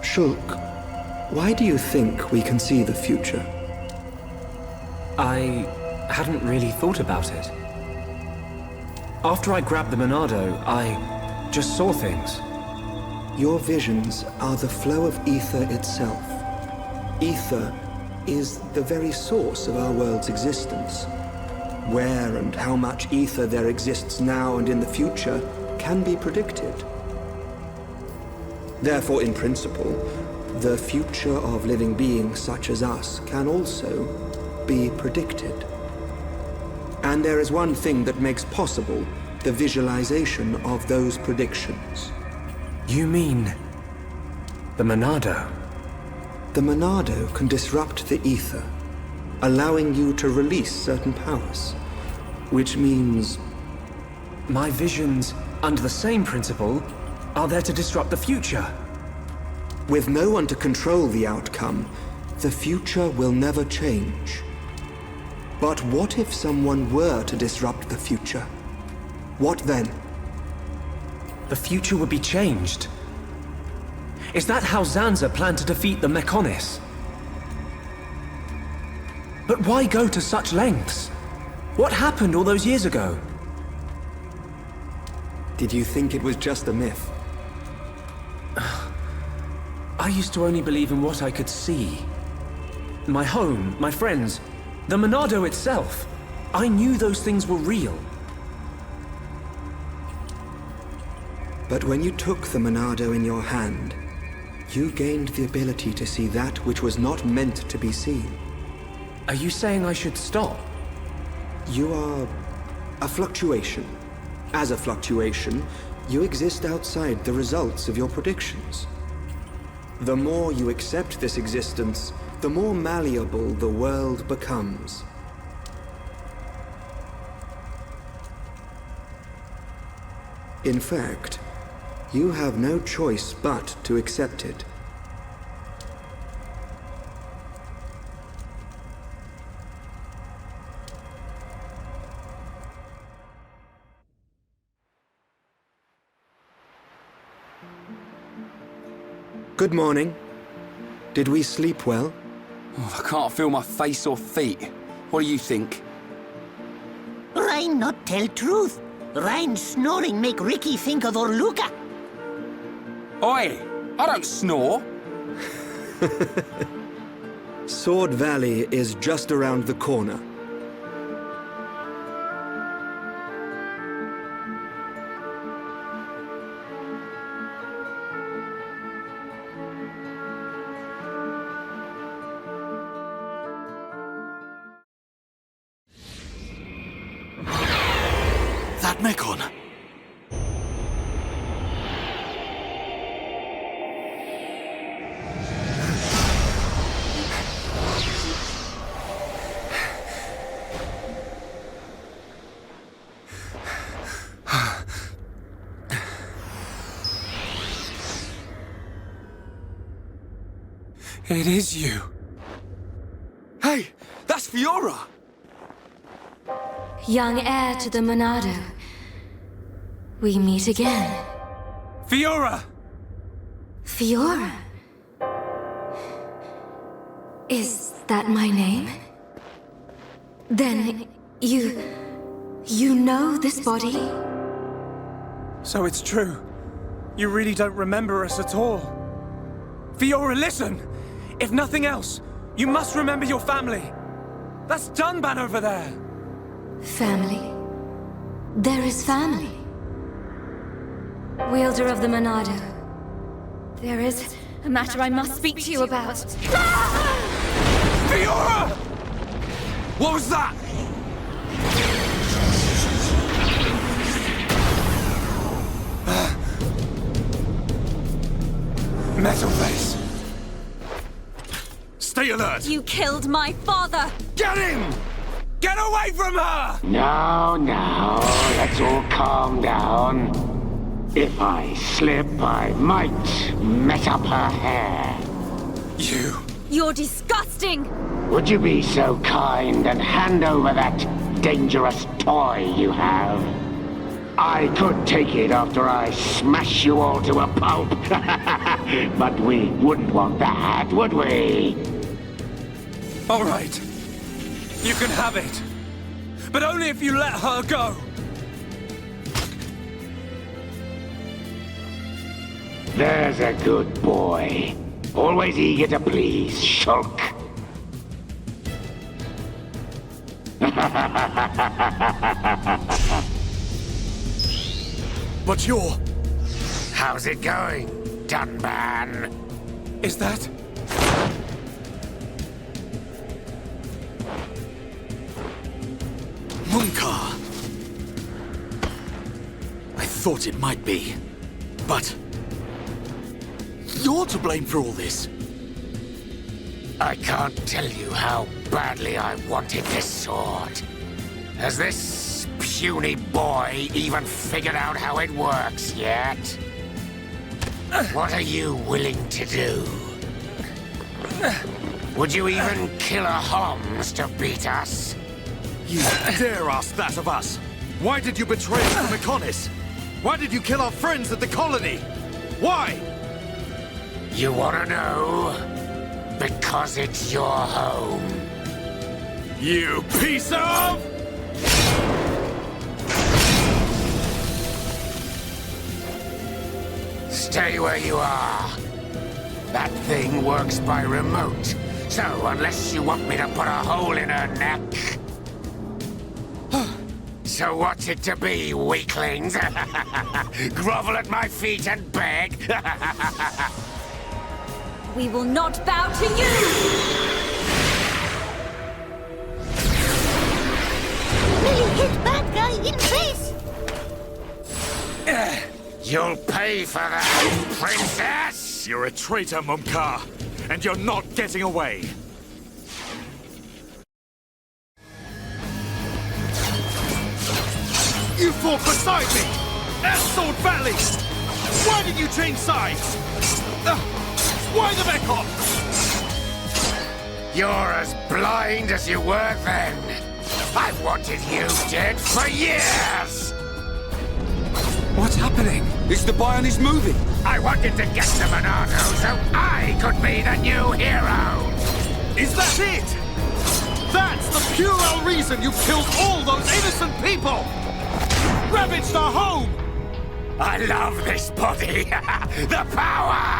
Shulk, why do you think we can see the future? I hadn't really thought about it. After I grabbed the Monado, I just saw things. Your visions are the flow of ether itself. Ether is the very source of our world's existence. Where and how much ether there exists now and in the future can be predicted. Therefore, in principle, the future of living beings such as us can also be predicted. And there is one thing that makes possible the visualization of those predictions. You mean the Monado? The Monado can disrupt the ether, allowing you to release certain powers, which means... My visions, under the same principle, are there to disrupt the future. With no one to control the outcome, the future will never change. But what if someone were to disrupt the future? What then? The future would be changed. Is that how Zanza planned to defeat the Mechonis? But why go to such lengths? What happened all those years ago? Did you think it was just a myth? I used to only believe in what I could see. My home, my friends, the Monado itself. I knew those things were real. But when you took the Monado in your hand, you gained the ability to see that which was not meant to be seen. Are you saying I should stop? You are a fluctuation. As a fluctuation, you exist outside the results of your predictions. The more you accept this existence, the more malleable the world becomes. In fact, you have no choice but to accept it. Good morning. Did we sleep well? Oh, I can't feel my face or feet. What do you think? Ryan not tell truth. Ryan snoring make Ricky think of Orluka. Oi! I don't snore. Sword Valley is just around the corner. That Mechon! It is you. Hey, that's Fiora! Young heir to the Monado. We meet again. Fiora! Fiora? Is that my name? Then you know this body? So it's true. You really don't remember us at all. Fiora, listen! If nothing else, you must remember your family. That's Dunban over there. Family? There is family. Wielder of the Monado. There is a matter I must speak to you about. Fiora! What was that? Metal face. Stay alert. You killed my father! Get him! Get away from her! Now, let's all calm down. If I slip, I might mess up her hair. You... You're disgusting! Would you be so kind and hand over that dangerous toy you have? I could take it after I smash you all to a pulp. But we wouldn't want that, would we? All right. You can have it. But only if you let her go. There's a good boy. Always eager to please, Shulk. But you're... How's it going, Dunban? Is that... Munkar! I thought it might be, but... You're to blame for all this. I can't tell you how badly I wanted this sword. Has this puny boy even figured out how it works yet? What are you willing to do? Would you even kill a Holmes to beat us? You dare ask that of us? Why did you betray us to Meconis? Why did you kill our friends at the colony? Why? You wanna know? Because it's your home. You piece of... Stay where you are. That thing works by remote, so unless you want me to put a hole in her neck... So what's it to be, weaklings? Grovel at my feet and beg? We will not bow to you! Millie hit bad guy in face! You'll pay for that, princess! You're a traitor, Munkar, and you're not getting away. You fought beside me! At Sword Valley! Why did you change sides? Why the Mekon? You're as blind as you were then. I've wanted you dead for years! What's happening? Is the Bionis moving? I wanted to get to Monado so I could be the new hero! Is that it? That's the puerile reason you killed all those innocent people! Ravaged our home! I love this body! The power!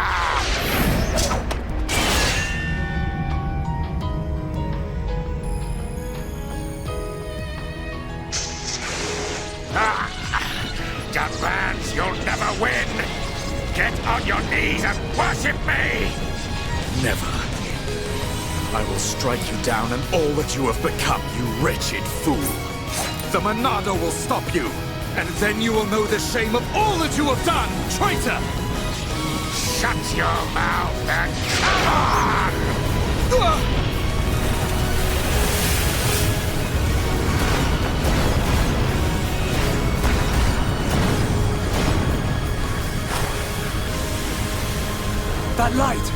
Dunbans, you'll never win! Get on your knees and worship me! Never. I will strike you down and all that you have become, you wretched fool. The Monado will stop you, and then you will know the shame of all that you have done, traitor! Shut your mouth and come on! That light!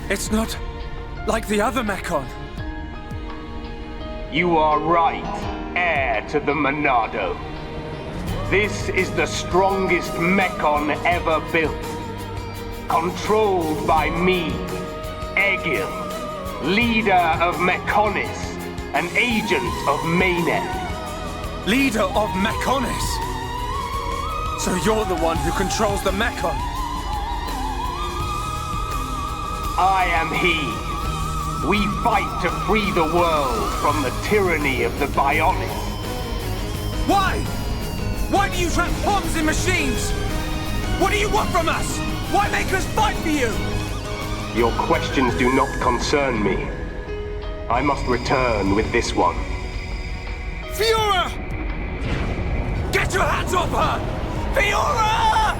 It's not like the other Mekon. You are right, heir to the Monado. This is the strongest Mekon ever built. Controlled by me, Egil, leader of Mekonis, an agent of Mayneth. Leader of Mekonis? So you're the one who controls the Mekon? I am he. We fight to free the world from the tyranny of the Bionis. Why? Why do you trap pawns in machines? What do you want from us? Why make us fight for you? Your questions do not concern me. I must return with this one. Fiora! Get your hands off her! Fiora!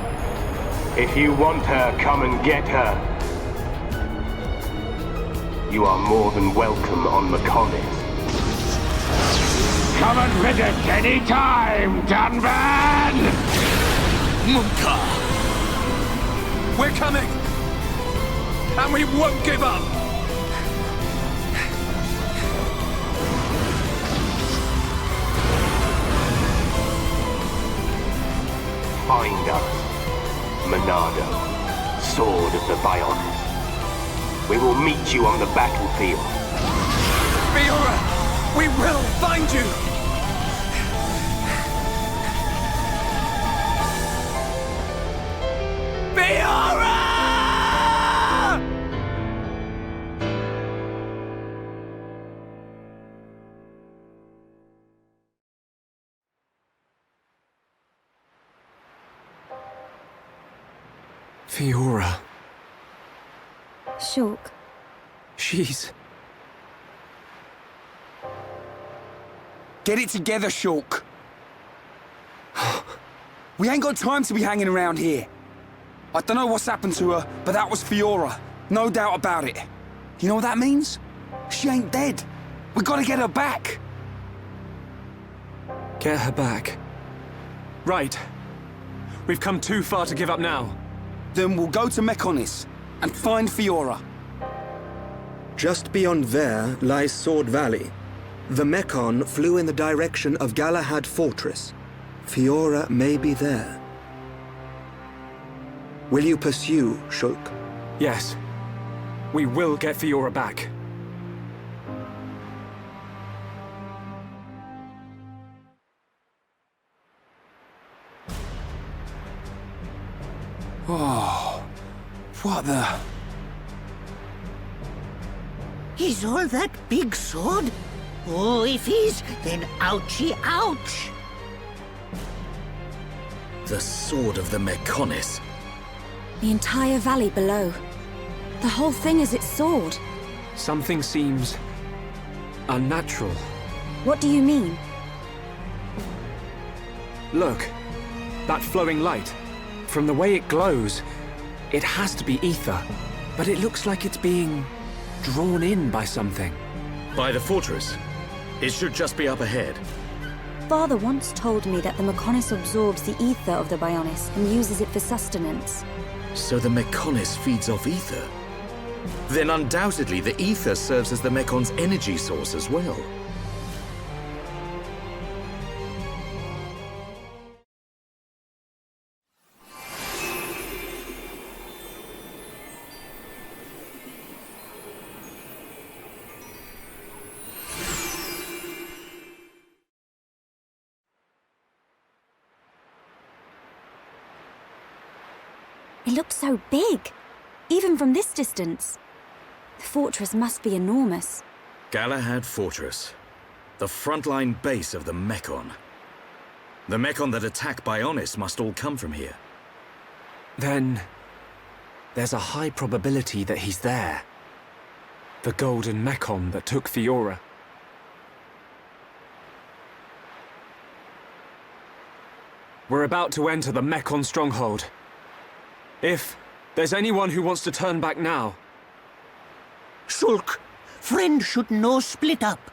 If you want her, come and get her. You are more than welcome on Mekonis. Come and visit any time, También! Munka! We're coming! And we won't give up! Find us, Monado, Sword of the Bionis. We will meet you on the battlefield. Fiora! We will find you! Fiora! Fiora. Shulk. She's... Get it together, Shulk. We ain't got time to be hanging around here. I don't know what's happened to her, but that was Fiora. No doubt about it. You know what that means? She ain't dead. We gotta get her back. Get her back? Right. We've come too far to give up now. Then we'll go to Mekonis and find Fiora. Just beyond there lies Sword Valley. The Mekon flew in the direction of Galahad Fortress. Fiora may be there. Will you pursue, Shulk? Yes. We will get Fiora back. Oh, what the... Is all that big sword? Oh, if he's, then ouchie ouch! The sword of the Mekonis. The entire valley below. The whole thing is its sword. Something seems... unnatural. What do you mean? Look, that flowing light. From the way it glows, it has to be ether. But it looks like it's being drawn in by something. By the fortress? It should just be up ahead. Father once told me that the Mekonis absorbs the ether of the Bionis and uses it for sustenance. So the Mekonis feeds off ether? Then undoubtedly the ether serves as the Mekon's energy source as well. It looks so big, even from this distance. The fortress must be enormous. Galahad Fortress, the frontline base of the Mekon. The Mekon that attack Bionis must all come from here. Then... there's a high probability that he's there. The golden Mekon that took Fiora. We're about to enter the Mekon stronghold. If there's anyone who wants to turn back now... Shulk, friend should no split up.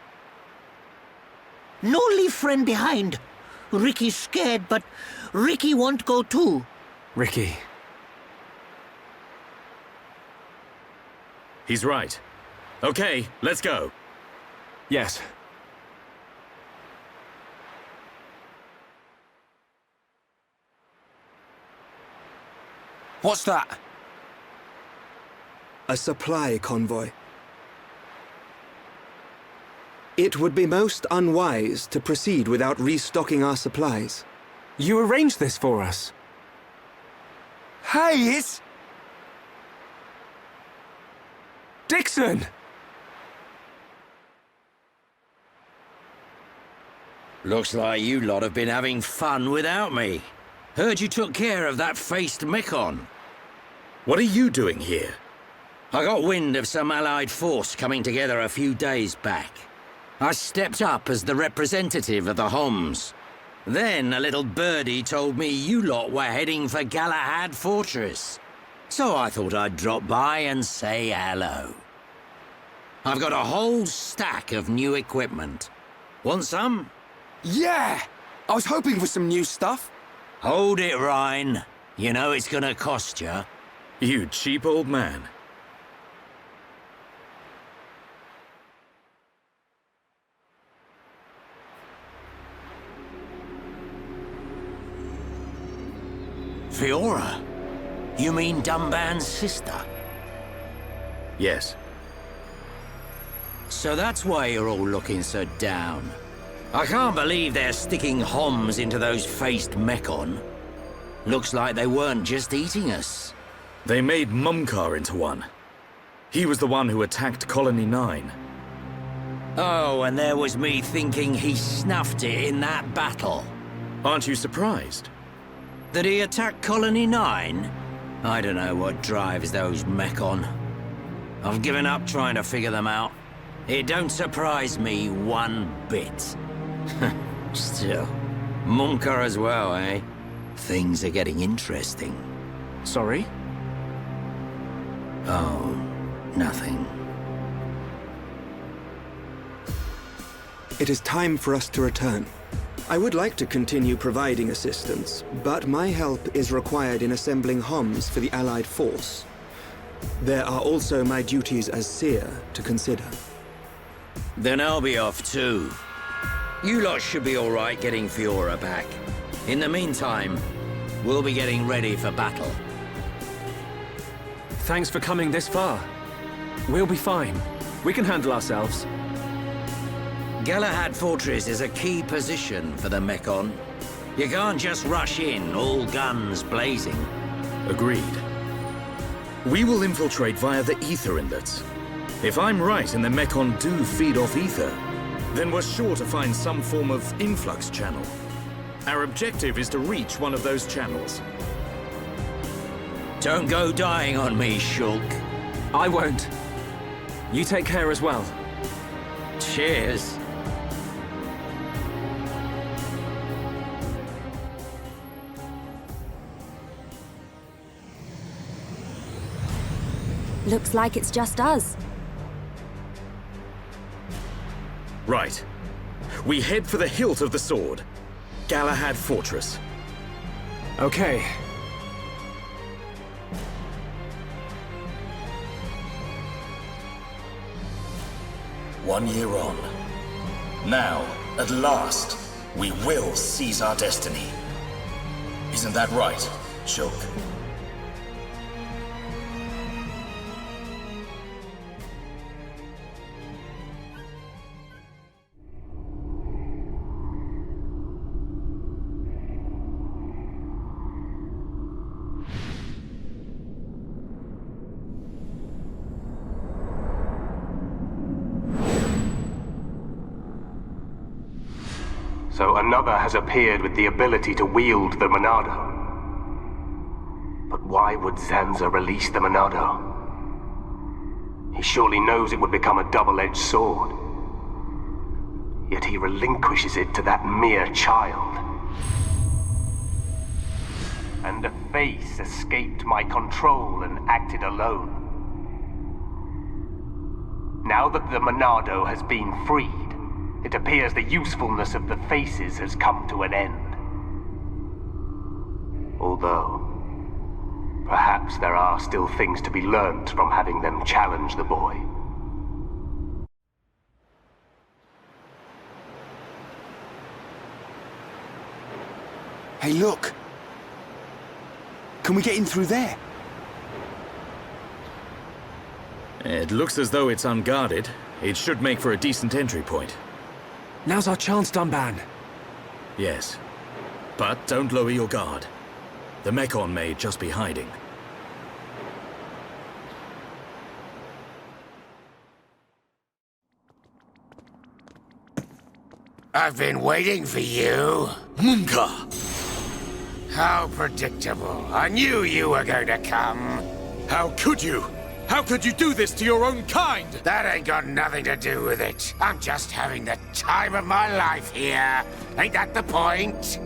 No leave friend behind. Ricky's scared, but Ricky won't go too. Ricky... He's right. Okay, let's go. Yes. What's that? A supply convoy. It would be most unwise to proceed without restocking our supplies. You arranged this for us. Hey, it's... Dixon! Looks like you lot have been having fun without me. Heard you took care of that faced Mekon. What are you doing here? I got wind of some allied force coming together a few days back. I stepped up as the representative of the Homs. Then a little birdie told me you lot were heading for Galahad Fortress. So I thought I'd drop by and say hello. I've got a whole stack of new equipment. Want some? Yeah! I was hoping for some new stuff. Hold it, Ryan. You know it's gonna cost you. You cheap old man. Fiora? You mean Dunban's sister? Yes. So that's why you're all looking so down. I can't believe they're sticking Homs into those faced Mekon. Looks like they weren't just eating us. They made Mumkar into one. He was the one who attacked Colony 9. Oh, and there was me thinking he snuffed it in that battle. Aren't you surprised? That he attacked Colony 9? I don't know what drives those Mekon. I've given up trying to figure them out. It don't surprise me one bit. Still, Mumkar as well, eh? Things are getting interesting. Sorry? Oh, nothing. It is time for us to return. I would like to continue providing assistance, but my help is required in assembling Homs for the Allied force. There are also my duties as seer to consider. Then I'll be off too. You lot should be all right getting Fiora back. In the meantime, we'll be getting ready for battle. Thanks for coming this far. We'll be fine. We can handle ourselves. Galahad Fortress is a key position for the Mekon. You can't just rush in, all guns blazing. Agreed. We will infiltrate via the ether inlets. If I'm right and the Mekon do feed off ether, then we're sure to find some form of influx channel. Our objective is to reach one of those channels. Don't go dying on me, Shulk. I won't. You take care as well. Cheers. Looks like it's just us. Right. We head for the hilt of the sword. Galahad Fortress. Okay. One year on. Now, at last, we will seize our destiny. Isn't that right, Shulk? So another has appeared with the ability to wield the Monado. But why would Zanza release the Monado? He surely knows it would become a double-edged sword. Yet he relinquishes it to that mere child. And a face escaped my control and acted alone. Now that the Monado has been freed, it appears the usefulness of the faces has come to an end. Although, Perhaps there are still things to be learned from having them challenge the boy. Hey, look! Can we get in through there? It looks as though it's unguarded. It should make for a decent entry point. Now's our chance, Dunban. Yes. But don't lower your guard. The Mechon may just be hiding. I've been waiting for you. Munka! How predictable. I knew you were going to come. How could you? How could you do this to your own kind? That ain't got nothing to do with it. I'm just having the time of my life here. Ain't that the point?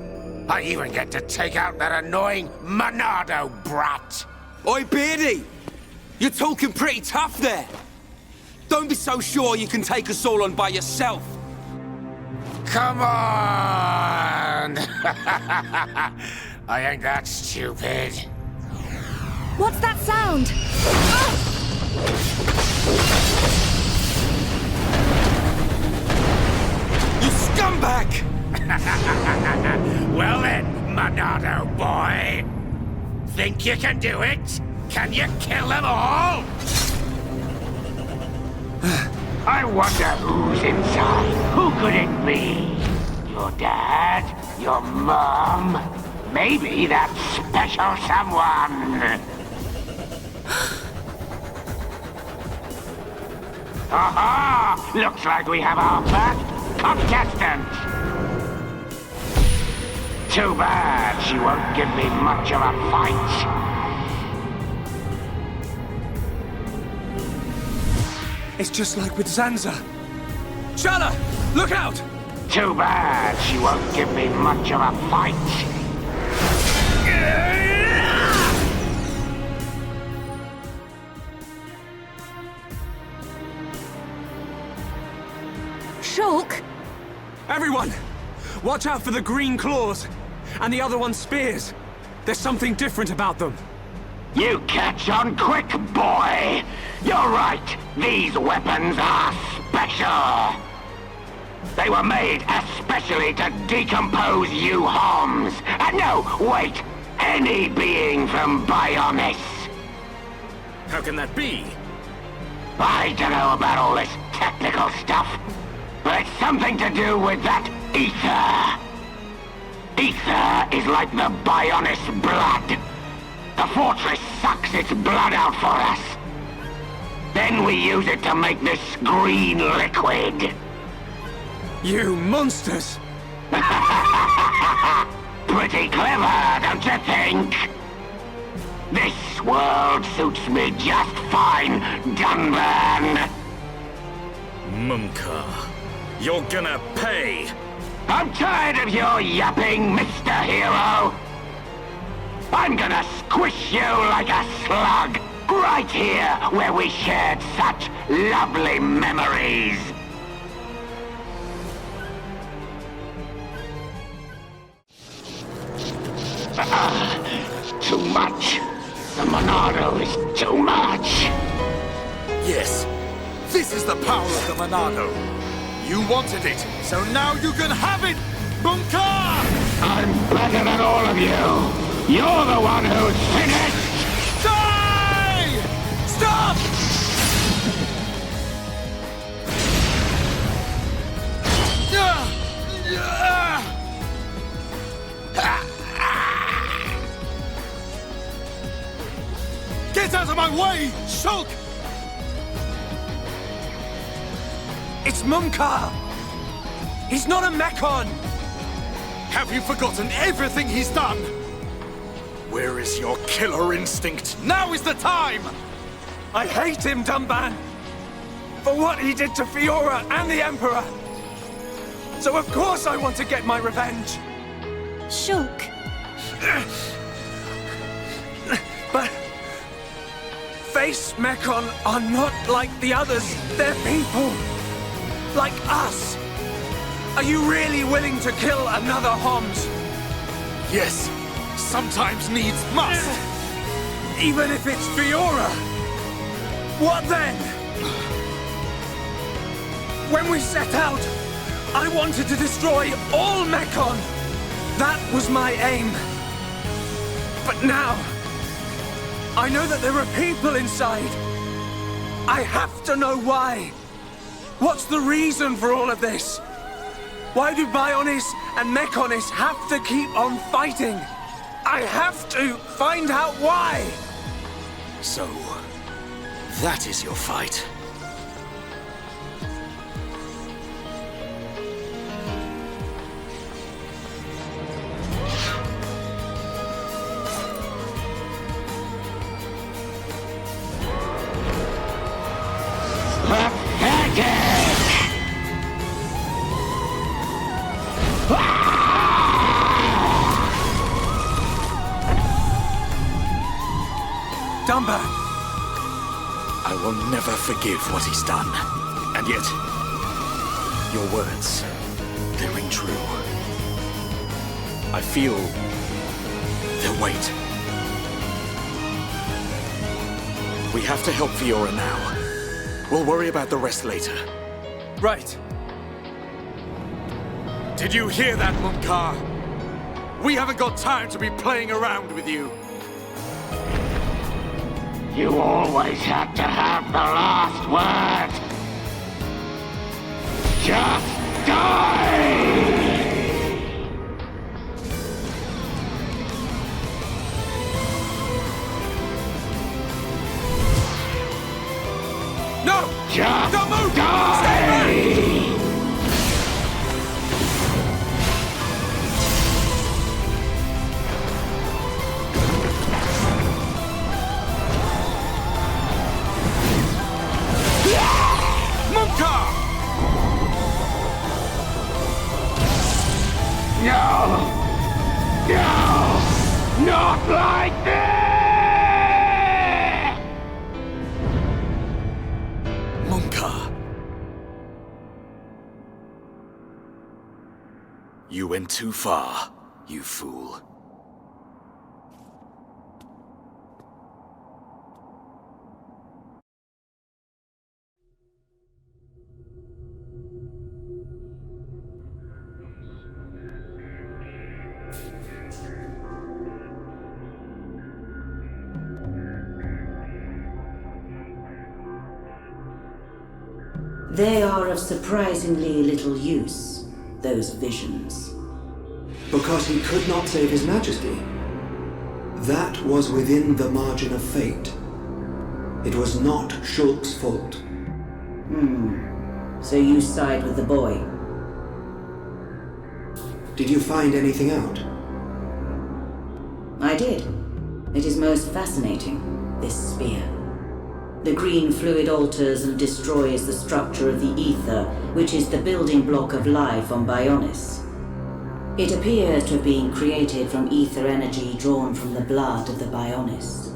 I even get to take out that annoying Monado brat. Oi, Beardy! You're talking pretty tough there. Don't be so sure you can take us all on by yourself. Come on! I ain't that stupid. What's that sound? You scumbag! Well then, Monado boy. Think you can do it? Can you kill them all? I wonder who's inside. Who could it be? Your dad? Your mom? Maybe that special someone. Aha! Looks like we have our first contestant. Too bad she won't give me much of a fight. It's just like with Zanza. Shala, look out! Too bad she won't give me much of a fight. Shulk? Everyone, watch out for the green claws. And the other one's spears. There's something different about them. You catch on quick, boy! You're right, these weapons are special! They were made especially to decompose you Homs! No, wait! Any being from Bionis! How can that be? I don't know about all this technical stuff, but it's something to do with that ether! Ether is like the Bionis blood. The fortress sucks its blood out for us. Then we use it to make this green liquid. You monsters! Pretty clever, don't you think? This world suits me just fine, Dunban. Munka, you're gonna pay! I'm tired of your yapping, Mr. Hero. I'm gonna squish you like a slug, right here where we shared such lovely memories. Too much. The Monado is too much. Yes, this is the power of the Monado. You wanted it, so now you can have it, Munka! I'm better than all of you. You're the one who's finished! Die! Stop! Get out of my way, Shulk! It's Munka! He's not a Mechon! Have you forgotten everything he's done? Where is your killer instinct? Now is the time! I hate him, Dunban! For what he did to Fiora and the Emperor! So of course I want to get my revenge! Shulk. But... Face Mechon are not like the others. They're people. Like us. Are you really willing to kill another Homs? Yes. Sometimes needs must. Even if it's Fiora, what then? When we set out, I wanted to destroy all Mechon. That was my aim. But now, I know that there are people inside. I have to know why. What's the reason for all of this? Why do Bionis and Mechonis have to keep on fighting? I have to find out why! So, that is your fight. Dumba! I will never forgive what he's done. And yet, your words, they ring true. I feel their weight. We have to help Fiora now. We'll worry about the rest later. Right. Did you hear that, Munkar? We haven't got time to be playing around with you. You always have to have the last word. Just die! No! Just don't move! die! Stay back! No! No! Not like this! Munkar! You went too far, you fool. They are of surprisingly little use, those visions. Because he could not save His Majesty. That was within the margin of fate. It was not Shulk's fault. So you side with the boy? Did you find anything out? I did. It is most fascinating, this spear. The green fluid alters and destroys the structure of the ether, which is the building block of life on Bionis. It appears to have been created from ether energy drawn from the blood of the Bionis.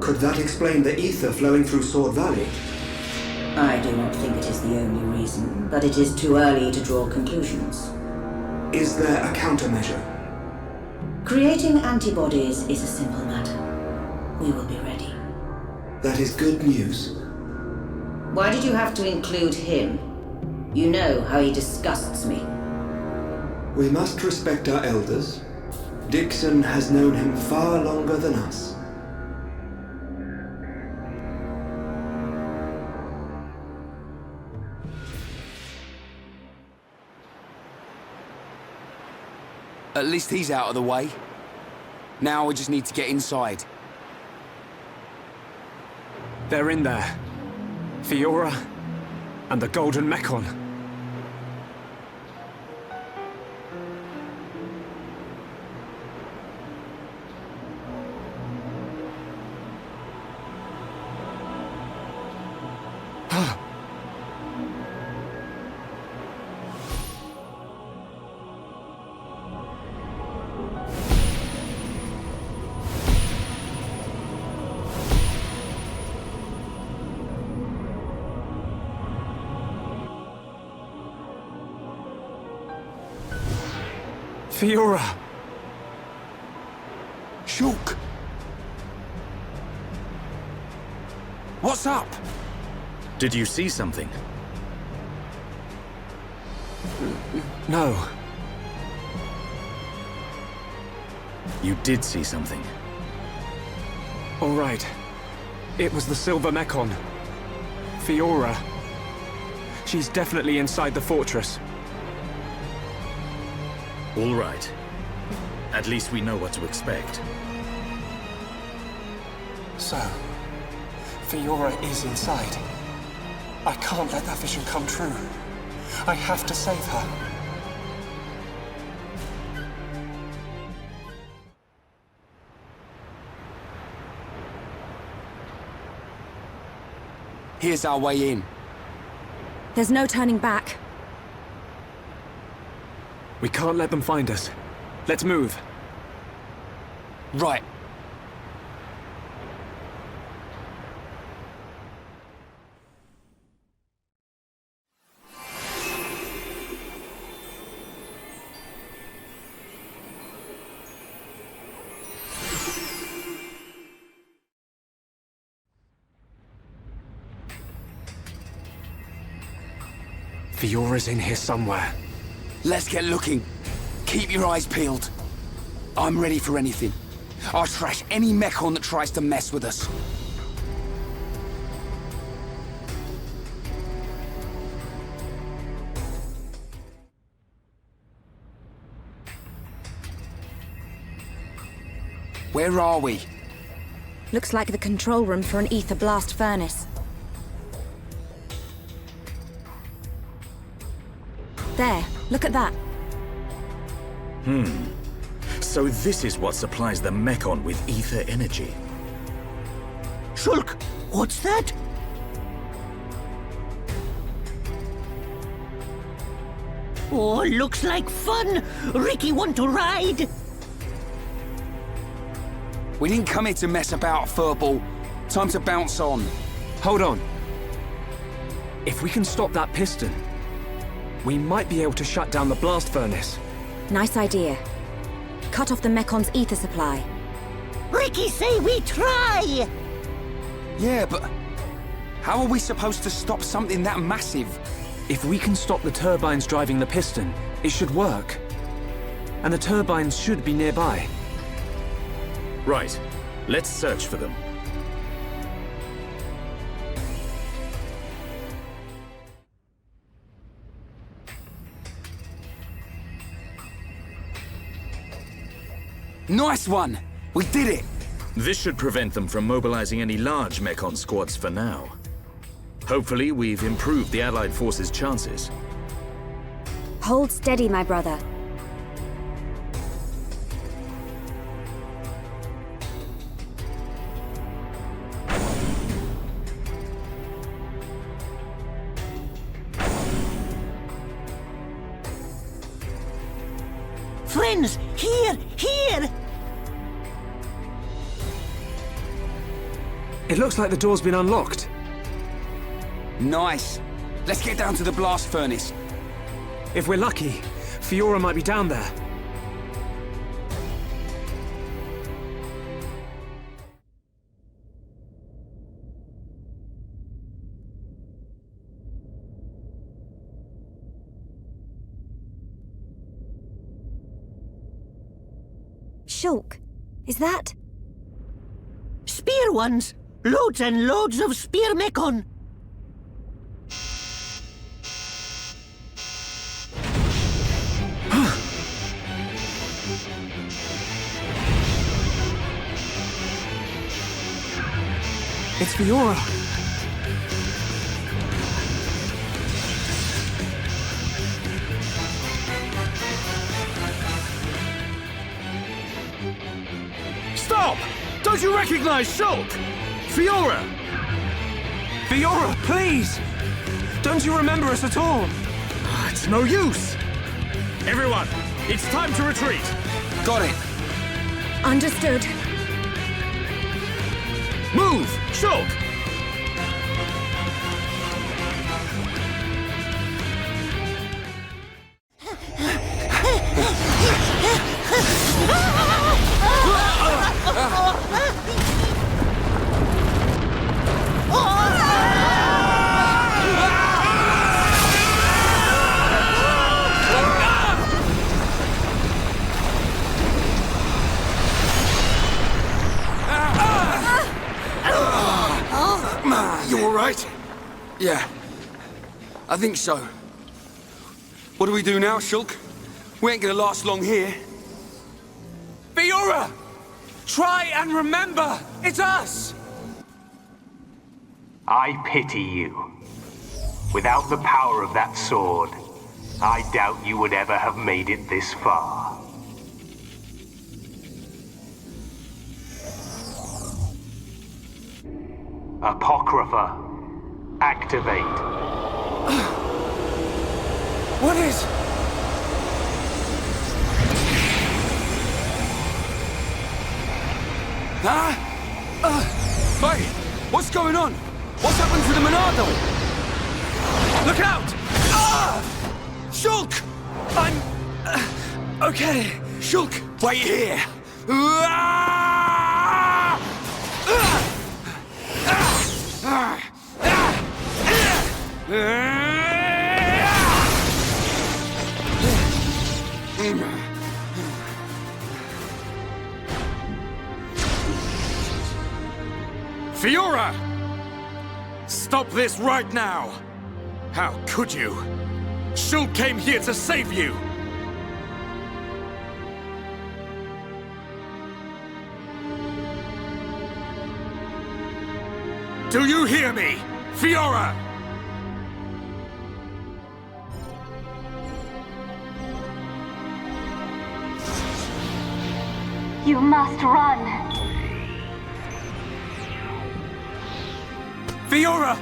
Could that explain the ether flowing through Sword Valley? I do not think it is the only reason, but it is too early to draw conclusions. Is there a countermeasure? Creating antibodies is a simple matter. We will be ready. That is good news. Why did you have to include him? You know how he disgusts me. We must respect our elders. Dixon has known him far longer than us. At least he's out of the way. Now we just need to get inside. They're in there. Fiora and the Golden Mechon. Fiora! Shulk! What's up? Did you see something? No. You did see something. All right. It was the Silver Mekon. Fiora. She's definitely inside the fortress. All right. At least we know what to expect. So, Fiora is inside. I can't let that vision come true. I have to save her. Here's our way in. There's no turning back. We can't let them find us. Let's move. Right. Fiora's in here somewhere. Let's get looking. Keep your eyes peeled. I'm ready for anything. I'll trash any Mekon that tries to mess with us. Where are we? Looks like the control room for an ether blast furnace. There, look at that. So this is what supplies the Mekon with ether energy. Shulk, what's that? Oh, looks like fun. Ricky want to ride? We didn't come here to mess about, furball. Time to bounce on. Hold on. If we can stop that piston, we might be able to shut down the blast furnace. Nice idea. Cut off the Mekon's ether supply. Ricky say we try! Yeah, but how are we supposed to stop something that massive? If we can stop the turbines driving the piston, it should work. And the turbines should be nearby. Right. Let's search for them. Nice one! We did it! This should prevent them from mobilizing any large Mekon squads for now. Hopefully, we've improved the Allied forces' chances. Hold steady, my brother. Friends, here! Here! It looks like the door's been unlocked. Nice. Let's get down to the blast furnace. If we're lucky, Fiora might be down there. Shulk, is that? Spear ones! Loads and loads of spear Mekon! It's Fiora! Stop! Don't you recognize Shulk? Fiora! Fiora, please! Don't you remember us at all? It's no use! Everyone, it's time to retreat! Got it! Understood. Move! Shulk! Yeah, I think so. What do we do now, Shulk? We ain't gonna last long here. Fiora! Try and remember! It's us! I pity you. Without the power of that sword, I doubt you would ever have made it this far. Apocrypha, activate. What is... Hey, what's going on? What's happened to the Monado? Look out! Shulk! I'm... okay. Shulk, wait here! Fiora! Stop this right now! How could you? Shulk came here to save you! Do you hear me? Fiora! You must run. Fiora!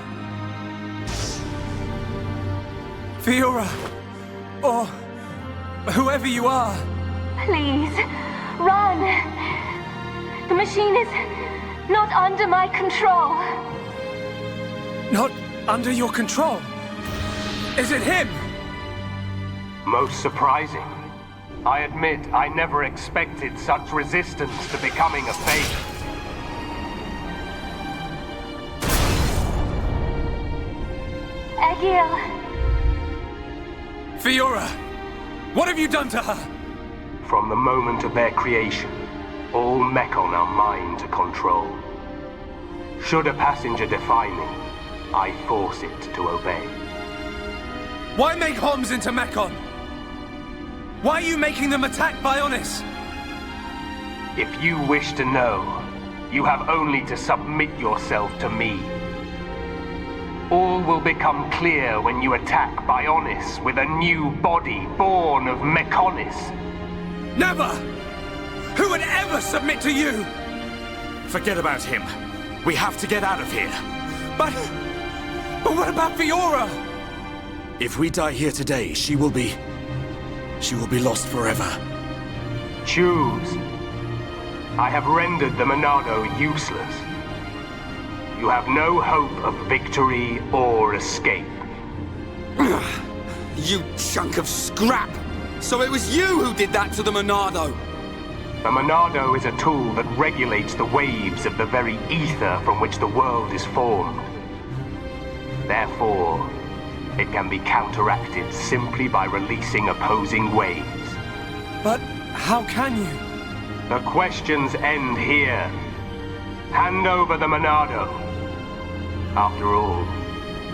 Fiora! Or whoever you are. Please, run. The machine is not under my control. Not under your control? Is it him? Most surprising. I admit I never expected such resistance to becoming a fate. Egil! Fiora! What have you done to her? From the moment of their creation, all Mekon are mine to control. Should a passenger defy me, I force it to obey. Why make Homs into Mekon? Why are you making them attack Bionis? If you wish to know, you have only to submit yourself to me. All will become clear when you attack Bionis with a new body born of Mekonis. Never! Who would ever submit to you? Forget about him. We have to get out of here. But what about Fiora? If we die here today, she will be lost forever. Choose. I have rendered the Monado useless. You have no hope of victory or escape. You chunk of scrap! So it was you who did that to the Monado! The Monado is a tool that regulates the waves of the very ether from which the world is formed. Therefore, it can be counteracted simply by releasing opposing waves. But how can you? The questions end here. Hand over the Monado. After all,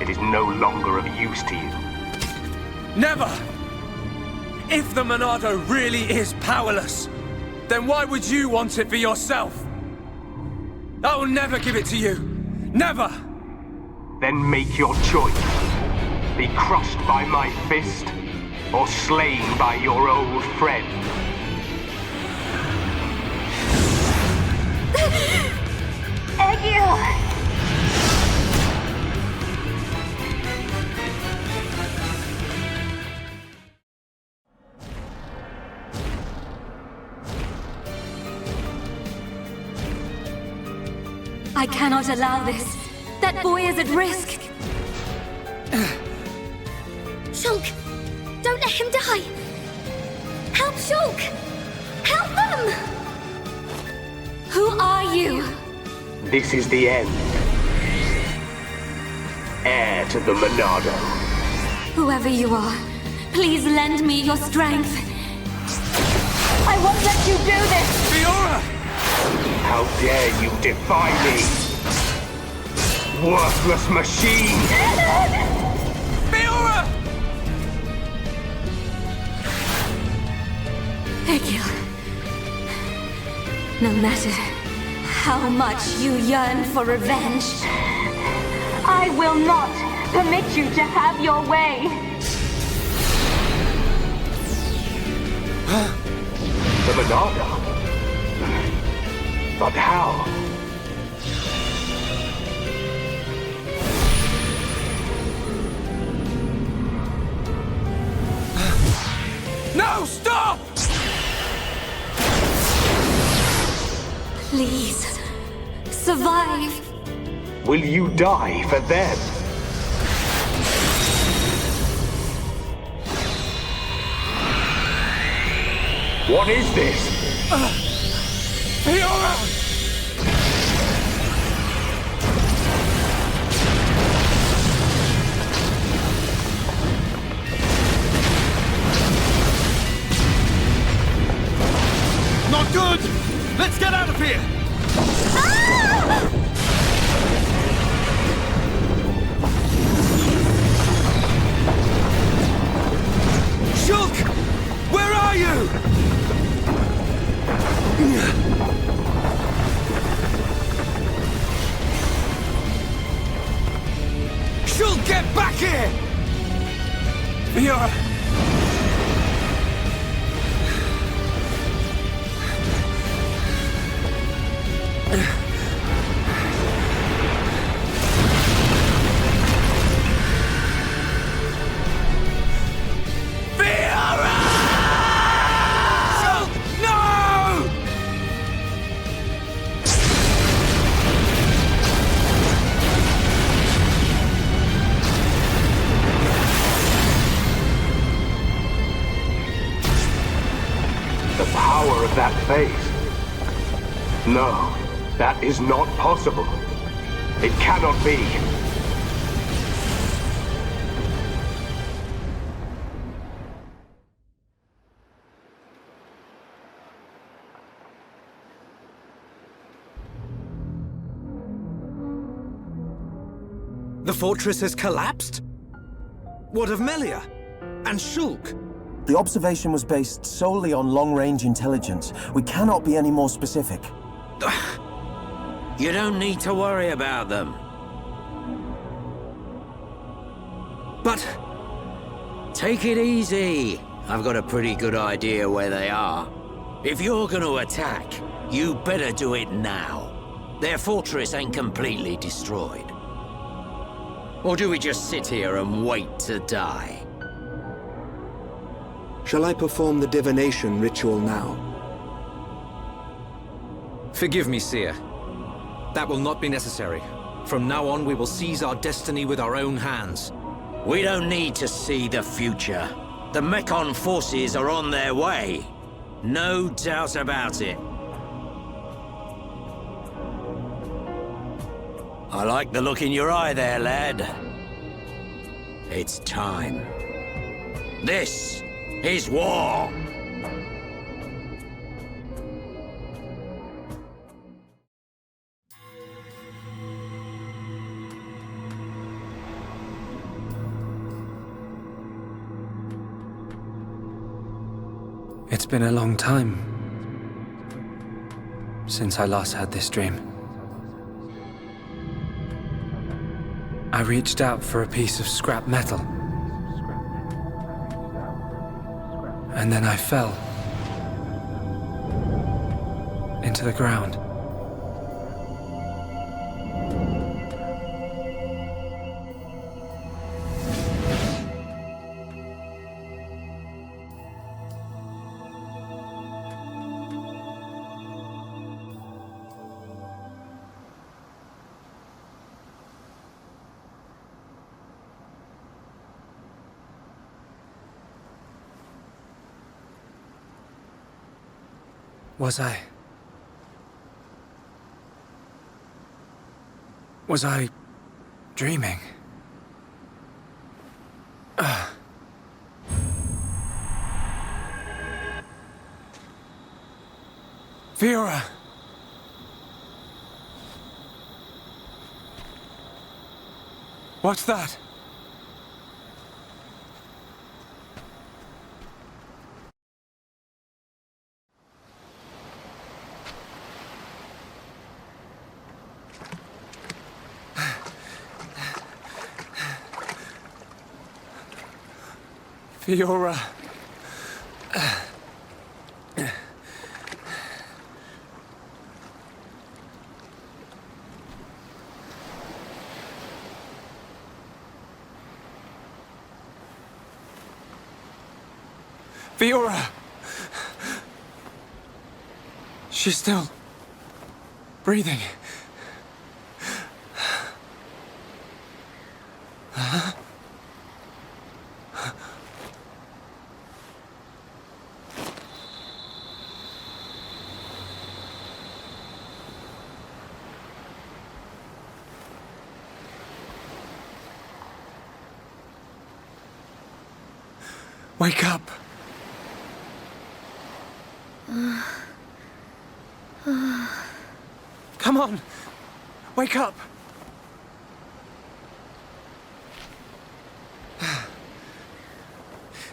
it is no longer of use to you. Never! If the Monado really is powerless, then why would you want it for yourself? I will never give it to you. Never! Then make your choice. Be crushed by my fist, or slain by your old friend. Egil! I cannot allow this. That boy is at risk. Shulk! Don't let him die! Help Shulk! Help them! Who are you? This is the end. Heir to the Monado. Whoever you are, please lend me your strength. I won't let you do this! Fiora! How dare you defy me? worthless machine! Fiora! Egil. No matter how much you yearn for revenge, I will not permit you to have your way. The Monardo? But how? No, stop! please, survive. Will you die for them? What is this? Fiora! Not good! Let's get out of here! Shulk! Where are you? Shulk, get back here! Fiora! That face. No, that is not possible. It cannot be. The fortress has collapsed? What of Melia? And Shulk? The observation was based solely on long-range intelligence. We cannot be any more specific. You don't need to worry about them. But... Take it easy. I've got a pretty good idea where they are. If you're gonna attack, you better do it now. Their fortress ain't completely destroyed. Or do we just sit here and wait to die? Shall I perform the divination ritual now? Forgive me, Seer. That will not be necessary. From now on, we will seize our destiny with our own hands. We don't need to see the future. The Mechon forces are on their way. No doubt about it. I like the look in your eye there, lad. It's time. This is war! It's been a long time since I last had this dream. I reached out for a piece of scrap metal. And then I fell into the ground. Was I dreaming? Fiora! What's that? Fiora. Fiora! She's still breathing. Huh? Wake up. Come on! Wake up!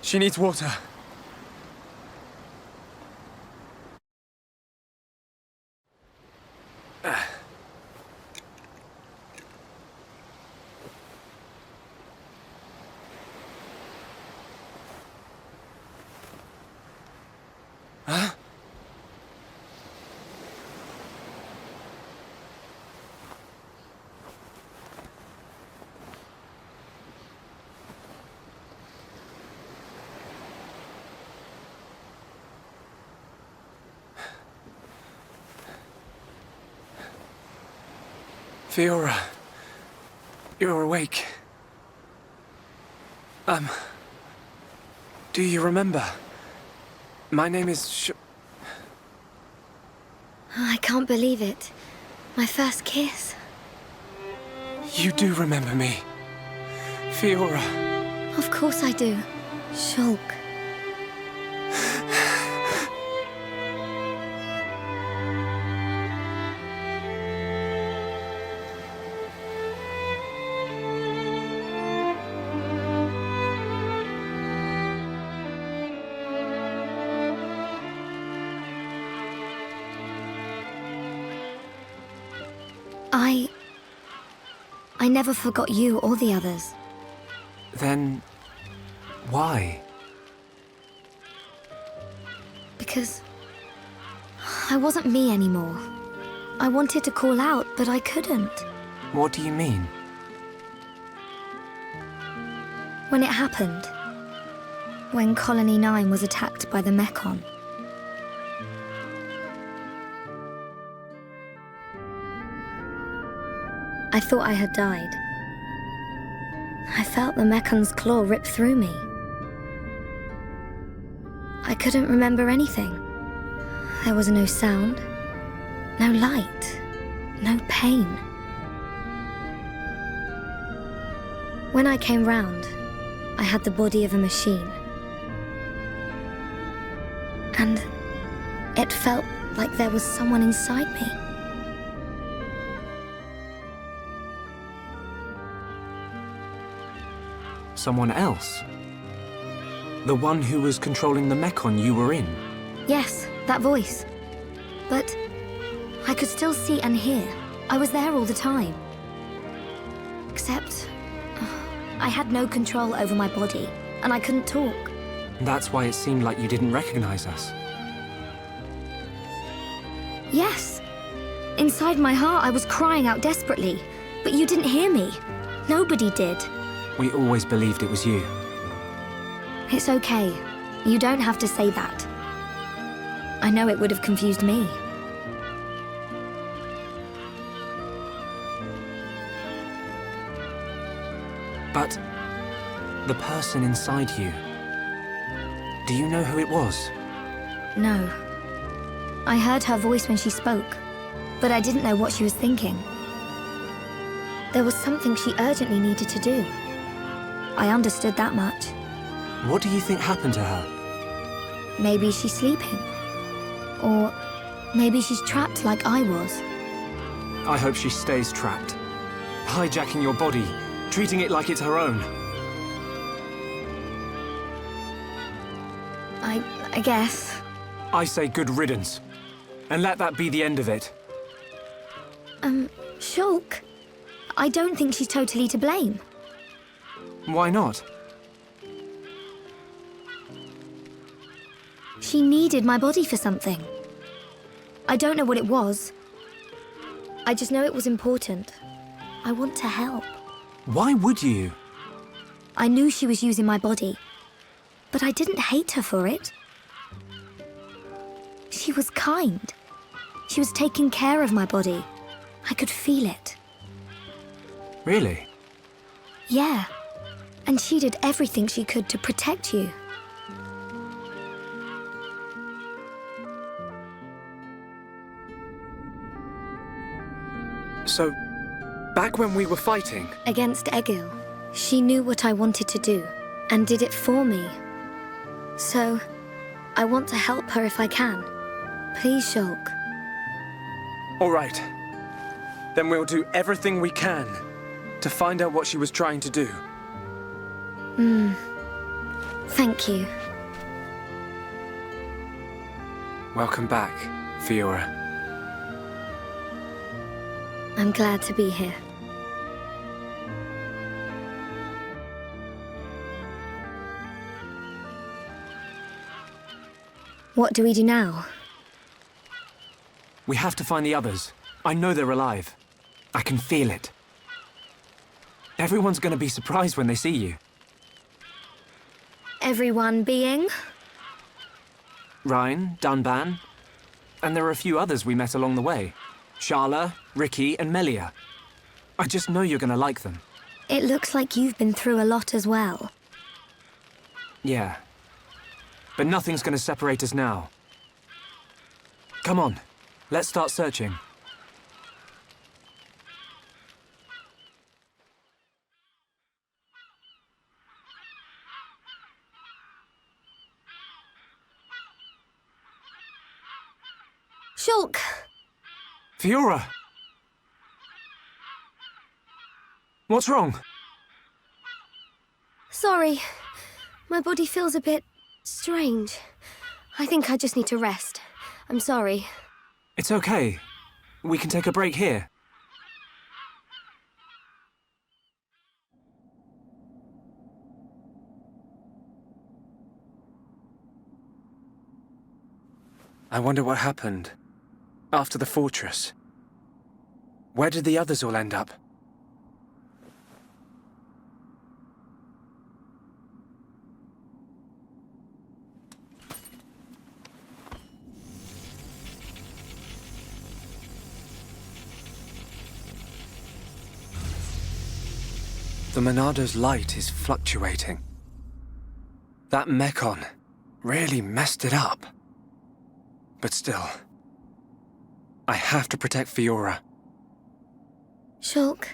She needs water. Huh? Fiora, you're awake. Do you remember? My name is I can't believe it. My first kiss. You do remember me. Fiora. Of course I do. Shulk. I never forgot you or the others. Then why? Because I wasn't me anymore. I wanted to call out, but I couldn't. What do you mean? When it happened, when Colony 9 was attacked by the Mekon, I thought I had died. I felt the Mekon's claw rip through me. I couldn't remember anything. There was no sound, no light, no pain. When I came round, I had the body of a machine. And it felt like there was someone inside me. Someone else? The one who was controlling the Mekon you were in? Yes, that voice. But I could still see and hear. I was there all the time. Except I had no control over my body, and I couldn't talk. That's why it seemed like you didn't recognize us. Yes. Inside my heart, I was crying out desperately, but you didn't hear me. Nobody did. We always believed it was you. It's okay. You don't have to say that. I know it would have confused me. But the person inside you, do you know who it was? No. I heard her voice when she spoke, but I didn't know what she was thinking. There was something she urgently needed to do. I understood that much. What do you think happened to her? Maybe she's sleeping. Or maybe she's trapped like I was. I hope she stays trapped. Hijacking your body, treating it like it's her own. I guess. I say good riddance. And let that be the end of it. Shulk, I don't think she's totally to blame. Why not? She needed my body for something. I don't know what it was. I just know it was important. I want to help. Why would you? I knew she was using my body, but I didn't hate her for it. She was kind. She was taking care of my body. I could feel it. Really? Yeah. And she did everything she could to protect you. So, back when we were fighting... Against Egil, she knew what I wanted to do, and did it for me. So, I want to help her if I can. Please, Shulk. All right. Then we'll do everything we can to find out what she was trying to do. Thank you. Welcome back, Fiora. I'm glad to be here. What do we do now? We have to find the others. I know they're alive. I can feel it. Everyone's gonna be surprised when they see you. Everyone being? Ryan, Dunban, and there are a few others we met along the way. Sharla, Ricky, and Melia. I just know you're gonna like them. It looks like you've been through a lot as well. Yeah. But nothing's gonna separate us now. Come on, let's start searching. Shulk! Fiora! What's wrong? Sorry. My body feels a bit strange. I think I just need to rest. I'm sorry. It's okay. We can take a break here. I wonder what happened after the fortress. Where did the others all end up? The Monado's light is fluctuating. That Mekon really messed it up. But still, I have to protect Fiora. Shulk,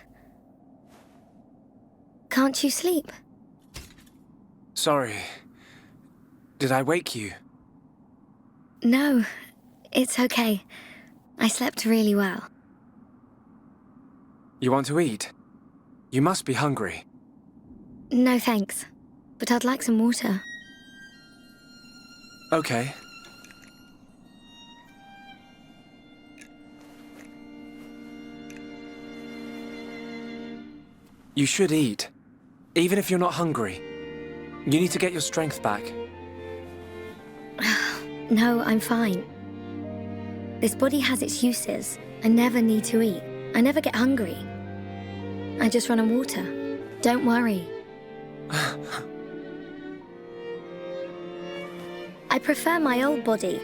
can't you sleep? Sorry. Did I wake you? No, it's okay. I slept really well. You want to eat? You must be hungry. No thanks, but I'd like some water. Okay. You should eat, even if you're not hungry. You need to get your strength back. No, I'm fine. This body has its uses. I never need to eat. I never get hungry. I just run on water. Don't worry. I prefer my old body,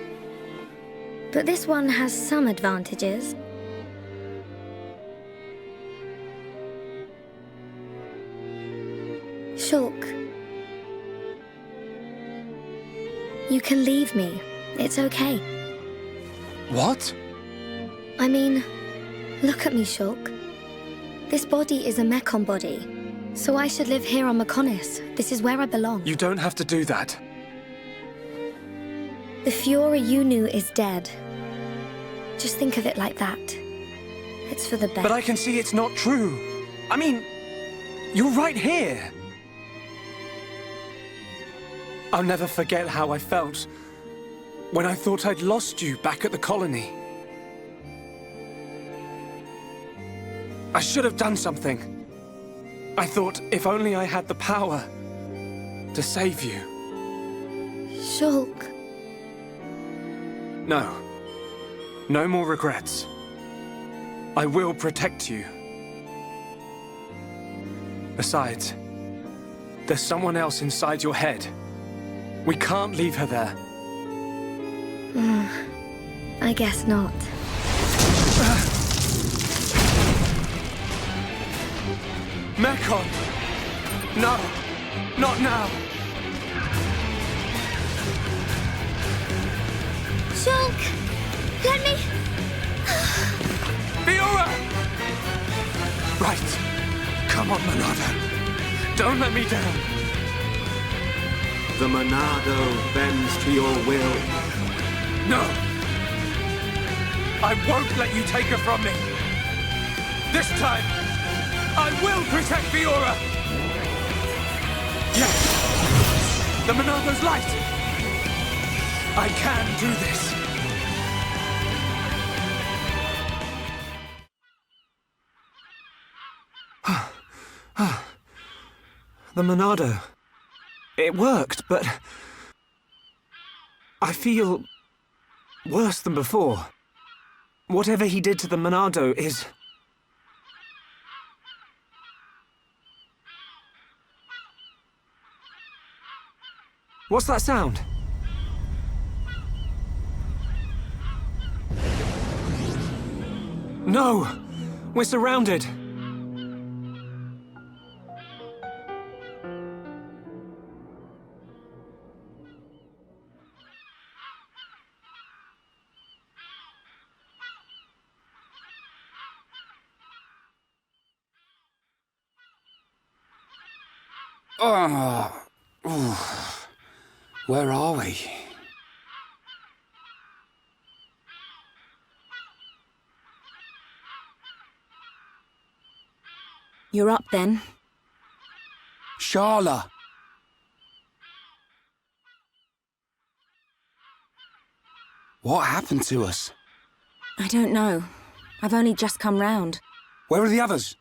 but this one has some advantages. Shulk, you can leave me. It's okay. What? I mean, look at me, Shulk. This body is a Mekon body, so I should live here on Mekonis. This is where I belong. You don't have to do that. The Fiora you knew is dead. Just think of it like that. It's for the best. But I can see it's not true. I mean, You're right here! I'll never forget how I felt when I thought I'd lost you back at the colony. I should have done something. I thought if only I had the power to save you. Shulk. No. No more regrets. I will protect you. Besides, there's someone else inside your head. We can't leave her there. I guess not. Mekon! No! Not now! Shulk! Let me... Fiora! Right. Come on, Monado. Don't let me down. The Monado bends to your will. No! I won't let you take her from me! This time, I will protect Fiora! Yes! The Monado's light! I can do this! The Monado. It worked, but I feel worse than before. Whatever he did to the Monado is... What's that sound? No! We're surrounded! Where are we? You're up then. Sharla! What happened to us? I don't know. I've only just come round. Where are the others?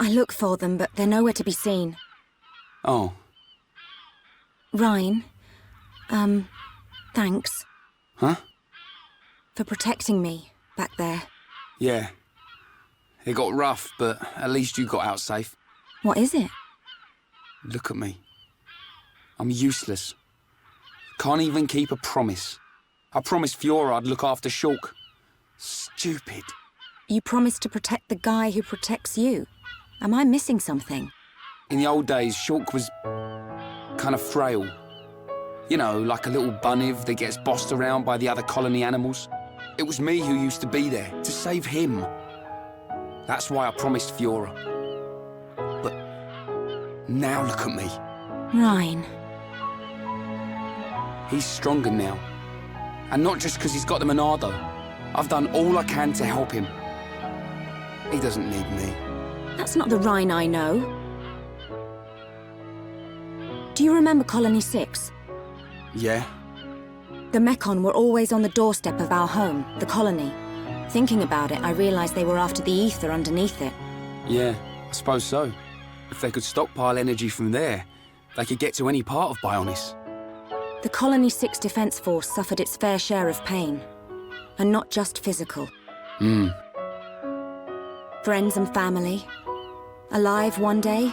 I look for them, but they're nowhere to be seen. Oh. Ryan, thanks. Huh? For protecting me back there. Yeah. It got rough, but at least you got out safe. What is it? Look at me. I'm useless. Can't even keep a promise. I promised Fiora I'd look after Shulk. Stupid. You promised to protect the guy who protects you. Am I missing something? In the old days, Shulk was kind of frail. You know, like a little bunniv that gets bossed around by the other colony animals. It was me who used to be there, to save him. That's why I promised Fiora. But now look at me. Ryan. He's stronger now. And not just because he's got the Monado. I've done all I can to help him. He doesn't need me. That's not the Ryan I know. Do you remember Colony 6? Yeah? The Mekon were always on the doorstep of our home, the colony. Thinking about it, I realized they were after the ether underneath it. Yeah, I suppose so. If they could stockpile energy from there, they could get to any part of Bionis. The Colony 6 Defense Force suffered its fair share of pain. And not just physical. Friends and family. Alive one day,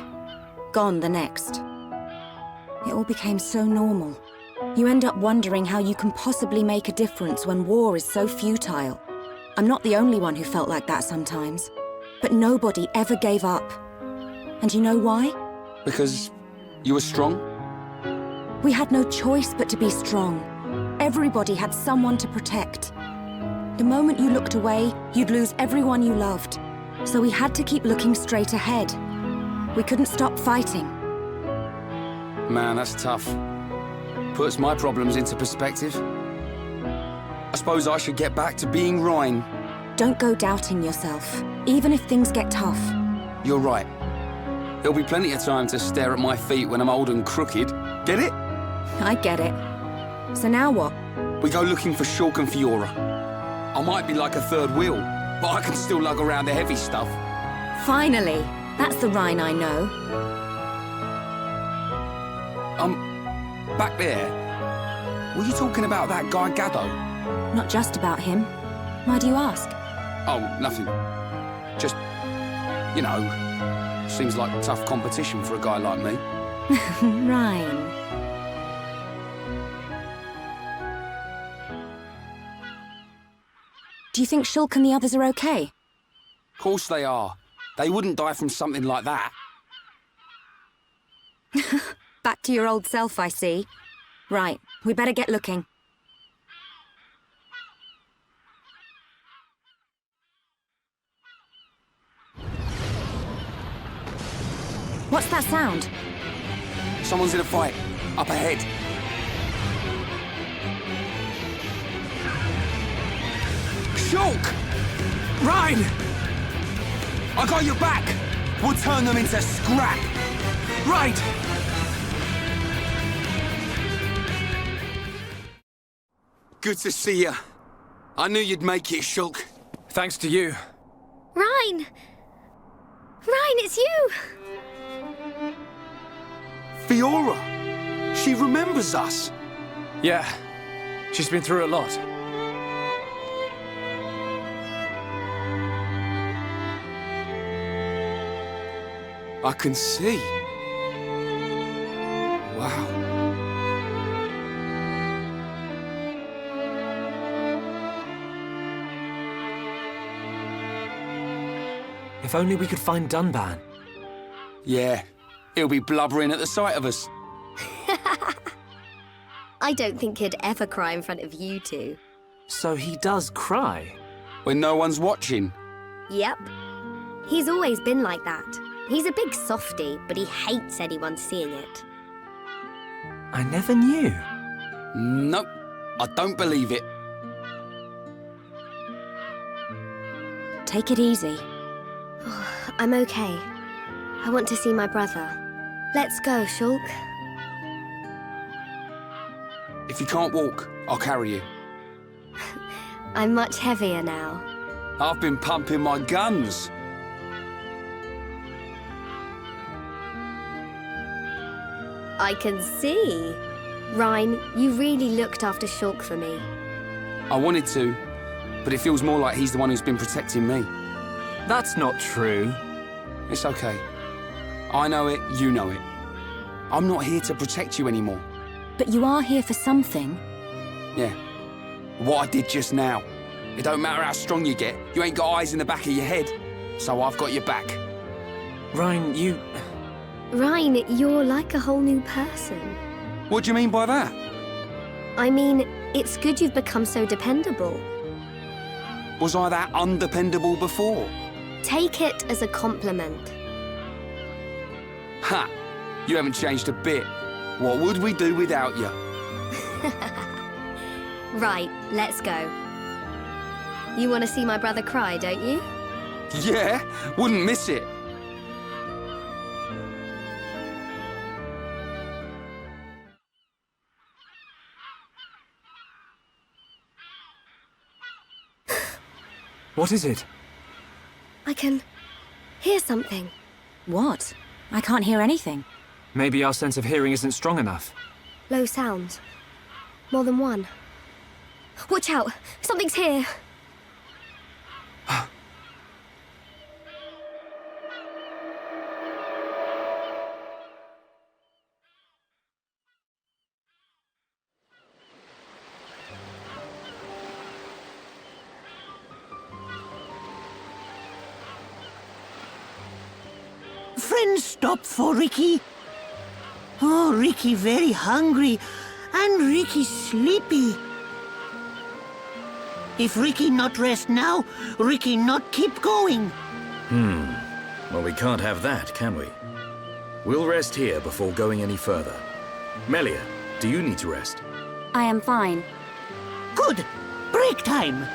gone the next. It all became so normal. You end up wondering how you can possibly make a difference when war is so futile. I'm not the only one who felt like that sometimes. But nobody ever gave up. And you know why? Because you were strong? We had no choice but to be strong. Everybody had someone to protect. The moment you looked away, you'd lose everyone you loved. So we had to keep looking straight ahead. We couldn't stop fighting. Man, that's tough. Puts my problems into perspective. I suppose I should get back to being Ryan. Don't go doubting yourself, even if things get tough. You're right. There'll be plenty of time to stare at my feet when I'm old and crooked. Get it? I get it. So now what? We go looking for Shulk and Fiora. I might be like a third wheel, but I can still lug around the heavy stuff. Finally! That's the Rhine I know. Back there. Were you talking about that guy Gaddo? Not just about him. Why do you ask? Oh, nothing. Just, you know, seems like tough competition for a guy like me. Rhine. Do you think Shulk and the others are okay? Of course they are. They wouldn't die from something like that. Back to your old self, I see. Right, we better get looking. What's that sound? Someone's in a fight. Up ahead. Shulk! Rhine! I got your back! We'll turn them into scrap! Right! Good to see you. I knew you'd make it, Shulk. Thanks to you. Rhine! Rhine, it's you! Fiora! She remembers us! Yeah, she's been through a lot. I can see. Wow. If only we could find Dunban. Yeah, he'll be blubbering at the sight of us. I don't think he'd ever cry in front of you two. So he does cry? When no one's watching? Yep. He's always been like that. He's a big softie, but he hates anyone seeing it. I never knew. Nope, I don't believe it. Take it easy. I'm okay. I want to see my brother. Let's go, Shulk. If you can't walk, I'll carry you. I'm much heavier now. I've been pumping my guns. I can see. Rhine, you really looked after Shulk for me. I wanted to, but it feels more like he's the one who's been protecting me. That's not true. It's okay. I know it, you know it. I'm not here to protect you anymore. But you are here for something. Yeah. What I did just now. It don't matter how strong you get, you ain't got eyes in the back of your head. So I've got your back. Rhine, you... Rhine, you're like a whole new person. What do you mean by that? I mean, it's good you've become so dependable. Was I that undependable before? Take it as a compliment. Ha! You haven't changed a bit. What would we do without you? Right, let's go. You want to see my brother cry, don't you? Yeah, wouldn't miss it. What is it? I can hear something. What? I can't hear anything. Maybe our sense of hearing isn't strong enough. Low sounds. More than one. Watch out! Something's here! Friends stop for Ricky. Oh, Ricky very hungry, and Ricky sleepy. If Ricky not rest now, Ricky not keep going. Well, we can't have that, can we? We'll rest here before going any further. Melia, do you need to rest? I am fine. Good. Break time.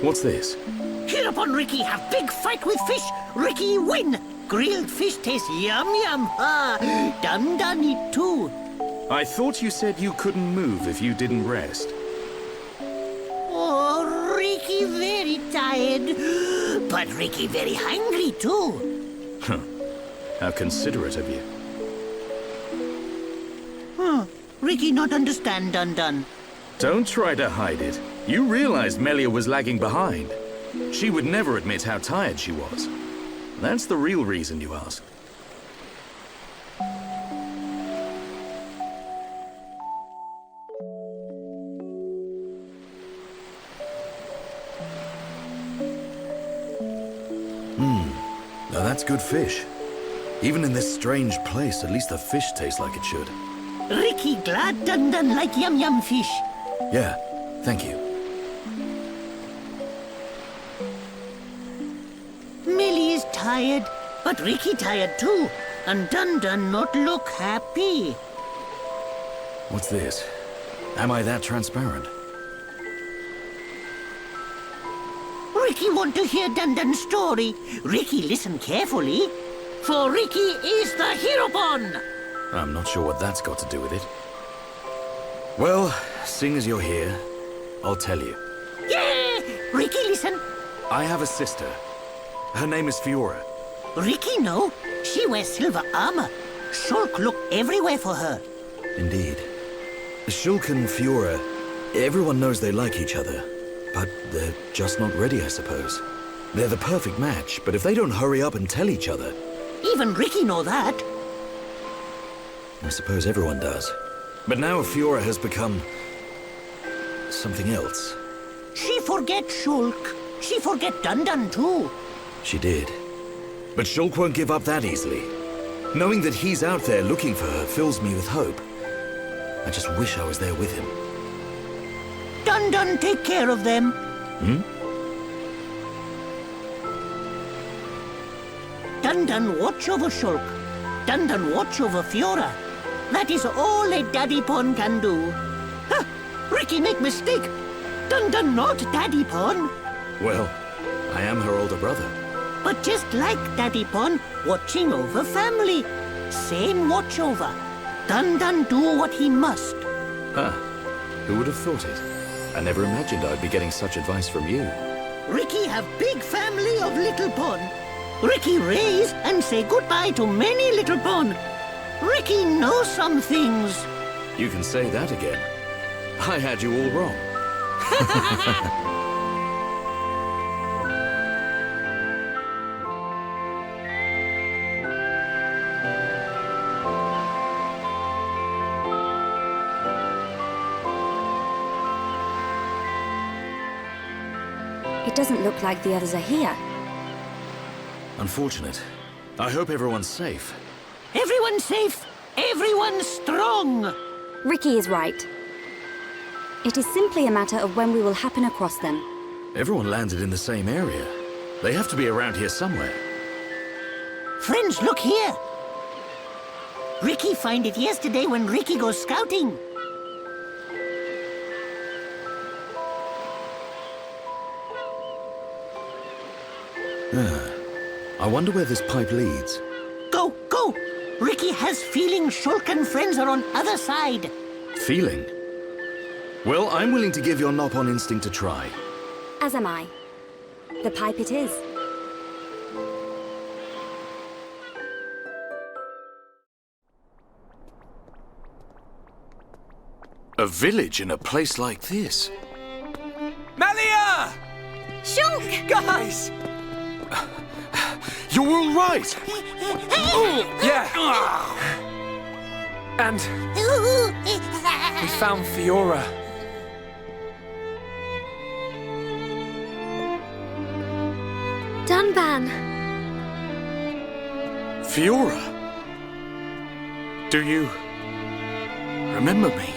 What's this? Hereupon Ricky have big fight with fish. Ricky win. Grilled fish taste yum yum. Dun eat too. I thought you said you couldn't move if you didn't rest. Oh, Ricky very tired. But Ricky very hungry too. Huh. How considerate of you. Ricky not understand Dun. Don't try to hide it. You realized Melia was lagging behind. She would never admit how tired she was. That's the real reason you asked. Now that's good fish. Even in this strange place, at least the fish tastes like it should. Ricky glad Dun like yum yum fish. Yeah, thank you. Millie is tired, but Ricky tired too. And Dun not look happy. What's this? Am I that transparent? Ricky want to hear Dun story. Ricky listen carefully. For Ricky is the Heropon. I'm not sure what that's got to do with it. Well, seeing as you're here, I'll tell you. Yeah! Ricky listen. I have a sister. Her name is Fiora. Ricky know. She wears silver armor. Shulk look everywhere for her. Indeed. Shulk and Fiora, everyone knows they like each other. But they're just not ready, I suppose. They're the perfect match, but if they don't hurry up and tell each other... Even Ricky know that. I suppose everyone does. But now Fiora has become... something else. She forget Shulk. She forget Dun too. She did. But Shulk won't give up that easily. Knowing that he's out there looking for her fills me with hope. I just wish I was there with him. Dun take care of them. Dun watch over Shulk. Dun watch over Fiora. That is all a Daddy Pon can do. Ricky make mistake. Dun not Daddy Pon. Well, I am her older brother. But just like Daddy Pon, watching over family. Same watch over. Dun do what he must. Who would have thought it? I never imagined I'd be getting such advice from you. Ricky have big family of little Pon. Ricky raise and say goodbye to many little Pon. Ricky knows some things. You can say that again. I had you all wrong. It doesn't look like the others are here. Unfortunate. I hope everyone's safe. Everyone's safe. Everyone's strong. Ricky is right. It is simply a matter of when we will happen across them. Everyone landed in the same area. They have to be around here somewhere. Friends, look here. Ricky find it yesterday when Ricky goes scouting. I wonder where this pipe leads. Go! Ricky has feeling Shulk and friends are on other side. Feeling? Well, I'm willing to give your Nopon instinct a try. As am I. The pipe it is. A village in a place like this? Melia! Shulk! Guys! You're all right! Yeah! And we found Fiora. Dunban! Fiora! Do you remember me?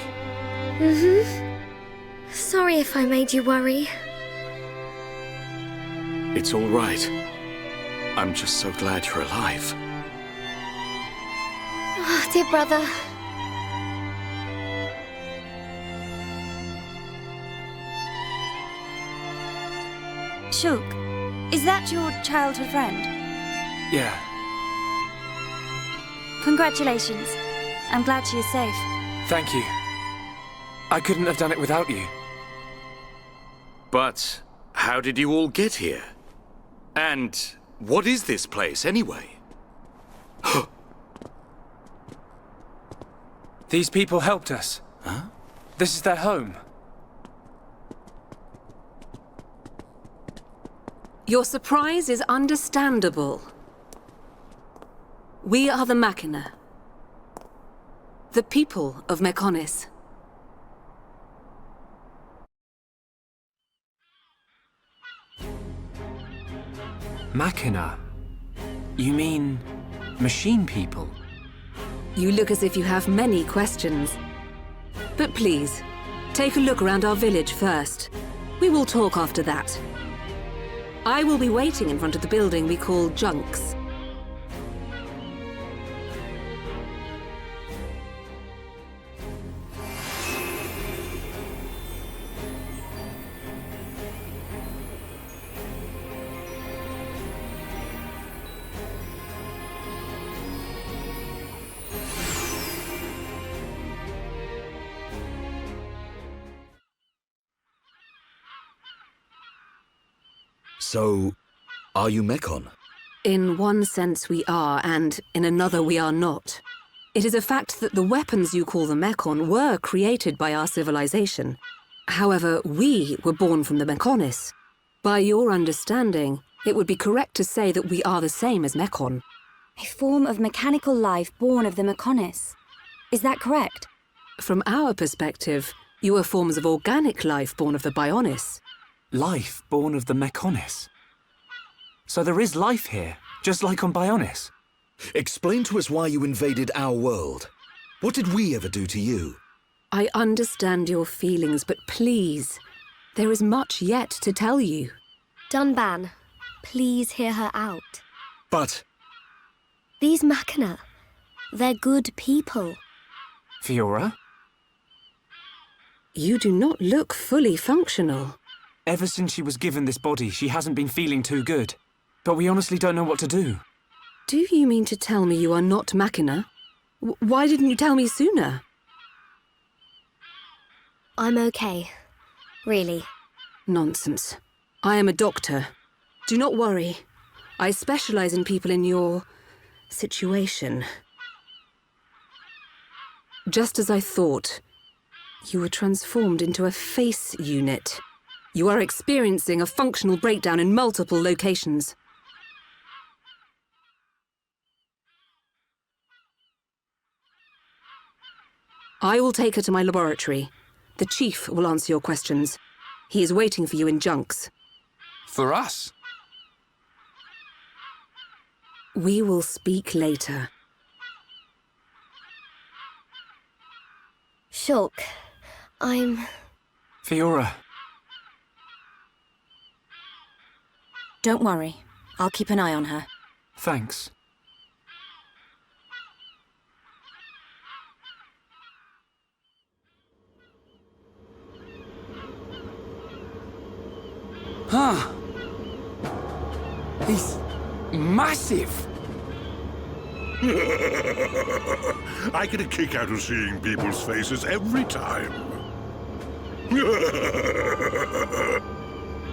Sorry if I made you worry. It's all right. I'm just so glad you're alive. Oh, dear brother. Shulk, is that your childhood friend? Yeah. Congratulations. I'm glad she is safe. Thank you. I couldn't have done it without you. But how did you all get here? And what is this place, anyway? These people helped us. Huh? This is their home. Your surprise is understandable. We are the Machina. The people of Mechonis. Machina? You mean machine people? You look as if you have many questions. But please, take a look around our village first. We will talk after that. I will be waiting in front of the building we call Junks. So, are you Mechon? In one sense we are, and in another we are not. It is a fact that the weapons you call the Mechon were created by our civilization. However, we were born from the Mechonis. By your understanding, it would be correct to say that we are the same as Mechon. A form of mechanical life born of the Mechonis. Is that correct? From our perspective, you are forms of organic life born of the Bionis. Life born of the Mechonis? So there is life here, just like on Bionis? Explain to us why you invaded our world. What did we ever do to you? I understand your feelings, but please, there is much yet to tell you. Dunban, please hear her out. But... These Machina, they're good people. Fiora? You do not look fully functional. Ever since she was given this body, she hasn't been feeling too good. But we honestly don't know what to do. Do you mean to tell me you are not Machina? Why didn't you tell me sooner? I'm okay. Really. Nonsense. I am a doctor. Do not worry. I specialize in people in your situation. Just as I thought, you were transformed into a face unit. You are experiencing a functional breakdown in multiple locations. I will take her to my laboratory. The Chief will answer your questions. He is waiting for you in Junks. For us? We will speak later. Shulk, I'm... Fiora. Don't worry. I'll keep an eye on her. Thanks. Huh. He's massive. I get a kick out of seeing people's faces every time.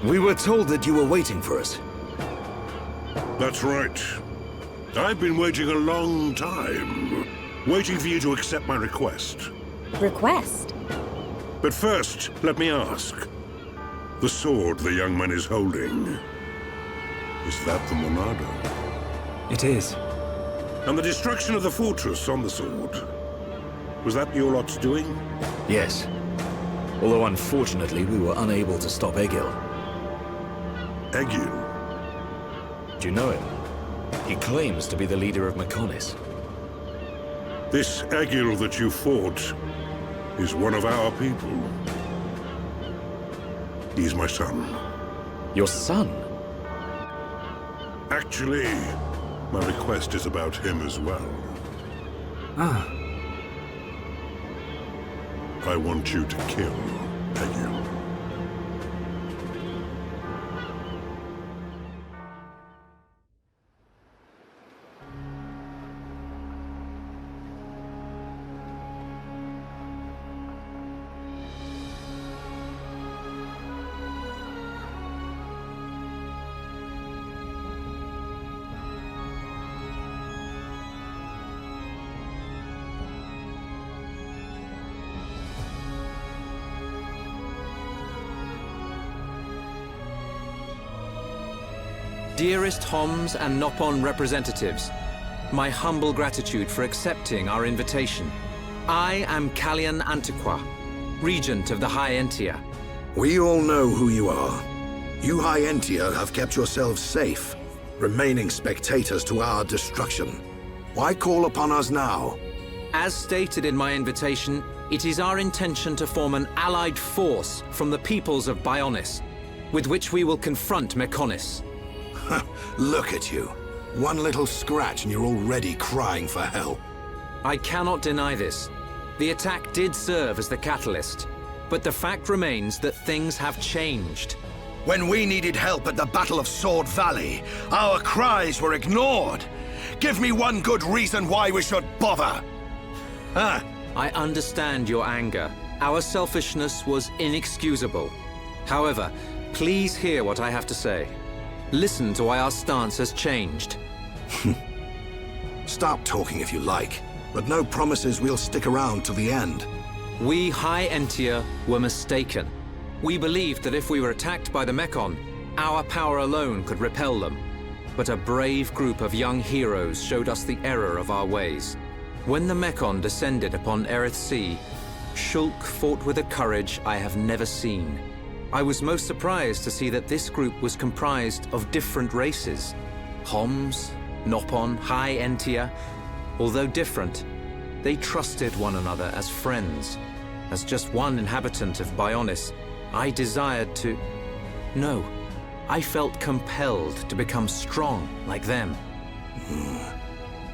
We were told that you were waiting for us. That's right. I've been waiting a long time. Waiting for you to accept my request. Request? But first, let me ask. The sword the young man is holding, is that the Monado? It is. And the destruction of the fortress on the sword, was that your lot's doing? Yes. Although unfortunately we were unable to stop Egil. Egil? Do you know him? He claims to be the leader of Mechonis. This Egil that you fought is one of our people. He's my son. Your son? Actually, my request is about him as well. Ah. I want you to kill Egil. Dearest Homs and Nopon representatives, my humble gratitude for accepting our invitation. I am Callian Antiqua, Regent of the High Entia. We all know who you are. You High Entia have kept yourselves safe, remaining spectators to our destruction. Why call upon us now? As stated in my invitation, it is our intention to form an allied force from the peoples of Bionis, with which we will confront Mechonis. Look at you. One little scratch and you're already crying for help. I cannot deny this. The attack did serve as the catalyst, but the fact remains that things have changed. When we needed help at the Battle of Sword Valley, our cries were ignored. Give me one good reason why we should bother. Huh? I understand your anger. Our selfishness was inexcusable. However, please hear what I have to say. Listen to why our stance has changed. Stop talking if you like, but no promises we'll stick around to the end. We High Entia were mistaken. We believed that if we were attacked by the Mechon, our power alone could repel them. But a brave group of young heroes showed us the error of our ways. When the Mechon descended upon Erith Sea, Shulk fought with a courage I have never seen. I was most surprised to see that this group was comprised of different races. Homs, Nopon, High Entia. Although different, they trusted one another as friends. As just one inhabitant of Bionis, I desired to... No, I felt compelled to become strong like them.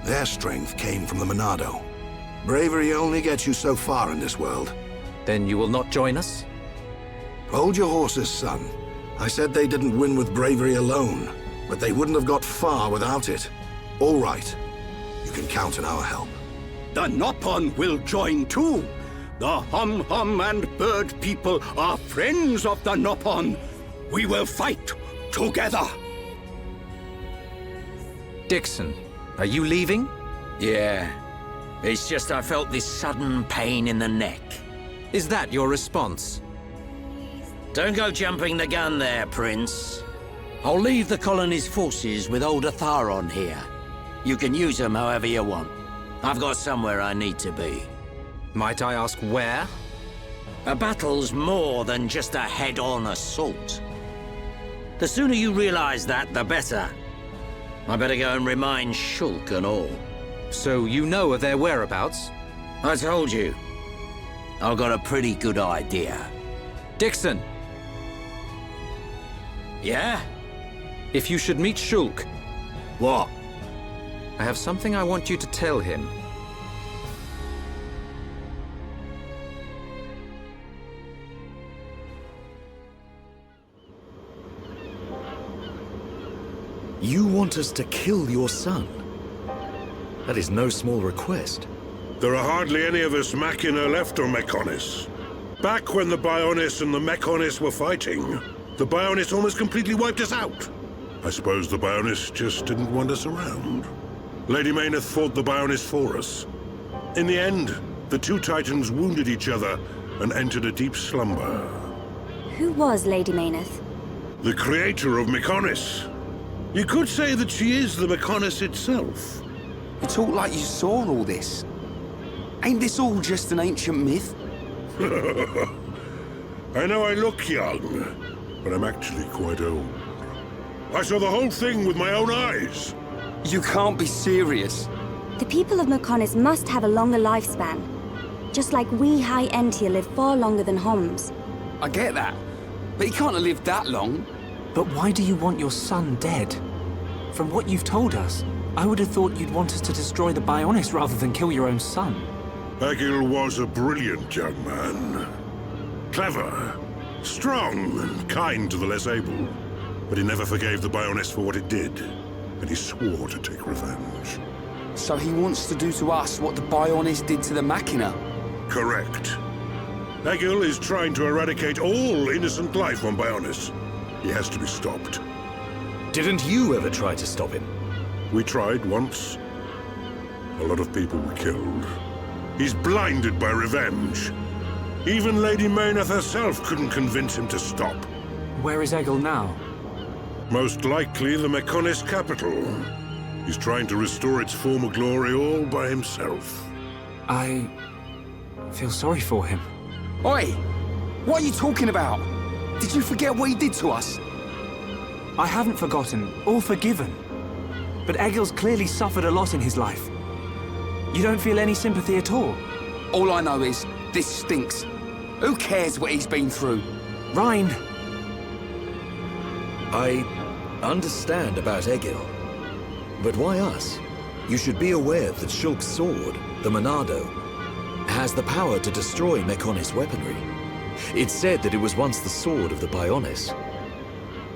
Their strength came from the Monado. Bravery only gets you so far in this world. Then you will not join us? Hold your horses, son. I said they didn't win with bravery alone, but they wouldn't have got far without it. All right. You can count on our help. The Nopon will join too. The Hum-Hum and Bird people are friends of the Nopon. We will fight together. Dixon, are you leaving? Yeah. It's just I felt this sudden pain in the neck. Is that your response? Don't go jumping the gun there, Prince. I'll leave the colony's forces with old Atharon here. You can use them however you want. I've got somewhere I need to be. Might I ask where? A battle's more than just a head-on assault. The sooner you realize that, the better. I better go and remind Shulk and all. So you know of their whereabouts? I told you. I've got a pretty good idea. Dixon! Yeah? If you should meet Shulk... What? I have something I want you to tell him. You want us to kill your son? That is no small request. There are hardly any of us Machina left on Mechonis. Back when the Bionis and the Mechonis were fighting, the Bionis almost completely wiped us out. I suppose the Bionis just didn't want us around. Lady Mayneth fought the Bionis for us. In the end, the two Titans wounded each other and entered a deep slumber. Who was Lady Mayneth? The creator of Mechonis. You could say that she is the Mechonis itself. You talk like you saw all this. Ain't this all just an ancient myth? I know I look young, but I'm actually quite old. I saw the whole thing with my own eyes. You can't be serious. The people of Mechonis must have a longer lifespan. Just like we High Entia live far longer than Homs. I get that, but he can't have lived that long. But why do you want your son dead? From what you've told us, I would have thought you'd want us to destroy the Bionis rather than kill your own son. Egil was a brilliant young man. Clever, strong, and kind to the less able. But he never forgave the Bionis for what it did, and he swore to take revenge. So he wants to do to us what the Bionis did to the Machina? Correct. Egil is trying to eradicate all innocent life on Bionis. He has to be stopped. Didn't you ever try to stop him? We tried once. A lot of people were killed. He's blinded by revenge. Even Lady Mayneth herself couldn't convince him to stop. Where is Egil now? Most likely the Mechonis capital. He's trying to restore its former glory all by himself. I feel sorry for him. Oi! What are you talking about? Did you forget what he did to us? I haven't forgotten, or forgiven. But Egil's clearly suffered a lot in his life. You don't feel any sympathy at all? All I know is, this stinks. Who cares what he's been through? Ryan! I understand about Egil. But why us? You should be aware that Shulk's sword, the Monado, has the power to destroy Mechonis weaponry. It's said that it was once the sword of the Bionis.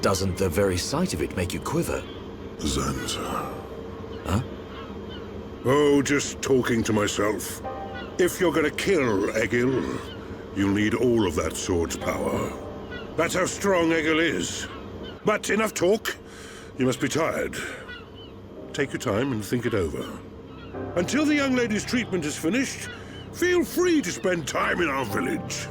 Doesn't the very sight of it make you quiver? Zanza. Huh? Oh, just talking to myself. If you're gonna kill Egil, you'll need all of that sword's power. That's how strong Egil is. But enough talk. You must be tired. Take your time and think it over. Until the young lady's treatment is finished, feel free to spend time in our village.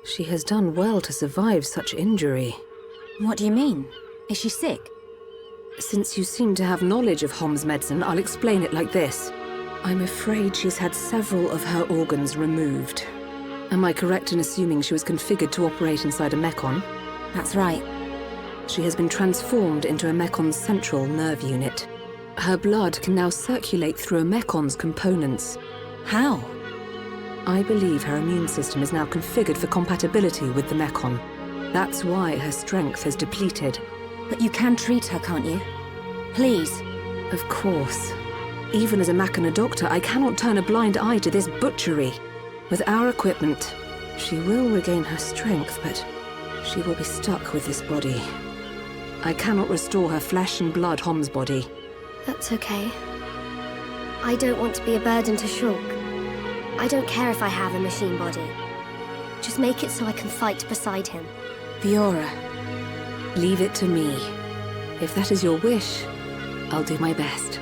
She has done well to survive such injury. What do you mean? Is she sick? Since you seem to have knowledge of Hom's medicine, I'll explain it like this. I'm afraid she's had several of her organs removed. Am I correct in assuming she was configured to operate inside a Mechon? That's right. She has been transformed into a Mecon's central nerve unit. Her blood can now circulate through a Mecon's components. How? I believe her immune system is now configured for compatibility with the Mechon. That's why her strength has depleted. But you can treat her, can't you? Please. Of course. Even as a Machina doctor, I cannot turn a blind eye to this butchery. With our equipment, she will regain her strength, but she will be stuck with this body. I cannot restore her flesh and blood Hom's body. That's okay. I don't want to be a burden to Shulk. I don't care if I have a machine body. Just make it so I can fight beside him. Viora, leave it to me. If that is your wish, I'll do my best.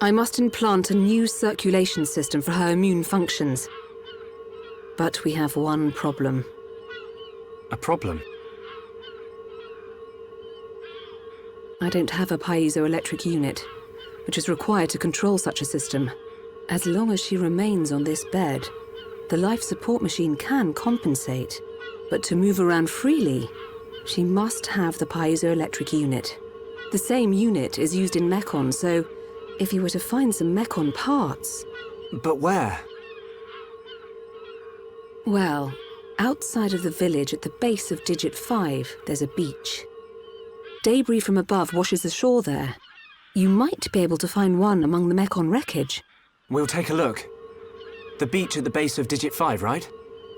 I must implant a new circulation system for her immune functions. But we have one problem. A problem? I don't have a piezoelectric unit, which is required to control such a system. As long as she remains on this bed, the life support machine can compensate. But to move around freely, she must have the piezoelectric unit. The same unit is used in Mechon, so if you were to find some Mechon parts... But where? Well, outside of the village at the base of Digit 5, there's a beach. Debris from above washes ashore there. You might be able to find one among the Mechon wreckage. We'll take a look. The beach at the base of Digit 5, right?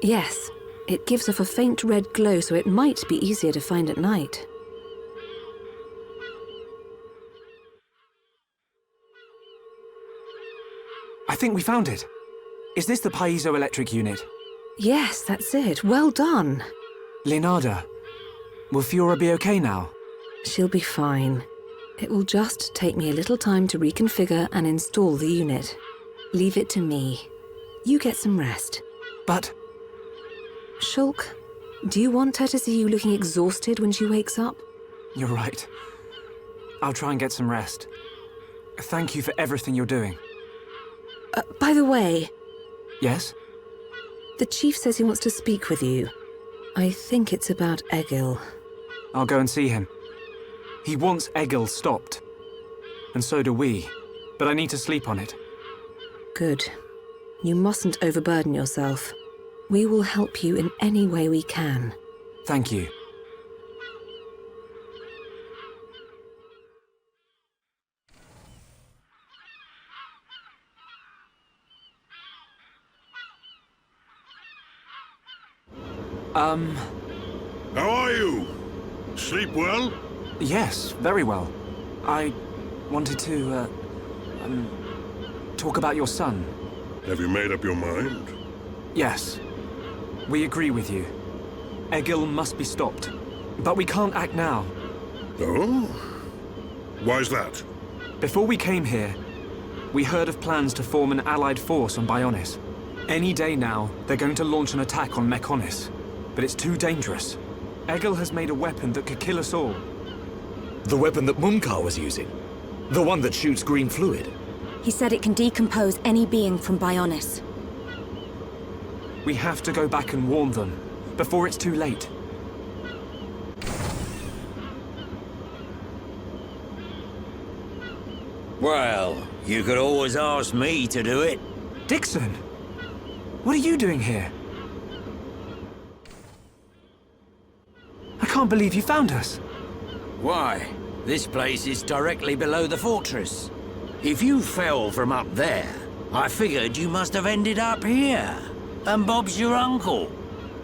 Yes. It gives off a faint red glow, so it might be easier to find at night. I think we found it. Is this the piezoelectric unit? Yes, that's it. Well done. Leonarda, will Fiora be okay now? She'll be fine. It will just take me a little time to reconfigure and install the unit. Leave it to me. You get some rest. But... Shulk, do you want her to see you looking exhausted when she wakes up? You're right. I'll try and get some rest. Thank you for everything you're doing. By the way... Yes? The chief says he wants to speak with you. I think it's about Egil. I'll go and see him. He wants Egil stopped. And so do we. But I need to sleep on it. Good. You mustn't overburden yourself. We will help you in any way we can. Thank you. How are you? Sleep well? Yes, very well. I wanted to, talk about your son. Have you made up your mind? Yes. We agree with you. Egil must be stopped. But we can't act now. Oh? Why's that? Before we came here, we heard of plans to form an allied force on Bionis. Any day now, they're going to launch an attack on Mechonis. But it's too dangerous. Egil has made a weapon that could kill us all. The weapon that Mumkar was using? The one that shoots green fluid? He said it can decompose any being from Bionis. We have to go back and warn them, before it's too late. Well, you could always ask me to do it. Dixon! What are you doing here? I can't believe you found us. Why? This place is directly below the fortress. If you fell from up there, I figured you must have ended up here. And Bob's your uncle.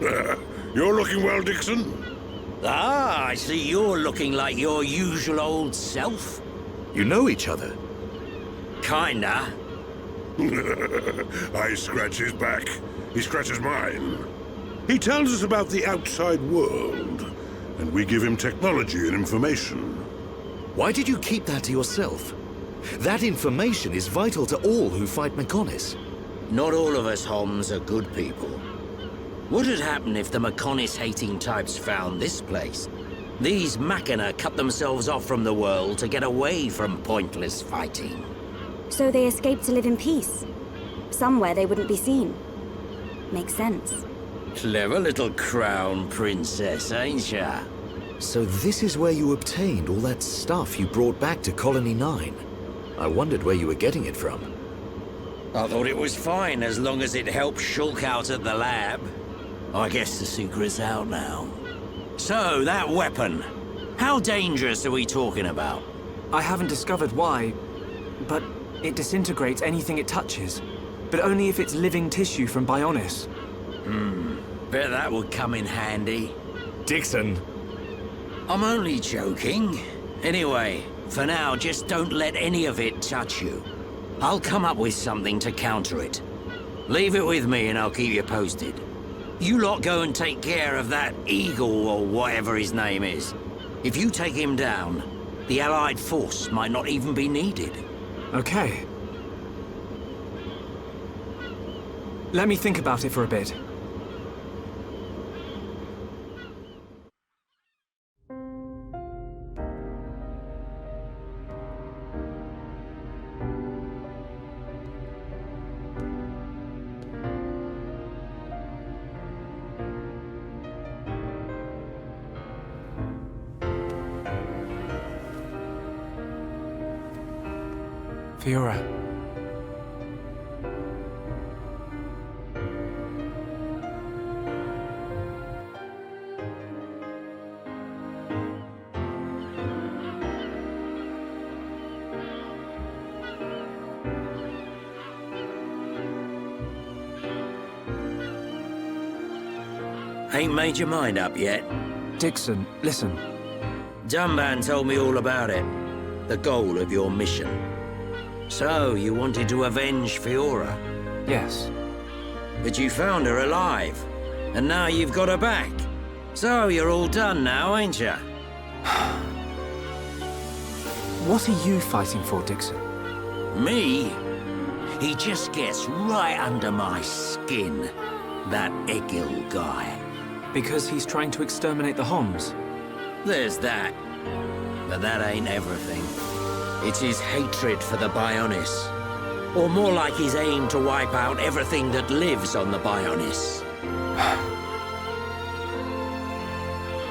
You're looking well, Dixon. Ah, I see you're looking like your usual old self. You know each other? Kinda. I scratch his back. He scratches mine. He tells us about the outside world, and we give him technology and information. Why did you keep that to yourself? That information is vital to all who fight Mechonis. Not all of us Homs are good people. What had happened if the Mechonis-hating types found this place? These Machina cut themselves off from the world to get away from pointless fighting. So they escaped to live in peace. Somewhere they wouldn't be seen. Makes sense. Clever little crown princess, ain't ya? So this is where you obtained all that stuff you brought back to Colony 9. I wondered where you were getting it from. I thought it was fine as long as it helped Shulk out at the lab. I guess the secret's out now. So, that weapon. How dangerous are we talking about? I haven't discovered why, but it disintegrates anything it touches. But only if it's living tissue from Bionis. Bet that would come in handy. Dixon! I'm only joking. Anyway, for now, just don't let any of it touch you. I'll come up with something to counter it. Leave it with me and I'll keep you posted. You lot go and take care of that Eagle or whatever his name is. If you take him down, the Allied force might not even be needed. Okay. Let me think about it for a bit. Fiora. Ain't made your mind up yet? Dixon, listen. Dunban told me all about it. The goal of your mission. So, you wanted to avenge Fiora? Yes. But you found her alive. And now you've got her back. So, you're all done now, ain't ya? What are you fighting for, Dixon? Me? He just gets right under my skin. That Egil guy. Because he's trying to exterminate the Homs? There's that. But that ain't everything. It's his hatred for the Bionis. Or more like his aim to wipe out everything that lives on the Bionis.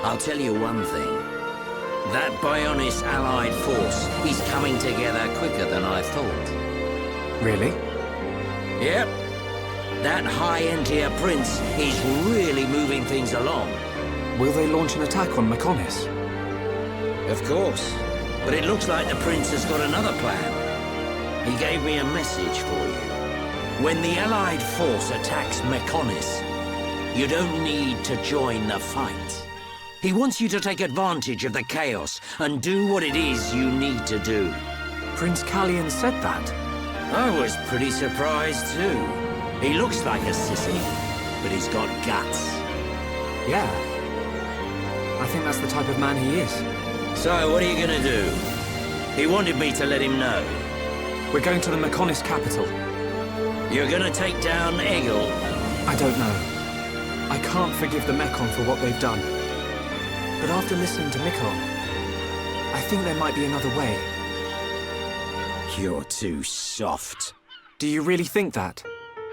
I'll tell you one thing. That Bionis allied force is coming together quicker than I thought. Really? Yep. That high-end-tier prince is really moving things along. Will they launch an attack on Mechonis? Of course. But it looks like the prince has got another plan. He gave me a message for you. When the allied force attacks Mechonis, you don't need to join the fight. He wants you to take advantage of the chaos and do what it is you need to do. Prince Callian said that? I was pretty surprised too. He looks like a sissy, but he's got guts. Yeah. I think that's the type of man he is. So, what are you gonna do? He wanted me to let him know. We're going to the Mechonis capital. You're gonna take down Egil? I don't know. I can't forgive the Mechon for what they've done. But after listening to Mikon, I think there might be another way. You're too soft. Do you really think that?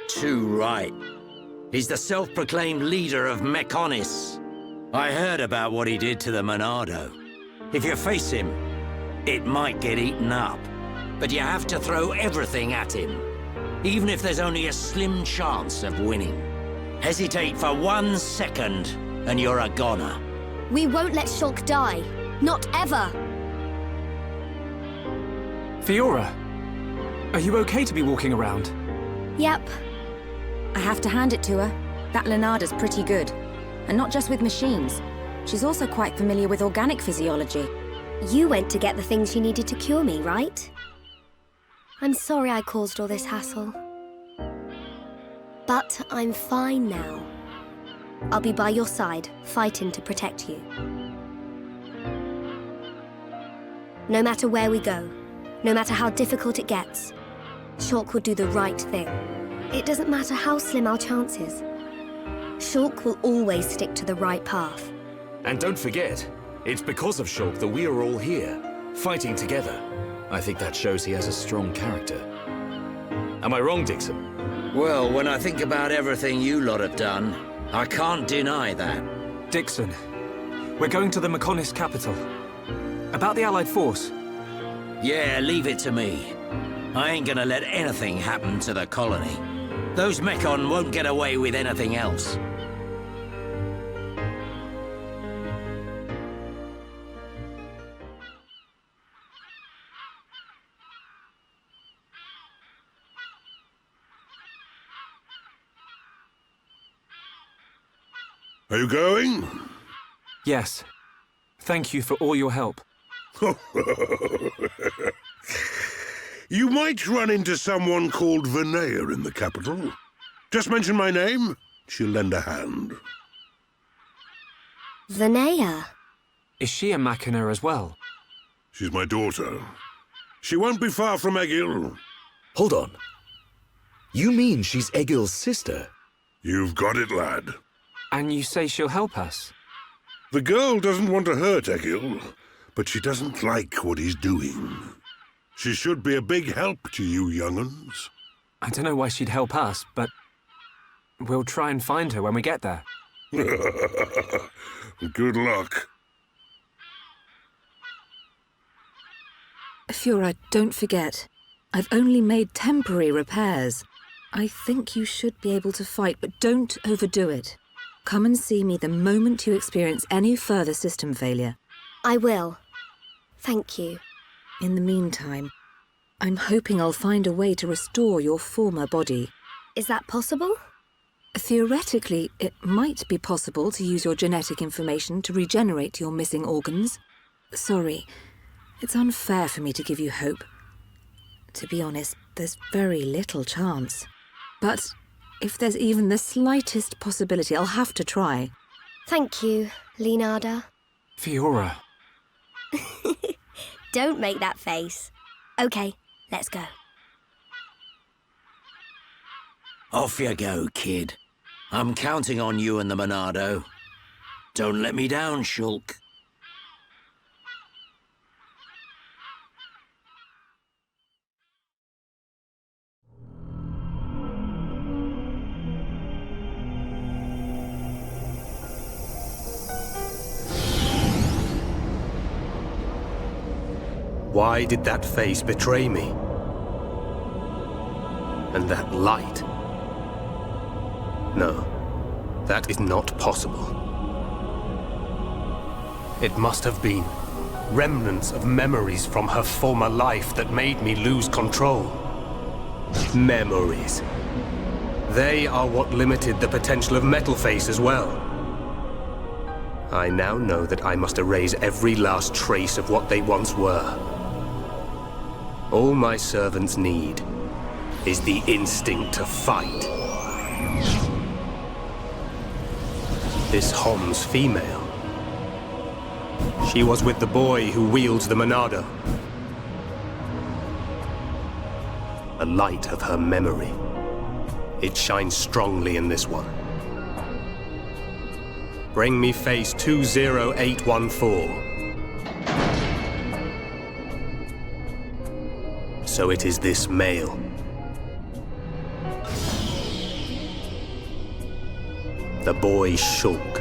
Too right. He's the self-proclaimed leader of Mechonis. I heard about what he did to the Monado. If you face him, it might get eaten up. But you have to throw everything at him, even if there's only a slim chance of winning. Hesitate for 1 second, and you're a goner. We won't let Shulk die. Not ever. Fiora, are you okay to be walking around? Yep. I have to hand it to her. That Lenada's pretty good. And not just with machines. She's also quite familiar with organic physiology. You went to get the things you needed to cure me, right? I'm sorry I caused all this hassle. But I'm fine now. I'll be by your side, fighting to protect you. No matter where we go, no matter how difficult it gets, Shulk will do the right thing. It doesn't matter how slim our chances. Shulk will always stick to the right path. And don't forget, it's because of Shulk that we are all here, fighting together. I think that shows he has a strong character. Am I wrong, Dixon? Well, when I think about everything you lot have done, I can't deny that. Dixon, we're going to the Mechonis capital. About the Allied force. Yeah, leave it to me. I ain't gonna let anything happen to the colony. Those Mechon won't get away with anything else. Are you going? Yes. Thank you for all your help. You might run into someone called Vinaya in the capital. Just mention my name, she'll lend a hand. Vinaya? Is she a Machina as well? She's my daughter. She won't be far from Egil. Hold on. You mean she's Egil's sister? You've got it, lad. And you say she'll help us? The girl doesn't want to hurt Egil, but she doesn't like what he's doing. She should be a big help to you young'uns. I don't know why she'd help us, but we'll try and find her when we get there. Good luck. Fiora, don't forget. I've only made temporary repairs. I think you should be able to fight, but don't overdo it. Come and see me the moment you experience any further system failure. I will. Thank you. In the meantime, I'm hoping I'll find a way to restore your former body. Is that possible? Theoretically, it might be possible to use your genetic information to regenerate your missing organs. Sorry, it's unfair for me to give you hope. To be honest, there's very little chance. But if there's even the slightest possibility, I'll have to try. Thank you, Lenada. Fiora. Don't make that face. Okay, let's go. Off you go, kid. I'm counting on you and the Monado. Don't let me down, Shulk. Why did that face betray me? And that light? No, that is not possible. It must have been remnants of memories from her former life that made me lose control. Memories. They are what limited the potential of Metalface as well. I now know that I must erase every last trace of what they once were. All my servants need is the instinct to fight. This Hom's female. She was with the boy who wields the Monado. The light of her memory. It shines strongly in this one. Bring me face 20814. So it is this male. The boy Shulk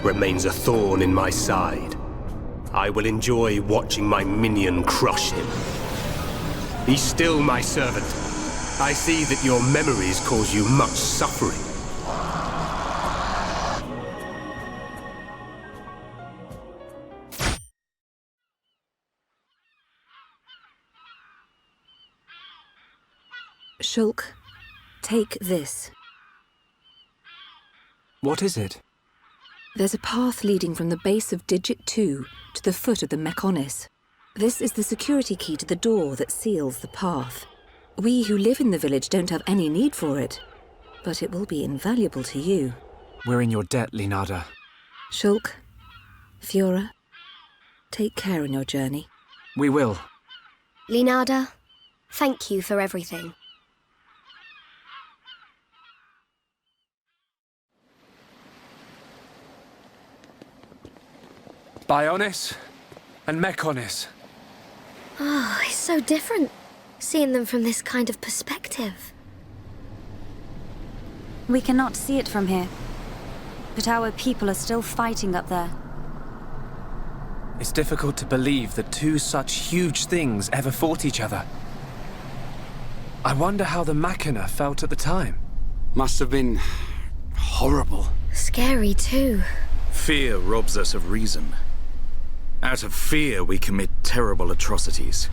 remains a thorn in my side. I will enjoy watching my minion crush him. Be still, my servant. I see that your memories cause you much suffering. Shulk, take this. What is it? There's a path leading from the base of Digit 2 to the foot of the Mechonis. This is the security key to the door that seals the path. We who live in the village don't have any need for it, but it will be invaluable to you. We're in your debt, Linada. Shulk, Fiora, take care on your journey. We will. Linada, thank you for everything. Bionis and Mechonis. Oh, it's so different, seeing them from this kind of perspective. We cannot see it from here, but our people are still fighting up there. It's difficult to believe that two such huge things ever fought each other. I wonder how the Machina felt at the time. Must have been horrible. Scary too. Fear robs us of reason. Out of fear, we commit terrible atrocities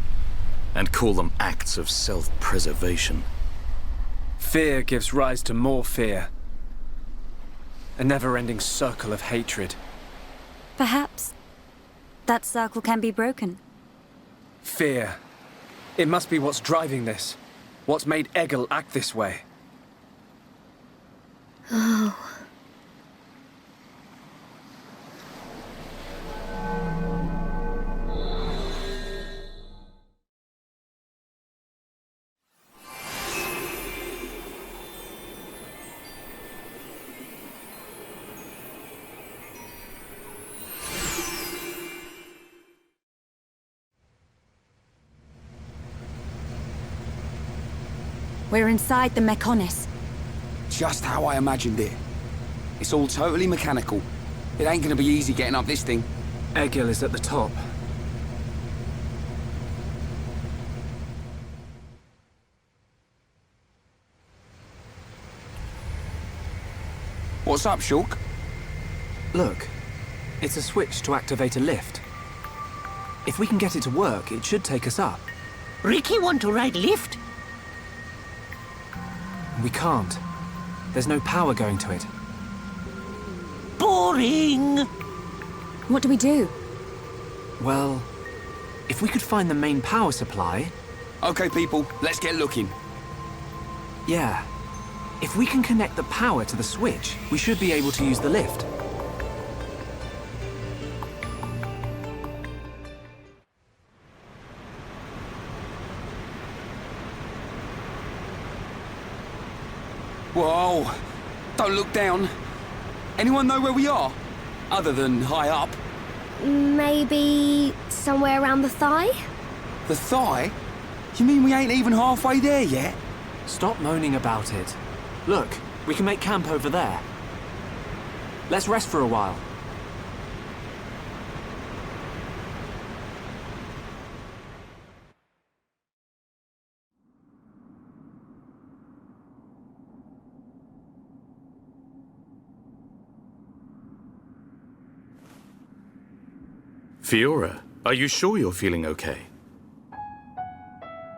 and call them acts of self-preservation. Fear gives rise to more fear. A never-ending circle of hatred. Perhaps that circle can be broken. Fear. It must be what's driving this. What's made Egil act this way. Oh. We're inside the Mechonis. Just how I imagined it. It's all totally mechanical. It ain't gonna be easy getting up this thing. Egil is at the top. What's up, Shulk? Look, it's a switch to activate a lift. If we can get it to work, it should take us up. Ricky want to ride lift? We can't. There's no power going to it. Boring! What do we do? Well, if we could find the main power supply... Okay, people, let's get looking. Yeah. If we can connect the power to the switch, we should be able to use the lift. Whoa! Don't look down. Anyone know where we are? Other than high up? Maybe somewhere around the thigh? The thigh? You mean we ain't even halfway there yet? Stop moaning about it. Look, we can make camp over there. Let's rest for a while. Fiora, are you sure you're feeling okay?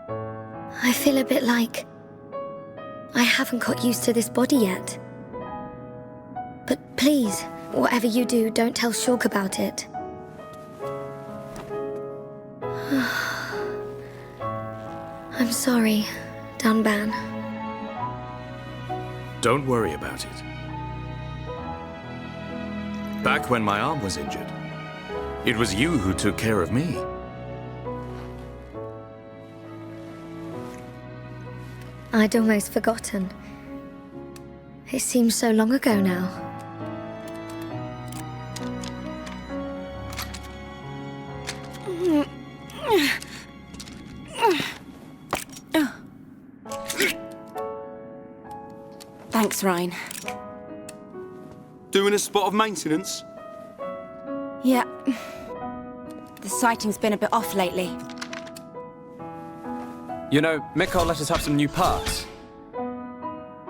I feel a bit like I haven't got used to this body yet. But please, whatever you do, don't tell Shulk about it. I'm sorry. Dunban. Don't worry about it. Back when my arm was injured, it was you who took care of me. I'd almost forgotten. It seems so long ago now. Thanks, Ryan. Doing a spot of maintenance? Yeah. The sighting's been a bit off lately. You know, Mikko let us have some new parts.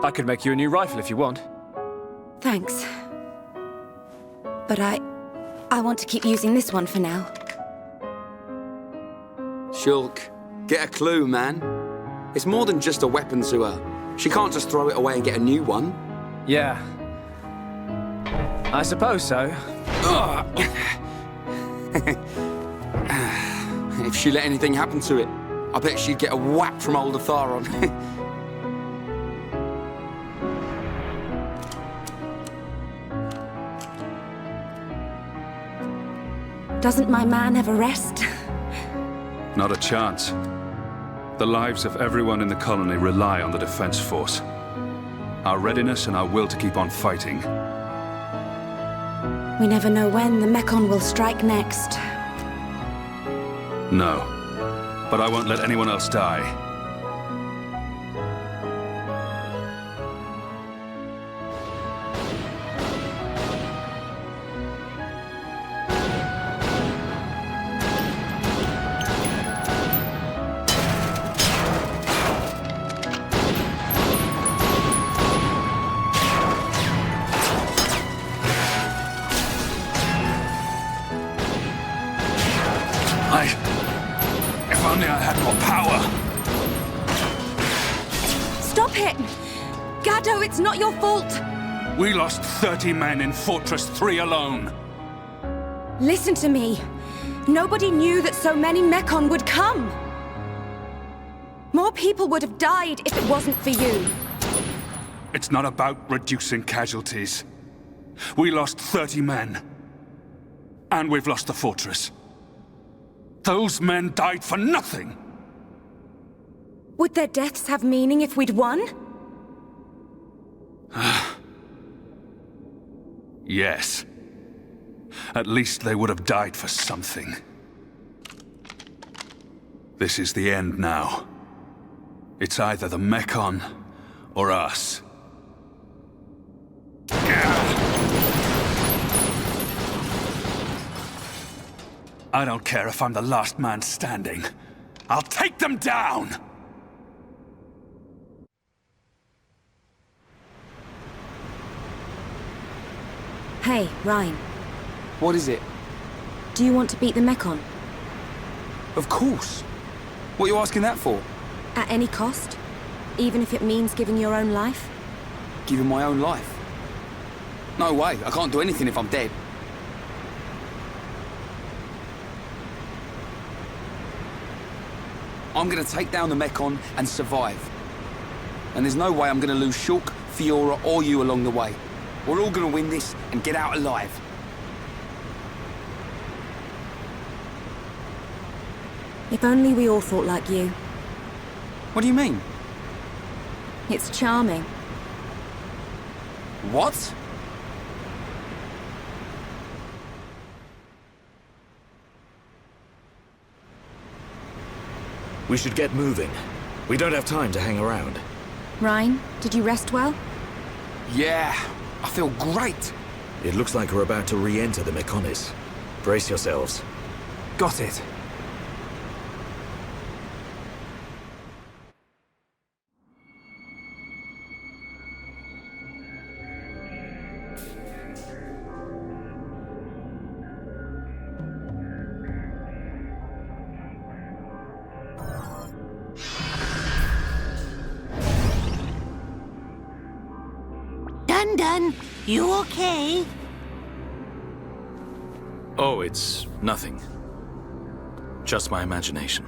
I could make you a new rifle if you want. Thanks. But I want to keep using this one for now. Shulk, get a clue, man. It's more than just a weapon to her. She can't just throw it away and get a new one. Yeah. I suppose so. If she let anything happen to it, I bet she'd get a whack from old Atharon. Doesn't my man ever rest? Not a chance. The lives of everyone in the colony rely on the defense force. Our readiness and our will to keep on fighting. We never know when the Mekon will strike next. No. But I won't let anyone else die. If only I had more power. Stop it! Gaddo, it's not your fault! We lost 30 men in Fortress 3 alone. Listen to me. Nobody knew that so many Mekon would come. More people would have died if it wasn't for you. It's not about reducing casualties. We lost 30 men. And we've lost the fortress. Those men died for nothing! Would their deaths have meaning if we'd won? Yes. At least they would have died for something. This is the end now. It's either the Mekon or us. I don't care if I'm the last man standing. I'll take them down! Hey, Ryan. What is it? Do you want to beat the Mekon? Of course. What are you asking that for? At any cost? Even if it means giving your own life? Giving my own life? No way. I can't do anything if I'm dead. I'm gonna take down the Mekon and survive. And there's no way I'm gonna lose Shulk, Fiora, or you along the way. We're all gonna win this and get out alive. If only we all thought like you. What do you mean? It's charming. What? We should get moving. We don't have time to hang around. Ryan, did you rest well? Yeah, I feel great. It looks like we're about to re-enter the Mekonis. Brace yourselves. Got it. Dun, you okay? Oh, it's nothing. Just my imagination.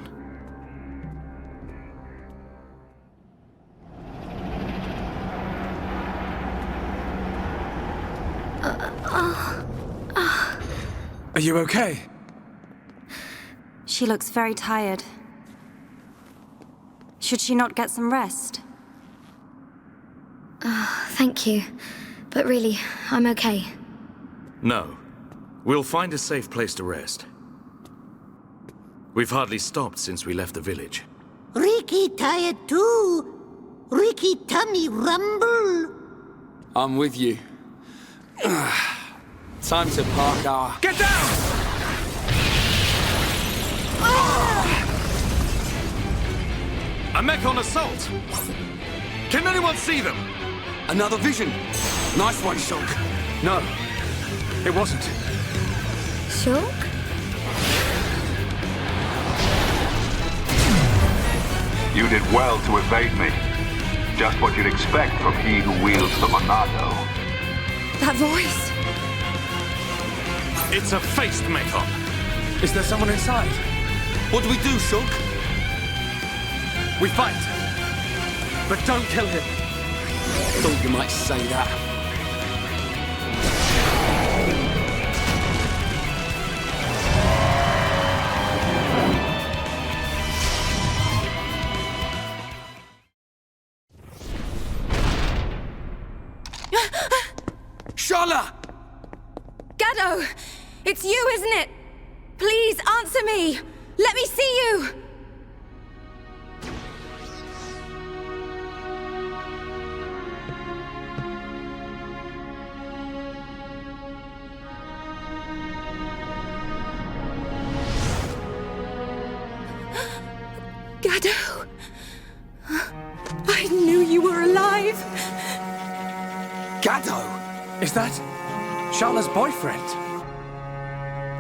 Are you okay? She looks very tired. Should she not get some rest? Thank you. But really, I'm okay. No. We'll find a safe place to rest. We've hardly stopped since we left the village. Ricky tired too. Ricky tummy rumble. I'm with you. Time to park our... Get down! A Mechon assault! Can anyone see them? Another vision. Nice one, Shulk. No, it wasn't. Shulk? You did well to evade me. Just what you'd expect from he who wields the Monado. That voice! It's a faced Mechon. Is there someone inside? What do we do, Shulk? We fight. But don't kill him. Thought you might say that. Shala! Gaddo! It's you, isn't it? Please answer me! Let me see you! Gaddo! I knew you were alive! Gaddo! Is that Shala's boyfriend?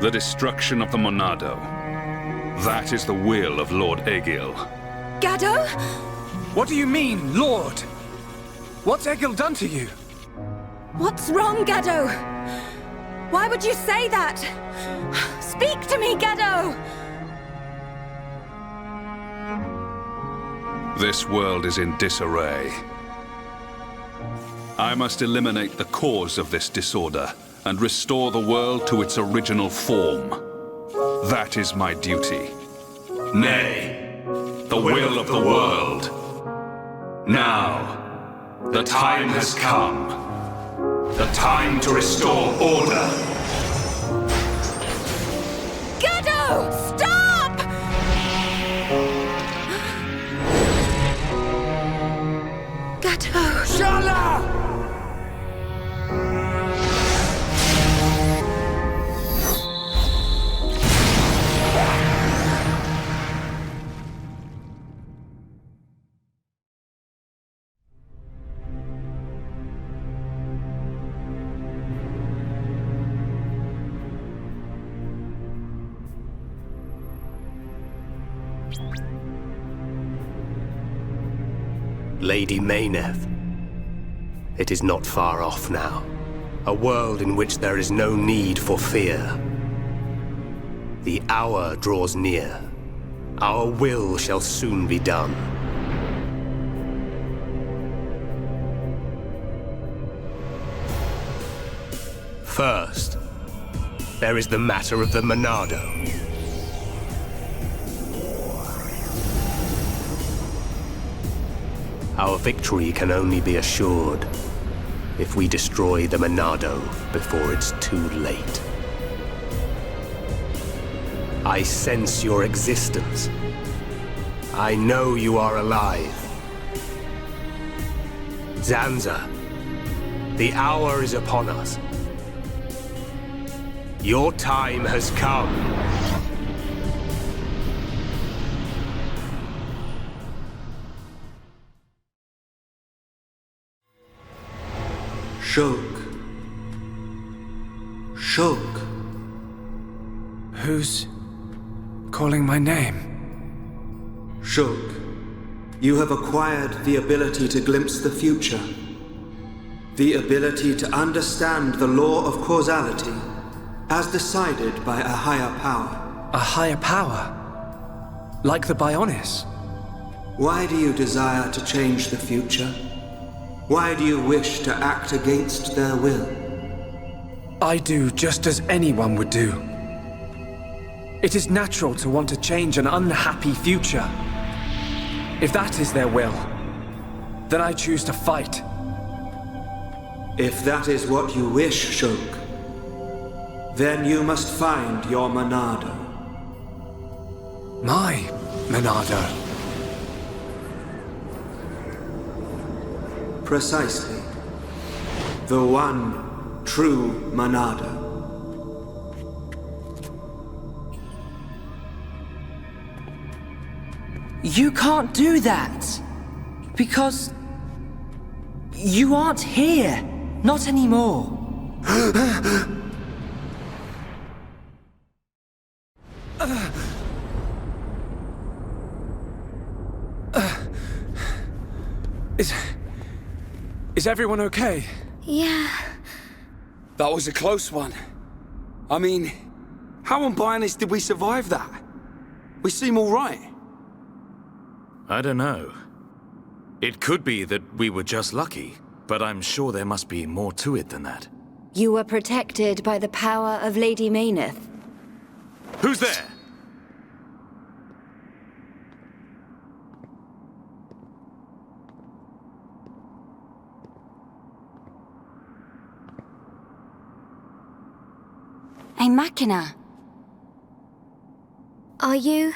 The destruction of the Monado. That is the will of Lord Egil. Gaddo? What do you mean, Lord? What's Egil done to you? What's wrong, Gaddo? Why would you say that? Speak to me, Gaddo! This world is in disarray. I must eliminate the cause of this disorder and restore the world to its original form. That is my duty. Nay, the will of the world. Now, the time has come. The time to restore order. Gaddo! Stop! Gaddo! Shala! Lady Mayneth. It is not far off now. A world in which there is no need for fear. The hour draws near. Our will shall soon be done. First, there is the matter of the Monado. Our victory can only be assured if we destroy the Monado before it's too late. I sense your existence. I know you are alive. Zanza, the hour is upon us. Your time has come. Shulk. Shulk. Who's calling my name? Shulk, you have acquired the ability to glimpse the future. The ability to understand the law of causality as decided by a higher power. A higher power? Like the Bionis? Why do you desire to change the future? Why do you wish to act against their will? I do just as anyone would do. It is natural to want to change an unhappy future. If that is their will, then I choose to fight. If that is what you wish, Shulk, then you must find your Monado. My Monado? Precisely. The one true Monado. You can't do that. Because you aren't here. Not anymore. Is everyone okay? Yeah. That was a close one. I mean, how unbiased did we survive that? We seem all right. I don't know. It could be that we were just lucky, but I'm sure there must be more to it than that. You were protected by the power of Lady Mayneth. Who's there? A Machina. Are you...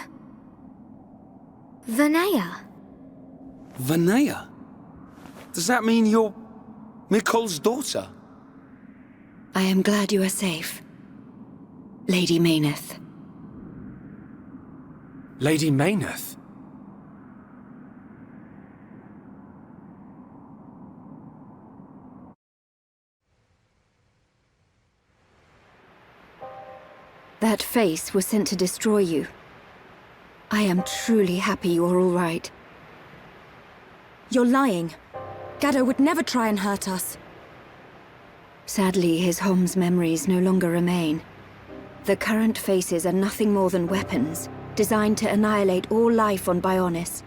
Vanea? Vanea? Does that mean you're Mikul's daughter? I am glad you are safe. Lady Mayneth. Lady Mayneth? That face was sent to destroy you. I am truly happy you are all right. You're lying. Gaddo would never try and hurt us. Sadly, his Hom's memories no longer remain. The current faces are nothing more than weapons, designed to annihilate all life on Bionis.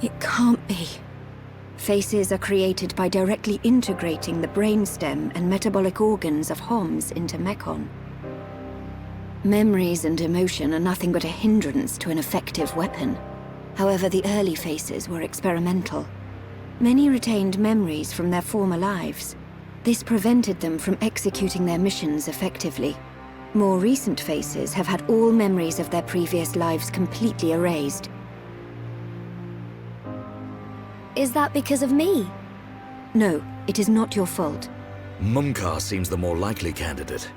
It can't be. Faces are created by directly integrating the brainstem and metabolic organs of Homs into Mechon. Memories and emotion are nothing but a hindrance to an effective weapon. However, the early faces were experimental. Many retained memories from their former lives. This prevented them from executing their missions effectively. More recent faces have had all memories of their previous lives completely erased. Is that because of me? No, it is not your fault. Mumkar seems the more likely candidate.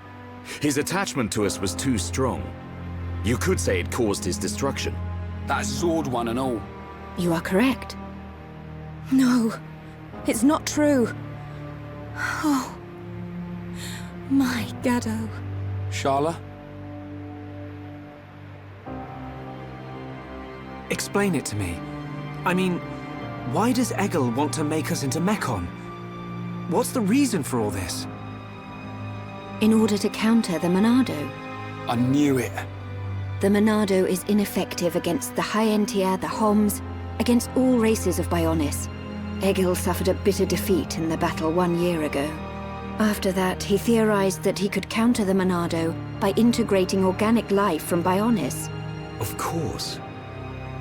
His attachment to us was too strong. You could say it caused his destruction. That Zord one and all. You are correct. No, it's not true. Oh, my Gaddo. Sharla? Explain it to me. I mean, why does Egil want to make us into Mechon? What's the reason for all this? In order to counter the Monado. I knew it. The Monado is ineffective against the High-Entia, the Homs, against all races of Bionis. Egil suffered a bitter defeat in the battle 1 year ago. After that, he theorized that he could counter the Monado by integrating organic life from Bionis. Of course.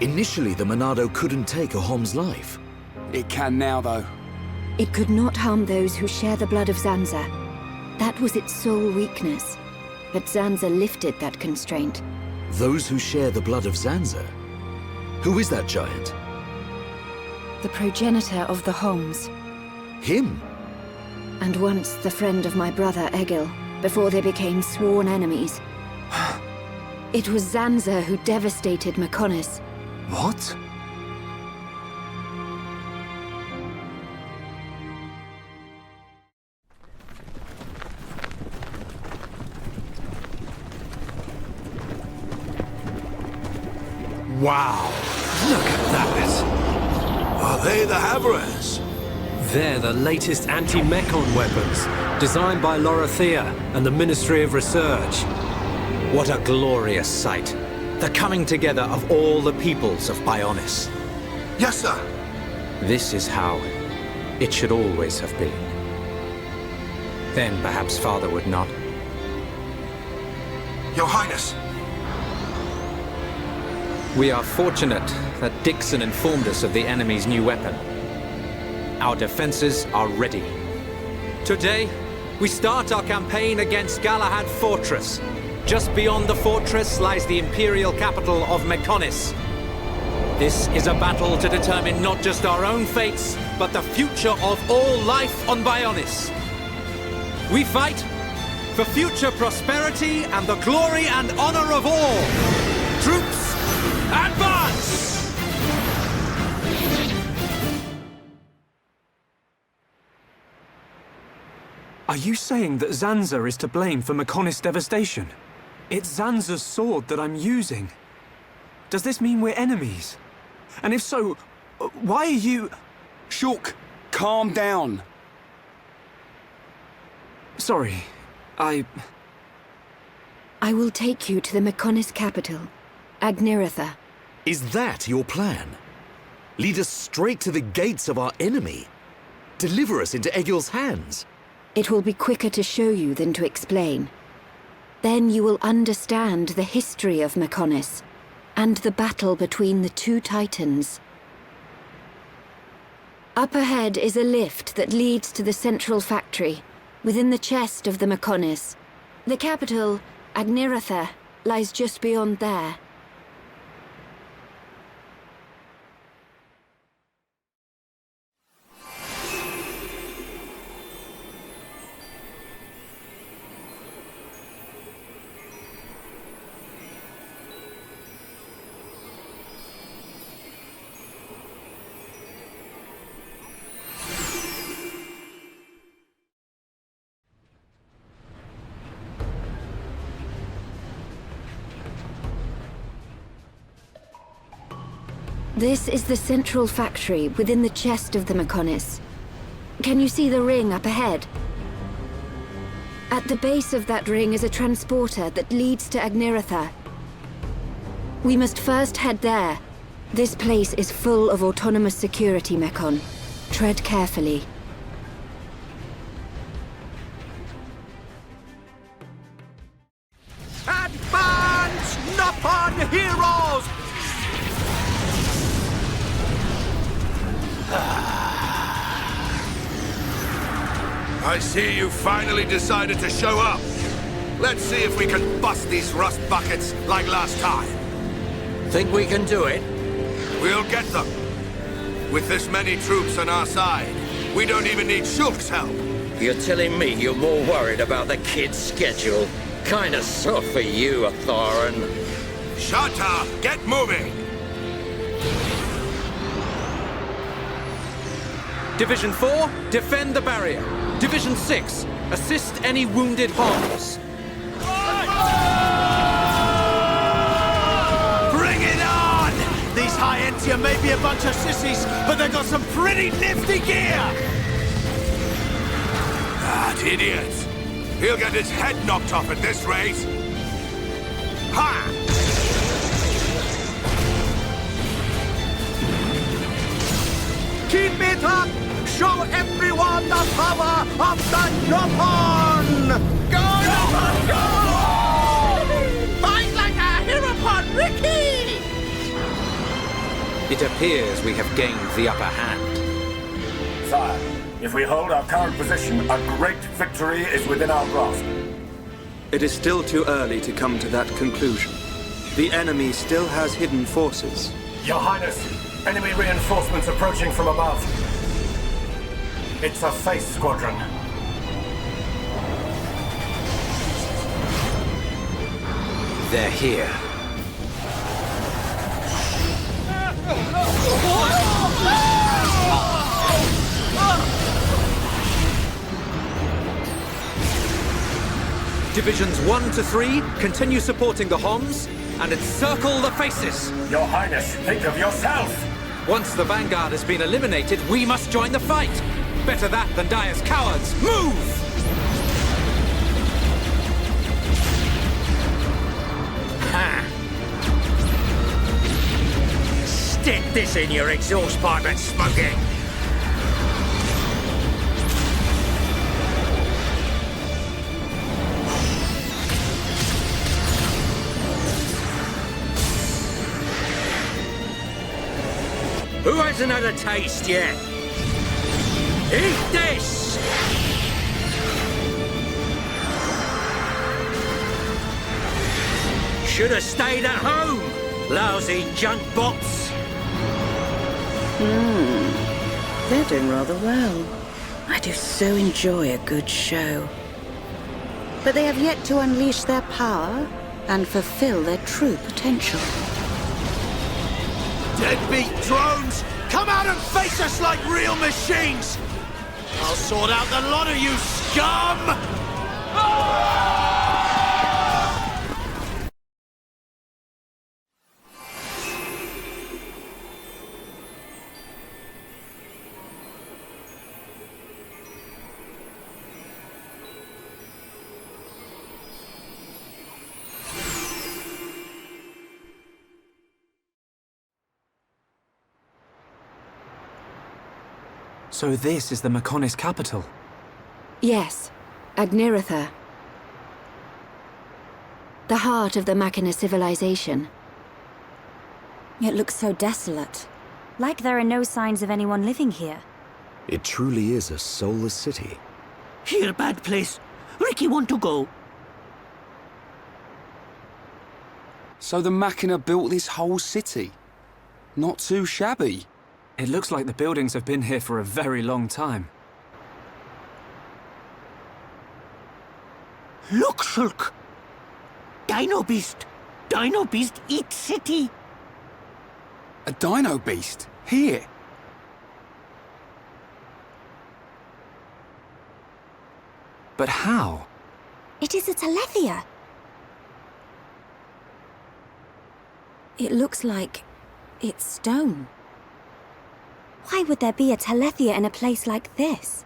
Initially, the Monado couldn't take a Hom's life. It can now, though. It could not harm those who share the blood of Zanza. That was its sole weakness. But Zanza lifted that constraint. Those who share the blood of Zanza? Who is that giant? The progenitor of the Homs. Him? And once the friend of my brother Egil, before they became sworn enemies. It was Zanza who devastated Mechonis. What? Wow! Look at that! Are they the Havres? They're the latest anti-Mechon weapons, designed by Lorothea and the Ministry of Research. What a glorious sight. The coming together of all the peoples of Bionis. Yes, sir. This is how it should always have been. Then perhaps Father would not. Your Highness! We are fortunate that Dixon informed us of the enemy's new weapon. Our defenses are ready. Today, we start our campaign against Galahad Fortress. Just beyond the fortress lies the imperial capital of Mechonis. This is a battle to determine not just our own fates, but the future of all life on Bionis. We fight for future prosperity and the glory and honor of all. Troops, advance! Are you saying that Zanza is to blame for Mechonis' devastation? It's Zanza's sword that I'm using. Does this mean we're enemies? And if so, why are you... Shulk, calm down. Sorry, I will take you to the Mechonis capital, Agniratha. Is that your plan? Lead us straight to the gates of our enemy? Deliver us into Egil's hands? It will be quicker to show you than to explain. Then you will understand the history of Mechonis and the battle between the two titans. Up ahead is a lift that leads to the central factory, within the chest of the Mechonis. The capital, Agniratha, lies just beyond there. This is the central factory within the chest of the Mechonis. Can you see the ring up ahead? At the base of that ring is a transporter that leads to Agniratha. We must first head there. This place is full of autonomous security, Mechon. Tread carefully. Advance, Nopon heroes! I see you finally decided to show up. Let's see if we can bust these rust buckets like last time. Think we can do it? We'll get them. With this many troops on our side, we don't even need Shulk's help. You're telling me you're more worried about the kid's schedule? Kinda soft for you, Thorin. Shut up! Get moving! Division 4, defend the barrier. Division 6, assist any wounded Homs. Bring it on! These High-Entium may be a bunch of sissies, but they've got some pretty nifty gear! That idiot! He'll get his head knocked off at this rate! Ha! Keep it up! Show everyone the power of the Nopon! Go, Nopon, go! Fight like a Herapon, Ricky! It appears we have gained the upper hand. Sire, if we hold our current position, a great victory is within our grasp. It is still too early to come to that conclusion. The enemy still has hidden forces. Your Highness, enemy reinforcements approaching from above. It's a face squadron. They're here. Divisions 1 to 3, continue supporting the Homs, and encircle the faces. Your Highness, think of yourself! Once the Vanguard has been eliminated, we must join the fight. Better that than die as cowards. Move! Ha! Stick this in your exhaust pipe and smoke it. Who hasn't had a taste yet? Eat this! Should have stayed at home, lousy junk bots. They're doing rather well. I do so enjoy a good show. But they have yet to unleash their power and fulfill their true potential. Deadbeat drones! Come out and face us like real machines! I'll sort out the lot of you, scum! So this is the Mechonis capital? Yes, Agniratha. The heart of the Machina civilization. It looks so desolate. Like there are no signs of anyone living here. It truly is a soulless city. Here, bad place. Ricky want to go. So the Machina built this whole city? Not too shabby. It looks like the buildings have been here for a very long time. Look, Shulk. Dino Beast. Dino Beast eats city. A Dino Beast? Here? But how? It is a Telethia. It looks like it's stone. Why would there be a Telethia in a place like this?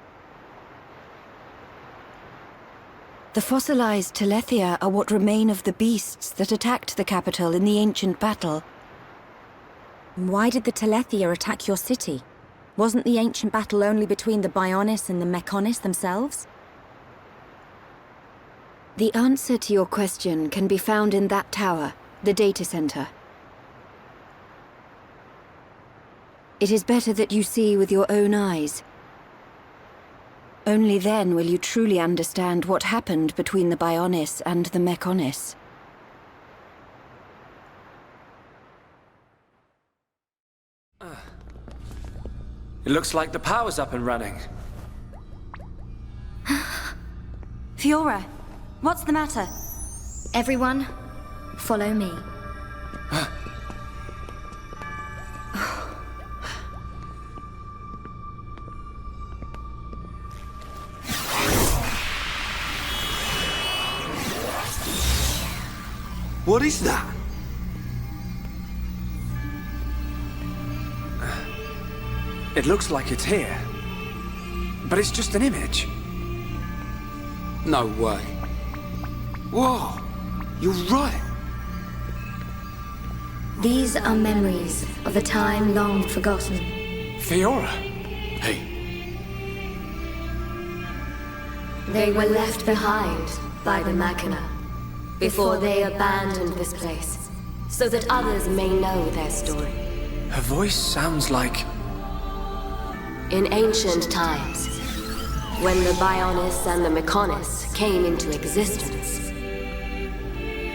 The fossilized Telethia are what remain of the beasts that attacked the capital in the ancient battle. Why did the Telethia attack your city? Wasn't the ancient battle only between the Bionis and the Mechonis themselves? The answer to your question can be found in that tower, the data center. It is better that you see with your own eyes. Only then will you truly understand what happened between the Bionis and the Mechonis. It looks like the power's up and running. Fiora, what's the matter? Everyone, follow me. What is that? It looks like it's here. But it's just an image. No way. Whoa! You're right. These are memories of a time long forgotten. Fiora! Hey. They were left behind by the Machina before they abandoned this place, so that others may know their story. Her voice sounds like... In ancient times, when the Bionis and the Mechonis came into existence,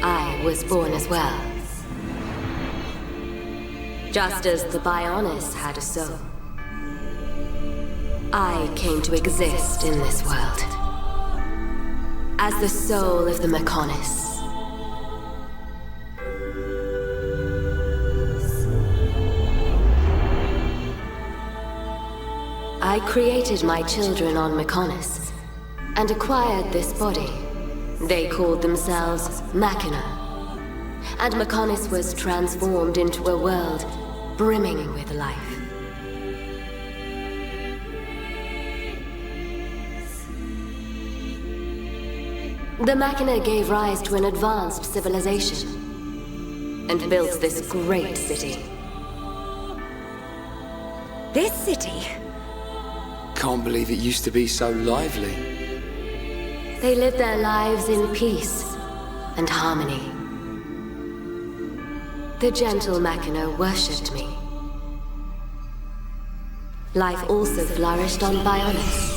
I was born as well. Just as the Bionis had a soul, I came to exist in this world as the soul of the Mechonis. I created my children on Mechonis and acquired this body. They called themselves Machina. And Mechonis was transformed into a world brimming with life. The Machina gave rise to an advanced civilization and built this great city. This city? Can't believe it used to be so lively. They lived their lives in peace and harmony. The gentle Machina worshipped me. life also flourished on Bionis.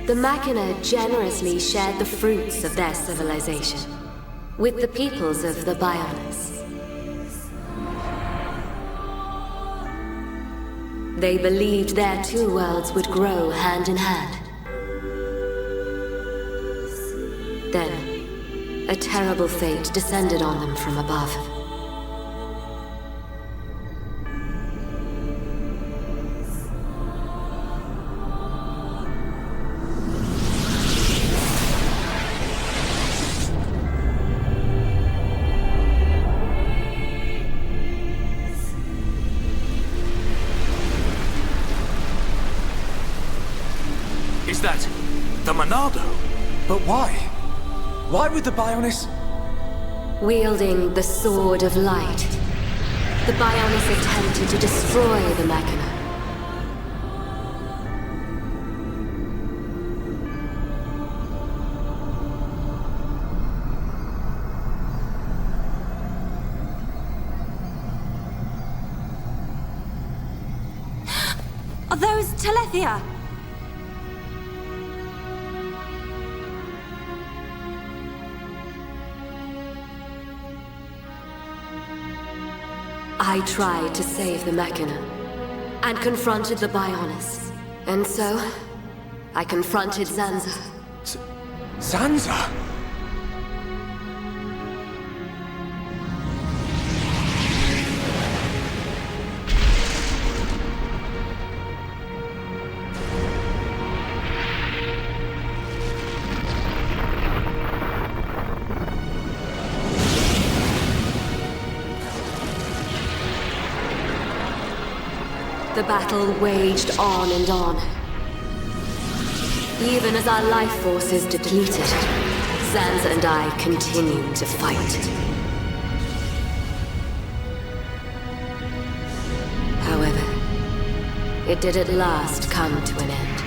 The Machina generously shared the fruits of their civilization with the peoples of the Bionis. They believed their two worlds would grow hand in hand. Then, a terrible fate descended on them from above. Is that the Monado? But why? Why would the Bionis... Wielding the Sword of Light, the Bionis attempted to destroy the Machina. Are those Telethia? I tried to save the Machina, and confronted the Bionis. And so, I confronted Zanza. Zanza? The battle waged on and on. Even as our life forces depleted, Zanza and I continued to fight. However, it did at last come to an end.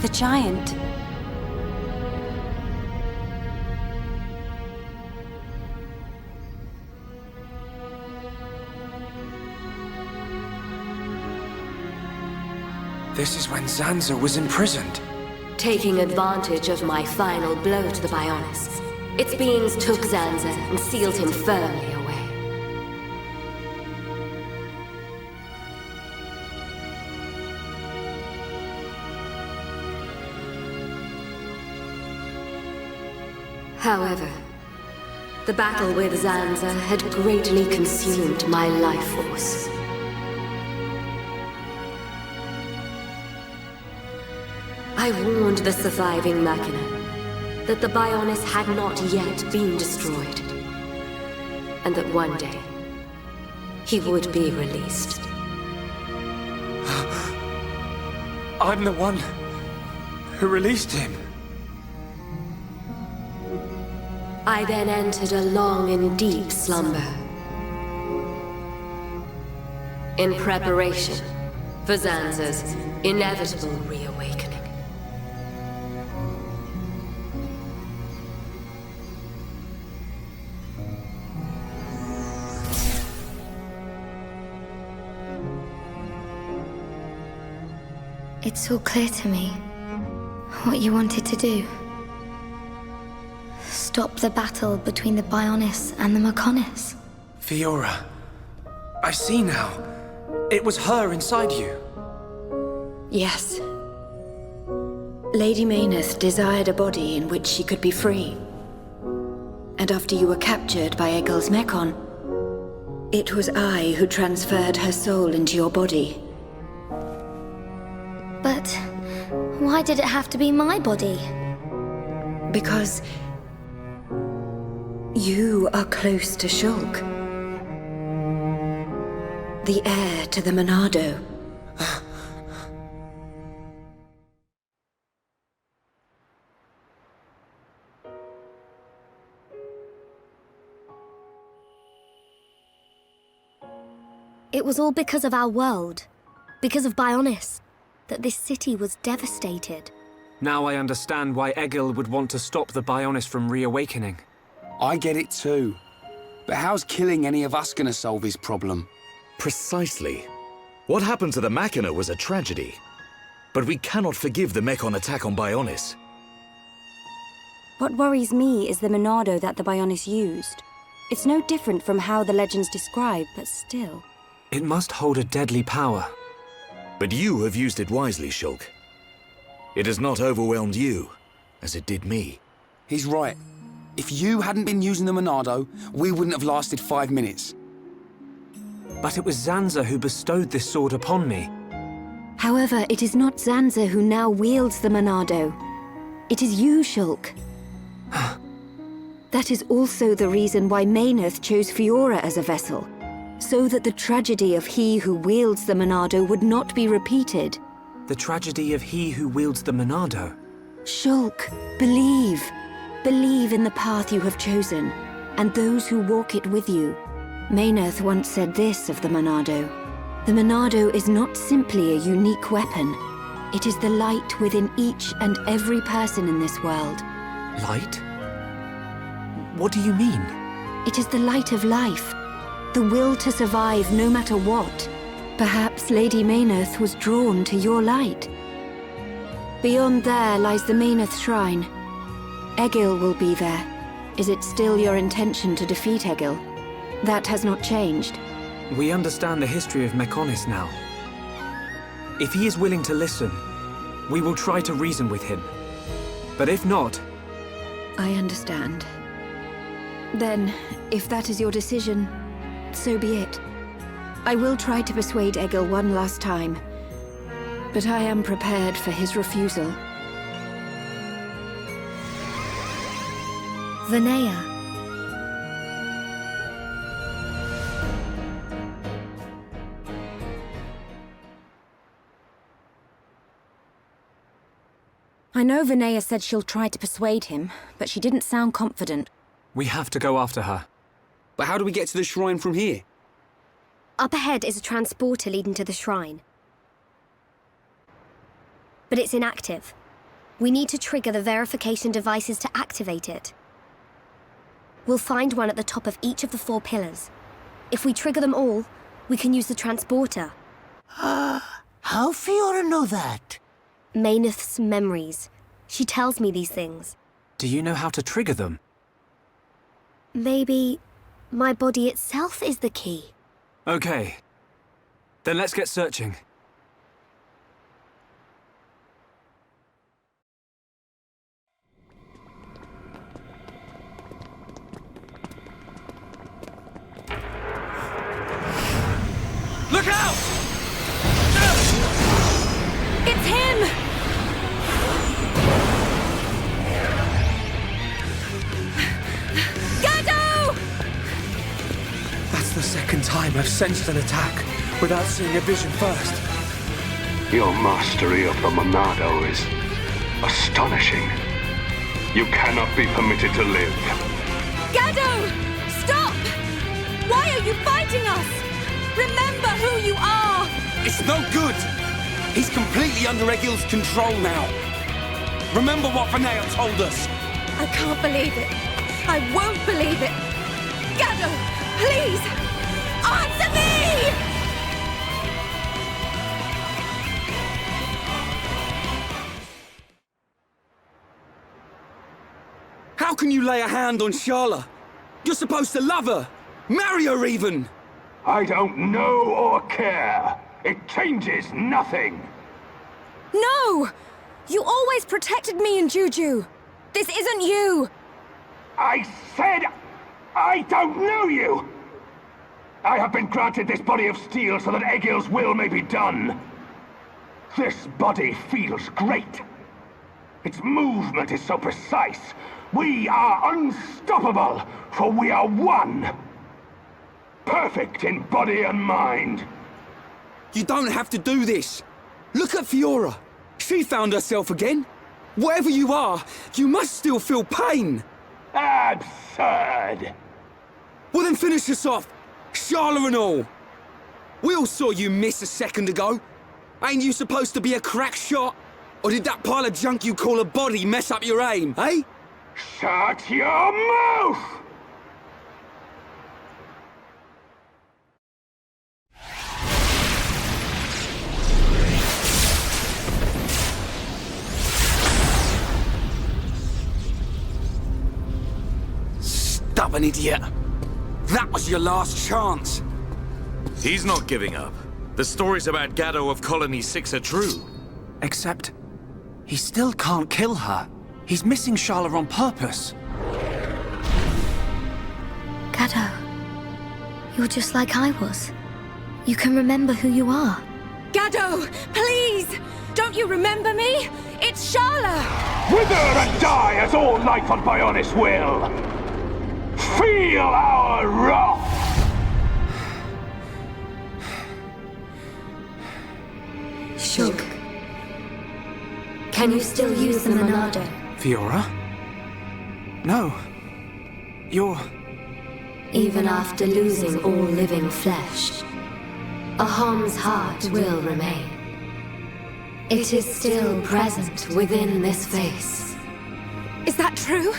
The giant. This is when Zanza was imprisoned. Taking advantage of my final blow to the Bionis, its beings took Zanza and sealed him firmly away. However, the battle with Zanza had greatly consumed my life force. I warned the surviving Machina that the Bionis had not yet been destroyed, and that one day he would be released. I'm the one who released him. I then entered a long and deep slumber, in preparation for Zanza's inevitable reawakening. It's all clear to me what you wanted to do. Stop the battle between the Bionis and the Mechonis. Fiora, I see now. It was her inside you. Yes. Lady Mayneth desired a body in which she could be free. And after you were captured by Egil's Mechon, it was I who transferred her soul into your body. But why did it have to be my body? Because you are close to Shulk. The heir to the Monado. It was all because of our world, because of Bionis, that this city was devastated. Now I understand why Egil would want to stop the Bionis from reawakening. I get it too. But how's killing any of us gonna solve his problem? Precisely. What happened to the Machina was a tragedy. But we cannot forgive the Mechon attack on Bionis. What worries me is the Monado that the Bionis used. It's no different from how the legends describe, but still. It must hold a deadly power. But you have used it wisely, Shulk. It has not overwhelmed you, as it did me. He's right. If you hadn't been using the Monado, we wouldn't have lasted 5 minutes. But it was Zanza who bestowed this sword upon me. However, it is not Zanza who now wields the Monado. It is you, Shulk. That is also the reason why Mayneth chose Fiora as a vessel, so that the tragedy of he who wields the Monado would not be repeated. The tragedy of he who wields the Monado? Shulk, believe. Believe in the path you have chosen, and those who walk it with you. Mayneth once said this of the Monado. The Monado is not simply a unique weapon. It is the light within each and every person in this world. Light? What do you mean? It is the light of life. The will to survive no matter what. Perhaps Lady Mayneth was drawn to your light. Beyond there lies the Mayneth Shrine. Egil will be there. Is it still your intention to defeat Egil? That has not changed. We understand the history of Mechonis now. If he is willing to listen, we will try to reason with him. But if not... I understand. Then, if that is your decision, so be it. I will try to persuade Egil one last time, but I am prepared for his refusal. Vinaya. I know Vinaya said she'll try to persuade him, but she didn't sound confident. We have to go after her. But how do we get to the shrine from here? Up ahead is a transporter leading to the shrine. But it's inactive. We need to trigger the verification devices to activate it. We'll find one at the top of each of the 4 pillars. If we trigger them all, we can use the transporter. How Fiora know that? Mayneth's memories. She tells me these things. Do you know how to trigger them? Maybe my body itself is the key. Okay. Then let's get searching. Look out! It's him! That's the second time I've sensed an attack without seeing a vision first. Your mastery of the Monado is astonishing. You cannot be permitted to live. Gado! Stop! Why are you fighting us? Remember who you are! It's no good! He's completely under Egil's control now. Remember what Vinaya told us. I can't believe it. I won't believe it. Gado, please! Answer me! How can you lay a hand on Sharla? You're supposed to love her! Marry her even! I don't know or care. It changes nothing. No! You always protected me and Juju. This isn't you! I said I don't know you! I have been granted this body of steel so that Egil's will may be done. This body feels great. Its movement is so precise. We are unstoppable, for we are one. Perfect in body and mind. You don't have to do this. Look at Fiora. She found herself again. Whatever you are, you must still feel pain. Absurd. Well then finish us off. Sharla and all. We all saw you miss a second ago. Ain't you supposed to be a crack shot? Or did that pile of junk you call a body mess up your aim, eh? Shut your mouth! Stubborn idiot. That was your last chance. He's not giving up. The stories about Gaddo of Colony 6 are true. Except, he still can't kill her. He's missing Sharla on purpose. Gaddo, you're just like I was. You can remember who you are. Gaddo, please! Don't you remember me? It's Sharla! Wither and die as all life on Bionis will! Feel our wrath! Shulk. Can you still use the Monado? Fiora? No. You're... Even after losing all living flesh, Ahom's heart will remain. It is still present within this face. Is that true?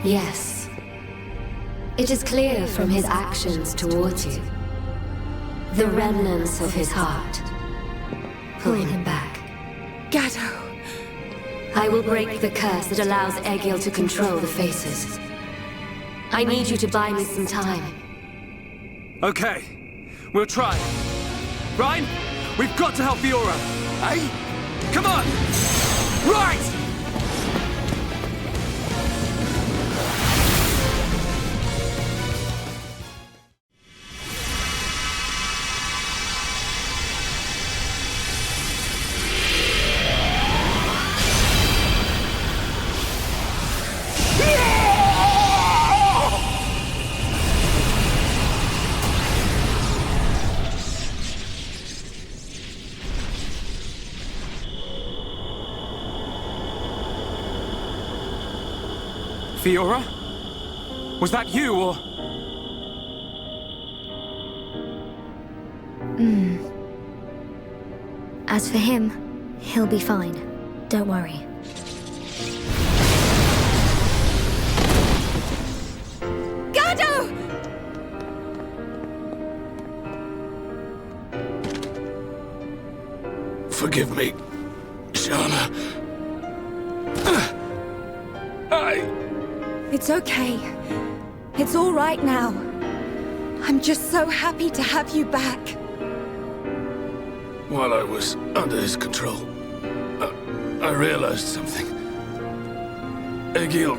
Yes. It is clear from his actions towards you. The remnants of his heart pull him back. Gaddo. I will break the curse that allows Egil to control the faces. I need you to buy me some time. Okay, we'll try. Ryan, we've got to help Fiora. Hey? Come on! Right! Fiora? Was that you, or...? As for him, he'll be fine. Don't worry. Gaddo! Forgive me, Sharla. It's okay. It's all right now. I'm just so happy to have you back. While I was under his control, I realized something. Egil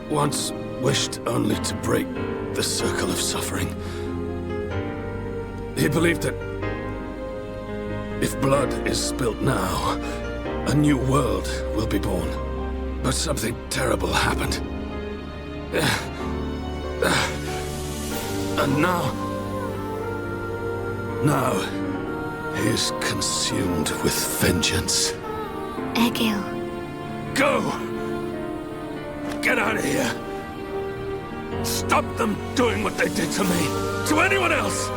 once wished only to break the circle of suffering. He believed that if blood is spilt now, a new world will be born. But something terrible happened. And now he is consumed with vengeance. Egil. Go! Get out of here! Stop them doing what they did to me! To anyone else!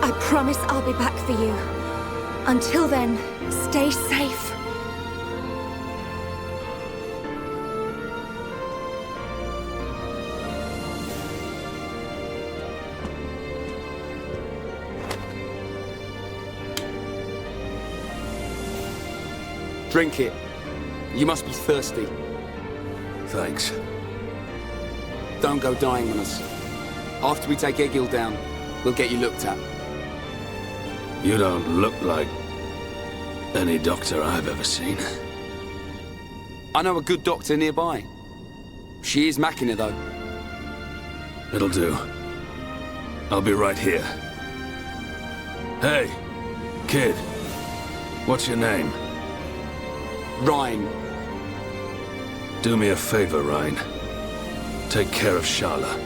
I promise I'll be back for you. Until then, stay safe. Drink it. You must be thirsty. Thanks. Don't go dying on us. After we take Egil down, we'll get you looked at. You don't look like any doctor I've ever seen. I know a good doctor nearby. She is Machina, though. It'll do. I'll be right here. Hey, kid. What's your name? Ryan. Do me a favor, Ryan. Take care of Sharla.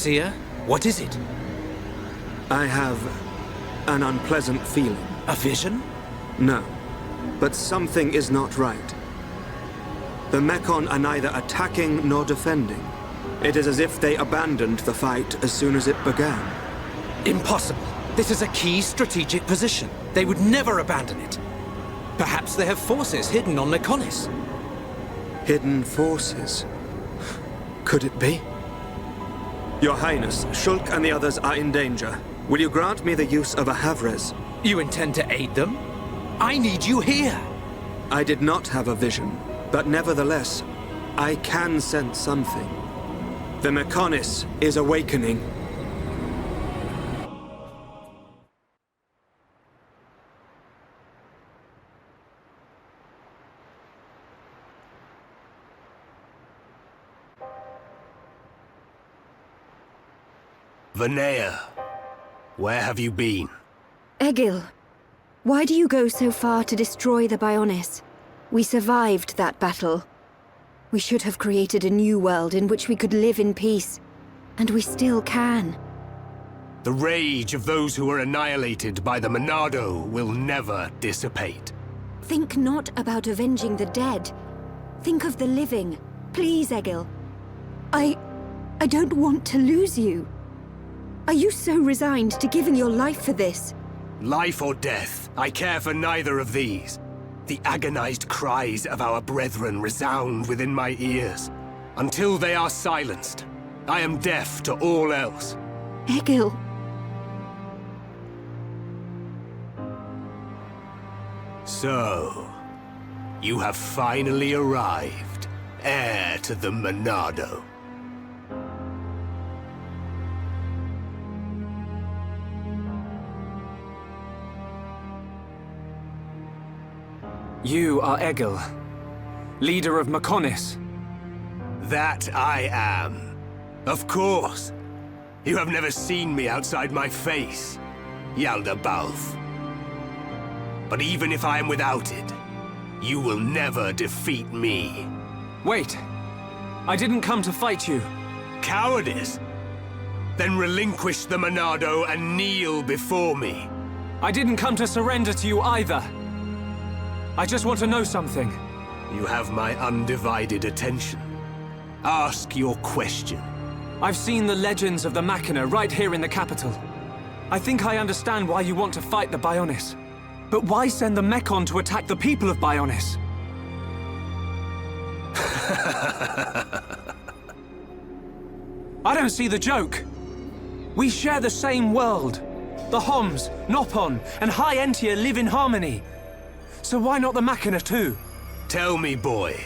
Seer? What is it? I have an unpleasant feeling. A vision? No, but something is not right. The Mekon are neither attacking nor defending. It is as if they abandoned the fight as soon as it began. Impossible. This is a key strategic position. They would never abandon it. Perhaps they have forces hidden on Mekonis. Hidden forces? Could it be? Your Highness, Shulk and the others are in danger. Will you grant me the use of a Havres? You intend to aid them? I need you here! I did not have a vision, but nevertheless, I can sense something. The Mekonis is awakening. Vanea, where have you been? Egil, why do you go so far to destroy the Bionis? We survived that battle. We should have created a new world in which we could live in peace. And we still can. The rage of those who were annihilated by the Monado will never dissipate. Think not about avenging the dead. Think of the living. Please, Egil. I don't want to lose you. Are you so resigned to giving your life for this? Life or death, I care for neither of these. The agonized cries of our brethren resound within my ears. Until they are silenced, I am deaf to all else. Egil. So, you have finally arrived, heir to the Monado. You are Egil, leader of Mekonis. That I am. Of course. You have never seen me outside my face, Yaldabaoth. But even if I am without it, you will never defeat me. Wait. I didn't come to fight you. Cowardice? Then relinquish the Monado and kneel before me. I didn't come to surrender to you either. I just want to know something. You have my undivided attention. Ask your question. I've seen the legends of the Machina right here in the capital. I think I understand why you want to fight the Bionis. But why send the Mekon to attack the people of Bionis? I don't see the joke. We share the same world. The Homs, Nopon, and High Entia live in harmony. So why not the Machina too? Tell me, boy.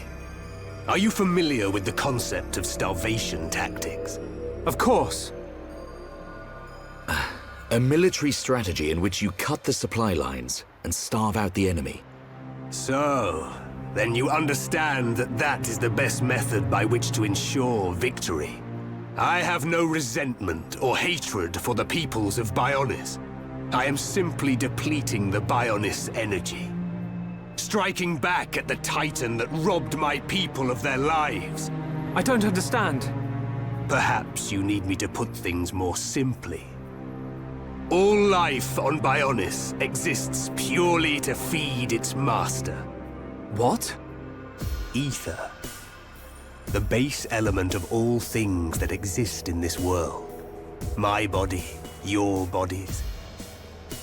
Are you familiar with the concept of starvation tactics? Of course. A military strategy in which you cut the supply lines and starve out the enemy. So, then you understand that that is the best method by which to ensure victory. I have no resentment or hatred for the peoples of Bionis. I am simply depleting the Bionis energy. Striking back at the Titan that robbed my people of their lives. I don't understand. Perhaps you need me to put things more simply. All life on Bionis exists purely to feed its master. What? Ether. The base element of all things that exist in this world. My body, your bodies.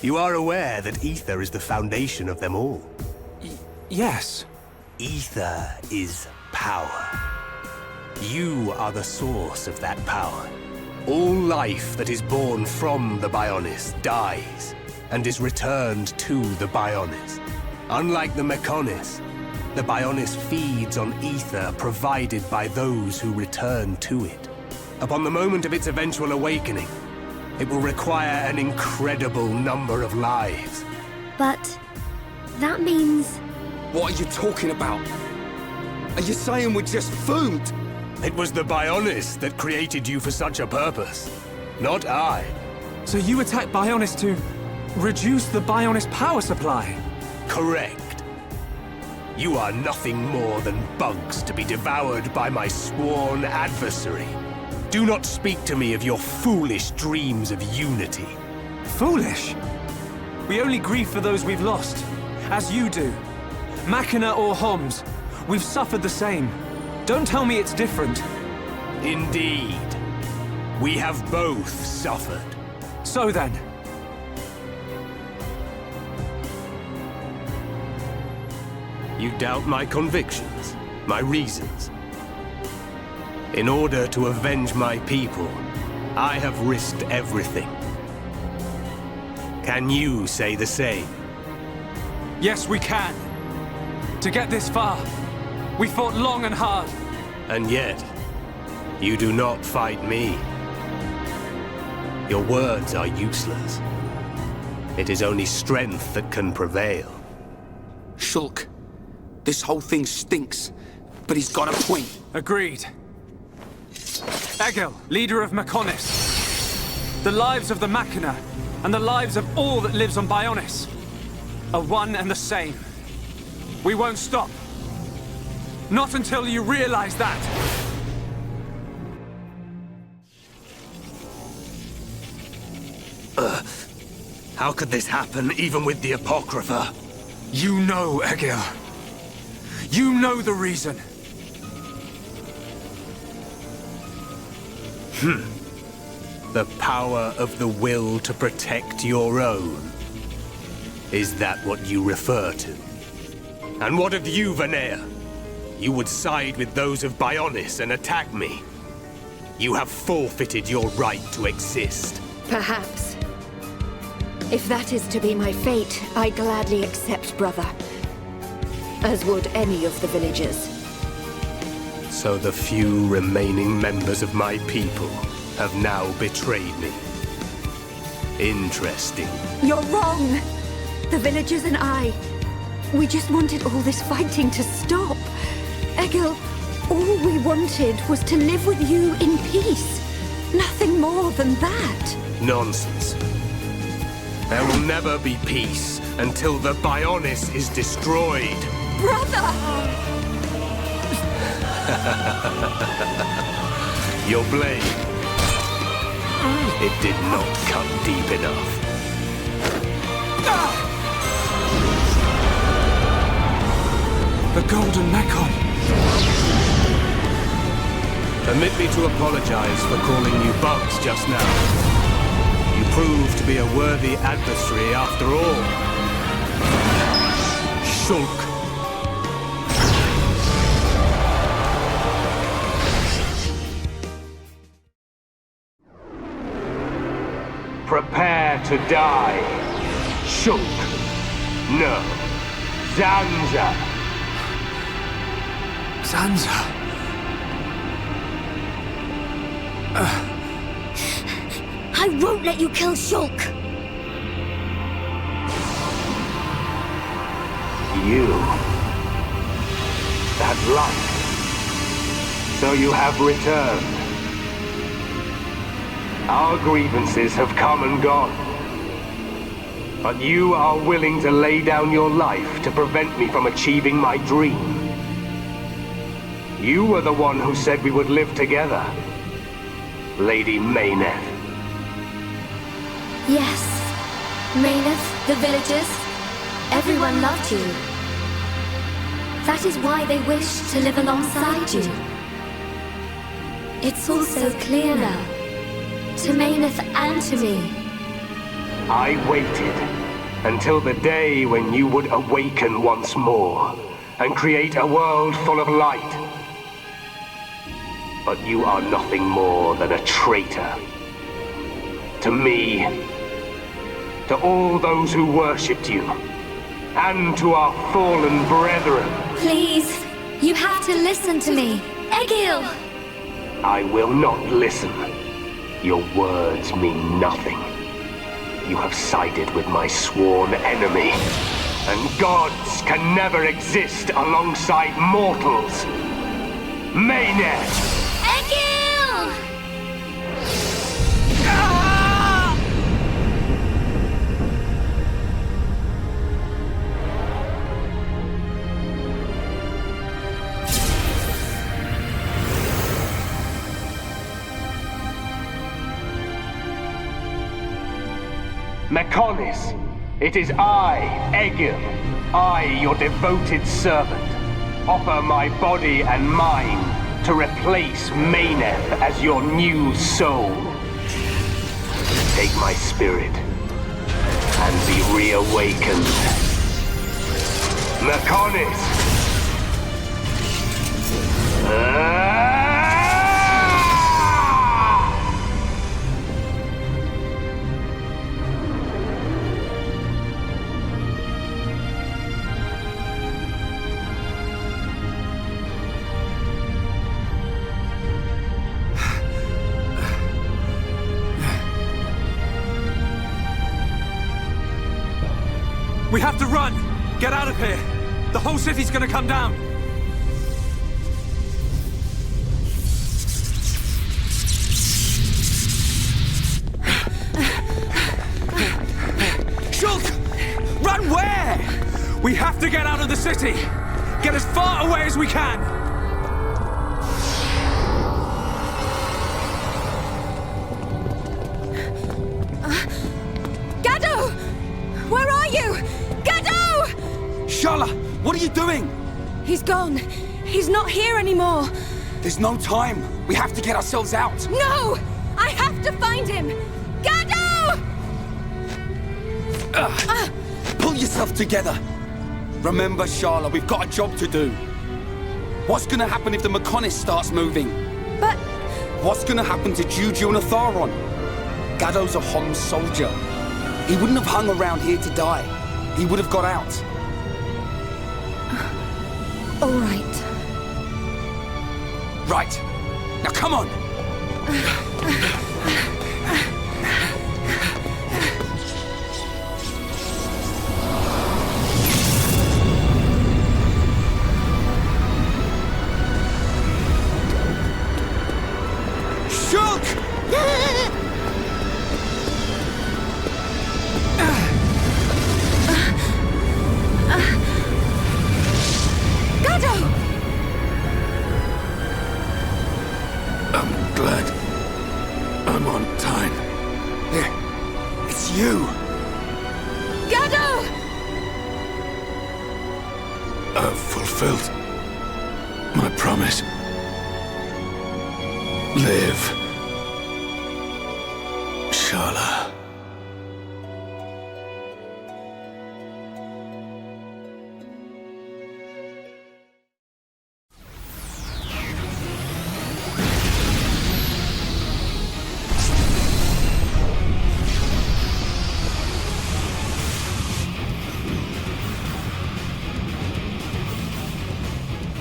You are aware that ether is the foundation of them all. Yes. Ether is power. You are the source of that power. All life that is born from the Bionis dies and is returned to the Bionis. Unlike the Mekonis, the Bionis feeds on ether provided by those who return to it. Upon the moment of its eventual awakening, it will require an incredible number of lives. But that means... What are you talking about? Are you saying we're just food? It was the Bionis that created you for such a purpose, not I. So you attacked Bionis to reduce the Bionis power supply? Correct. You are nothing more than bugs to be devoured by my sworn adversary. Do not speak to me of your foolish dreams of unity. Foolish? We only grieve for those we've lost, as you do. Machina or Homs, we've suffered the same. Don't tell me it's different. Indeed. We have both suffered. So then. You doubt my convictions, my reasons. In order to avenge my people, I have risked everything. Can you say the same? Yes, we can. To get this far, we fought long and hard. And yet, you do not fight me. Your words are useless. It is only strength that can prevail. Shulk, this whole thing stinks, but he's got a point. Agreed. Egil, leader of Mechonis. The lives of the Machina and the lives of all that lives on Bionis are one and the same. We won't stop. Not until you realize that. How could this happen, even with the Apocrypha? You know, Egil. You know the reason. The power of the will to protect your own. Is that what you refer to? And what of you, Vanea? You would side with those of Bionis and attack me. You have forfeited your right to exist. Perhaps. If that is to be my fate, I gladly accept, brother. As would any of the villagers. So the few remaining members of my people have now betrayed me. Interesting. You're wrong! The villagers and I, we just wanted all this fighting to stop. Egil, all we wanted was to live with you in peace. Nothing more than that. Nonsense. There will never be peace until the Bionis is destroyed. Brother! Your blade. It did not cut deep enough. The Golden Mechon. Permit me to apologize for calling you bugs just now. You proved to be a worthy adversary after all. Shulk. Prepare to die. Shulk. No. Zanza. Zanza. I won't let you kill Shulk! You. That light. So you have returned. Our grievances have come and gone. But you are willing to lay down your life to prevent me from achieving my dream. You were the one who said we would live together. Lady Mayneth. Yes. Mayneth, the villagers, everyone loved you. That is why they wished to live alongside you. It's all so clear now. To Mayneth and to me. I waited until the day when you would awaken once more and create a world full of light. But you are nothing more than a traitor. To me, to all those who worshipped you, and to our fallen brethren. Please, you have to listen to me. Egil! I will not listen. Your words mean nothing. You have sided with my sworn enemy, and gods can never exist alongside mortals. Mayneth! Egil! Mechonis, it is I, Egil, I, your devoted servant, offer my body and mind to replace Mayneth as your new soul. Take my spirit and be reawakened. Mechonis! We have to run! Get out of here! The whole city's gonna come down! Shulk! Run where? We have to get out of the city! Get as far away as we can! Gado! Where are you? Gado! Shala, what are you doing? He's gone. He's not here anymore. There's no time. We have to get ourselves out. No! I have to find him! Gado! Pull yourself together. Remember, Shala, we've got a job to do. What's gonna happen if the Mechonis starts moving? But... What's gonna happen to Juju and Atharon? Gado's a Homs soldier. He wouldn't have hung around here to die. He would have got out. All right. Right. Now come on! Shulk! Gado! I'm glad I'm on time. Here, it's you! Gado! I've fulfilled my promise. Live, Shala.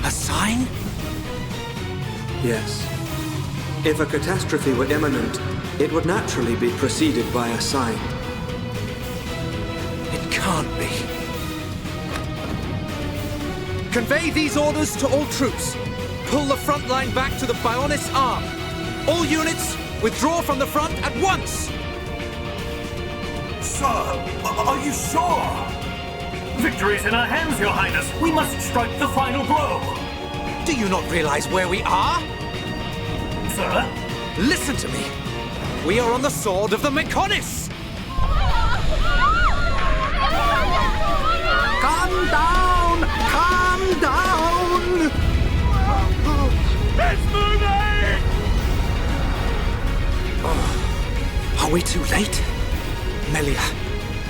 A sign? Yes. If a catastrophe were imminent, it would naturally be preceded by a sign. It can't be. Convey these orders to all troops. Pull the front line back to the Bionis arm. All units, withdraw from the front at once! Sir, are you sure? Victory is in our hands, Your Highness. We must strike the final blow. Do you not realize where we are? Sir? Listen to me. We are on the sword of the Mechonis! Calm down! Calm down! It's moving! Are we too late? Melia,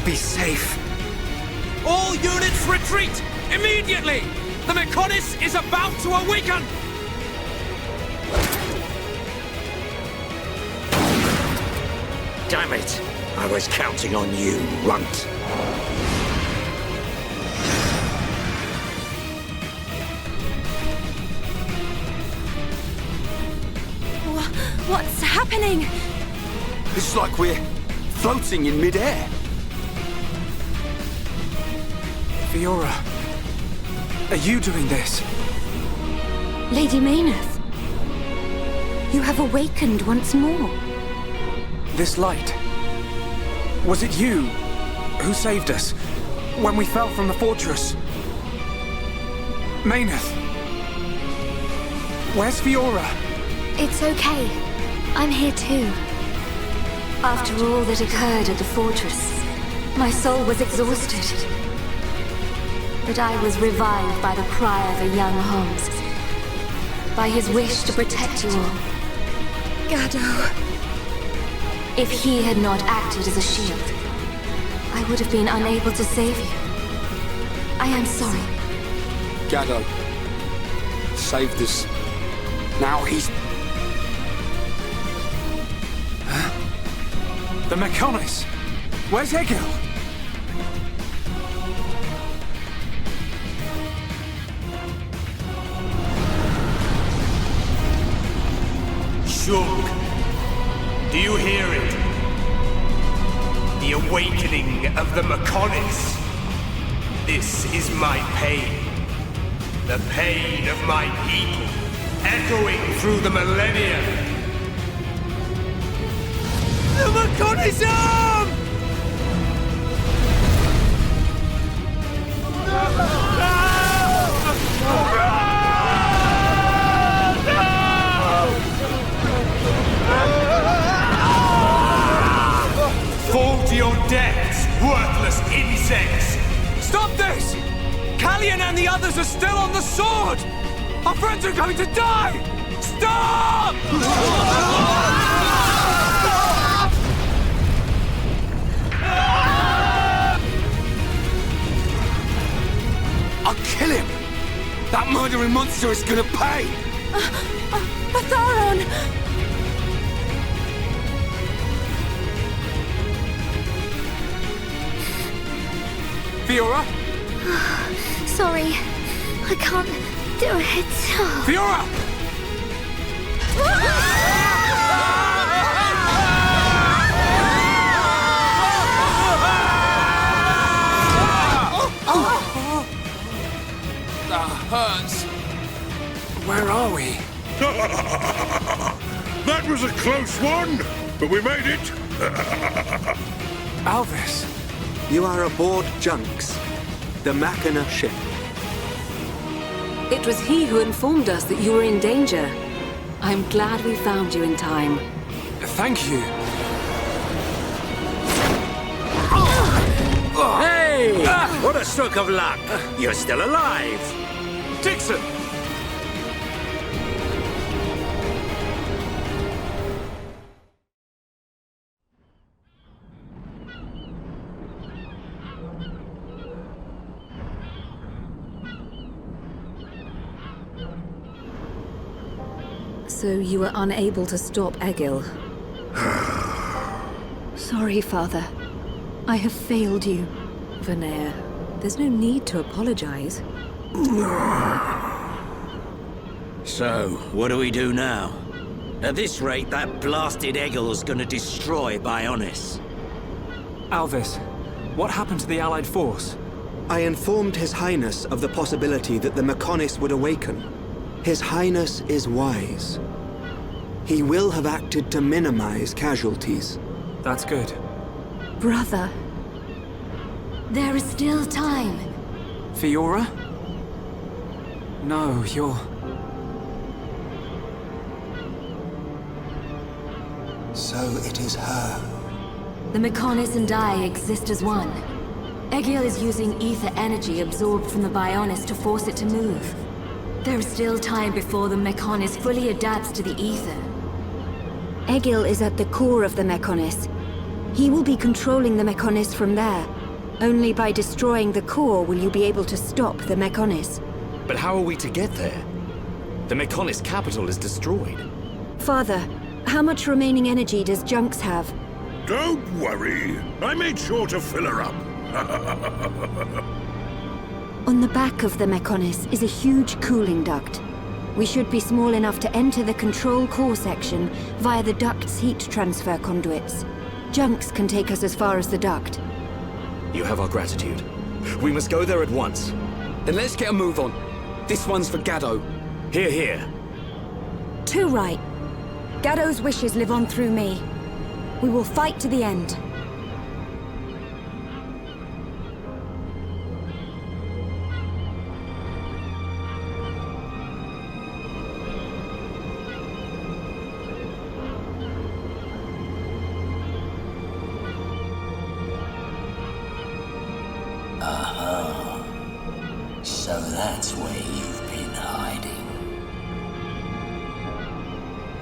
be safe. All units retreat! Immediately! The Mechonis is about to awaken! Damn it! I was counting on you, runt. What's happening? It's like we're floating in mid-air. Fiora, are you doing this? Lady Mayneth, you have awakened once more. This light. Was it you who saved us when we fell from the fortress? Mayneth, where's Fiora? It's okay. I'm here too. After all that occurred at the fortress, My soul was exhausted. But I was revived by the cry of a young Holmes. By his wish to protect you all. Gaddo. If he had not acted as a shield, I would have been unable to save you. I am sorry. Gaddo saved us. Now he's... The Mechonis! Where's Egil? Shulk, do you hear it? The awakening of the Mechonis. This is my pain. The pain of my people, echoing through the millennia. The Mechonism! Fall to your deaths, worthless insects! Stop this! Callian and the others are still on the sword! Our friends are going to die! Stop! I'll kill him! That murdering monster is gonna pay! Atharon! Fiora? Sorry, I can't do it. Fiora! That hurts. Where are we? That was a close one, but we made it. Alvis. You are aboard Junks, the Machina ship. It was he who informed us that you were in danger. I'm glad we found you in time. Thank you. Hey! What a stroke of luck! You're still alive! Dixon! So you were unable to stop Egil. Sorry, Father. I have failed you. Vanir, there's no need to apologize. So, what do we do now? At this rate, that blasted Egil's gonna destroy Bionis. Alvis, what happened to the Allied force? I informed His Highness of the possibility that the Mechonis would awaken. His Highness is wise. He will have acted to minimize casualties. That's good. Brother. There is still time. Fiora? No, you're... So it is her. The Mechonis and I exist as one. Egil is using ether energy absorbed from the Bionis to force it to move. There is still time before the Mechonis fully adapts to the ether. Egil is at the core of the Mechonis. He will be controlling the Mechonis from there. Only by destroying the core will you be able to stop the Mechonis. But how are we to get there? The Mechonis capital is destroyed. Father, how much remaining energy does Junks have? Don't worry. I made sure to fill her up. On the back of the Mechonis is a huge cooling duct. We should be small enough to enter the control core section via the duct's heat transfer conduits. Junks can take us as far as the duct. You have our gratitude. We must go there at once. Then let's get a move on. This one's for Gaddo. Here, here. Too right. Gaddo's wishes live on through me. We will fight to the end. Aha. So that's where you've been hiding.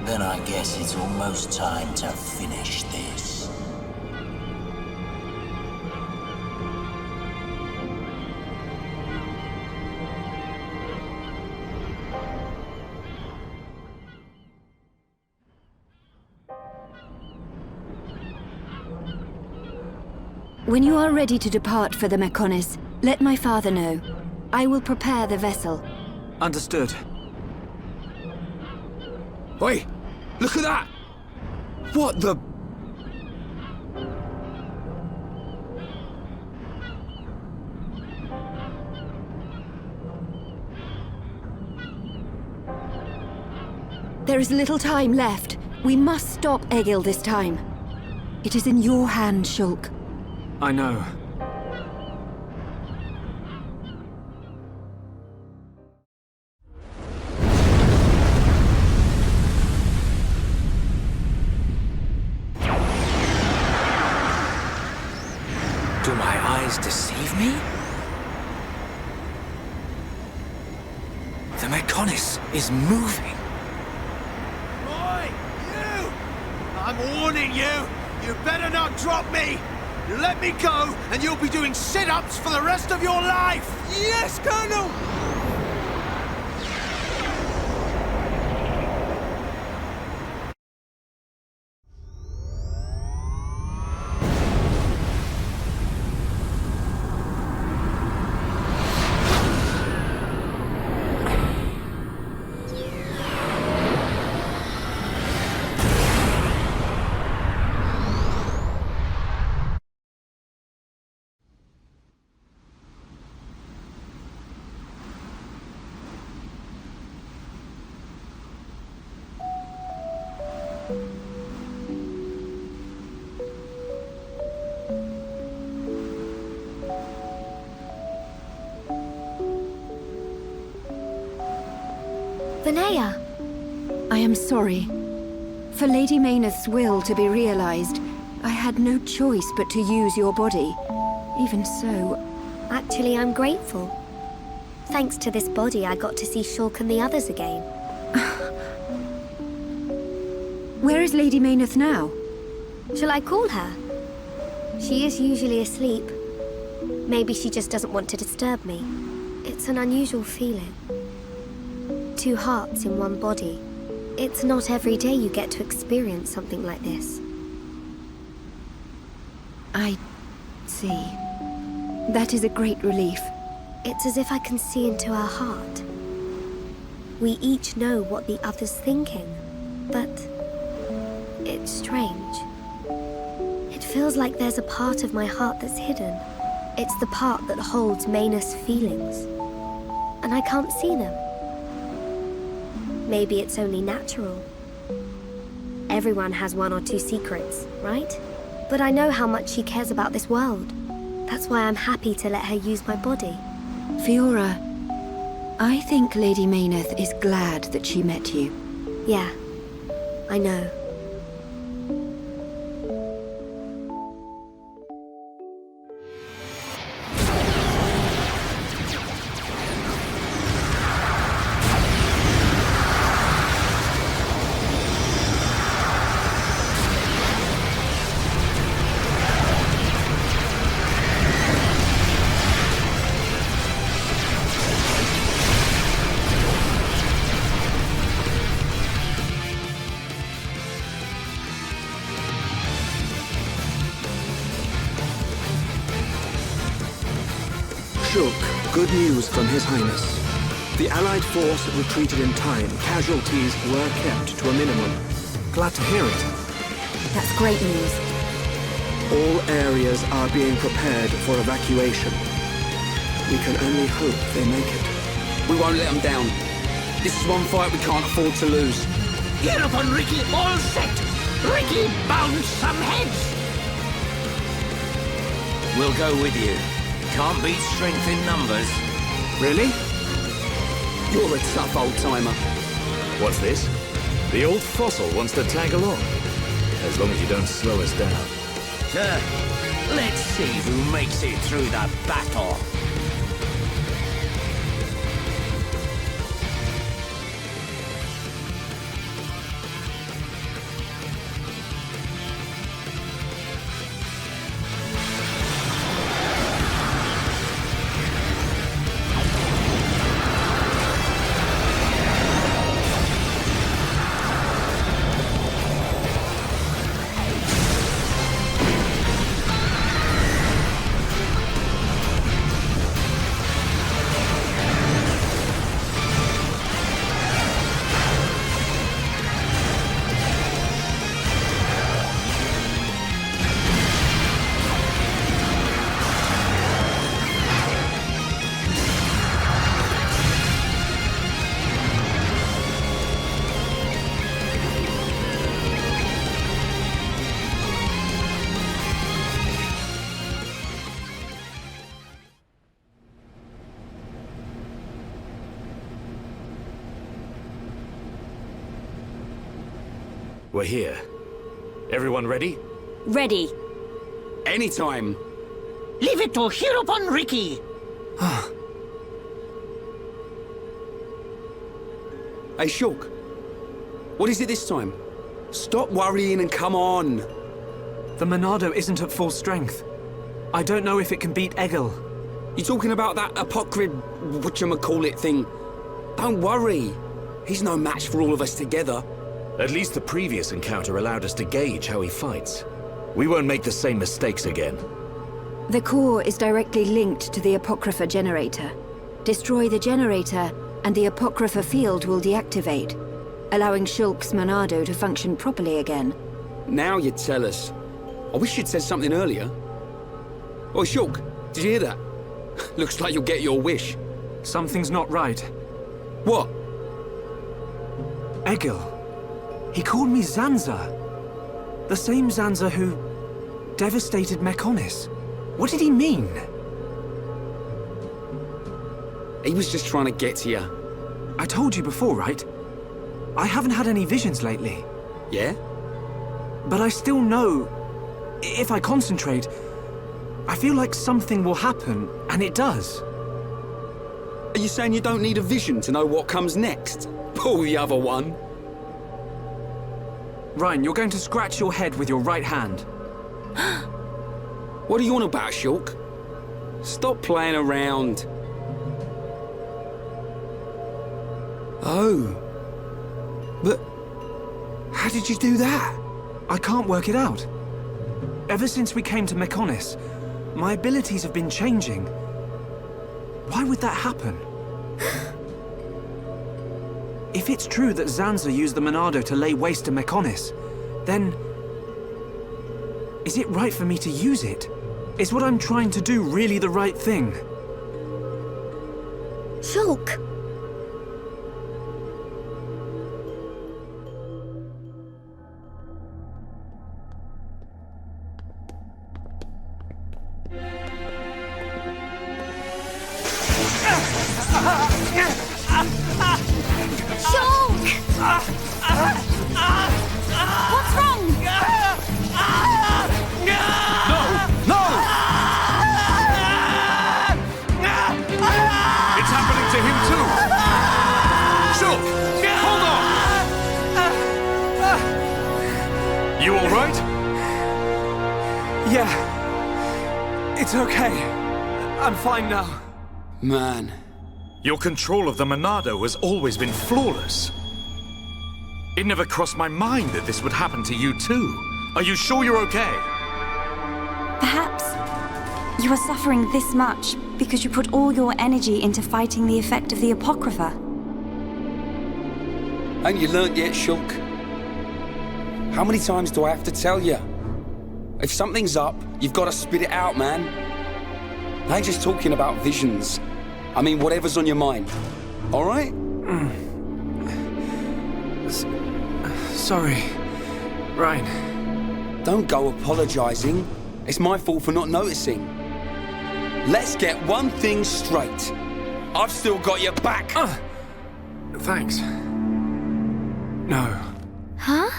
Then I guess it's almost time to finish this. When you are ready to depart for the Mechonis, let my father know. I will prepare the vessel. Understood. Oi! Look at that! What the... There is little time left. We must stop Egil this time. It is in your hands, Shulk. I know. Do my eyes deceive me? The Mechonis is moving. Oi, you! I'm warning you! You better not drop me! You let me go, and you'll be doing sit-ups for the rest of your life! Yes, Colonel! Vinaya! I am sorry. For Lady Mayneth's will to be realized, I had no choice but to use your body. Even so... Actually, I'm grateful. Thanks to this body, I got to see Shulk and the others again. Where is Lady Mayneth now? Shall I call her? She is usually asleep. Maybe she just doesn't want to disturb me. It's an unusual feeling. 2 hearts in one body. It's not every day you get to experience something like this. I see. That is a great relief. It's as if I can see into our heart. We each know what the other's thinking, but it's strange. It feels like there's a part of my heart that's hidden. It's the part that holds Mayneth's feelings, and I can't see them. Maybe it's only natural. Everyone has 1 or 2 secrets, right? But I know how much she cares about this world. That's why I'm happy to let her use my body. Fiora, I think Lady Mayneth is glad that she met you. Yeah, I know. Shulk, good news from His Highness. The Allied force retreated in time. Casualties were kept to a minimum. Glad to hear it. That's great news. All areas are being prepared for evacuation. We can only hope they make it. We won't let them down. This is one fight we can't afford to lose. Get up on Ricky, all set! Ricky, bounce some heads! We'll go with you. Can't beat strength in numbers. Really? You're a tough old-timer. What's this? The old fossil wants to tag along. As long as you don't slow us down. Let's see who makes it through the battle. We're here. Everyone ready? Ready. Anytime. Leave it to Hirobon Ricky. Hey, Shulk. What is it this time? Stop worrying and come on. The Monado isn't at full strength. I don't know if it can beat Egil. You talking about that apocryph, whatchamacallit thing? Don't worry. He's no match for all of us together. At least the previous encounter allowed us to gauge how he fights. We won't make the same mistakes again. The core is directly linked to the Apocrypha generator. Destroy the generator, and the Apocrypha field will deactivate, allowing Shulk's Monado to function properly again. Now you tell us. I wish you'd said something earlier. Oh, Shulk, did you hear that? Looks like you'll get your wish. Something's not right. What? Egil. He called me Zanza. The same Zanza who devastated Mekonis. What did he mean? He was just trying to get to you. I told you before, right? I haven't had any visions lately. Yeah? But I still know, if I concentrate, I feel like something will happen, and it does. Are you saying you don't need a vision to know what comes next? Pull the other one. Ryan, you're going to scratch your head with your right hand. What are you on about, Shulk? Stop playing around. Oh. But how did you do that? I can't work it out. Ever since we came to Mekonis, my abilities have been changing. Why would that happen? If it's true that Zanza used the Monado to lay waste to Mekonis, then is it right for me to use it? Is what I'm trying to do really the right thing? Shulk! What's wrong? No! It's happening to him too! Shulk! Hold on! You all right? Yeah. It's okay. I'm fine now. Man. Your control of the Monado has always been flawless. It never crossed my mind that this would happen to you too. Are you sure you're okay? Perhaps you are suffering this much because you put all your energy into fighting the effect of the Apocrypha. Ain't you learnt yet, Shulk? How many times do I have to tell you? If something's up, you've got to spit it out, man. I ain't just talking about visions. I mean, whatever's on your mind. All right? Sorry, Ryan. Don't go apologizing. It's my fault for not noticing. Let's get one thing straight. I've still got your back. Thanks. No. Huh?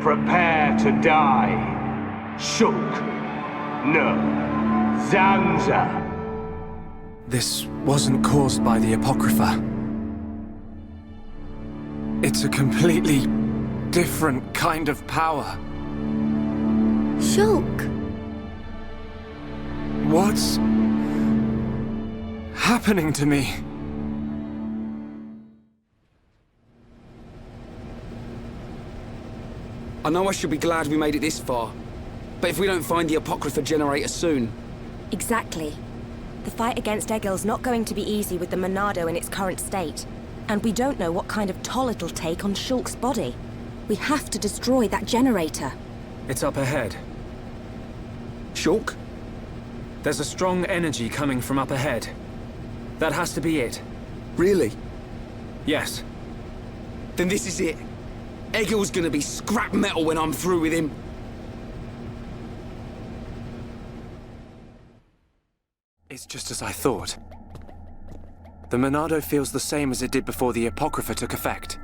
Prepare to die. Shulk. No. Zanza. This wasn't caused by the Apocrypha. It's a completely different kind of power. Shulk. What's happening to me? I know I should be glad we made it this far, but if we don't find the Apocrypha generator soon... Exactly. The fight against Egil's not going to be easy with the Monado in its current state. And we don't know what kind of toll it'll take on Shulk's body. We have to destroy that generator. It's up ahead. Shulk? There's a strong energy coming from up ahead. That has to be it. Really? Yes. Then this is it. Egil's gonna be scrap metal when I'm through with him. It's just as I thought. The Monado feels the same as it did before the Apocrypha took effect.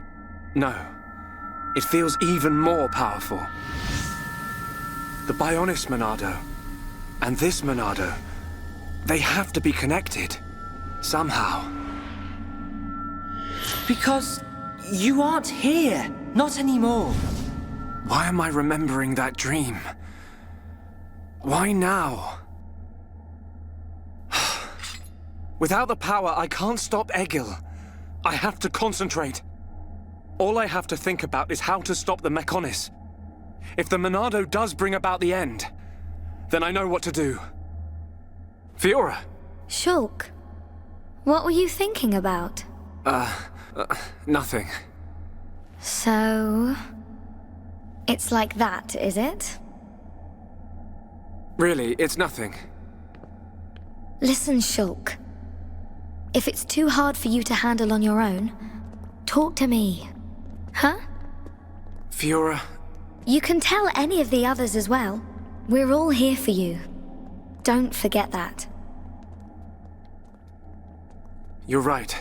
No. it feels even more powerful. The Bionis Monado and this Monado, they have to be connected. Somehow. Because you aren't here. Not anymore. Why am I remembering that dream? Why now? Without the power, I can't stop Egil. I have to concentrate. All I have to think about is how to stop the Mechonis. If the Monado does bring about the end, then I know what to do. Fiora! Shulk, what were you thinking about? Nothing. So... it's like that, is it? Really, it's nothing. Listen, Shulk. If it's too hard for you to handle on your own, talk to me. Huh? Fiora... You can tell any of the others as well. We're all here for you. Don't forget that. You're right.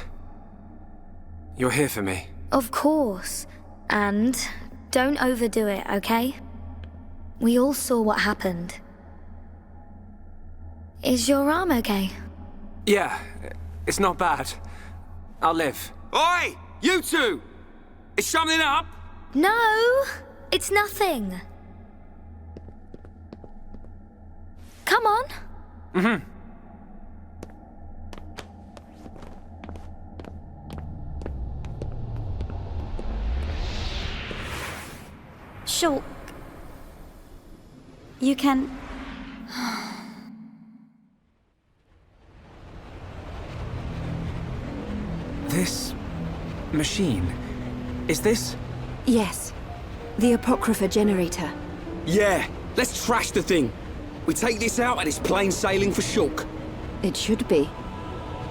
You're here for me. Of course. And don't overdo it, okay? We all saw what happened. Is your arm okay? Yeah, it's not bad. I'll live. Oi! You two! Is something up? No! It's nothing. Come on. Mm-hmm. Shulk. You can... This... machine... is this... Yes. The Apocrypha generator. Yeah, let's trash the thing. We take this out and it's plain sailing for Shulk. It should be.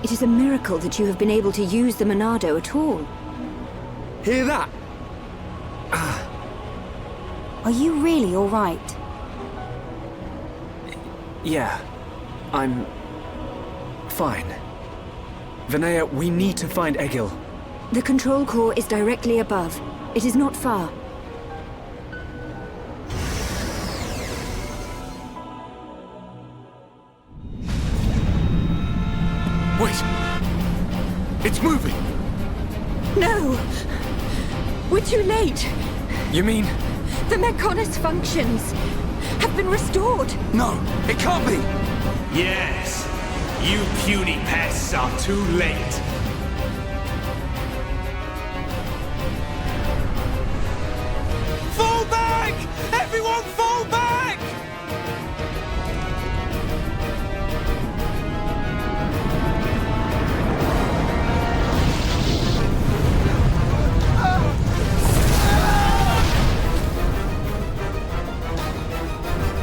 It is a miracle that you have been able to use the Monado at all. Hear that? Are you really all right? Yeah. I'm... fine. Vinaya, we need to find Egil. The control core is directly above. It is not far. Wait! It's moving! No! We're too late! You mean... The Mechonis functions have been restored! No, it can't be! Yes! You puny pests are too late! Fall back! Everyone fall back!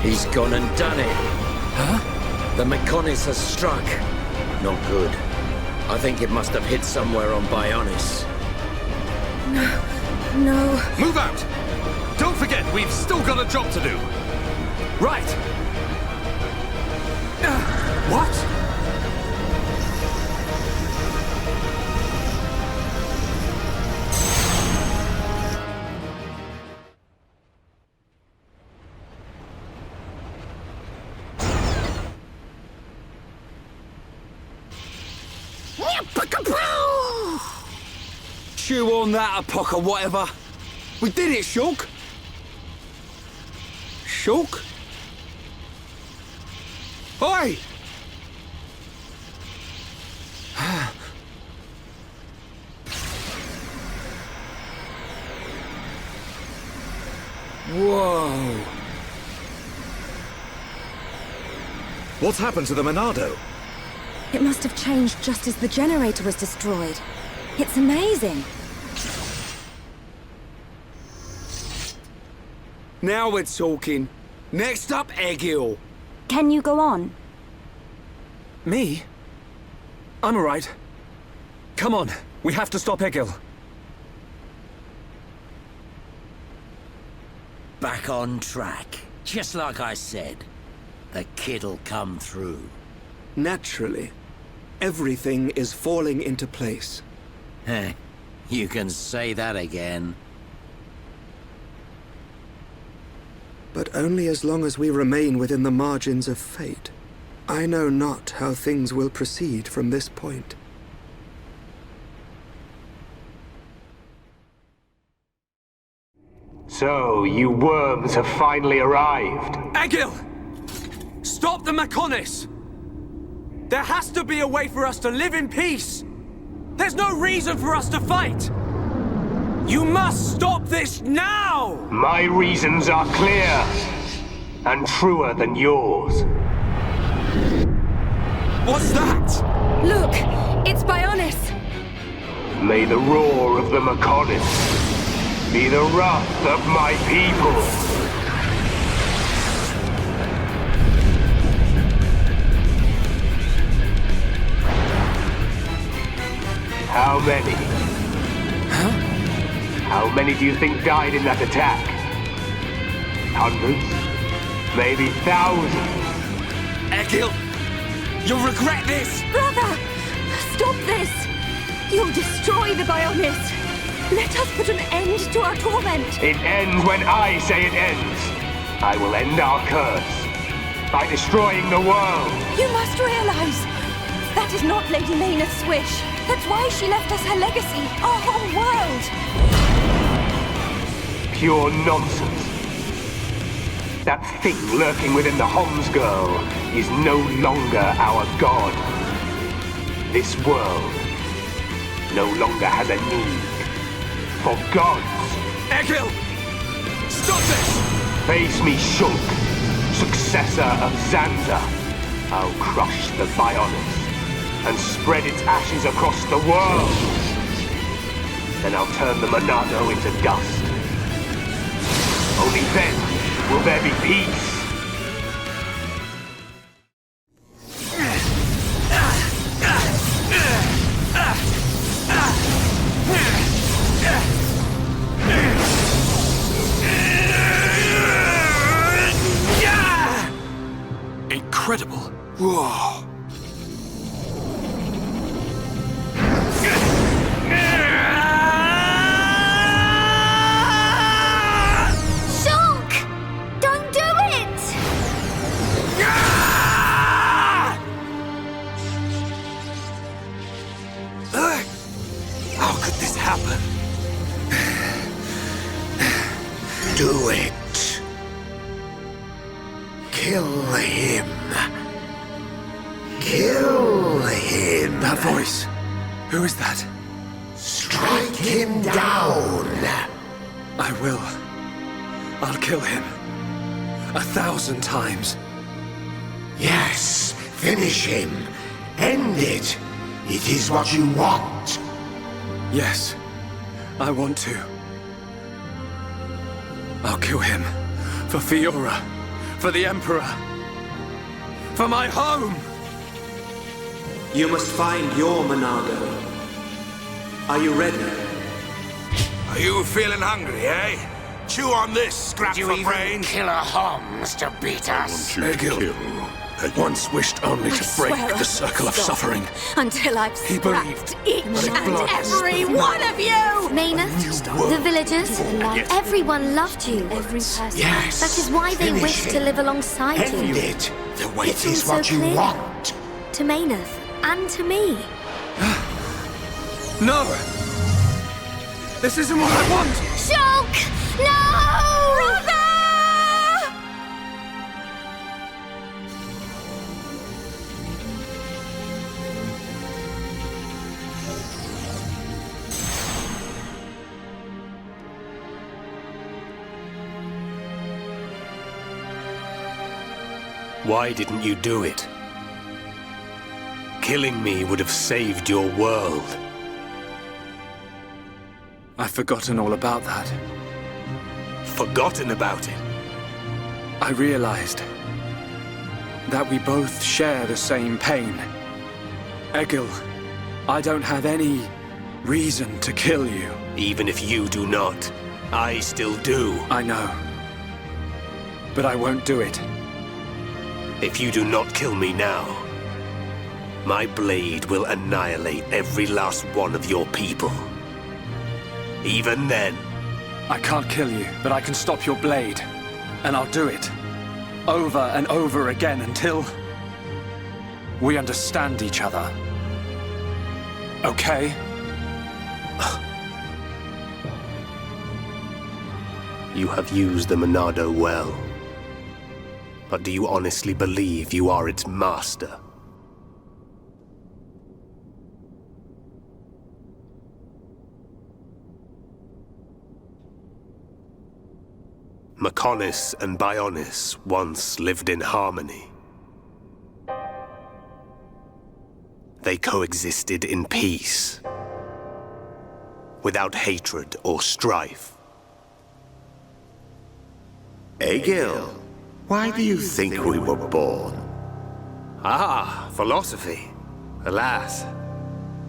He's gone and done it. Huh? The Mechonis has struck. Not good. I think it must have hit somewhere on Bionis. No. Move out! Don't forget, we've still got a job to do. Right! What? Chew on that, Apoc or whatever. We did it, Shulk. Shulk? Oi! Whoa. What's happened to the Monado? It must have changed just as the generator was destroyed. It's amazing. Now we're talking. Next up, Egil. Can you go on? Me? I'm alright. Come on, we have to stop Egil. Back on track. Just like I said. The kid'll come through. Naturally. Everything is falling into place. Heh. You can say that again. but only as long as we remain within the margins of fate. I know not how things will proceed from this point. So, you worms have finally arrived. Egil! Stop the Mechonis! There has to be a way for us to live in peace! There's no reason for us to fight! You must stop this now! My reasons are clear, and truer than yours. What's that? Look! It's Bionis! May the roar of the Mechonis be the wrath of my people! How many? Huh? How many do you think died in that attack? Hundreds? Maybe thousands? Egil! You'll regret this! Brother! Stop this! You'll destroy the Bionis! Let us put an end to our torment! It ends when I say it ends! I will end our curse by destroying the world! You must realize that is not Lady Maynard's wish. That's why she left us her legacy, our whole world! Pure nonsense. That thing lurking within the Homs girl is no longer our god. This world no longer has a need for gods. Egil! Stop this! Face me, Shulk, successor of Zanza. I'll crush the Bionis and spread its ashes across the world. Then I'll turn the Monado into dust. Only then will there be peace. Incredible. Whoa. Do it. Kill him. Kill him. That voice. Who is that? Strike him down. I will. I'll kill him. 1,000 times. Yes, finish him. End it. It is what you want. Yes, I want to. I'll kill him. For Fiora. For the Emperor. For my home! You must find your Monado. Are you ready? Are you feeling hungry, eh? Chew on this, scrap for brain. Kill a Homs to beat us. Egil once wished only to break the circle of suffering. Until I've scrapped each and every one of you! Maynard, the villagers, everyone loved you. Every person. Yes. That is why they wished to live alongside you. End it. The wait It's is all what so you clear. want. To Maynard and to me. No! This isn't what I want! Shulk! No! Brother! Why didn't you do it? Killing me would have saved your world. I've forgotten all about that. Forgotten about it? I realized that we both share the same pain. Egil, I don't have any reason to kill you. Even if you do not, I still do. I know. But I won't do it. If you do not kill me now, my blade will annihilate every last one of your people. Even then... I can't kill you, but I can stop your blade. And I'll do it over and over again until we understand each other. Okay? You have used the Monado well. But do you honestly believe you are its master? Mechonis and Bionis once lived in harmony. They coexisted in peace, without hatred or strife. Egil, why do you think we were born? Ah, philosophy. Alas,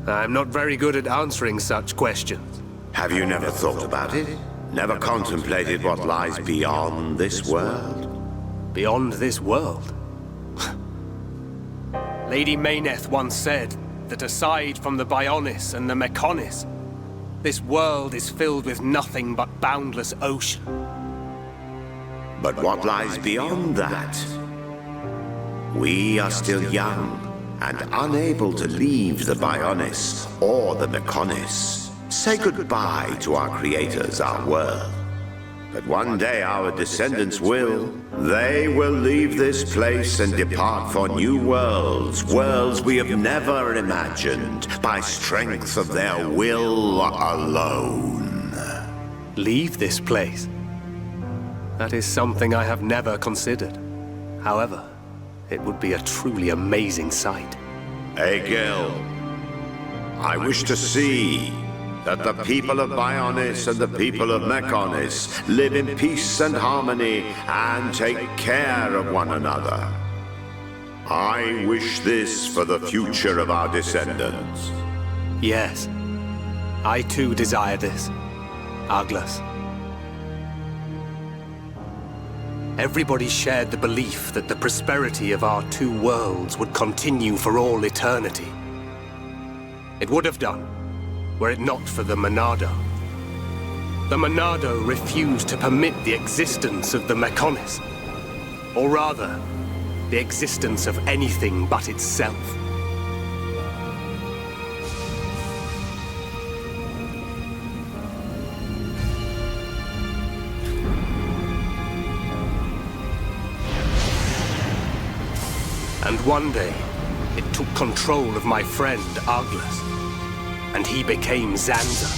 I'm not very good at answering such questions. Have you never thought about it? Never contemplated what lies beyond this world? Beyond this world? Lady Mayneth once said that aside from the Bionis and the Mechonis, this world is filled with nothing but boundless ocean. But what lies beyond that? We are still young and unable to leave the Bionis or the Mechonis. Say goodbye to our creators, our world. But one day our descendants will. They will leave this place and depart for new worlds, worlds we have never imagined, by strength of their will alone. Leave this place? That is something I have never considered. However, it would be a truly amazing sight. Egil, I wish to see that the people of Bionis and the people of Mechonis live in peace and harmony and take care of one another. I wish this for the future of our descendants. Yes, I too desire this, Arglus. Everybody shared the belief that the prosperity of our two worlds would continue for all eternity. It would have done, were it not for the Monado. The Monado refused to permit the existence of the Mechonis, or rather, the existence of anything but itself. And one day, it took control of my friend Arglus, and he became Zanza.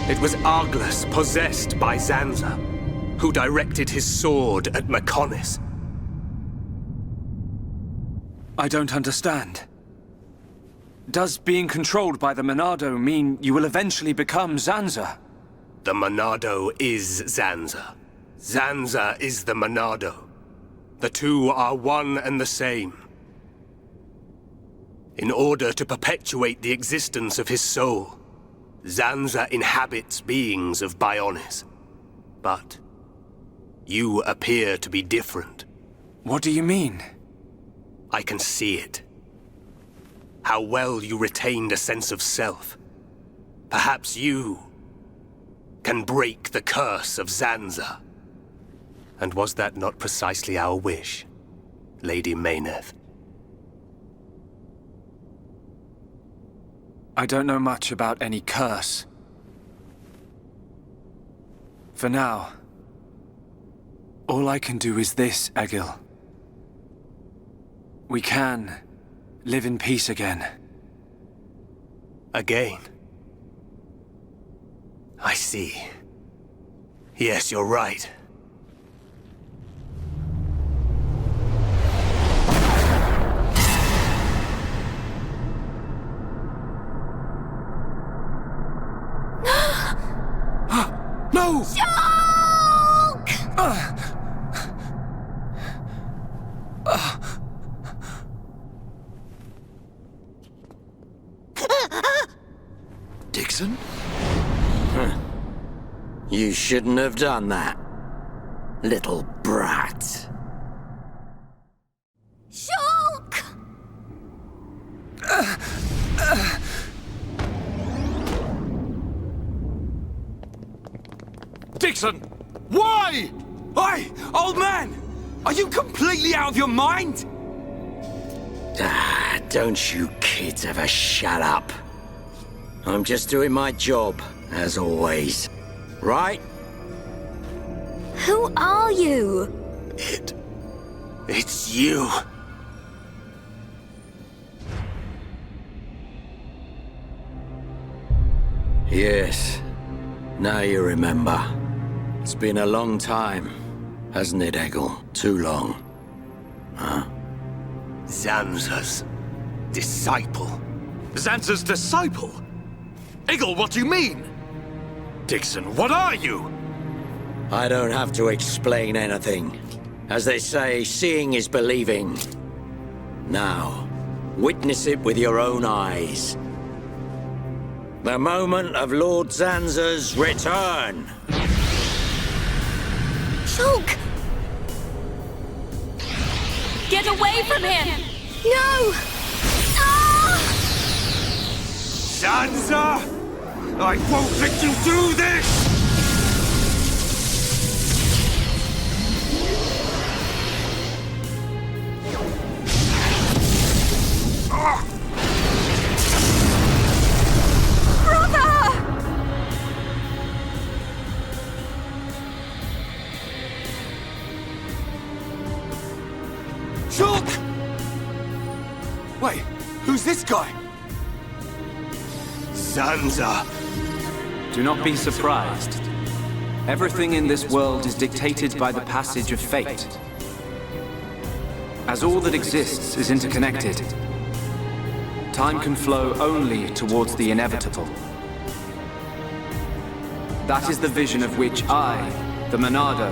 It was Arglus possessed by Zanza, who directed his sword at Mechonis. I don't understand. Does being controlled by the Monado mean you will eventually become Zanza? The Monado is Zanza. Zanza is the Monado. The two are one and the same. In order to perpetuate the existence of his soul, Zanza inhabits beings of Bionis. But you appear to be different. What do you mean? I can see it. How well you retained a sense of self. Perhaps you can break the curse of Zanza. And was that not precisely our wish, Lady Mayneth? I don't know much about any curse. For now, all I can do is this, Egil. We can live in peace again. Again? I see. Yes, you're right. No! Dixon? You shouldn't have done that, little brat. Shulk! Dixon! Why? Oi! Old man! Are you completely out of your mind? Don't you kids ever shut up. I'm just doing my job, as always. Right? Who are you? It's you. Yes. Now you remember. It's been a long time, hasn't it, Eggle? Too long. Huh? Zanza's disciple. Zanza's disciple? Eggle, what do you mean? Dixon, what are you? I don't have to explain anything. As they say, seeing is believing. Now, witness it with your own eyes. The moment of Lord Zanza's return. Shulk! Get away from him! No! Ah! Zanza! I won't let you do this! Wait, who's this guy? Zanza. Do not be surprised. Everything in this world is dictated by the passage of fate. As all that exists is interconnected, time can flow only towards the inevitable. That is the vision of which I, the Monado,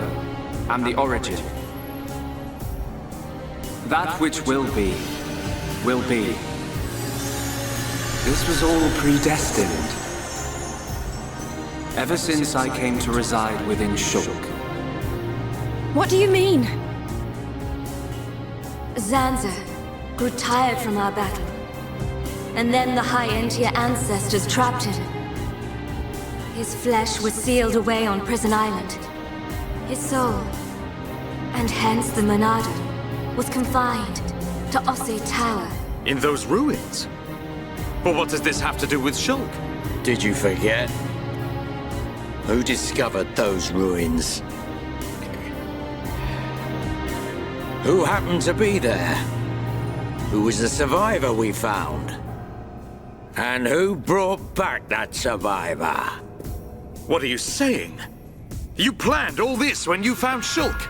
am the origin. That which will be. This was all predestined. Ever since I came to reside within Shulk. What do you mean? Zanza grew tired from our battle. And then the High Entia ancestors trapped him. His flesh was sealed away on Prison Island. His soul, and hence the Monado, was confined to Osse Tower. In those ruins? But what does this have to do with Shulk? Did you forget? Who discovered those ruins? Who happened to be there? Who was the survivor we found? And who brought back that survivor? What are you saying? You planned all this when you found Shulk?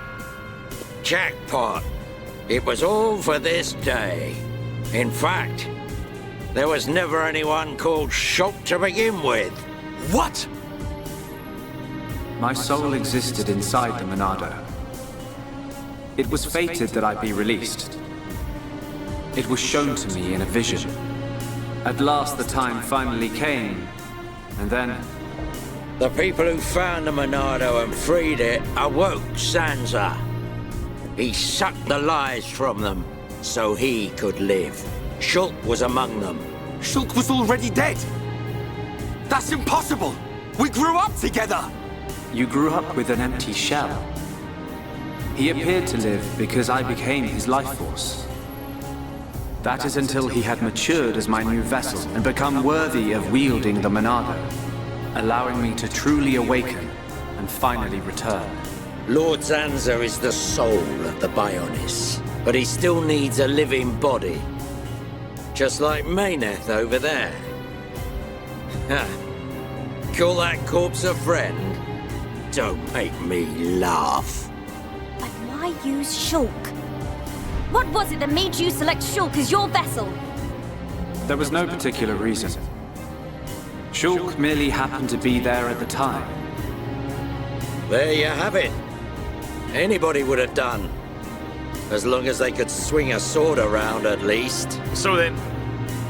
Jackpot. It was all for this day. In fact, there was never anyone called Shulk to begin with. What? My soul existed inside the Monado. It was fated that I be released. It was shown to me in a vision. At last the time finally came, and then... The people who found the Monado and freed it awoke Zanza. He sucked the lives from them, so he could live. Shulk was among them. Shulk was already dead! That's impossible! We grew up together! You grew up with an empty shell. He appeared to live because I became his life force. That is until he had matured as my new vessel and become worthy of wielding the Monado, allowing me to truly awaken and finally return. Lord Zanza is the soul of the Bionis, but he still needs a living body. Just like Mayneth over there. Call that corpse a friend? Don't make me laugh. But why use Shulk? What was it that made you select Shulk as your vessel? There was no particular reason. Shulk merely happened to be there at the time. There you have it. Anybody would have done. As long as they could swing a sword around, at least. So then,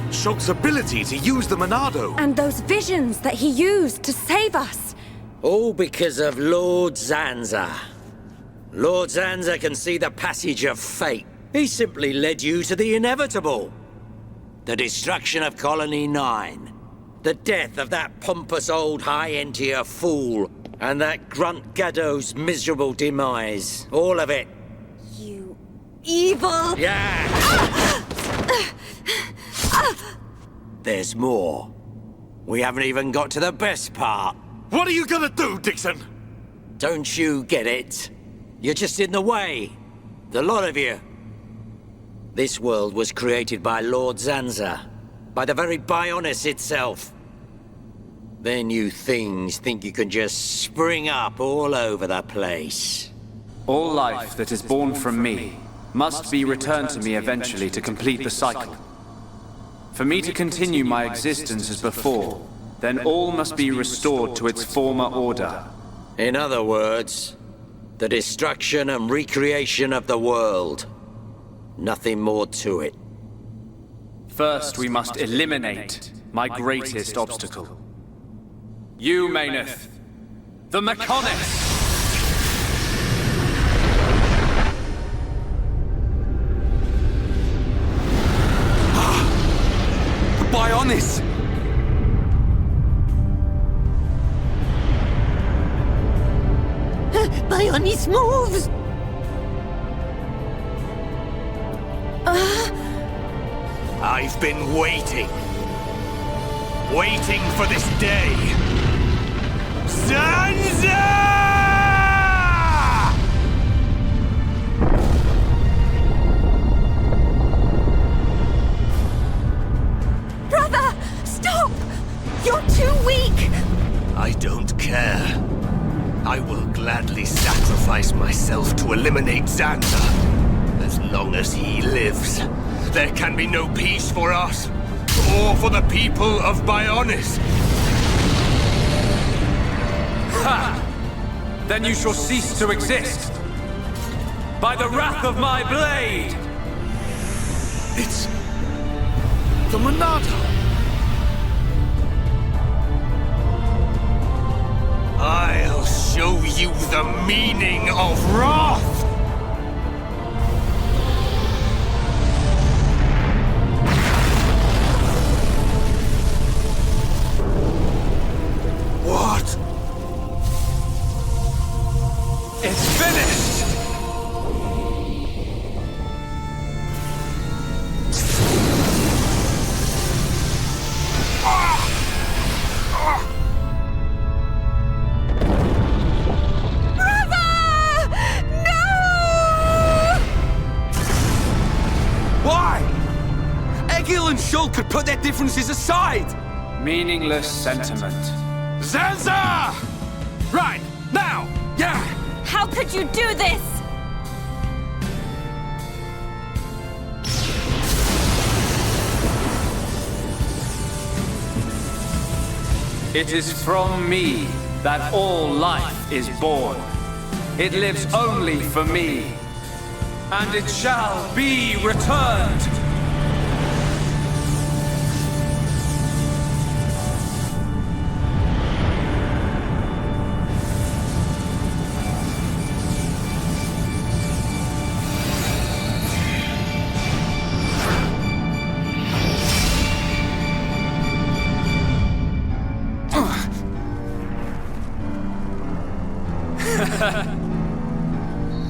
Shulk's ability to use the Monado... And those visions that he used to save us. All because of Lord Zanza. Lord Zanza can see the passage of fate. He simply led you to the inevitable. The destruction of Colony 9. The death of that pompous old High Entia fool, And that grunt Gaddo's miserable demise. All of it. You evil... Yeah! There's more. We haven't even got to the best part. What are you gonna do, Dixon? Don't you get it? You're just in the way. The lot of you. This world was created by Lord Zanza. By the very Bionis itself. Then you things think you can just spring up all over the place. All life that is born from me must be returned to me eventually to complete the cycle. For me to continue my existence as before, then all must be restored to its former order. In other words, the destruction and recreation of the world. Nothing more to it. First, we must eliminate my greatest obstacle. You, Mayneth, the Mechonis! The Bionis! Bionis moves! I've been waiting. Waiting for this day. Zanza! Brother! Stop! You're too weak! I don't care. I will gladly sacrifice myself to eliminate Zanza. As long as he lives, there can be no peace for us, or for the people of Bionis. Ha! Then you shall cease to exist. By the wrath of my blade! It's... the Monado! I'll show you the meaning of wrath! What? It's finished! Shulk could put their differences aside! Meaningless sentiment. Zanza! Right, now! Yeah! How could you do this? It is from me that all life is born. It lives only for me. And it shall be returned.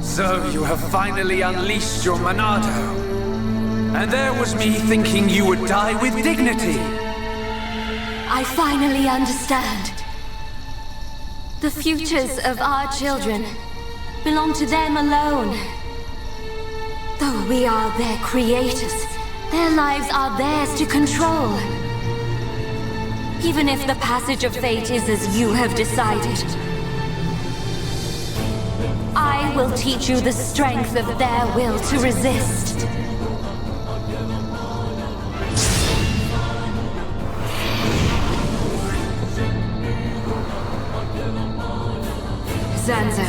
So you have finally unleashed your Monado. And there was me thinking you would die with dignity. I finally understand. The futures of our children belong to them alone. Though we are their creators, their lives are theirs to control. Even if the passage of fate is as you have decided, I will teach you the strength of their will to resist. Zanza,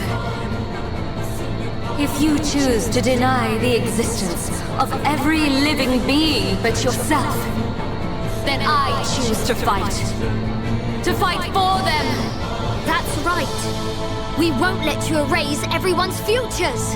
if you choose to deny the existence of every living being but yourself, then I choose to fight. To fight for them! That's right. We won't let you erase everyone's futures!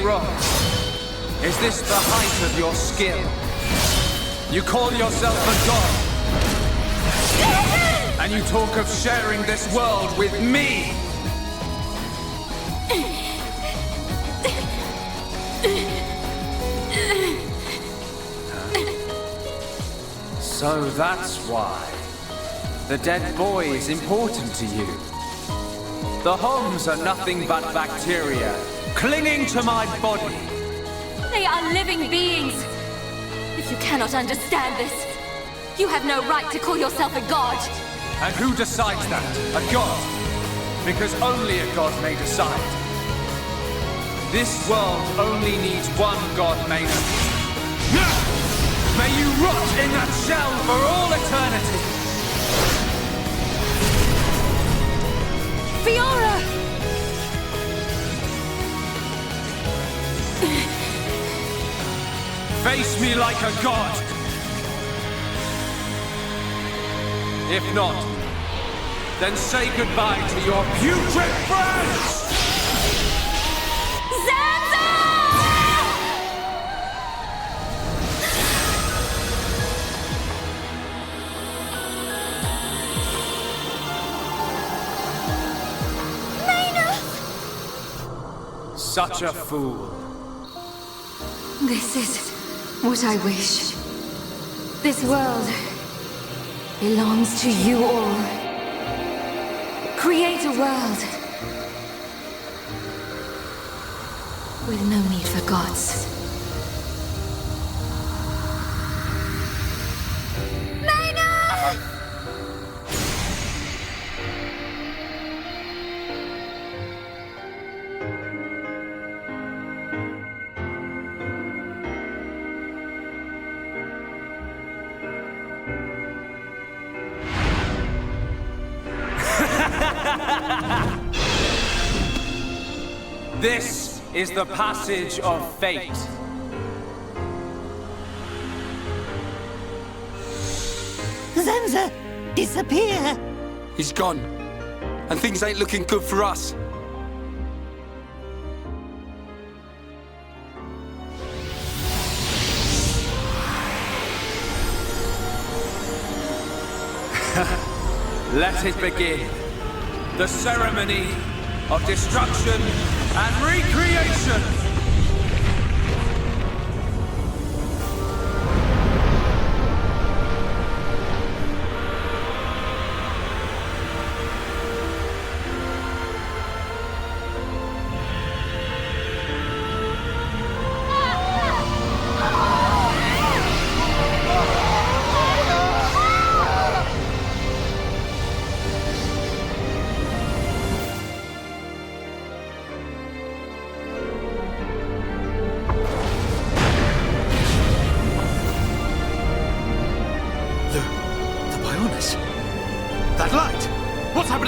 wrong? Is this the height of your skill? You call yourself a god, and you talk of sharing this world with me! So that's why. The dead boy is important to you. The Homs are nothing but bacteria, clinging to my body. They are living beings. If you cannot understand this, you have no right to call yourself a god. And who decides that? A god? Because only a god may decide. This world only needs one god, Maynard. May you rot in that shell for all eternity! Fiora! Face me like a god! If not, then say goodbye to your putrid friends! Such a fool. This is what I wish. This world belongs to you all. Create a world with no need for gods. This is the passage of fate. Zanza, disappear! He's gone. And things ain't looking good for us. Let it begin. The ceremony of destruction and recreation!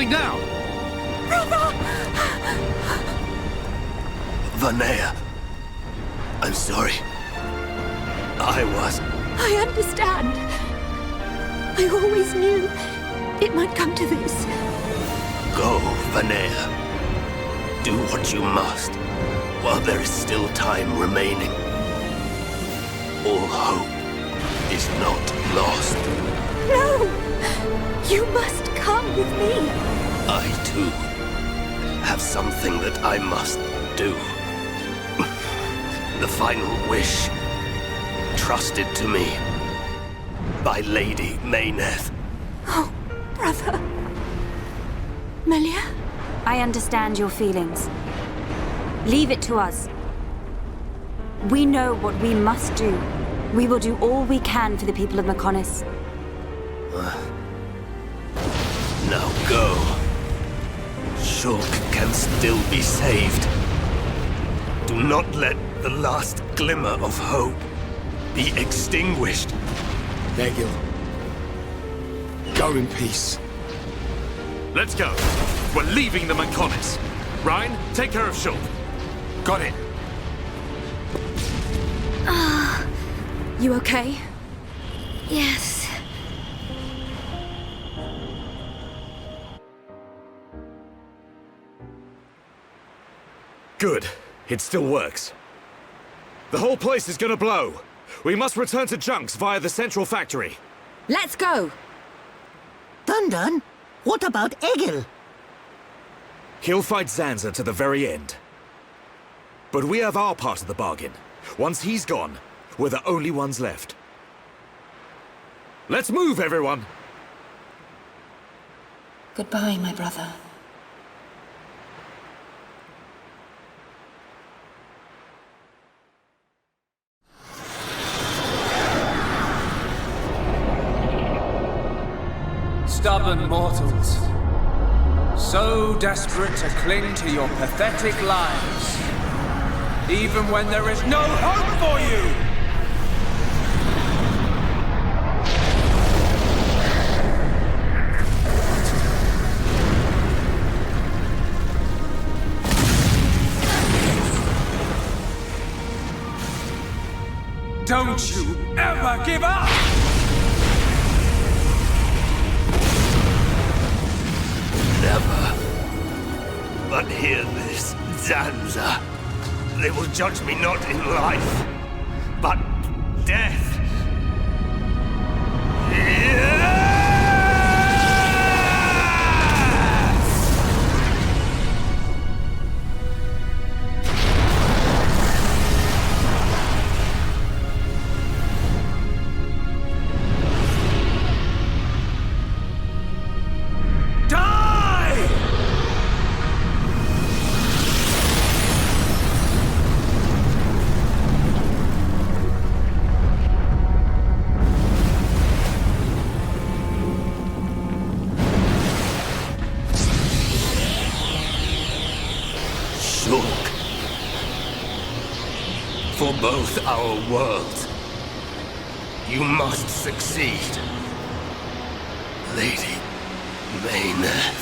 Now! Vanea. I'm sorry. I understand. I always knew it might come to this. Go, Vanea. Do what you must, while there is still time remaining. All hope is not lost. No! You must come with me. I, too, have something that I must do. The final wish, trusted to me by Lady Mayneth. Oh, brother. Melia? I understand your feelings. Leave it to us. We know what we must do. We will do all we can for the people of Mechonis. Now go. Shulk can still be saved. Do not let the last glimmer of hope be extinguished. Egil. Go in peace. Let's go. We're leaving the Mechonis. Ryan, take care of Shulk. Got it. You okay? Yes. Good. It still works. The whole place is gonna blow. We must return to Junks via the central factory. Let's go! Dun-Dun, what about Egil? He'll fight Zanza to the very end. But we have our part of the bargain. Once he's gone, we're the only ones left. Let's move, everyone! Goodbye, my brother. Stubborn mortals, so desperate to cling to your pathetic lives, even when there is no hope for you! Don't you ever give up! Never. But hear this, Zanza. They will judge me not in life, but death. For both our worlds, you must succeed, Lady Maynard.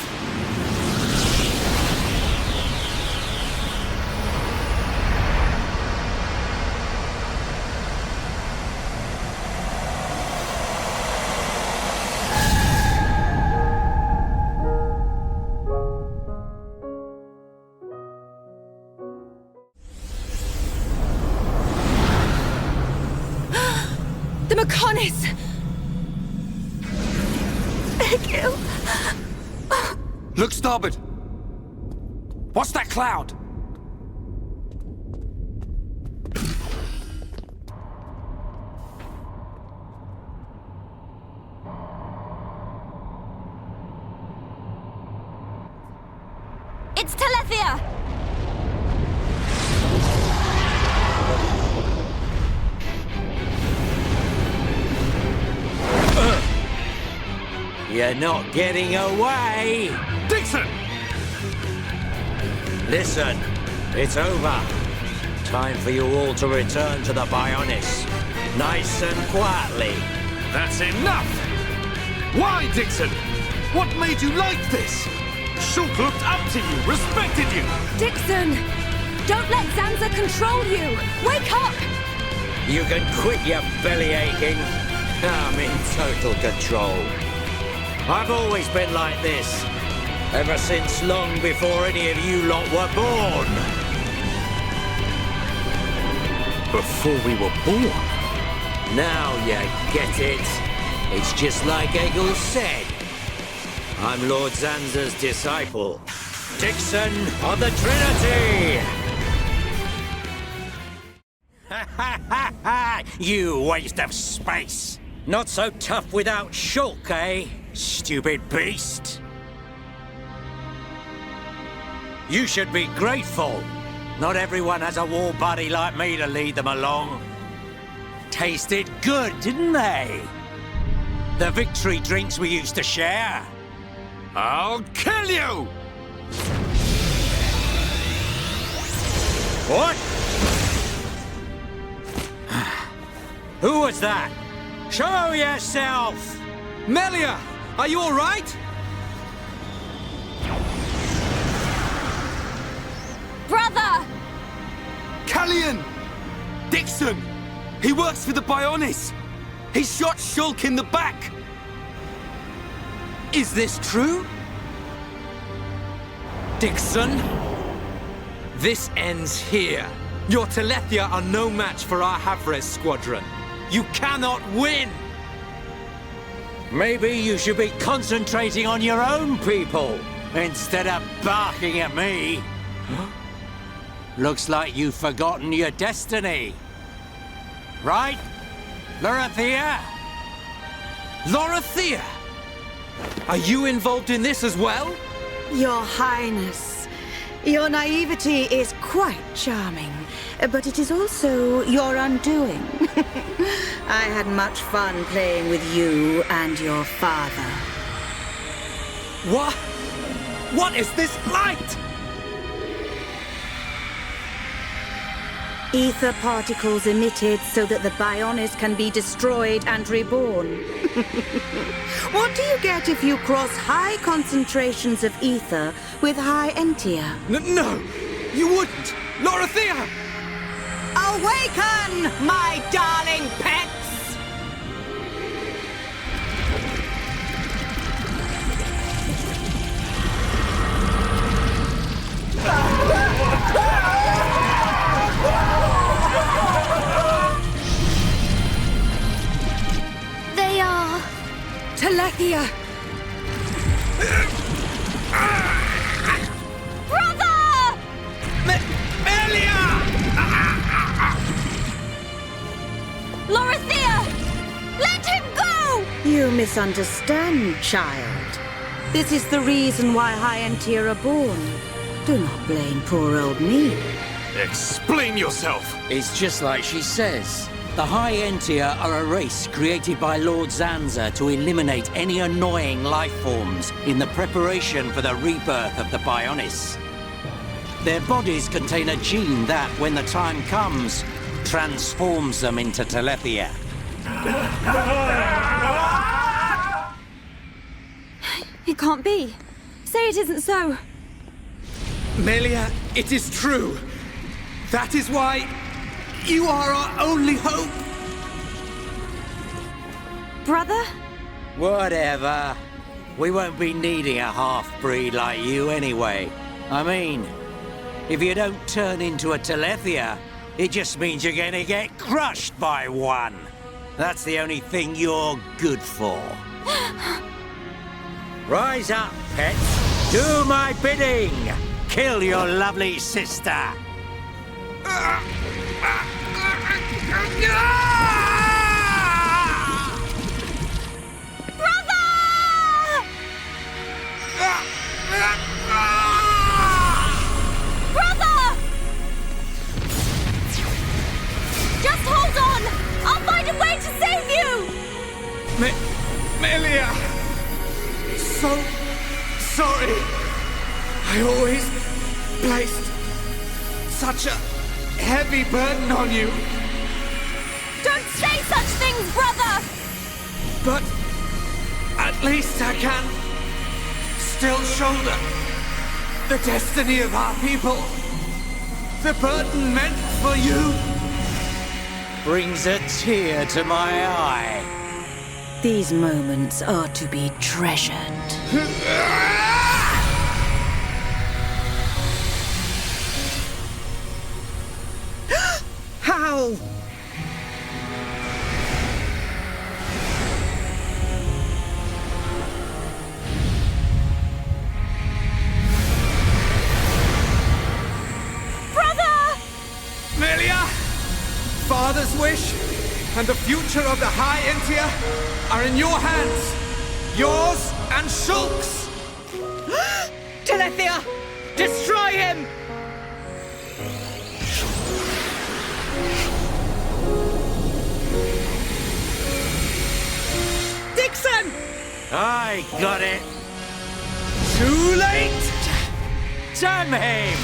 The Mechonis! Egil! Look starboard! What's that cloud? It's Telethia! You're not getting away! Dixon! Listen, it's over. Time for you all to return to the Bionis. Nice and quietly. That's enough! Why, Dixon? What made you like this? Shulk looked up to you, respected you! Dixon! Don't let Zanza control you! Wake up! You can quit your belly aching. I'm in total control. I've always been like this, ever since long before any of you lot were born. Before we were born? Now you get it. It's just like Egil said. I'm Lord Zanza's disciple, Dixon of the Trinity! Ha ha ha ha! You waste of space! Not so tough without Shulk, eh? Stupid beast! You should be grateful. Not everyone has a war buddy like me to lead them along. Tasted good, didn't they? The victory drinks we used to share. I'll kill you! What? Who was that? Show yourself! Melia! Are you all right? Brother! Callian! Dixon! He works for the Bionis! He shot Shulk in the back! Is this true? Dixon? This ends here. Your Telethia are no match for our Havres squadron. You cannot win! Maybe you should be concentrating on your own people instead of barking at me. Looks like you've forgotten your destiny. Right, Lorithia? Lorithia! Are you involved in this as well? Your Highness, your naivety is quite charming, but it is also your undoing. I had much fun playing with you and your father. What? What is this light? Ether particles emitted so that the Bionis can be destroyed and reborn. What do you get if you cross high concentrations of ether with high entia? No, you wouldn't! Lorithia! Awaken, my darling pets! They are... Telethia! Brother! Melia! Lorithia! Let him go! You misunderstand, child. This is the reason why high entia are born. Do not blame poor old me. Explain yourself! It's just like she says. The High Entia are a race created by Lord Zanza to eliminate any annoying life forms in the preparation for the rebirth of the Bionis. Their bodies contain a gene that, when the time comes, transforms them into Telethia. It can't be. Say it isn't so. Melia, it is true. That is why you are our only hope. Brother? Whatever. We won't be needing a half-breed like you anyway. I mean, if you don't turn into a Telethia, it just means you're gonna get crushed by one. That's the only thing you're good for. Rise up, pets. Do my bidding. Kill your lovely sister. Brother! Just hold on! I'll find a way to save you! Melia! So sorry. I always placed such a heavy burden on you. Don't say such things, brother! But at least I can still shoulder the destiny of our people. The burden meant for you. Brings a tear to my eye. These moments are to be treasured. How? Brother! Melia! Father's wish and the future of the High Entia are in your hands. Yours and Shulk's. Telethia! Destroy him! Dixon! I got it. Too late! Damn him!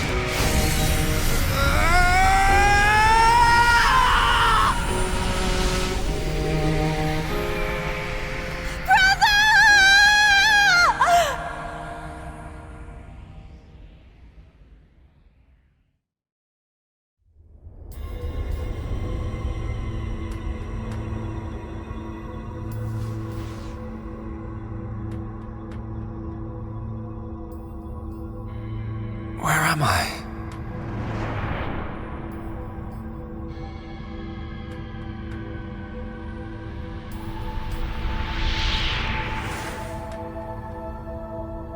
Where am I?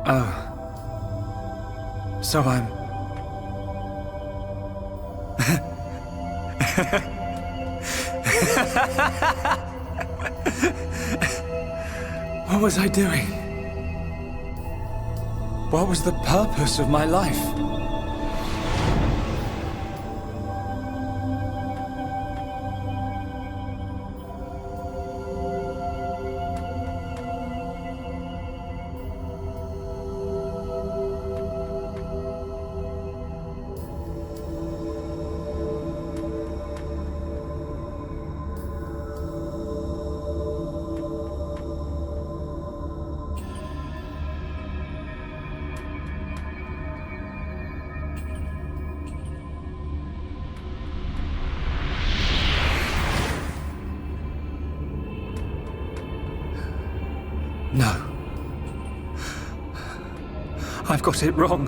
Oh. So I'm... What was I doing? What was the purpose of my life? No. I've got it wrong.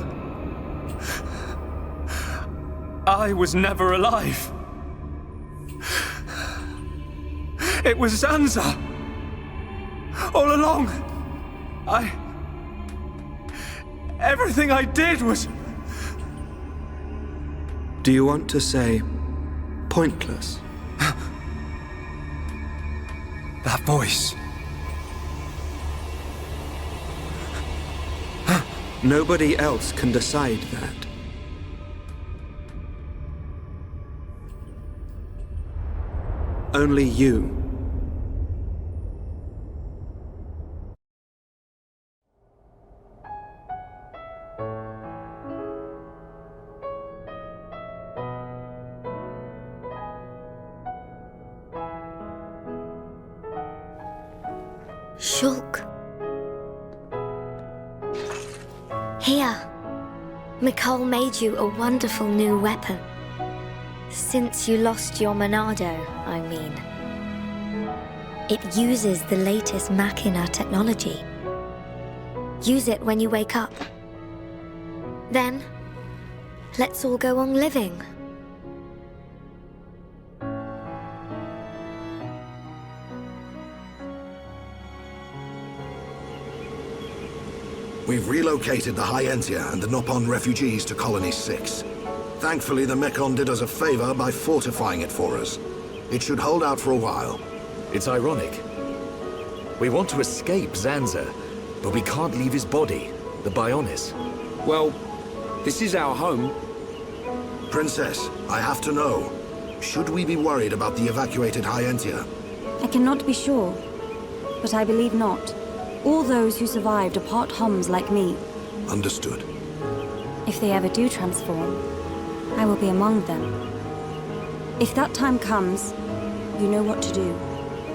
I was never alive. It was Zanza. All along. Everything I did was... Do you want to say pointless? That voice. Nobody else can decide that. Only you. Shulk. Here. Mikol made you a wonderful new weapon. Since you lost your Monado, I mean. It uses the latest Machina technology. Use it when you wake up. Then, let's all go on living. We've relocated the Hyentia and the Nopon refugees to Colony 6. Thankfully, the Mekon did us a favor by fortifying it for us. It should hold out for a while. It's ironic. We want to escape Zanza, but we can't leave his body, the Bionis. Well, this is our home. Princess, I have to know. Should we be worried about the evacuated Hyentia? I cannot be sure, but I believe not. All those who survived are part Homs like me. Understood. If they ever do transform, I will be among them. If that time comes, you know what to do.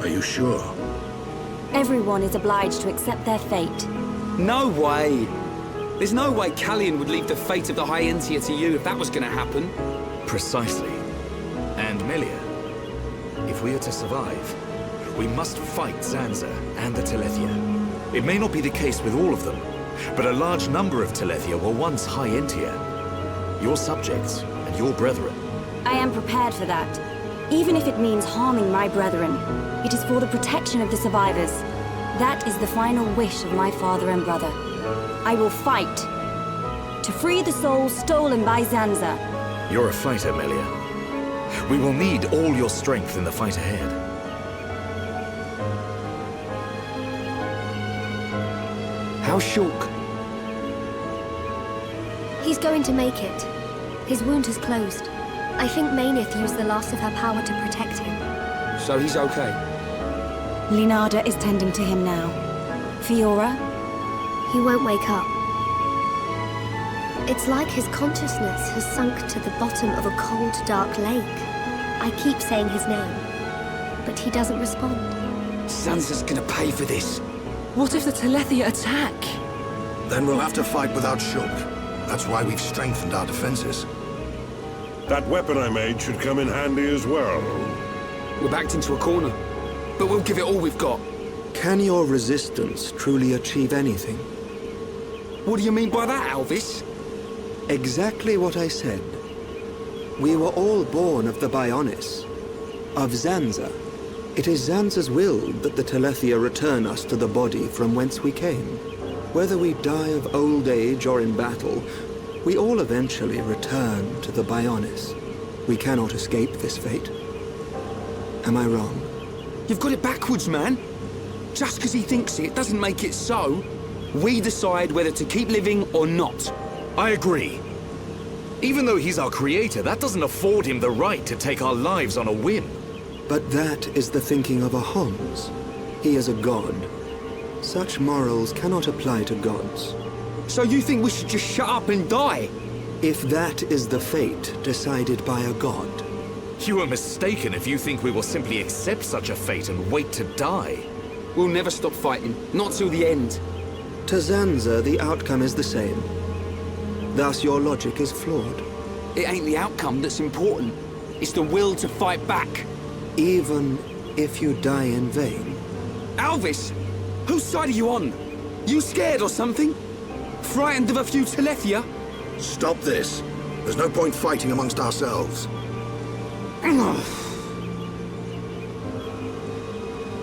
Are you sure? Everyone is obliged to accept their fate. No way! There's no way Callian would leave the fate of the Hyentia to you if that was gonna happen. Precisely. And Melia, if we are to survive, we must fight Zanza and the Telethia. It may not be the case with all of them, but a large number of Telethia were once Hyentia. Your subjects and your brethren. I am prepared for that. Even if it means harming my brethren, it is for the protection of the survivors. That is the final wish of my father and brother. I will fight to free the souls stolen by Zanza. You're a fighter, Melia. We will need all your strength in the fight ahead. How's Shulk? He's going to make it. His wound has closed. I think Mainith used the last of her power to protect him. So he's okay? Linada is tending to him now. Fiora? He won't wake up. It's like his consciousness has sunk to the bottom of a cold, dark lake. I keep saying his name, but he doesn't respond. Zanza's gonna pay for this. What if the Telethia attack? Then we'll have to fight without Shulk. That's why we've strengthened our defenses. That weapon I made should come in handy as well. We're backed into a corner, but we'll give it all we've got. Can your resistance truly achieve anything? What do you mean by that, Alvis? Exactly what I said. We were all born of the Bionis, of Zanza. It is Zanza's will that the Telethia return us to the body from whence we came. Whether we die of old age or in battle, we all eventually return to the Bionis. We cannot escape this fate. Am I wrong? You've got it backwards, man. Just because he thinks it doesn't make it so. We decide whether to keep living or not. I agree. Even though he's our creator, that doesn't afford him the right to take our lives on a whim. But that is the thinking of a Homs. He is a god. Such morals cannot apply to gods. So you think we should just shut up and die? If that is the fate decided by a god. You are mistaken if you think we will simply accept such a fate and wait to die. We'll never stop fighting, not till the end. To Zanza, the outcome is the same. Thus, your logic is flawed. It ain't the outcome that's important. It's the will to fight back. Even if you die in vain. Alvis! Whose side are you on? You scared or something? Frightened of a few Telethia? Stop this. There's no point fighting amongst ourselves.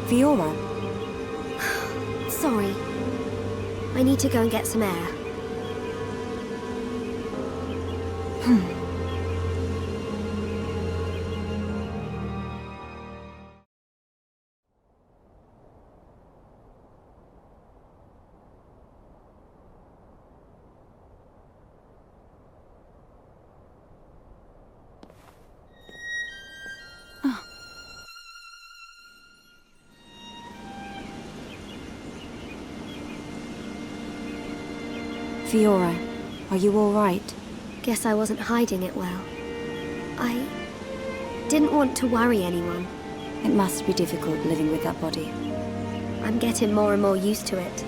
Fiora? Sorry. I need to go and get some air. Fiora, are you all right? Guess I wasn't hiding it well. I didn't want to worry anyone. It must be difficult living with that body. I'm getting more and more used to it.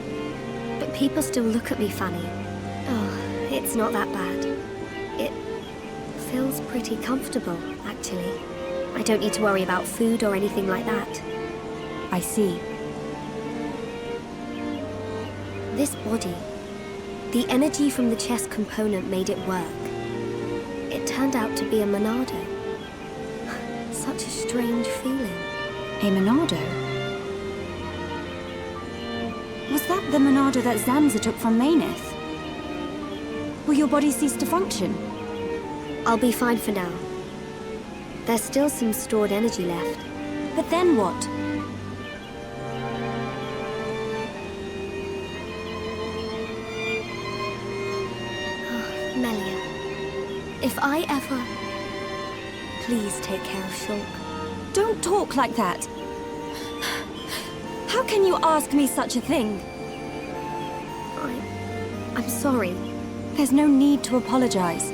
But people still look at me funny. Oh, it's not that bad. It feels pretty comfortable, actually. I don't need to worry about food or anything like that. I see. This body, the energy from the chest component made it work. It turned out to be a Monado. Such a strange feeling. A Monado? Was that the Monado that Zanza took from Maineth? Will your body cease to function? I'll be fine for now. There's still some stored energy left. But then what? Melia, if I ever... Please take care of Shulk. Don't talk like that. How can you ask me such a thing? I'm sorry. There's no need to apologize.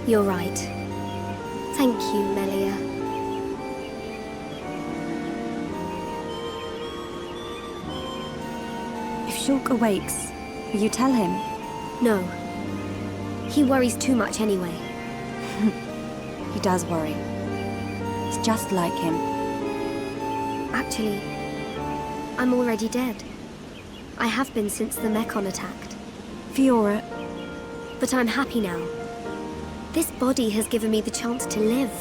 You're right. Thank you, Melia. If Shulk awakes, will you tell him? No. He worries too much anyway. He does worry. It's just like him. Actually, I'm already dead. I have been since the Mechon attacked. Fiora. But I'm happy now. This body has given me the chance to live.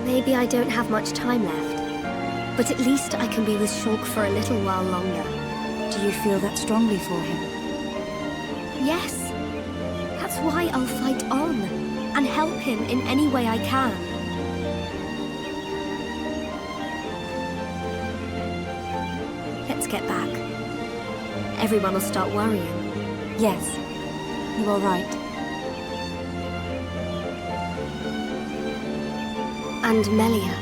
Maybe I don't have much time left, but at least I can be with Shulk for a little while longer. Do you feel that strongly for him? Yes. That's why I'll fight on and help him in any way I can. Let's get back. Everyone will start worrying. Yes, you are right. And Melia,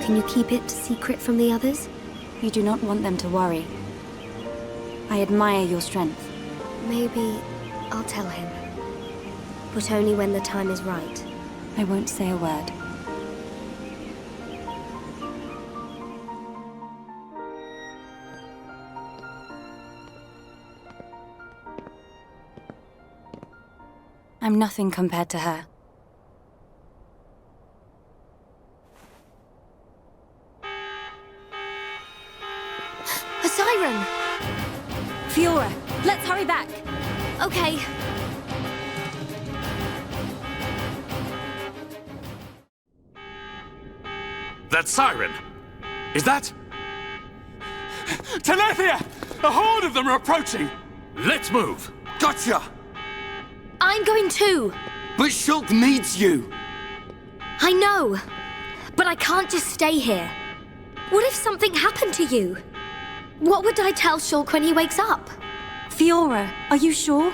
can you keep it secret from the others? You do not want them to worry. I admire your strength. Maybe I'll tell him. But only when the time is right. I won't say a word. I'm nothing compared to her. A siren! Fiora, let's hurry back! Okay. That siren! Is that... Telethia! A horde of them are approaching! Let's move! Gotcha! I'm going too. But Shulk needs you! I know, but I can't just stay here. What if something happened to you? What would I tell Shulk when he wakes up? Fiora, are you sure?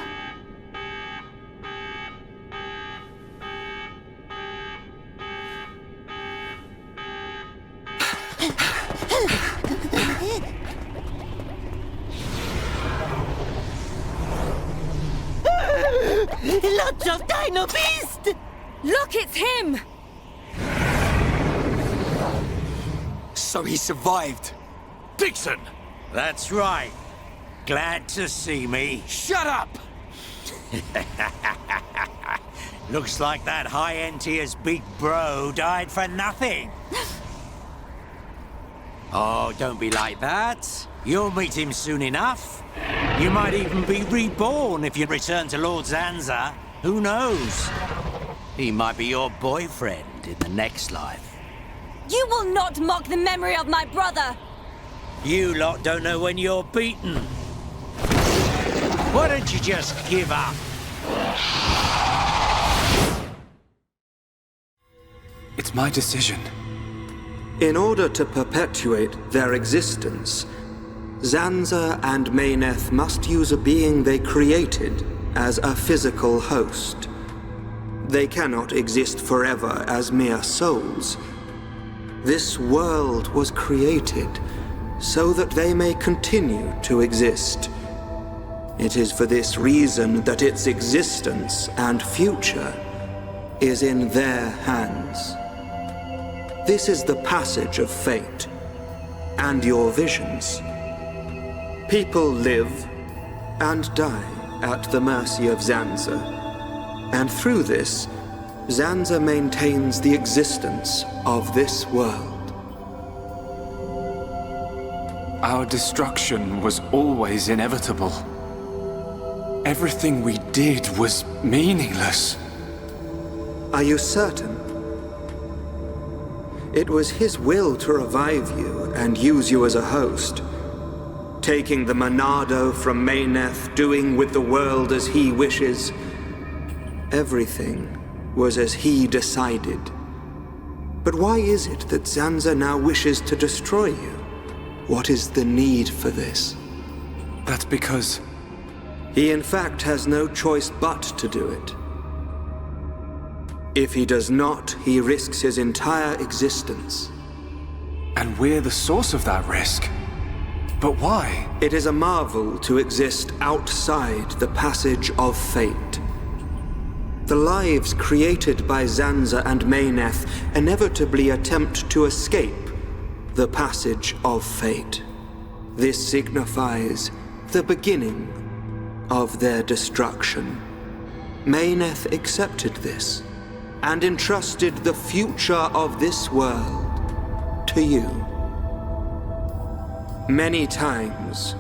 Lots of Dino Beast! Look, it's him! So he survived. Dixon! That's right. Glad to see me. Shut up! Looks like that high-end tier's big bro died for nothing. Oh, don't be like that. You'll meet him soon enough. You might even be reborn if you return to Lord Zanza. Who knows? He might be your boyfriend in the next life. You will not mock the memory of my brother! You lot don't know when you're beaten. Why don't you just give up? It's my decision. In order to perpetuate their existence, Zanza and Mayneth must use a being they created as a physical host. They cannot exist forever as mere souls. This world was created so that they may continue to exist. It is for this reason that its existence and future is in their hands. This is the passage of fate, and your visions. People live and die at the mercy of Zanza, and through this, Zanza maintains the existence of this world. Our destruction was always inevitable. Everything we did was meaningless. Are you certain? It was his will to revive you and use you as a host. Taking the Monado from Mayneth, doing with the world as he wishes. Everything was as he decided. But why is it that Zanza now wishes to destroy you? What is the need for this? That's because... He in fact has no choice but to do it. If he does not, he risks his entire existence. And we're the source of that risk. But why? It is a marvel to exist outside the passage of fate. The lives created by Zanza and Mayneth inevitably attempt to escape the passage of fate. This signifies the beginning of their destruction. Mayneth accepted this and entrusted the future of this world to you. Many times,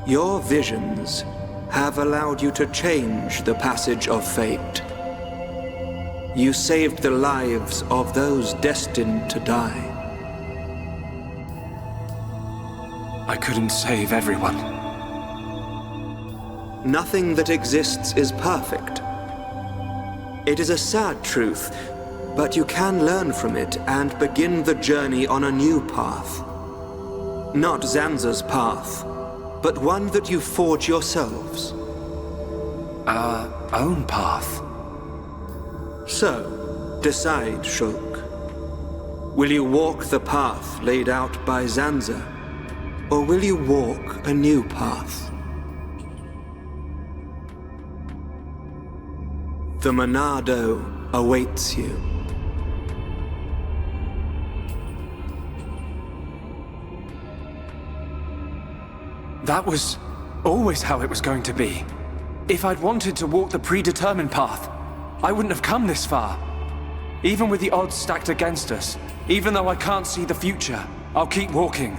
your visions have allowed you to change the passage of fate. You saved the lives of those destined to die. I couldn't save everyone. Nothing that exists is perfect. It is a sad truth, but you can learn from it and begin the journey on a new path. Not Zanza's path, but one that you forge yourselves. Our own path. So, decide, Shulk. Will you walk the path laid out by Zanza, or will you walk a new path? The Monado awaits you. That was always how it was going to be. If I'd wanted to walk the predetermined path, I wouldn't have come this far. Even with the odds stacked against us, even though I can't see the future, I'll keep walking.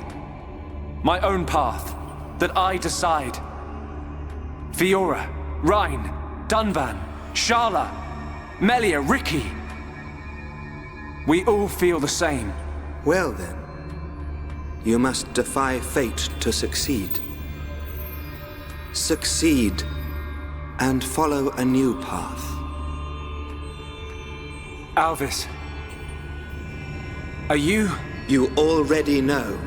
My own path, that I decide. Fiora, Rhine, Dunvan, Sharla, Melia, Ricky. We all feel the same. Well then, You must defy fate to succeed. Succeed and follow a new path. Alvis. Are you... You already know.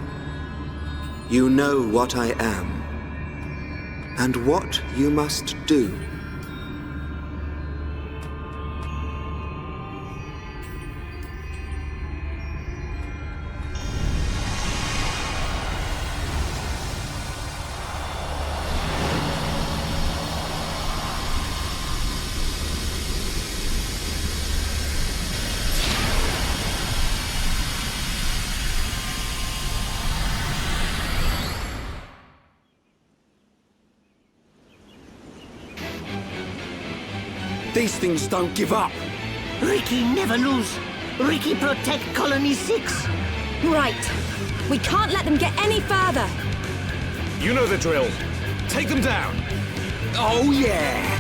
You know what I am. And what you must do. These things don't give up. Ricky never lose. Ricky protect Colony 6. Right. We can't let them get any further. You know the drill. Take them down. Oh, yeah.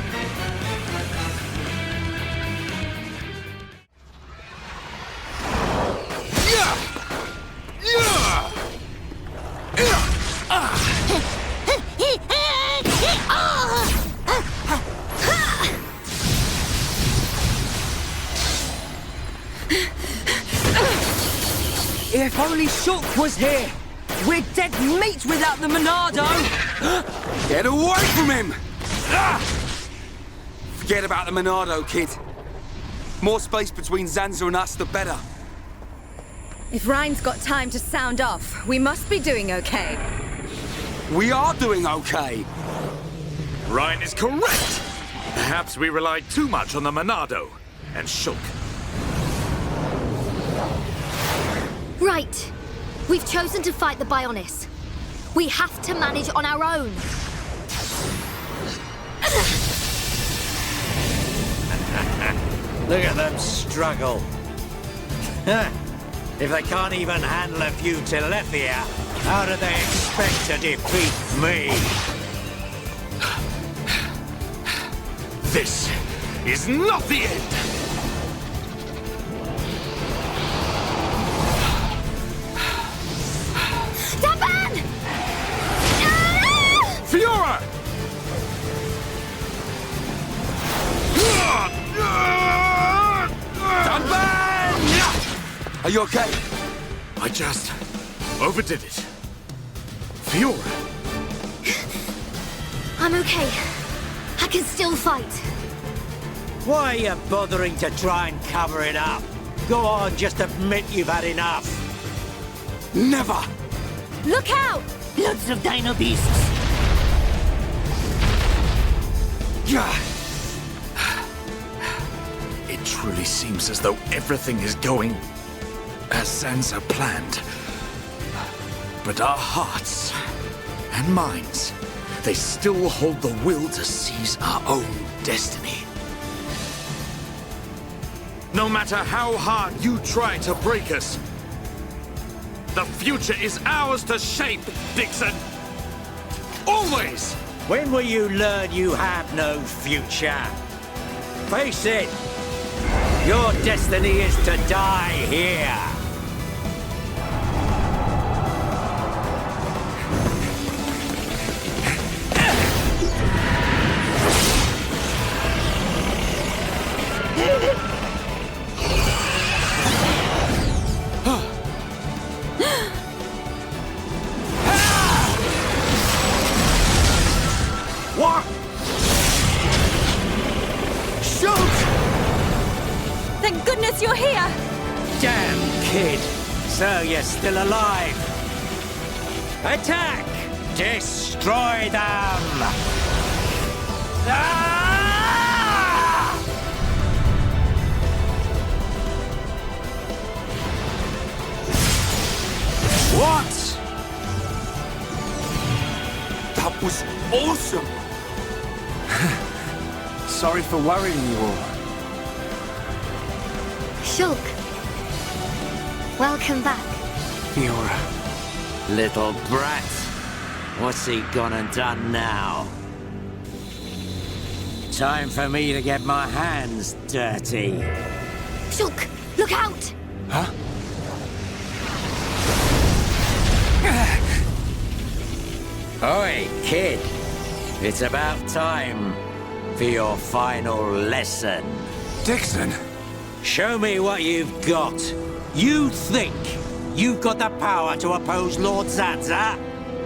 If only Shulk was here! We're dead meat without the Monado! Get away from him! Forget about the Monado, kid. More space between Zanza and us, the better. If Ryan's got time to sound off, we must be doing okay. We are doing okay. Ryan is correct. Perhaps we relied too much on the Monado and Shulk. Right. We've chosen to fight the Bionis. We have to manage on our own. Look at them struggle. If they can't even handle a few Telethia, how do they expect to defeat me? This is not the end! También! Fiora! Are you okay? I just overdid it. Fiora! I'm okay. I can still fight. Why are you bothering to try and cover it up? Go on, just admit you've had enough. Never! Look out! Lots of dino beasts. It truly seems as though everything is going as Zanza planned. But our hearts and minds, they still hold the will to seize our own destiny. No matter how hard you try to break us, the future is ours to shape, Dixon. Always! When will you learn you have no future? Face it! Your destiny is to die here! What? Shoot! Thank goodness you're here! Damn kid! So you're still alive! Attack! Destroy them! Ah! What? That was awesome! Sorry for worrying you all. Shulk. Welcome back. Fiora. Little brat. What's he gone and done now? Time for me to get my hands dirty. Shulk, look out! Huh? Oi, kid. It's about time for your final lesson. Dixon! Show me what you've got. You think you've got the power to oppose Lord Zanza?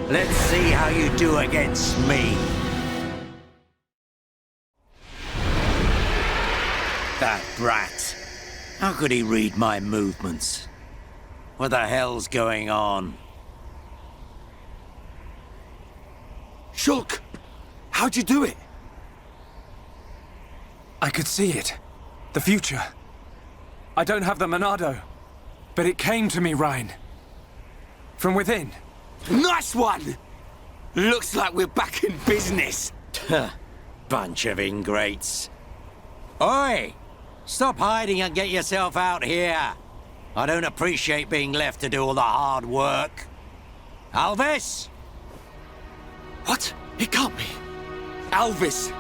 Let's see how you do against me. That brat. How could he read my movements? What the hell's going on? Shulk! How'd you do it? I could see it. The future. I don't have the Monado. But it came to me, Ryan. From within. Nice one! Looks like we're back in business. Bunch of ingrates. Oi! Stop hiding and get yourself out here. I don't appreciate being left to do all the hard work. Alvis? What? It can't be. Alvis!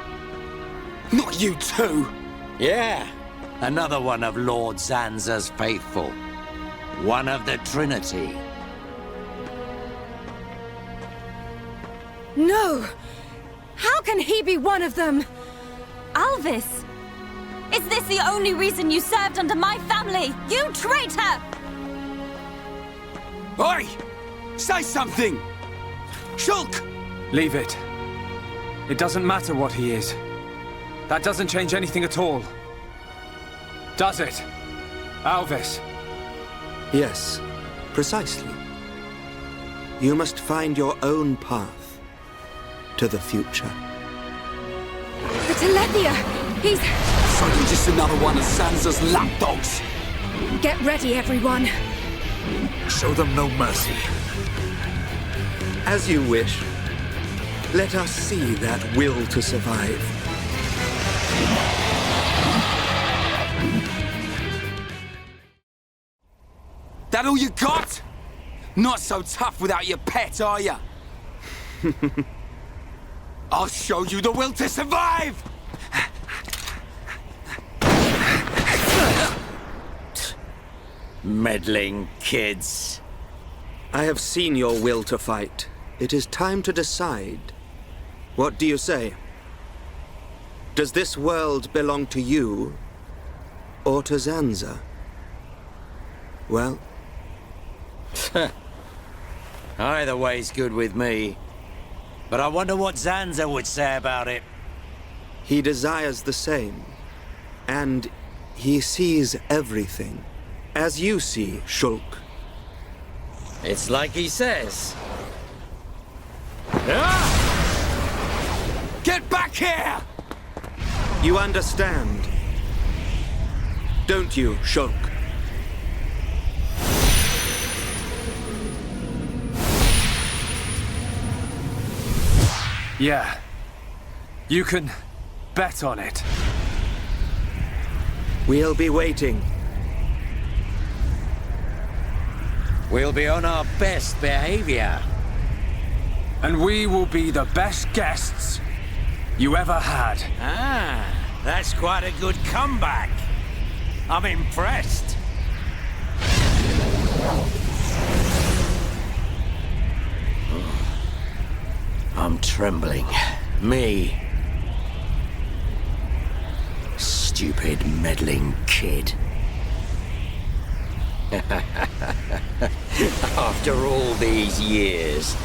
Not you too! Yeah, another one of Lord Zanza's faithful. One of the Trinity. No! How can he be one of them? Alvis! Is this the only reason you served under my family? You traitor! Oi! Say something! Shulk! Leave it. It doesn't matter what he is. That doesn't change anything at all. Does it? Alvis? Yes, precisely. You must find your own path to the future. The Telethia! He's... So you're just another one of Zanza's lapdogs! Get ready, everyone. Show them no mercy. As you wish. Let us see that will to survive. That all you got? Not so tough without your pet, are ya? I'll show you the will to survive! Meddling kids. I have seen your will to fight. It is time to decide. What do you say? Does this world belong to you, or to Zanza? Well... Either way's good with me. But I wonder what Zanza would say about it. He desires the same. And he sees everything. As you see, Shulk. It's like he says. Get back here! You understand, don't you, Shulk? Yeah. You can bet on it. We'll be waiting. We'll be on our best behavior. And we will be the best guests you ever had. Ah, that's quite a good comeback. I'm impressed. I'm trembling. Me. Stupid meddling kid. After all these years,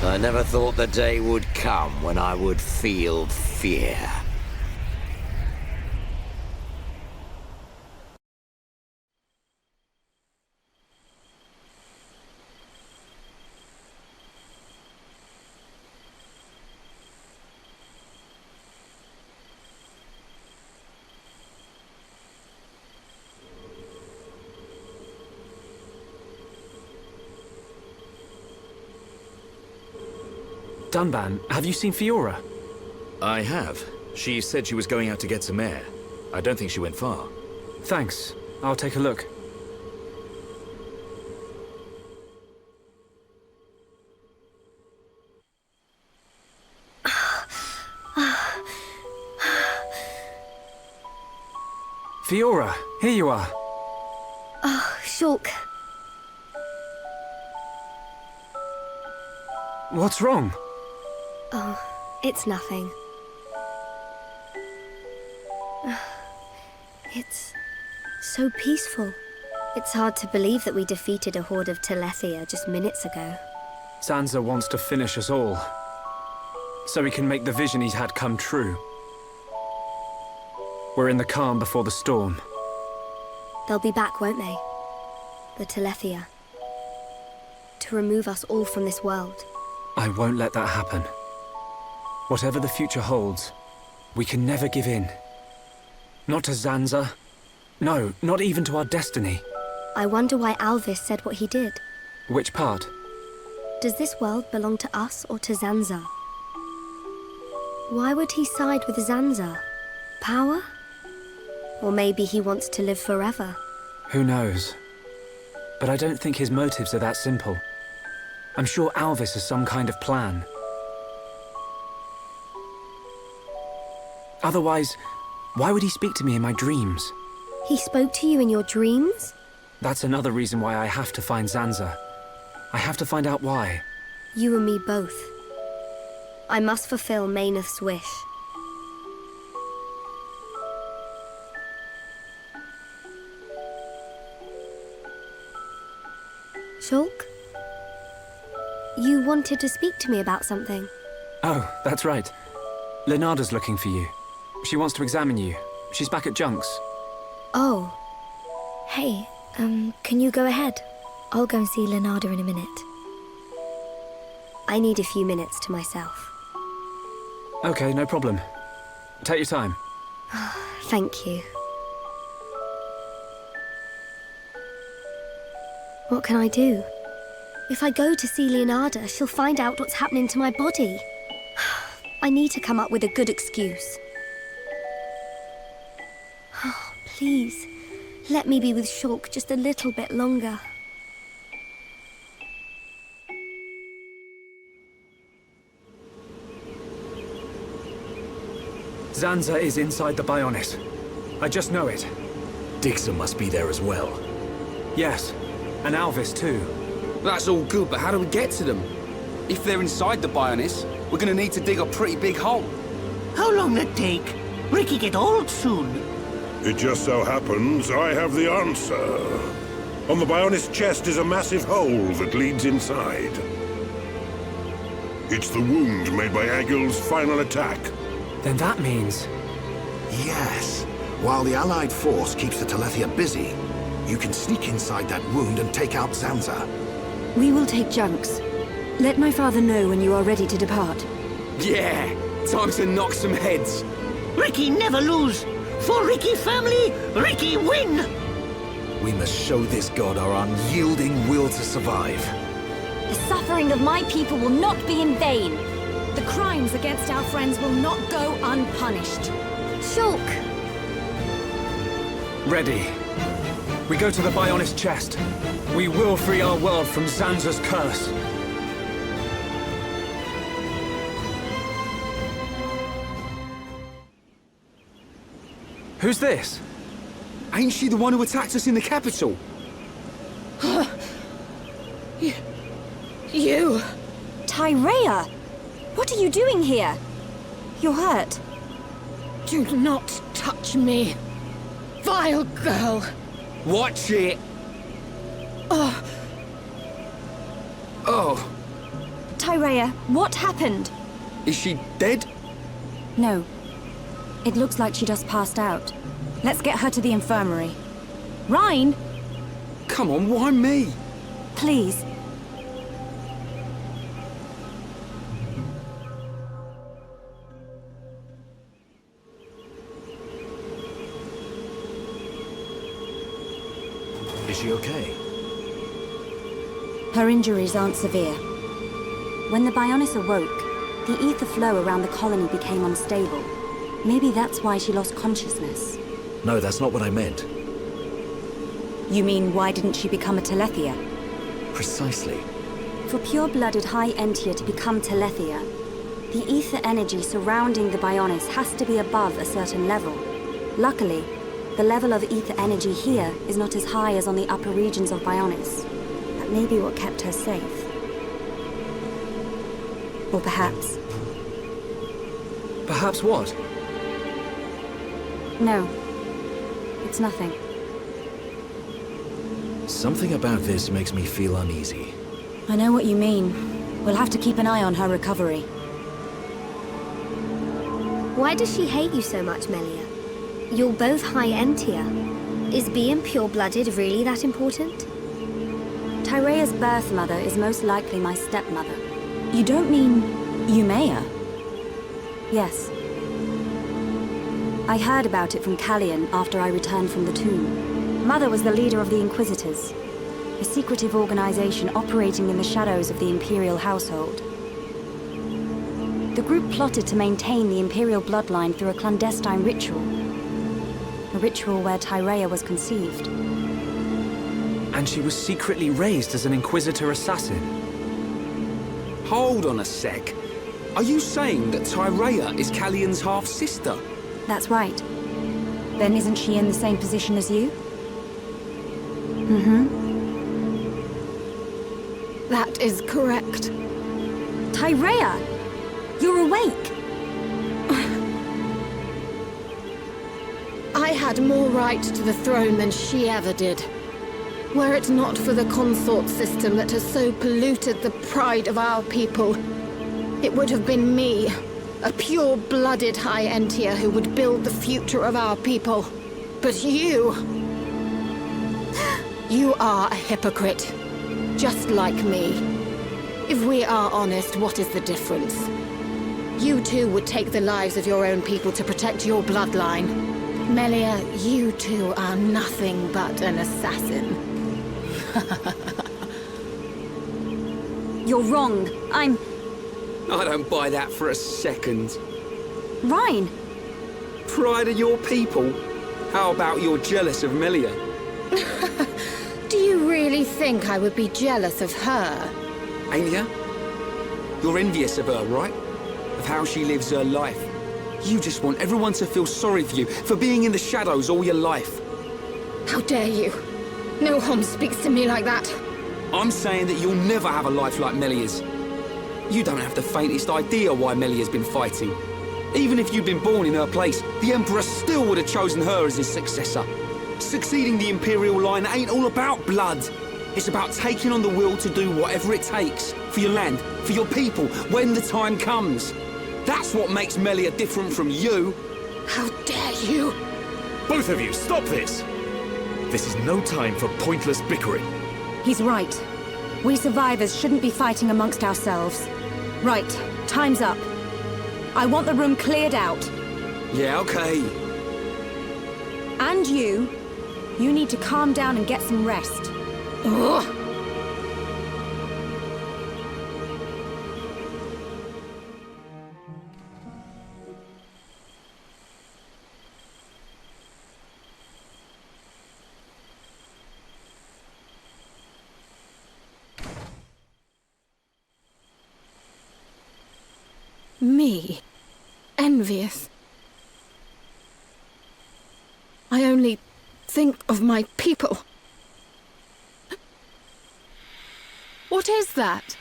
I never thought the day would come when I would feel fear. Dunban, have you seen Fiora? I have. She said she was going out to get some air. I don't think she went far. Thanks. I'll take a look. Fiora, here you are. Oh, Shulk. What's wrong? Oh, it's nothing. It's so peaceful. It's hard to believe that we defeated a horde of Telethia just minutes ago. Zanza wants to finish us all, so he can make the vision he's had come true. We're in the calm before the storm. They'll be back, won't they? The Telethia. To remove us all from this world. I won't let that happen. Whatever the future holds, we can never give in. Not to Zanza. No, not even to our destiny. I wonder why Alvis said what he did. Which part? Does this world belong to us or to Zanza? Why would he side with Zanza? Power? Or maybe he wants to live forever. Who knows? But I don't think his motives are that simple. I'm sure Alvis has some kind of plan. Otherwise, why would he speak to me in my dreams? He spoke to you in your dreams? That's another reason why I have to find Zanza. I have to find out why. You and me both. I must fulfill Mayneth's wish. Shulk? You wanted to speak to me about something. Oh, that's right. Leonarda's looking for you. She wants to examine you. She's back at Junk's. Oh. Hey, can you go ahead? I'll go and see Leonarda in a minute. I need a few minutes to myself. Okay, no problem. Take your time. Thank you. What can I do? If I go to see Leonarda, she'll find out what's happening to my body. I need to come up with a good excuse. Oh, please, let me be with Shulk just a little bit longer. Zanza is inside the Bionis. I just know it. Dixon must be there as well. Yes, and Alvis too. That's all good, but how do we get to them? If they're inside the Bionis, we're gonna need to dig a pretty big hole. How long will it take? Ricky get old soon. It just so happens I have the answer. On the Bionis chest is a massive hole that leads inside. It's the wound made by Agil's final attack. Then that means... Yes. While the Allied force keeps the Telethia busy, you can sneak inside that wound and take out Zanza. We will take Junk's. Let my father know when you are ready to depart. Yeah! Time to knock some heads. Ricky never lose. For Ricky family, Ricky win! We must show this god our unyielding will to survive. The suffering of my people will not be in vain. The crimes against our friends will not go unpunished. Shulk! Ready. We go to the Bionis chest. We will free our world from Zanza's curse. Who's this? Ain't she the one who attacked us in the capital? You! Tyrea! What are you doing here? You're hurt. Do not touch me, vile girl. Watch it! Oh. Oh. Tyrea, what happened? Is she dead? No. It looks like she just passed out. Let's get her to the infirmary. Rhine! Come on, why me? Please. Is she okay? Her injuries aren't severe. When the Bionis awoke, the ether flow around the colony became unstable. Maybe that's why she lost consciousness. No, that's not what I meant. You mean, why didn't she become a Telethia? Precisely. For pure-blooded High Entia to become Telethia, the ether energy surrounding the Bionis has to be above a certain level. Luckily, the level of ether energy here is not as high as on the upper regions of Bionis. That may be what kept her safe. Or perhaps... Perhaps what? No. It's nothing. Something about this makes me feel uneasy. I know what you mean. We'll have to keep an eye on her recovery. Why does she hate you so much, Melia? You're both high end tier. Is being pure-blooded really that important? Tyrea's birth mother is most likely my stepmother. You don't mean Yumea? Yes. I heard about it from Callian after I returned from the tomb. Mother was the leader of the Inquisitors, a secretive organization operating in the shadows of the Imperial household. The group plotted to maintain the Imperial bloodline through a clandestine ritual. A ritual where Tyrea was conceived. And she was secretly raised as an Inquisitor assassin. Hold on a sec. Are you saying that Tyrea is Callian's half-sister? That's right. Then isn't she in the same position as you? Mm-hmm. That is correct. Tyrea! You're awake! I had more right to the throne than she ever did. Were it not for the consort system that has so polluted the pride of our people, it would have been me, a pure-blooded High Entier who would build the future of our people. But you... you are a hypocrite. Just like me. If we are honest, what is the difference? You too would take the lives of your own people to protect your bloodline. Melia, you two are nothing but an assassin. You're wrong. I don't buy that for a second. Rhine! Pride of your people? How about you're jealous of Melia? Do you really think I would be jealous of her? Alia? You're envious of her, right? Of how she lives her life. You just want everyone to feel sorry for you, for being in the shadows all your life. How dare you? No Hom speaks to me like that. I'm saying that you'll never have a life like Melia's. You don't have the faintest idea why Melia's been fighting. Even if you'd been born in her place, the Emperor still would have chosen her as his successor. Succeeding the Imperial line ain't all about blood. It's about taking on the will to do whatever it takes for your land, for your people, when the time comes. That's what makes Melia different from you. How dare you? Both of you, stop this! This is no time for pointless bickering. He's right. We survivors shouldn't be fighting amongst ourselves. Right, time's up. I want the room cleared out. Yeah, okay. And you need to calm down and get some rest. Ugh. Me? Envious? I only think of my people. What is that?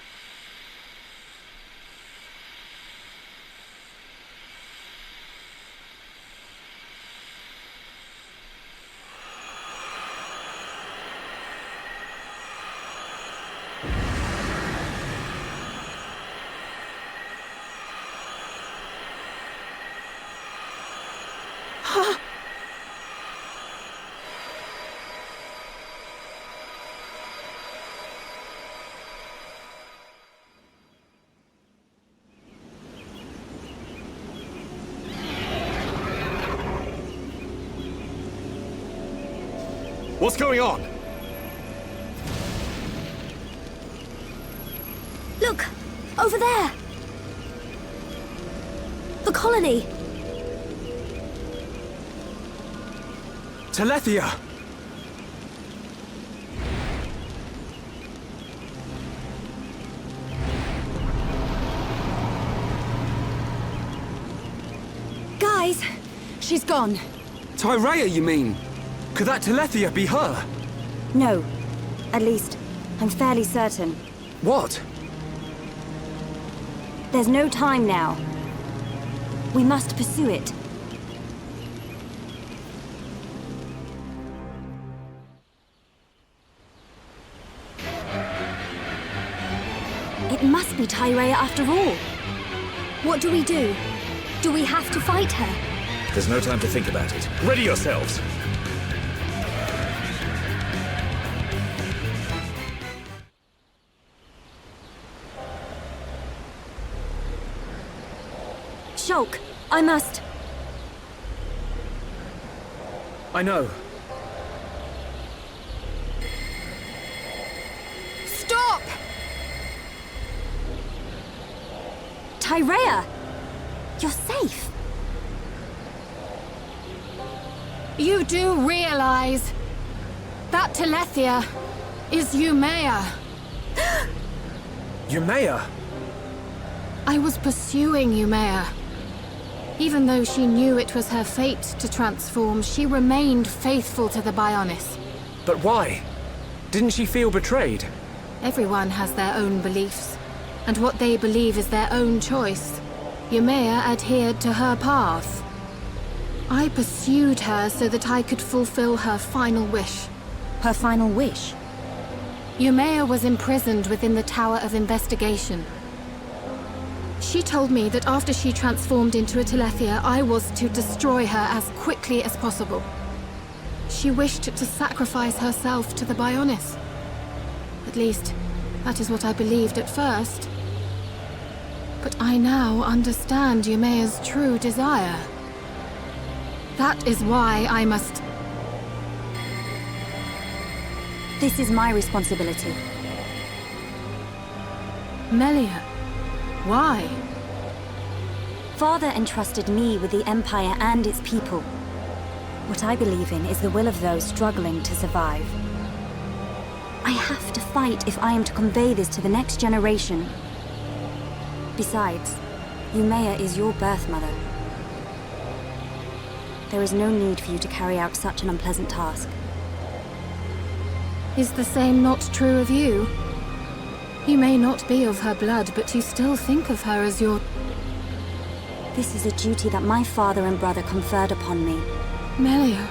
What's going on? Look! Over there! The colony! Telethia! Guys! She's gone. Tyrea, you mean? Could that Telethia be her? No. At least, I'm fairly certain. What? There's no time now. We must pursue it. It must be Tyrea after all. What do we do? Do we have to fight her? There's no time to think about it. Ready yourselves! Shulk, I must... I know. Stop! Tyrea! You're safe. You do realize that Telethia is Umea. Umea? I was pursuing Umea. Even though she knew it was her fate to transform, she remained faithful to the Bionis. But why? Didn't she feel betrayed? Everyone has their own beliefs, and what they believe is their own choice. Umea adhered to her path. I pursued her so that I could fulfill her final wish. Her final wish? Umea was imprisoned within the Tower of Investigation. She told me that after she transformed into a Telethia, I was to destroy her as quickly as possible. She wished to sacrifice herself to the Bionis. At least, that is what I believed at first. But I now understand Umea's true desire. That is why I must... This is my responsibility. Melia, why? Father entrusted me with the Empire and its people. What I believe in is the will of those struggling to survive. I have to fight if I am to convey this to the next generation. Besides, Umea is your birth mother. There is no need for you to carry out such an unpleasant task. Is the same not true of you? You may not be of her blood, but you still think of her as your... This is a duty that my father and brother conferred upon me. Melia.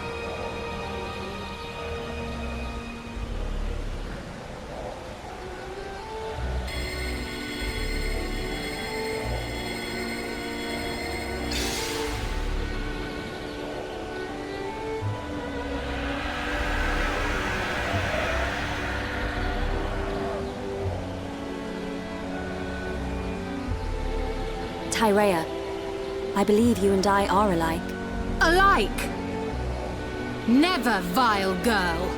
Tyrea, I believe you and I are alike. Alike? Never, vile girl.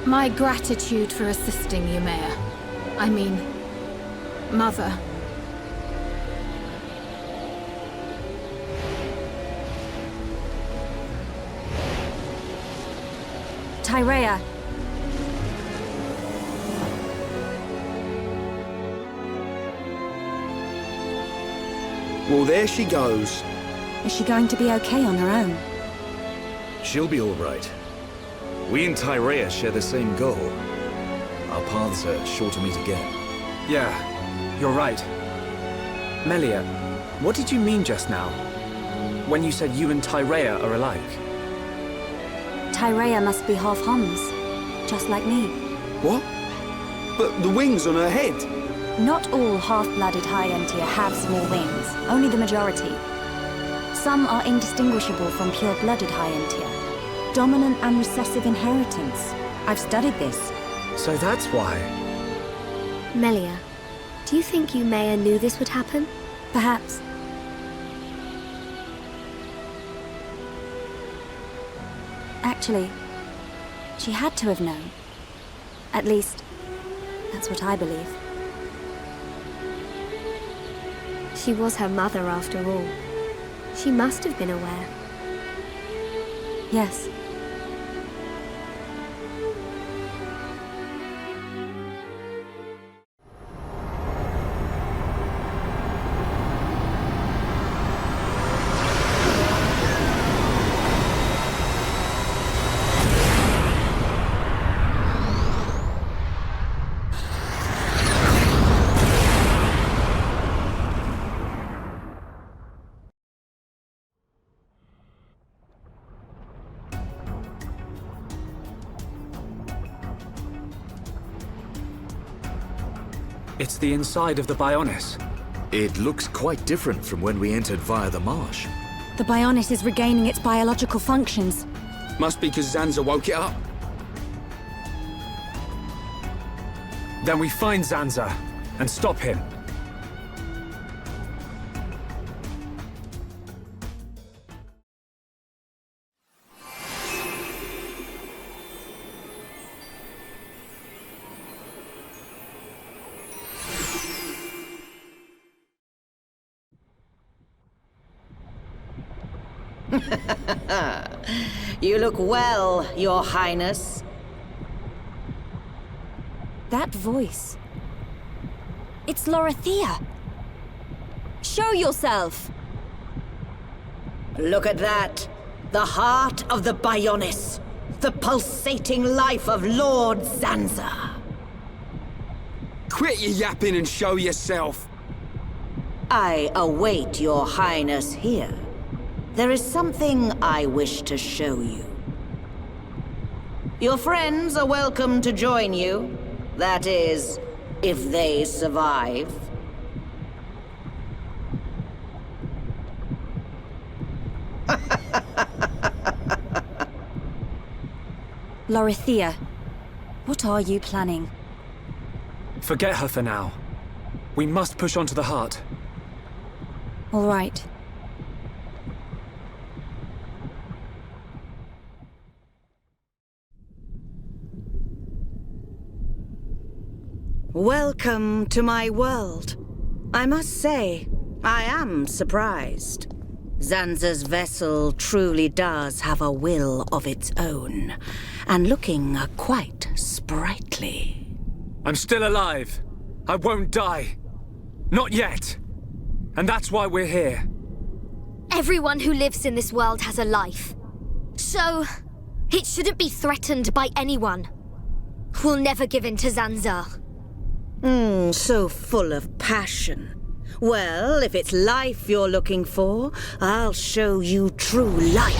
My gratitude for assisting Umea. I mean, Mother. Tyrea. Well, there she goes. Is she going to be okay on her own? She'll be all right. We and Tyrea share the same goal. Our paths are sure to meet again. Yeah, you're right. Melia, what did you mean just now? When you said you and Tyrea are alike? Tyrea must be half Huns, just like me. What? But the wings on her head? Not all half-blooded High-Entier have small wings, only the majority. Some are indistinguishable from pure-blooded High-Entier. Dominant and recessive inheritance. I've studied this. So that's why. Melia, do you think Umea knew this would happen? Perhaps. Actually, she had to have known. At least, that's what I believe. She was her mother after all. She must have been aware. Yes. It's the inside of the Bionis. It looks quite different from when we entered via the marsh. The Bionis is regaining its biological functions. Must be because Zanza woke it up. Then we find Zanza and stop him. You look well, Your Highness. That voice. It's Lorithia. Show yourself. Look at that. The heart of the Bionis. The pulsating life of Lord Zanza. Quit your yapping and show yourself. I await Your Highness here. There is something I wish to show you. Your friends are welcome to join you. That is, if they survive. Lorithia, what are you planning? Forget her for now. We must push on to the heart. All right. Welcome to my world. I must say, I am surprised. Zanza's vessel truly does have a will of its own, and looking quite sprightly. I'm still alive. I won't die. Not yet. And that's why we're here. Everyone who lives in this world has a life. So, it shouldn't be threatened by anyone. We'll never give in to Zanza. So full of passion. Well, if it's life you're looking for, I'll show you true life.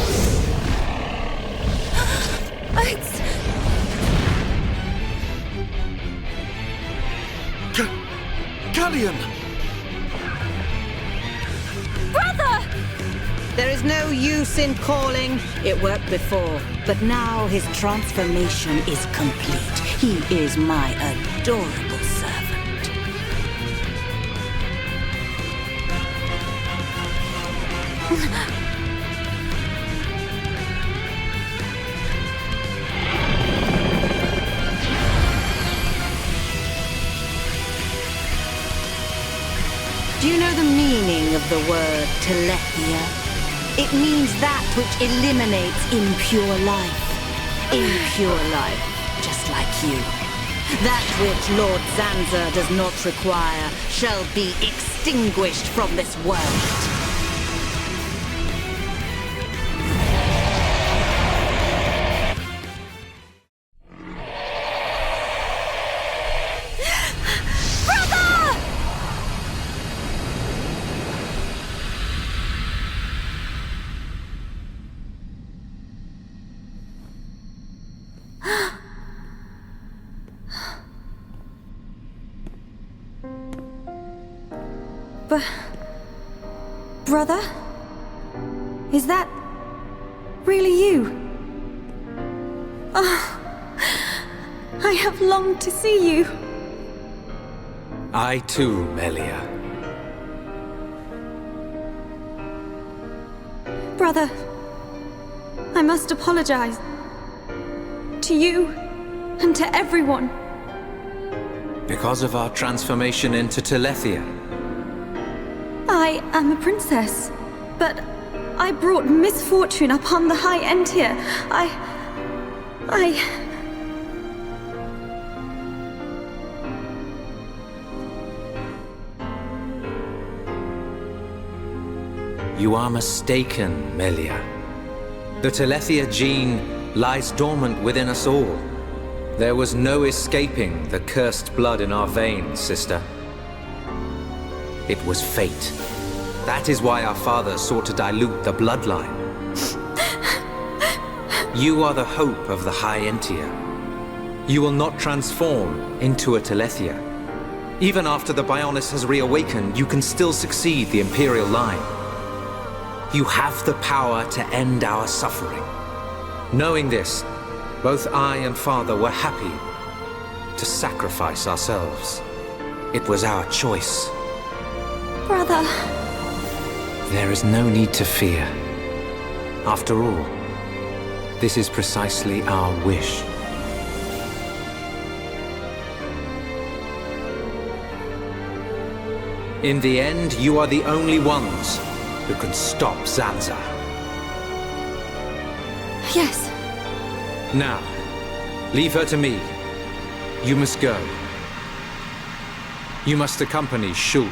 It's... Galleon! Brother! There is no use in calling. It worked before, but now his transformation is complete. He is my adorable servant. Do you know the meaning of the word telethia? It means that which eliminates impure life. Impure life, just like you. That which Lord Zanza does not require shall be extinguished from this world. Brother? Is that really you? Oh, I have longed to see you. I too, Melia. Brother, I must apologize. To you and to everyone. Because of our transformation into Telethia. I am a princess, but I brought misfortune upon the high end here. You are mistaken, Melia. The Telethia gene lies dormant within us all. There was no escaping the cursed blood in our veins, sister. It was fate. That is why our father sought to dilute the bloodline. You are the hope of the High Entia. You will not transform into a Telethia. Even after the Bionis has reawakened, you can still succeed the Imperial line. You have the power to end our suffering. Knowing this, both I and Father were happy to sacrifice ourselves. It was our choice. Brother. There is no need to fear. After all, this is precisely our wish. In the end, you are the only ones who can stop Zanza. Yes. Now, leave her to me. You must go. You must accompany Shulk.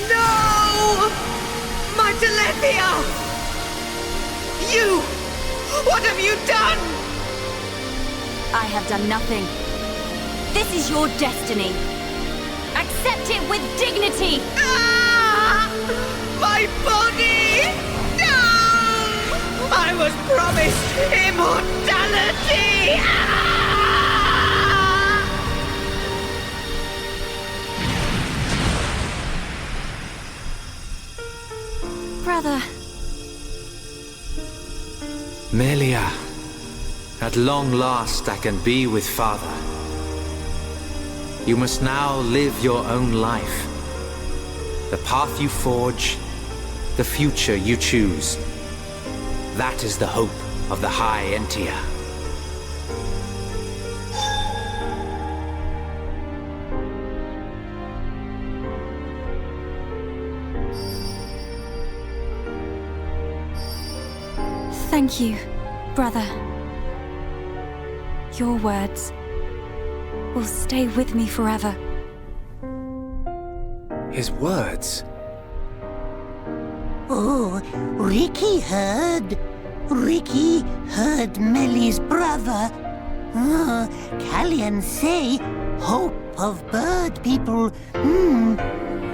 No! My Telethia! You! What have you done? I have done nothing. This is your destiny. Accept it with dignity! Ah! My body! No! I was promised immortality! Ah! Brother. Melia, at long last I can be with Father. You must now live your own life. The path you forge, the future you choose. That is the hope of the High Entia. Thank you, brother. Your words will stay with me forever. His words? Oh, Ricky heard. Ricky heard Melly's brother. Callian say, hope of bird people.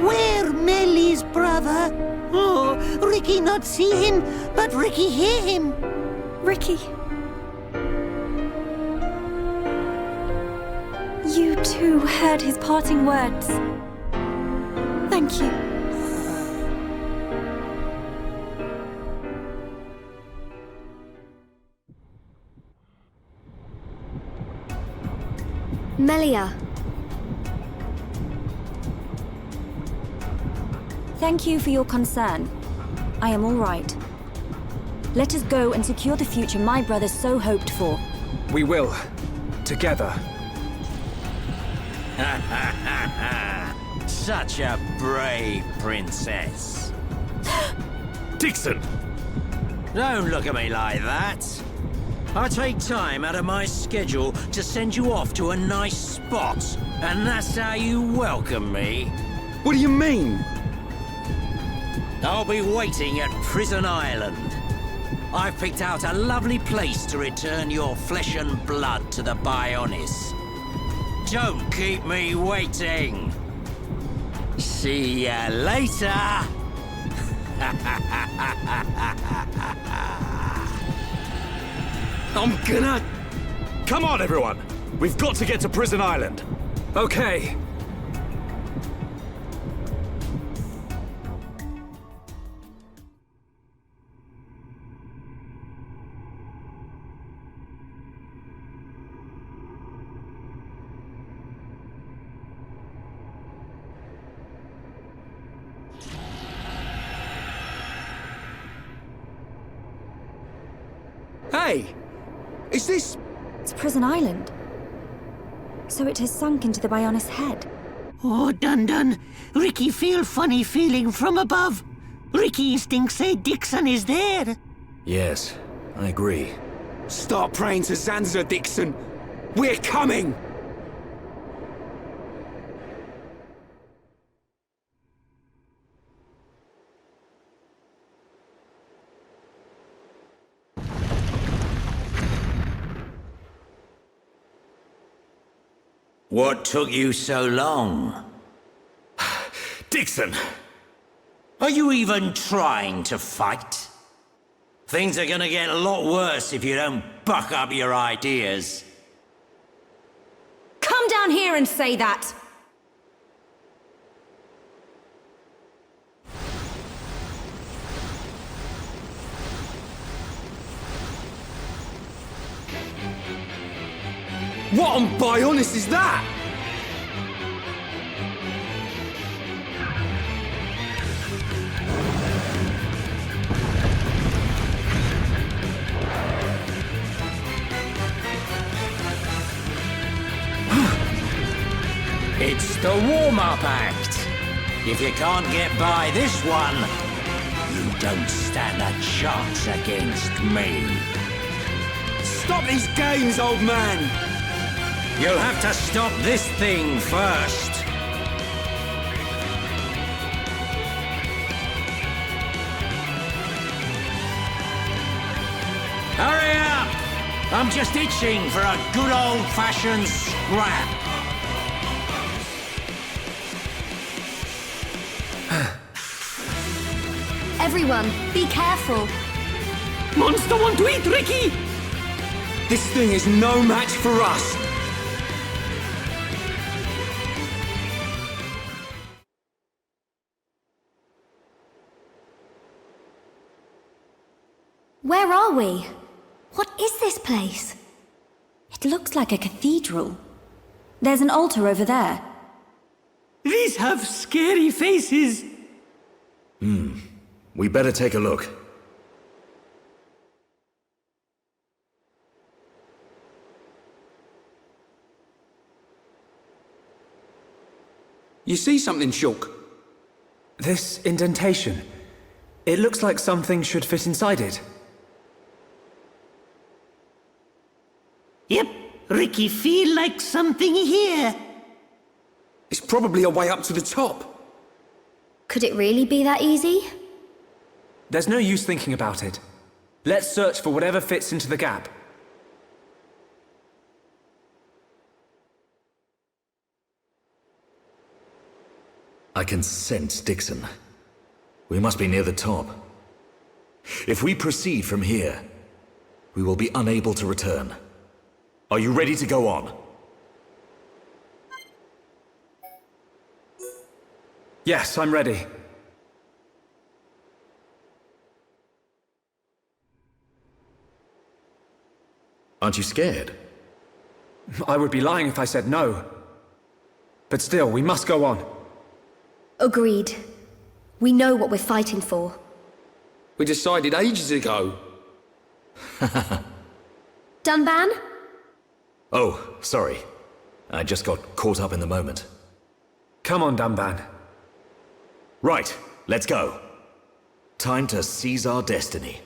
Where Melly's brother? Oh, Ricky not see him, but Ricky hear him. Ricky. You too heard his parting words. Thank you. Melia. Thank you for your concern. I am all right. Let us go and secure the future my brother so hoped for. We will. Together. Such a brave princess. Dixon! Don't look at me like that. I take time out of my schedule to send you off to a nice spot, and that's how you welcome me. What do you mean? I'll be waiting at Prison Island. I've picked out a lovely place to return your flesh and blood to the Bionis. Don't keep me waiting. See ya later. I'm gonna... Come on, everyone! We've got to get to Prison Island. Okay. Hey! Is this... It's Prison Island. So it has sunk into the Bionis head. Oh, Dun. Ricky feel funny feeling from above. Ricky instinct say Dixon is there. Yes, I agree. Start praying to Zanza, Dixon. We're coming! What took you so long? Dixon! Are you even trying to fight? Things are gonna get a lot worse if you don't buck up your ideas. Come down here and say that! What on Bionis is that? It's the warm-up act. If you can't get by this one, you don't stand a chance against me. Stop these games, old man! You'll have to stop this thing first. Hurry up! I'm just itching for a good old-fashioned scrap. Everyone, be careful. Monster want to eat Ricky! This thing is no match for us. Where are we? What is this place? It looks like a cathedral. There's an altar over there. These have scary faces. We better take a look. You see something, Shulk? This indentation. It looks like something should fit inside it. Yep, Ricky feel like something here. It's probably a way up to the top. Could it really be that easy? There's no use thinking about it. Let's search for whatever fits into the gap. I can sense Dixon. We must be near the top. If we proceed from here, we will be unable to return. Are you ready to go on? Yes, I'm ready. Aren't you scared? I would be lying if I said no. But still, we must go on. Agreed. We know what we're fighting for. We decided ages ago. Dunban? Oh, sorry. I just got caught up in the moment. Come on, Dunban. Right, let's go. Time to seize our destiny.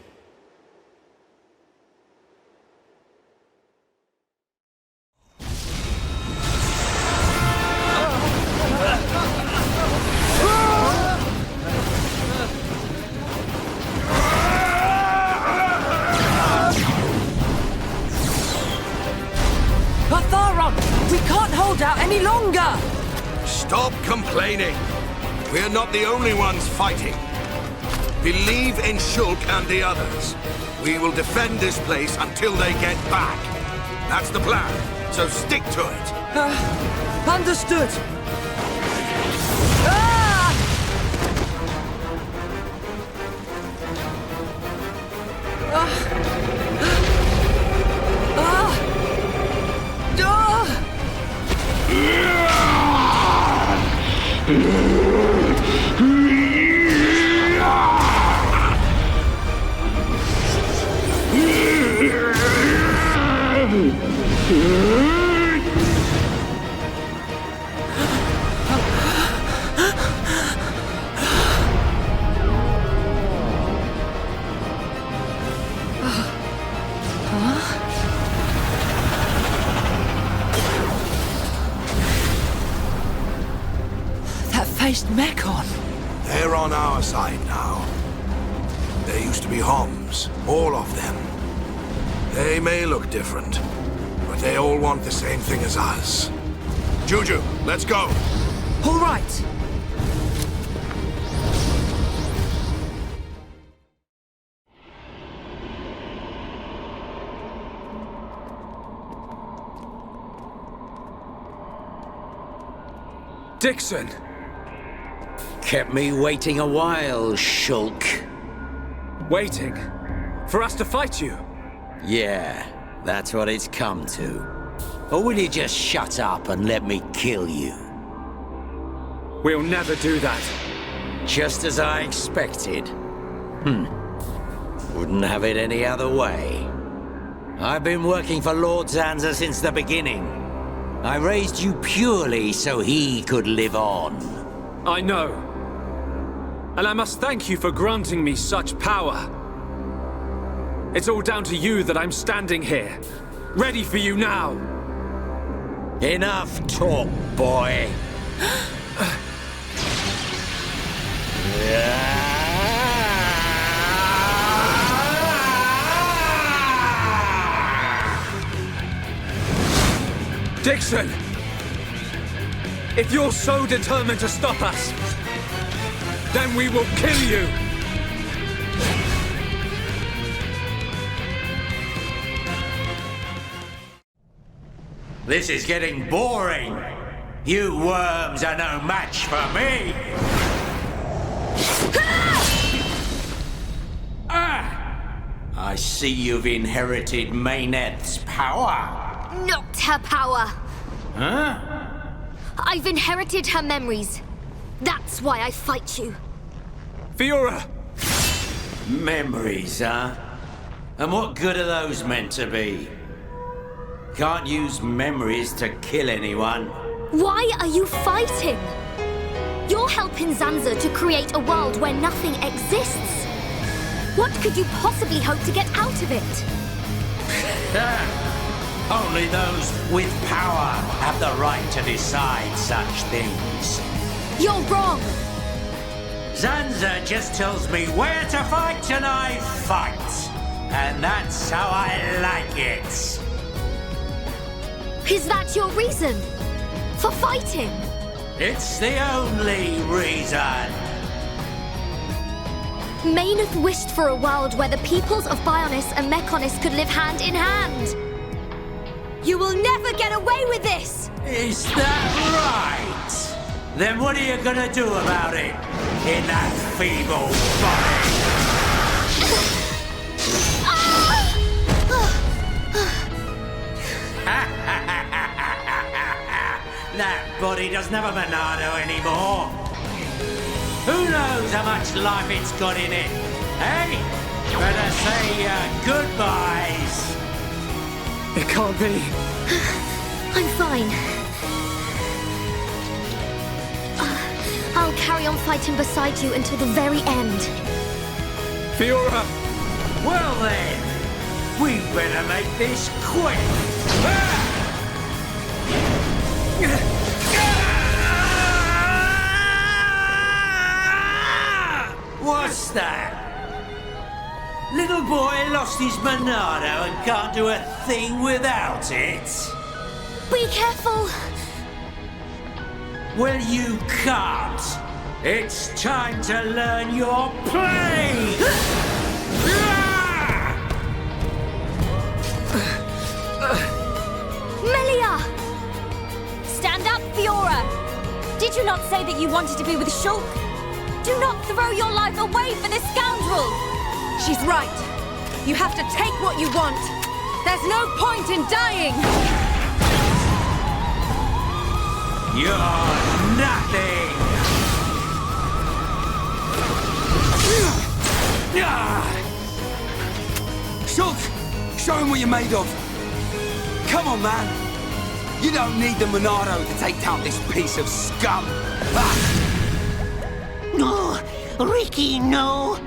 We can't hold out any longer! Stop complaining. We're not the only ones fighting. Believe in Shulk and the others. We will defend this place until they get back. That's the plan, so stick to it. Understood. Ah! Faced Mekon. They're on our side now. There used to be Homs, all of them. They may look different, but they all want the same thing as us. Juju, let's go. All right. Dixon! Kept me waiting a while, Shulk. Waiting? For us to fight you? Yeah, that's what it's come to. Or will you just shut up and let me kill you? We'll never do that. Just as I expected. Wouldn't have it any other way. I've been working for Lord Zanza since the beginning. I raised you purely so he could live on. I know. And I must thank you for granting me such power. It's all down to you that I'm standing here, ready for you now. Enough talk, boy. Dixon! If you're so determined to stop us, then we will kill you! This is getting boring. You worms are no match for me. I see you've inherited Mayneth's power. Not her power. Huh? I've inherited her memories. That's why I fight you. Fiora! Memories, huh? And what good are those meant to be? Can't use memories to kill anyone. Why are you fighting? You're helping Zanza to create a world where nothing exists. What could you possibly hope to get out of it? Only those with power have the right to decide such things. You're wrong. Zanza just tells me where to fight and I fight. And that's how I like it. Is that your reason for fighting? It's the only reason. Mayneth wished for a world where the peoples of Bionis and Mechonis could live hand in hand. You will never get away with this! Is that right? Then what are you gonna do about it? In that feeble body? That body doesn't have a Monado anymore. Who knows how much life it's got in it? Hey? Better say your goodbyes. It can't be. I'm fine. I'll carry on fighting beside you until the very end. Fiora! Well then, we better make this quick. What's that? Little boy lost his Monado and can't do a thing without it? Be careful! Well, you can't. It's time to learn your play! Melia! Stand up, Fiora! Did you not say that you wanted to be with Shulk? Do not throw your life away for this scoundrel! She's right. You have to take what you want. There's no point in dying! You're nothing! Shulk! Show him what you're made of! Come on, man! You don't need the Monado to take down this piece of scum! No! Ricky, no!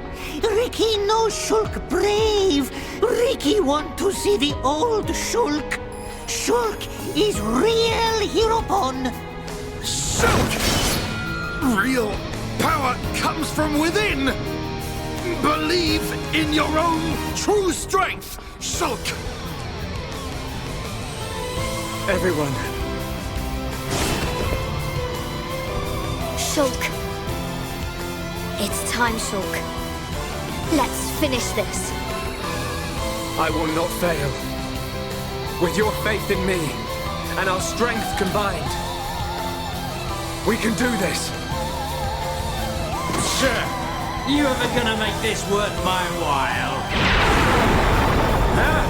Ricky, no, Shulk brave! Ricky want to see the old Shulk! Shulk is real Heropon! Shulk! Real power comes from within! Believe in your own true strength, Shulk! Everyone. Shulk. It's time, Shulk. Let's finish this. I will not fail. With your faith in me, and our strength combined, We can do this! Sir, you ever gonna make this worth my while? Huh?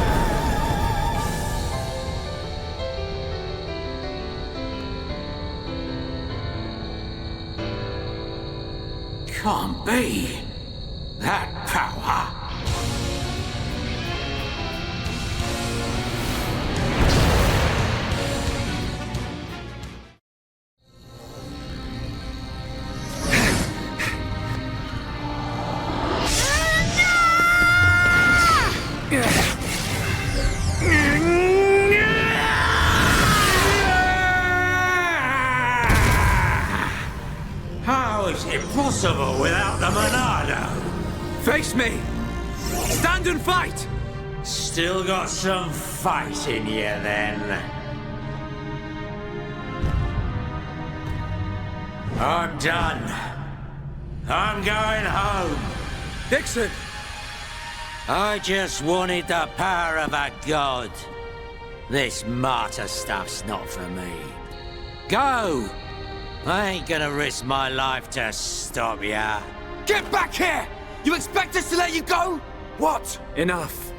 Can't be. That power. How is it possible without the Monado? Face me! Stand and fight! Still got some fight in you, then. I'm done. I'm going home. Dixon! I just wanted the power of a god. This martyr stuff's not for me. Go! I ain't gonna risk my life to stop ya. Get back here! You expect us to let you go? What? Enough.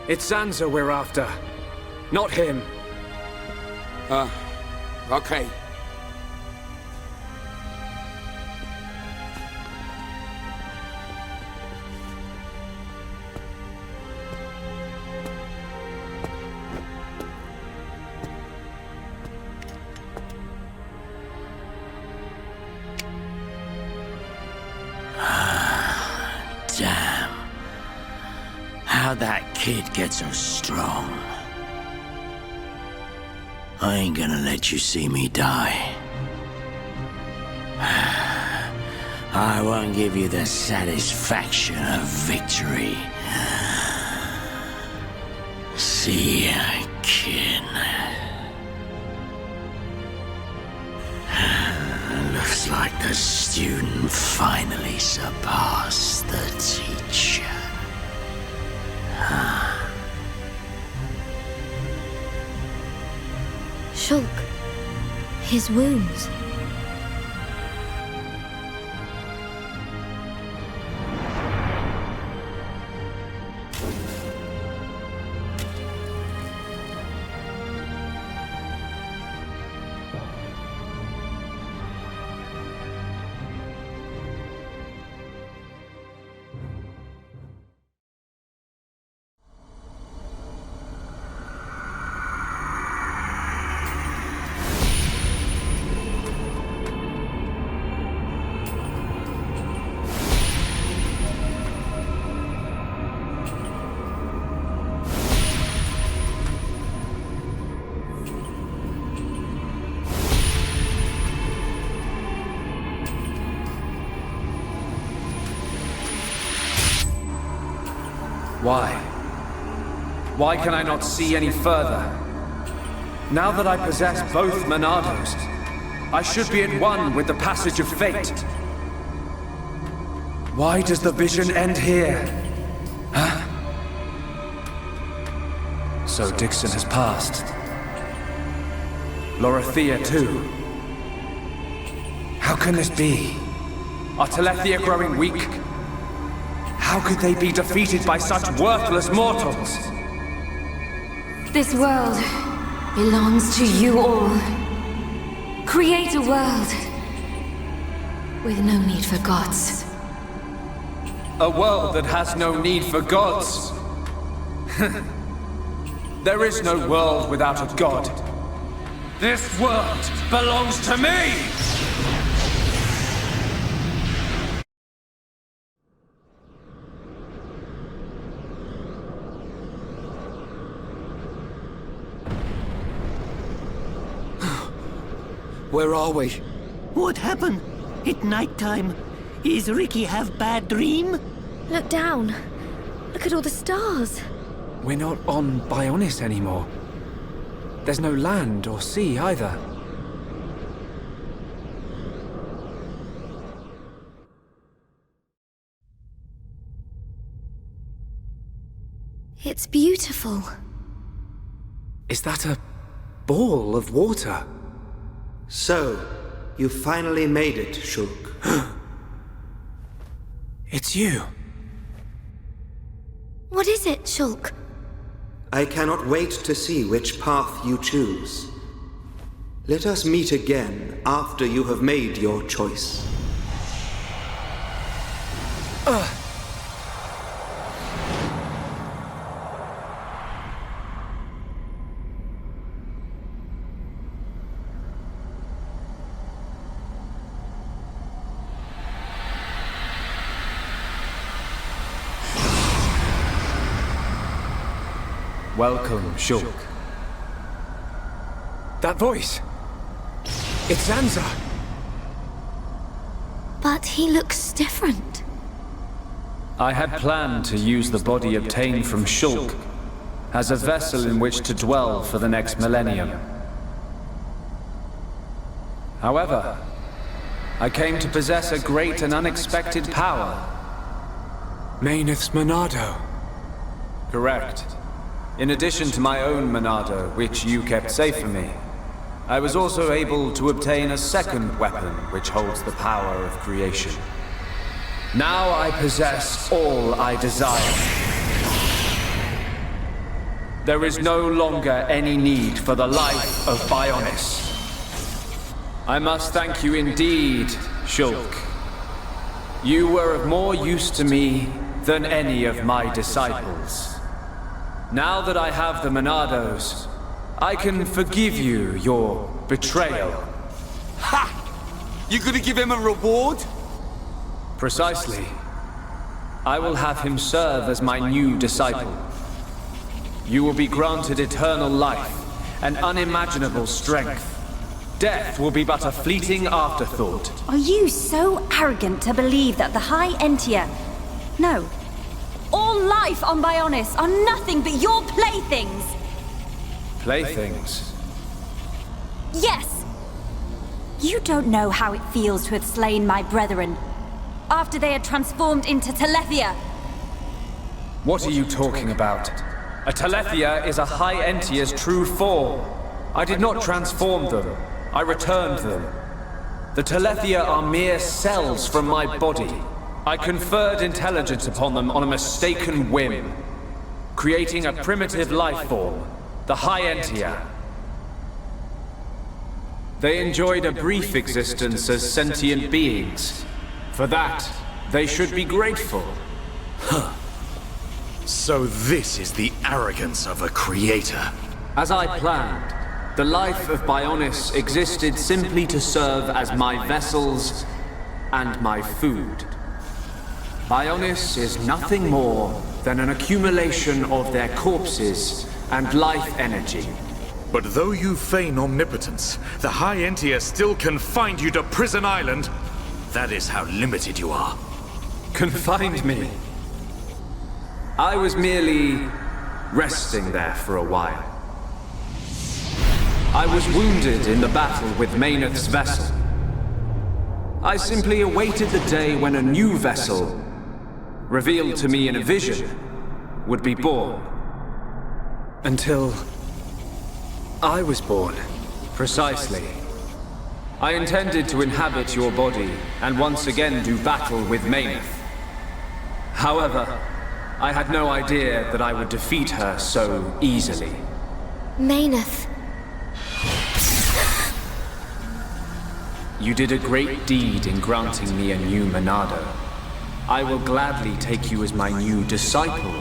It's Sansa we're after, not him. Okay. Damn. How'd that kid get so strong? I ain't gonna let you see me die. I won't give you the satisfaction of victory. See ya, kid. Looks like the student finally surpassed the teacher. Shulk. His wounds. Why? Why can I not see any further? Now that I possess both Monados, I should be at one with the passage of fate. Why does the vision end here? Huh? So Dixon has passed. Lorithia too. How can this be? Are Telethia growing weak? How could they be defeated by such worthless mortals? This world belongs to you all. Create a world with no need for gods. A world that has no need for gods. There is no world without a god. This world belongs to me! Where are we? What happened? It's nighttime. Is Ricky have bad dream? Look down. Look at all the stars. We're not on Bionis anymore. There's no land or sea either. It's beautiful. Is that a ball of water? So, You finally made it, Shulk. It's you. What is it, Shulk? I cannot wait to see which path you choose. Let us meet again after you have made your choice. Welcome, Shulk. That voice! It's Zanza! But he looks different. I had planned to use the body obtained from Shulk as a vessel in which to dwell for the next millennium. However, I came to possess a great and unexpected power. Mayneth's Monado. Correct. In addition to my own Monado, which you kept safe for me, I was also able to obtain a second weapon which holds the power of creation. Now I possess all I desire. There is no longer any need for the life of Bionis. I must thank you indeed, Shulk. You were of more use to me than any of my disciples. Now that I have the Monados, I can forgive you your betrayal. Ha! You gonna give him a reward? Precisely. I will have him serve as my new disciple. You will be granted eternal life and unimaginable strength. Death will be but a fleeting afterthought. Are you so arrogant to believe that the High Entia... No. All life on Bionis are nothing but your playthings! Playthings? Yes! You don't know how it feels to have slain my brethren, after they had transformed into Telethia. What are you talking about? A Telethia is a High Entia's true form. I did not transform them. I returned them. The Telethia are mere cells from my body. I conferred intelligence upon them on a mistaken whim, creating a primitive life form, the High Entia. They enjoyed a brief existence as sentient beings. For that, they should be grateful. Huh. So this is the arrogance of a creator. As I planned, the life of Bionis existed simply to serve as my vessels and my food. Bionis is nothing more than an accumulation of their corpses and life energy. But though you feign omnipotence, the High Entia still confined you to Prison Island. That is how limited you are. Confined me? I was merely resting there for a while. I was wounded in the battle with Mayneth's vessel. I simply awaited the day when a new vessel, revealed to me in a vision, would be born. Until I was born. Precisely. I intended to inhabit your body and once again do battle with Mayneth. However, I had no idea that I would defeat her so easily. Mayneth. You did a great deed in granting me a new Monado. I will gladly take you as my new disciple,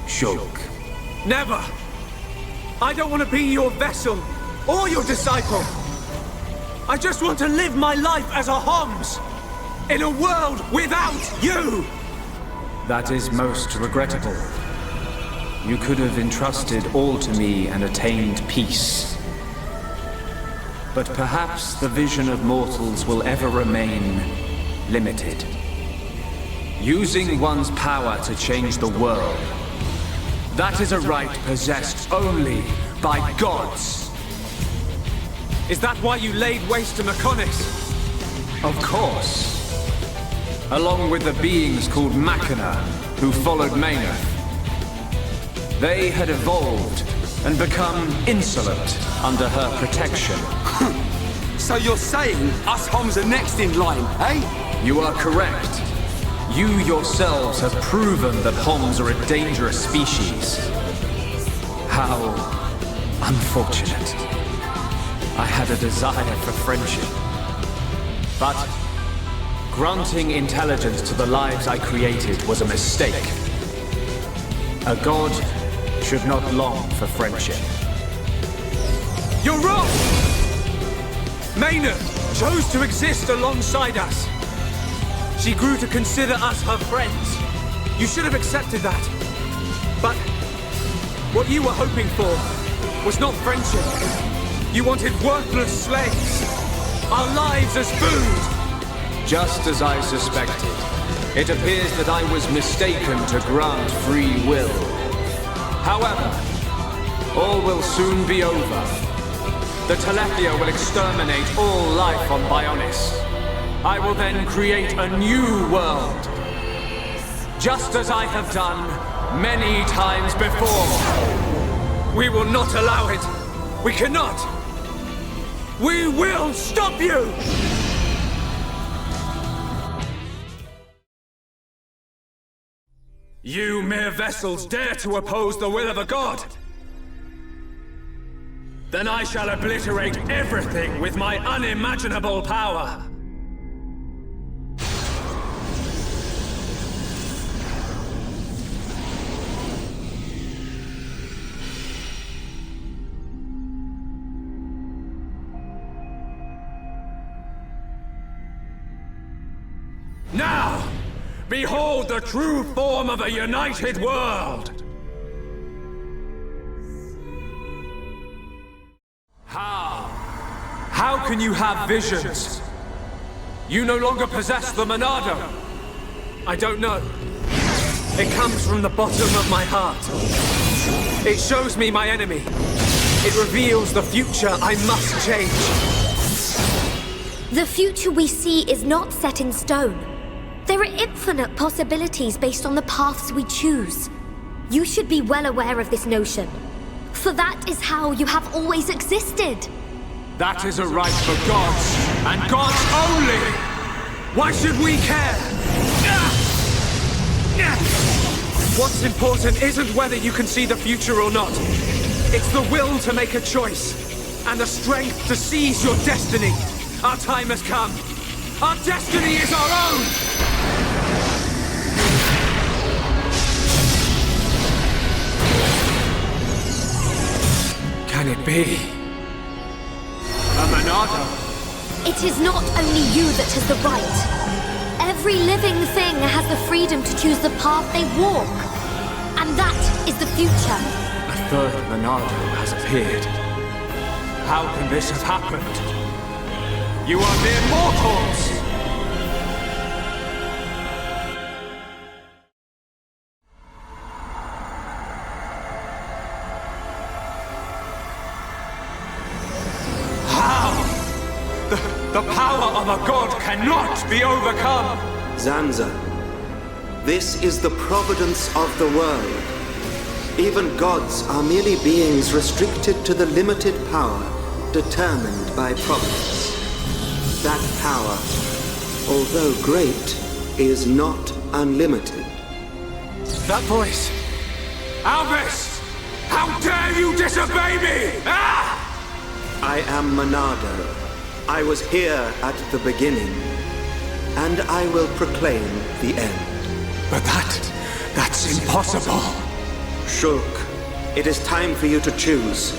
Shulk. Never! I don't want to be your vessel or your disciple. I just want to live my life as a Homs, in a world without you! That is most regrettable. You could have entrusted all to me and attained peace. But perhaps the vision of mortals will ever remain limited. Using one's power to change the world, that is a right possessed only by gods. Is that why you laid waste to Mechonis? Of course. Along with the beings called Machina, who followed Mayneth. They had evolved and become insolent under her protection. So you're saying us Homs are next in line, eh? You are correct. You yourselves have proven that Homs are a dangerous species. How unfortunate. I had a desire for friendship. But granting intelligence to the lives I created was a mistake. A god should not long for friendship. You're wrong! Maynard chose to exist alongside us. She grew to consider us her friends. You should have accepted that. But what you were hoping for was not friendship. You wanted worthless slaves. Our lives as food. Just as I suspected, it appears that I was mistaken to grant free will. However, all will soon be over. The Telethia will exterminate all life on Bionis. I will then create a new world. Just as I have done many times before. We will not allow it. We cannot. We will stop you! You mere vessels dare to oppose the will of a god? Then I shall obliterate everything with my unimaginable power. Now, behold the true form of a united world! How can you have visions? You no longer possess the Monado. I don't know. It comes from the bottom of my heart. It shows me my enemy. It reveals the future I must change. The future we see is not set in stone. There are infinite possibilities based on the paths we choose. You should be well aware of this notion. For that is how you have always existed. That is a right for gods, and gods only! Why should we care? What's important isn't whether you can see the future or not. It's the will to make a choice, and the strength to seize your destiny. Our time has come. Our destiny is our own! Can it be? A Monado? It is not only you that has the right. Every living thing has the freedom to choose the path they walk. And that is the future. A third Monado has appeared. How can this have happened? You are mere mortals! The power of a god cannot be overcome! Zanza, this is the providence of the world. Even gods are merely beings restricted to the limited power determined by providence. That power, although great, is not unlimited. That voice! Albus! How dare you disobey me! Ah! I am Monado. I was here at the beginning, and I will proclaim the end. But that's impossible. Shulk, it is time for you to choose.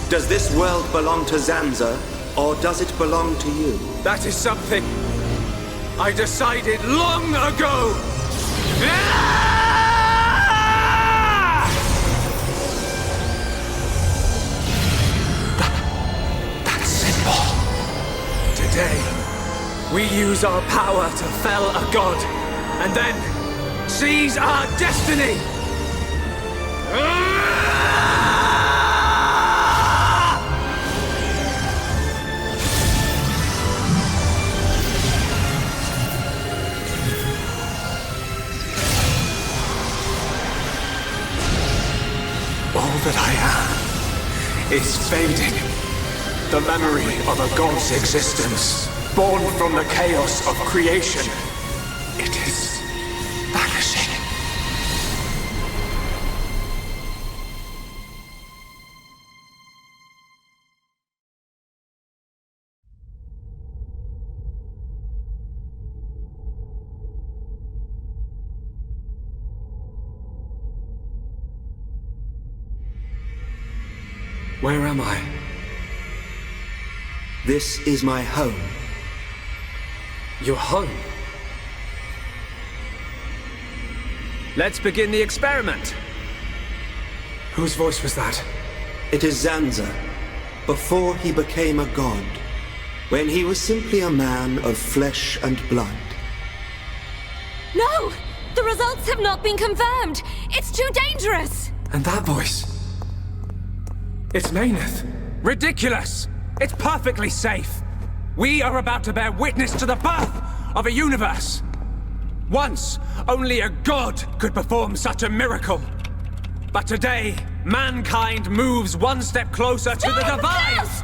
Does this world belong to Zanza, or does it belong to you? That is something I decided long ago! That's simple. Today, we use our power to fell a god, and then seize our destiny! All that I am is fading. the memory of a god's existence, born from the chaos of creation. It is vanishing. Where am I? This is my home. Your home? Let's begin the experiment. Whose voice was that? It is Zanza, before he became a god, when he was simply a man of flesh and blood. No! The results have not been confirmed! It's too dangerous! And that voice? It's Mayneth. Ridiculous! It's perfectly safe. We are about to bear witness to the birth of a universe. Once, only a god could perform such a miracle. But today, mankind moves one step closer to the divine! Yes!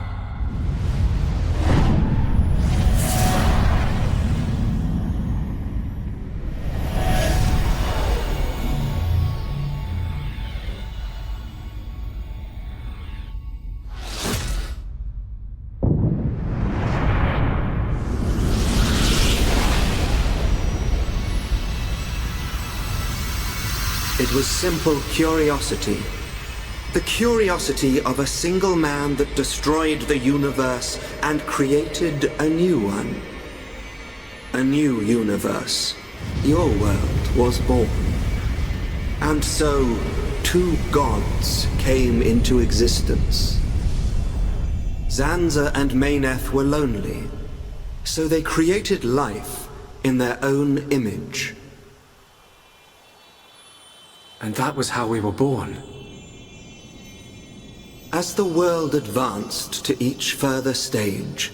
It was simple curiosity. The curiosity of a single man that destroyed the universe and created a new one. A new universe. Your world was born. And so, two gods came into existence. Zanza and Mayneth were lonely, so they created life in their own image. And that was how we were born. As the world advanced to each further stage,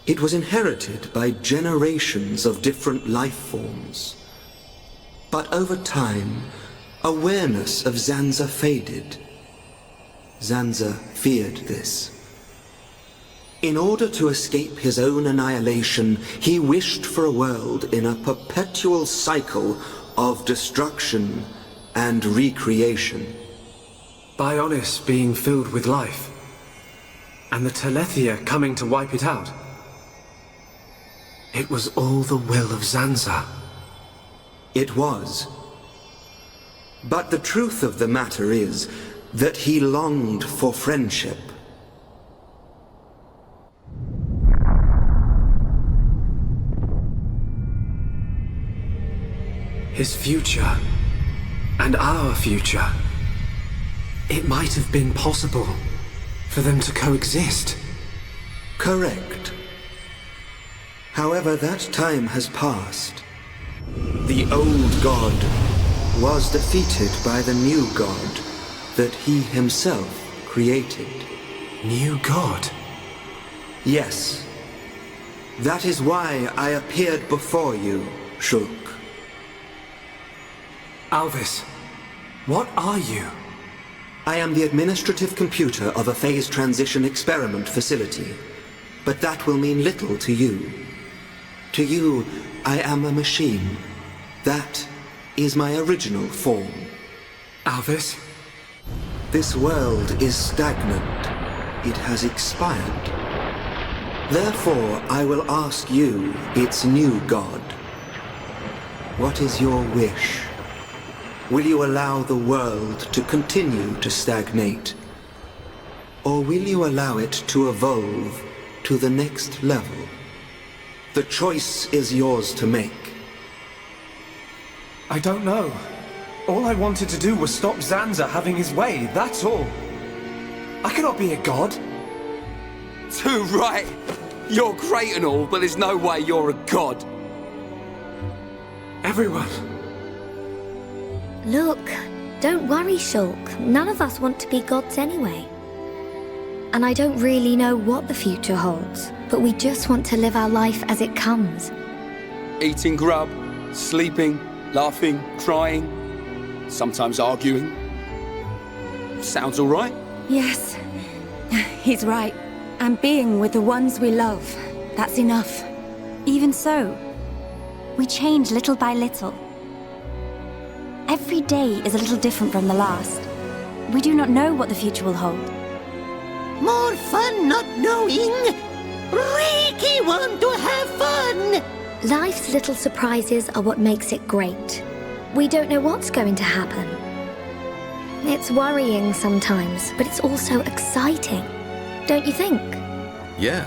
it was inherited by generations of different life forms. But over time, awareness of Zanza faded. Zanza feared this. In order to escape his own annihilation, he wished for a world in a perpetual cycle of destruction and recreation. Bionis being filled with life, and the Telethia coming to wipe it out. It was all the will of Zanza. It was. But the truth of the matter is that he longed for friendship. His future, and our future. It might have been possible for them to coexist. Correct. However, that time has passed. The old god was defeated by the new god that he himself created. New god? Yes. That is why I appeared before you, Shulk. Alvis, what are you? I am the administrative computer of a phase transition experiment facility, but that will mean little to you. To you, I am a machine. That is my original form. Alvis? This world is stagnant. It has expired. Therefore, I will ask you, its new god. What is your wish? Will you allow the world to continue to stagnate? Or will you allow it to evolve to the next level? The choice is yours to make. I don't know. All I wanted to do was stop Zanza having his way, that's all. I cannot be a god. Too right. You're great and all, but there's no way you're a god. Everyone. Look, don't worry, Shulk. None of us want to be gods anyway. And I don't really know what the future holds, but we just want to live our life as it comes. Eating grub, sleeping, laughing, crying, sometimes arguing. Sounds all right. Yes, he's right. And being with the ones we love, that's enough. Even so, we change little by little. Every day is a little different from the last. We do not know what the future will hold. More fun not knowing. Ricky want to have fun. Life's little surprises are what makes it great. We don't know what's going to happen. It's worrying sometimes, but it's also exciting. Don't you think? Yeah.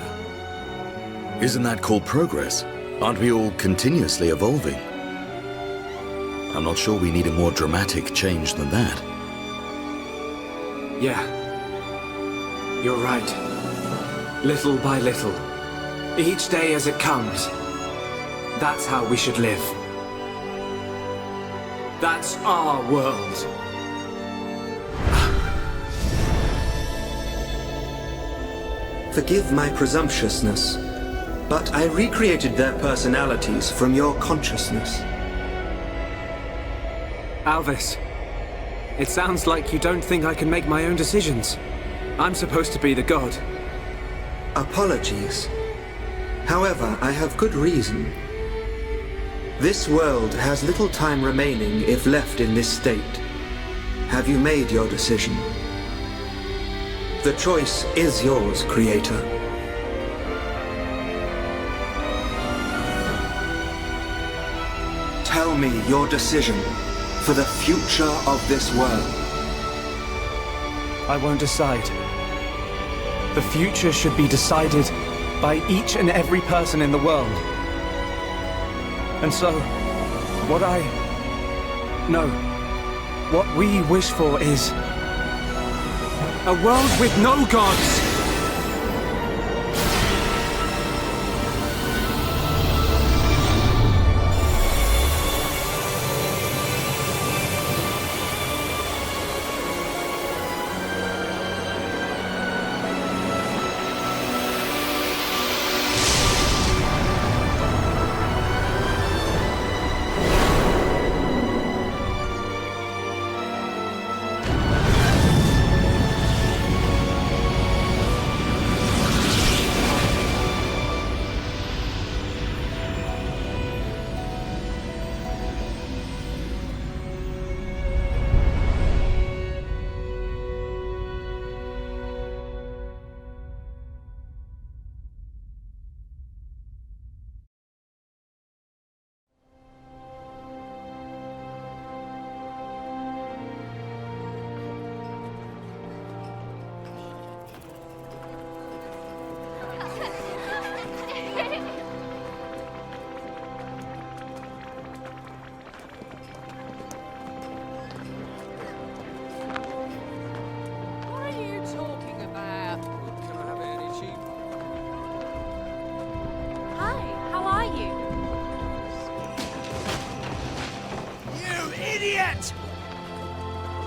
Isn't that called progress? Aren't we all continuously evolving? I'm not sure we need a more dramatic change than that. Yeah. You're right. Little by little. Each day as it comes. That's how we should live. That's our world. Forgive my presumptuousness, but I recreated their personalities from your consciousness. Alvis, it sounds like you don't think I can make my own decisions. I'm supposed to be the god. Apologies. However, I have good reason. This world has little time remaining if left in this state. Have you made your decision? The choice is yours, Creator. Tell me your decision for the future of this world. I won't decide. The future should be decided by each and every person in the world. And so, what we wish for is a world with no gods!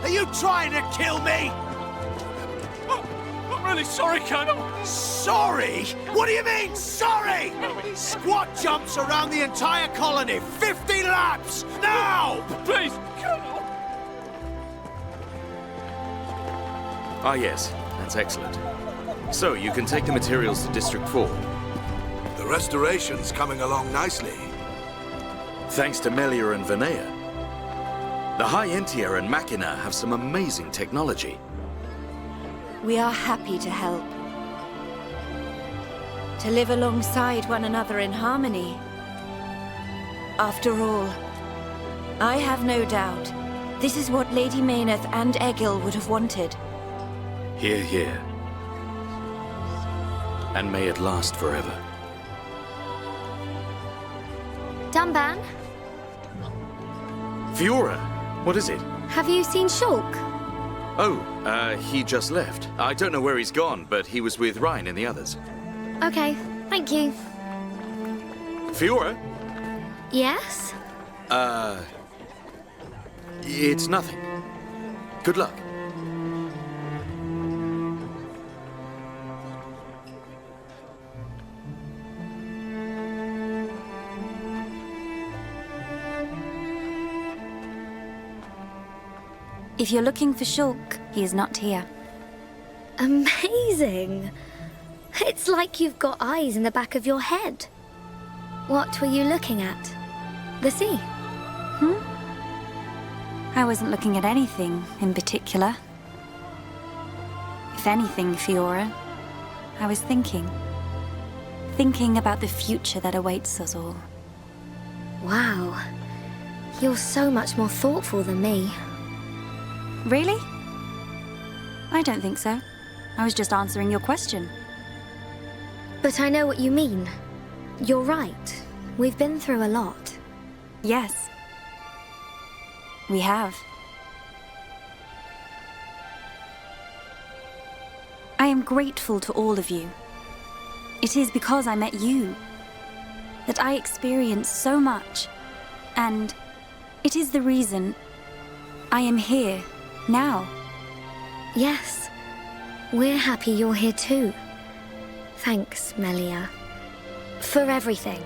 Are you trying to kill me? I'm really sorry, Colonel. Sorry? What do you mean, sorry? Squat jumps around the entire colony. 50 laps! Now! Please, Colonel. Ah, yes. That's excellent. So, you can take the materials to District 4. The restoration's coming along nicely. Thanks to Melia and Vinea. The High Entia and Machina have some amazing technology. We are happy to help. To live alongside one another in harmony. After all, I have no doubt this is what Lady Mayneth and Egil would have wanted. Hear, hear. And may it last forever. También, Fiora, what is it? have you seen Shulk? Oh, he just left. I don't know where he's gone, but he was with Ryan and the others. Okay, thank you. Fiora? Yes? It's nothing. Good luck. If you're looking for Shulk, he is not here. Amazing. It's like you've got eyes in the back of your head. What were you looking at? The sea? I wasn't looking at anything in particular. If anything, Fiora, I was thinking. Thinking about the future that awaits us all. Wow. You're so much more thoughtful than me. Really? I don't think so. I was just answering your question. But I know what you mean. You're right. We've been through a lot. Yes. We have. I am grateful to all of you. It is because I met you that I experienced so much, and it is the reason I am here now. Yes. We're happy you're here too. Thanks, Melia. For everything.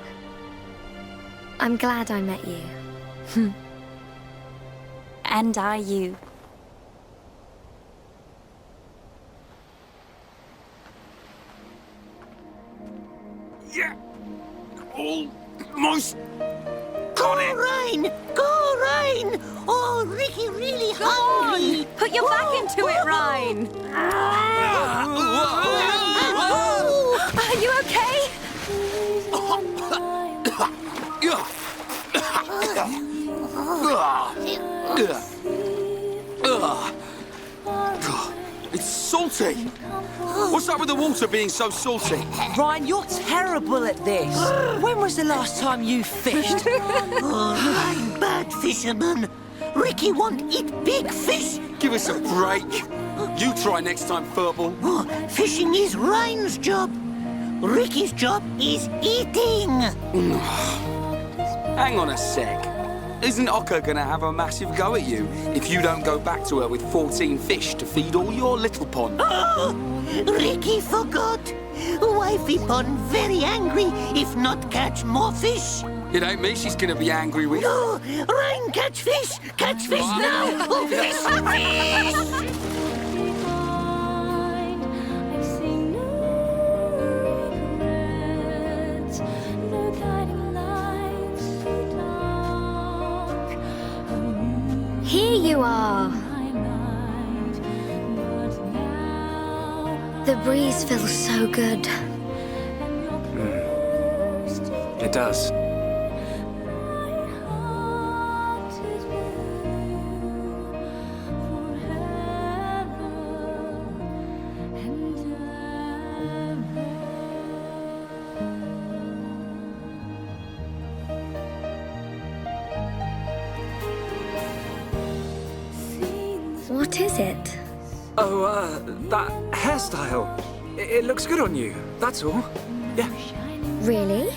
I'm glad I met you. And I you. Yeah. Almost Go, Ryan! Go, Ryan! Oh, Ricky really hungry. Put your back into it, Ryan. Are you okay? It's salty. What's up with the water being so salty? Ryan, you're terrible at this. When was the last time you fished? Oh, Ryan, bad fisherman. Ricky won't eat big fish. Give us a break. You try next time, Furball. Oh, fishing is Ryan's job. Ricky's job is eating. Hang on a sec. Isn't Ocker gonna have a massive go at you if you don't go back to her with 14 fish to feed all your little pond? Oh, Ricky forgot. Wifey pond very angry if not catch more fish. It ain't me she's gonna be angry with. No, Ryan, catch fish! Catch fish now! Oh, fish! Fish! Here you are. The breeze feels so good. It does. What is it? Oh, that hairstyle. It looks good on you, that's all. Yeah. Really?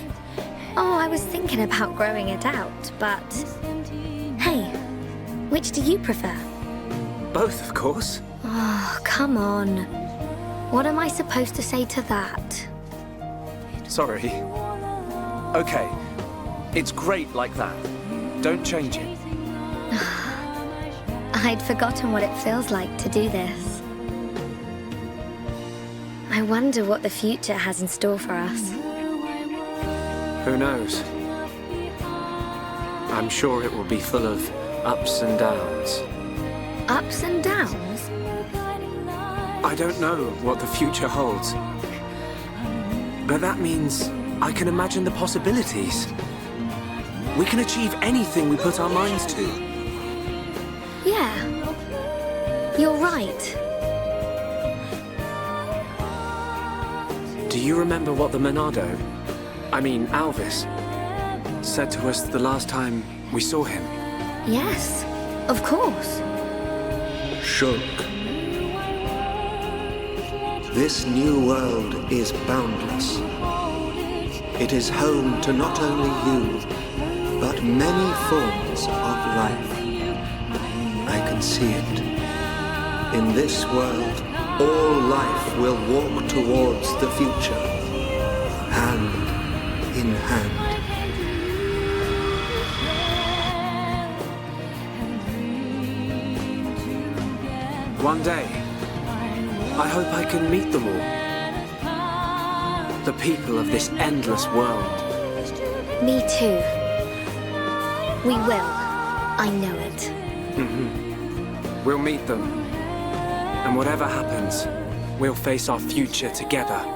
Oh, I was thinking about growing it out, but... Hey, which do you prefer? Both, of course. Oh, come on. What am I supposed to say to that? Sorry. Okay. It's great like that. Don't change it. I'd forgotten what it feels like to do this. I wonder what the future has in store for us. Who knows? I'm sure it will be full of ups and downs. Ups and downs? I don't know what the future holds. But that means I can imagine the possibilities. We can achieve anything we put our minds to. Yeah, you're right. Do you remember what the Monado, Alvis, said to us the last time we saw him? Yes, of course. Shulk. This new world is boundless. It is home to not only you, but many forms of life. I can see it. In this world, all life will walk towards the future, hand in hand. One day, I hope I can meet them all. the people of this endless world. Me too. We will. I know it. We'll meet them. And whatever happens, we'll face our future together.